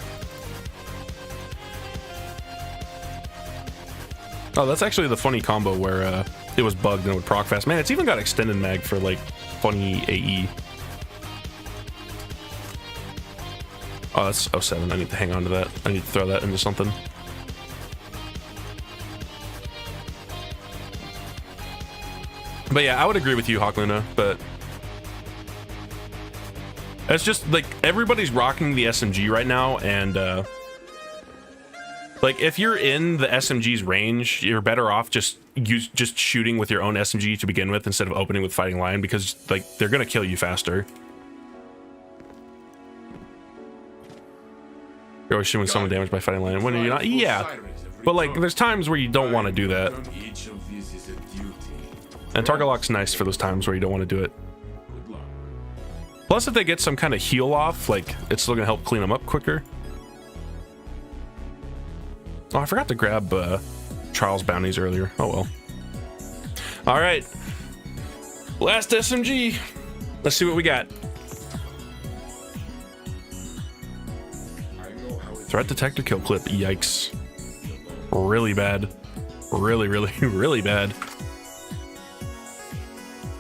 Oh, that's actually the funny combo where it was bugged and it would proc fast. Man, it's even got extended mag for like funny AE. Oh, that's 07. I need to hang on to that. I need to throw that into something. But yeah, I would agree with you, Hawk Luna, but it's just like everybody's rocking the SMG right now, and like if you're in the SMG's range, you're better off just shooting with your own SMG to begin with instead of opening with fighting line, because like they're gonna kill you faster. You're always shooting someone damage by fighting line. When are you not? Yeah, but like there's times where you don't want to do that. And target lock's nice for those times where you don't want to do it. Plus, if they get some kind of heal off, like it's still gonna help clean them up quicker. Oh, I forgot to grab Trials bounties earlier. Oh well. All right, last SMG. Let's see what we got. Threat detector kill clip. Yikes. Really bad. Really, really, really bad.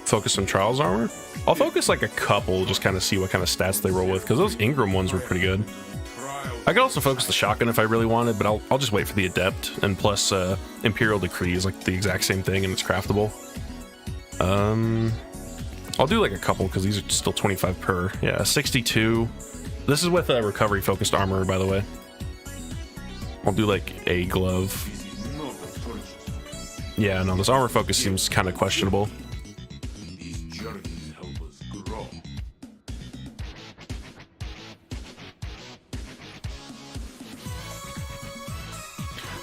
Focus on Trials armor. I'll focus like a couple, just kind of see what kind of stats they roll with, because those Ingram ones were pretty good. I could also focus the shotgun if I really wanted, but I'll just wait for the adept. And plus Imperial Decree is like the exact same thing and it's craftable. I'll do like a couple because these are still 25 per. Yeah, 62. This is with a recovery focused armor, by the way. I'll do like a glove. Yeah, no, this armor focus seems kind of questionable.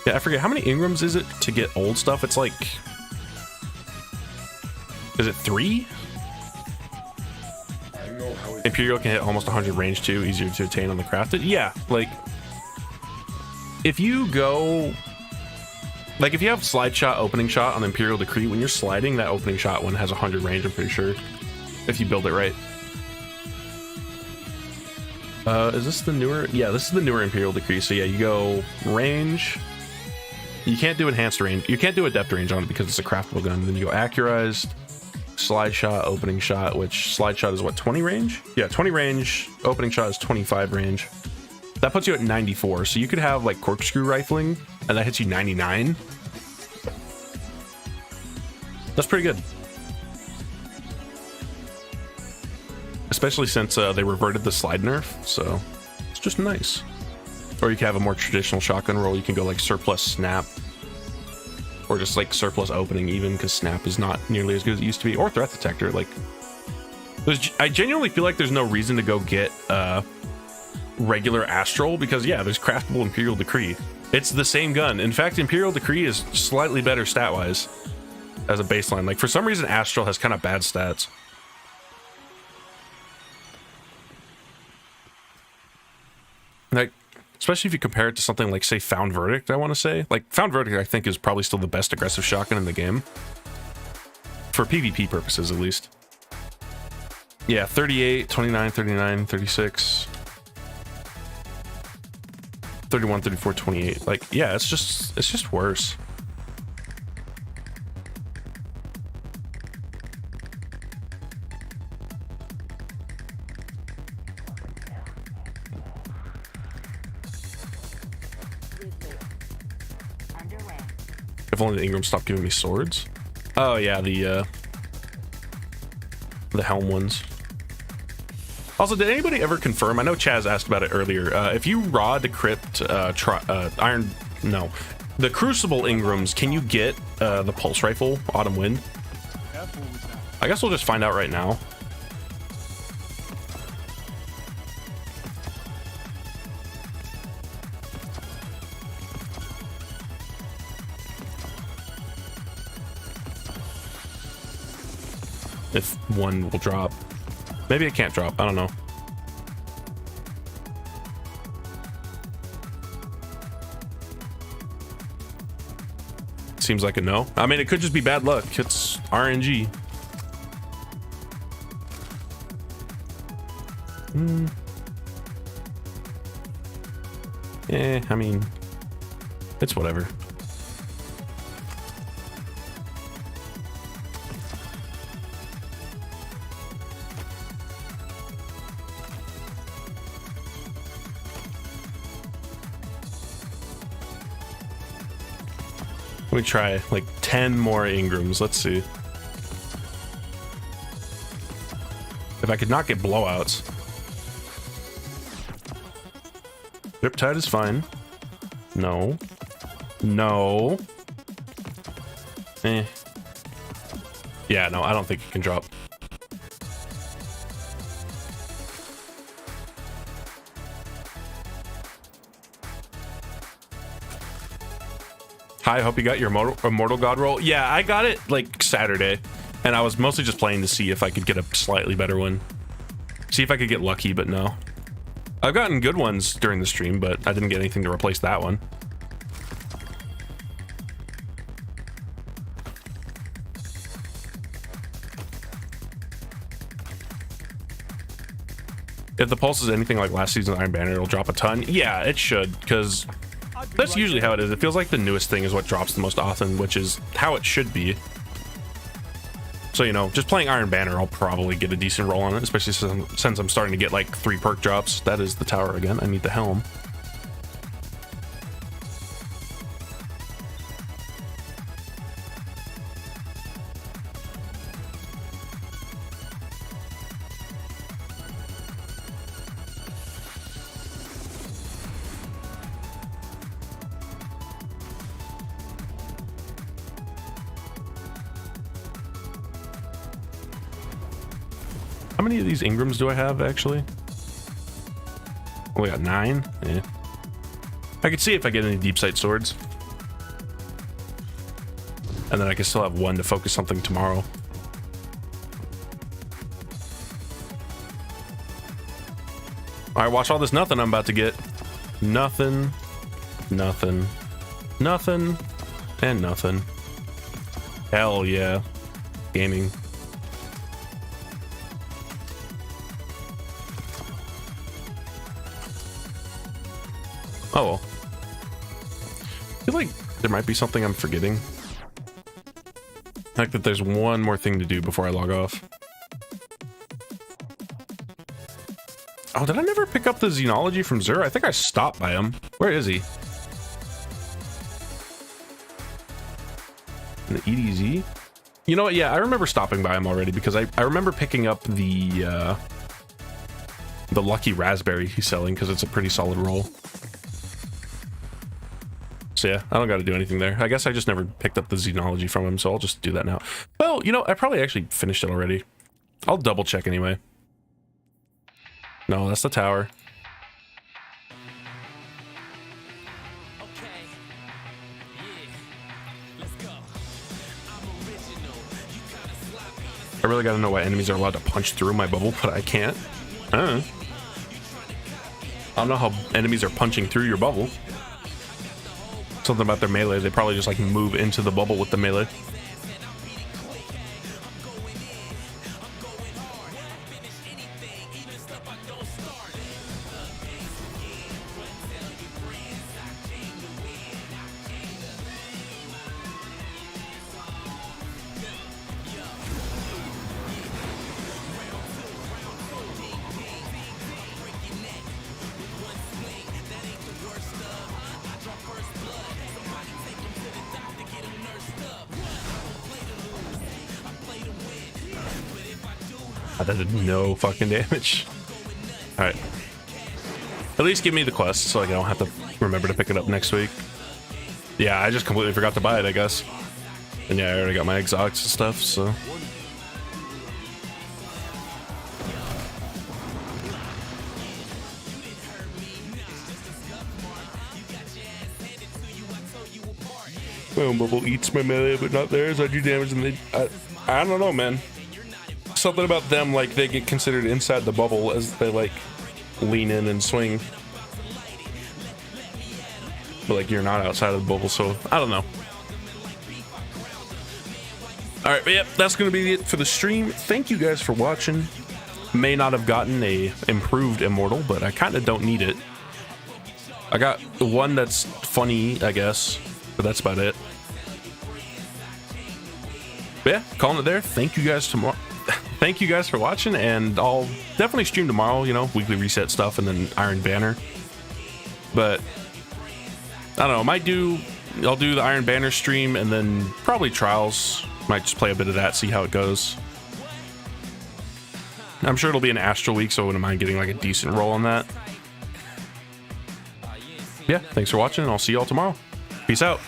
Yeah, I forget how many Ingrams is it to get old stuff. It's like, is it 3? Imperial can hit almost 100 range too, easier to attain on the crafted. Yeah, like if you go, like if you have slide shot, opening shot on Imperial Decree, when you're sliding, that opening shot one has 100 range, I'm pretty sure, if you build it right. Is this the newer? Yeah, this is the newer Imperial Decree. So yeah, you go range. You can't do enhanced range. You can't do adept range on it because it's a craftable gun. Then you go accurized, slide shot, opening shot, which slide shot is what, 20 range? Yeah, 20 range. Opening shot is 25 range. That puts you at 94. So you could have like corkscrew rifling and that hits you 99. That's pretty good. Especially since they reverted the slide nerf, so it's just nice. Or you can have a more traditional shotgun roll. You can go like surplus snap, or just like surplus opening even, because snap is not nearly as good as it used to be. Or threat detector. Like, I genuinely feel like there's no reason to go get regular Astral, because yeah, there's craftable Imperial Decree. It's the same gun. In fact, Imperial Decree is slightly better stat wise as a baseline. Like for some reason, Astral has kind of bad stats. Like, especially if you compare it to something like, say, Found Verdict, I want to say. Like, Found Verdict, I think, is probably still the best aggressive shotgun in the game. For PvP purposes, at least. Yeah, 38, 29, 39, 36. 31, 34, 28. Like, yeah, it's just worse. If only the Ingram stopped giving me swords. Oh yeah, the helm ones. Also, did anybody ever confirm? I know Chaz asked about it earlier. If you raw decrypt the Crucible Ingrams, can you get the pulse rifle Autumn Wind? I guess we'll just find out right now. if one will drop. Maybe it can't drop. I don't know. Seems like a no. I mean, it could just be bad luck. It's RNG. I mean, it's whatever. Let me try like 10 more Ingrams. Let's see. If I could not get blowouts. Riptide is fine. No. No. Yeah, no, I don't think it can drop. Hi, I hope you got your Immortal Godroll. Yeah, I got it like Saturday, and I was mostly just playing to see if I could get a slightly better one. See if I could get lucky, but no. I've gotten good ones during the stream, but I didn't get anything to replace that one. If the pulse is anything like last season's Iron Banner, it'll drop a ton. Yeah, it should, because that's usually how it is. It feels like the newest thing is what drops the most often, which is how it should be. So, you know, just playing Iron Banner, I'll probably get a decent roll on it, especially since I'm starting to get like 3 perk drops. That is the tower again. I need the helm. How many of these Ingrams do I have, actually? Oh, we got 9? Yeah. I could see if I get any deep sight swords. And then I can still have 1 to focus something tomorrow. Alright, watch all this nothing I'm about to get. Nothing. Nothing. Nothing. And nothing. Hell yeah. Gaming. Oh well. I feel like there might be something I'm forgetting. Like that there's one more thing to do before I log off. Oh, did I never pick up the Xenology from Zur? I think I stopped by him. Where is he? In the EDZ? You know what? Yeah, I remember stopping by him already because I remember picking up the Lucky Raspberry he's selling because it's a pretty solid roll. So yeah, I don't got to do anything there. I guess I just never picked up the Xenology from him, so I'll just do that now. Well, you know, I probably actually finished it already. I'll double check anyway. No, that's the tower. Okay. Yeah. Let's go. I'm original. You kinda sloppy. I really got to know why enemies are allowed to punch through my bubble, but I can't. I don't know how enemies are punching through your bubble. Something about their melee, they probably just like move into the bubble with the melee. That did no fucking damage. Alright. At least give me the quest so I don't have to remember to pick it up next week. Yeah, I just completely forgot to buy it, I guess. And yeah, I already got my exotics and stuff, so. My own bubble eats my melee, but not theirs. I do damage and they... I don't know, man. something about them, like they get considered inside the bubble as they like lean in and swing. But like you're not outside of the bubble, so I don't know. All right, but yep, that's gonna be it for the stream. Thank you guys for watching. May not have gotten a improved immortal, but I kind of don't need it. I got the one that's funny, I guess, but that's about it. But yeah, calling it there. Thank you guys tomorrow. Thank you guys for watching, and I'll definitely stream tomorrow. You know, weekly reset stuff, and then Iron Banner. But I don't know. I'll do the Iron Banner stream, and then probably Trials. Might just play a bit of that, see how it goes. I'm sure it'll be an Astral week, so I wouldn't mind getting like a decent roll on that. Yeah, thanks for watching, and I'll see y'all tomorrow. Peace out.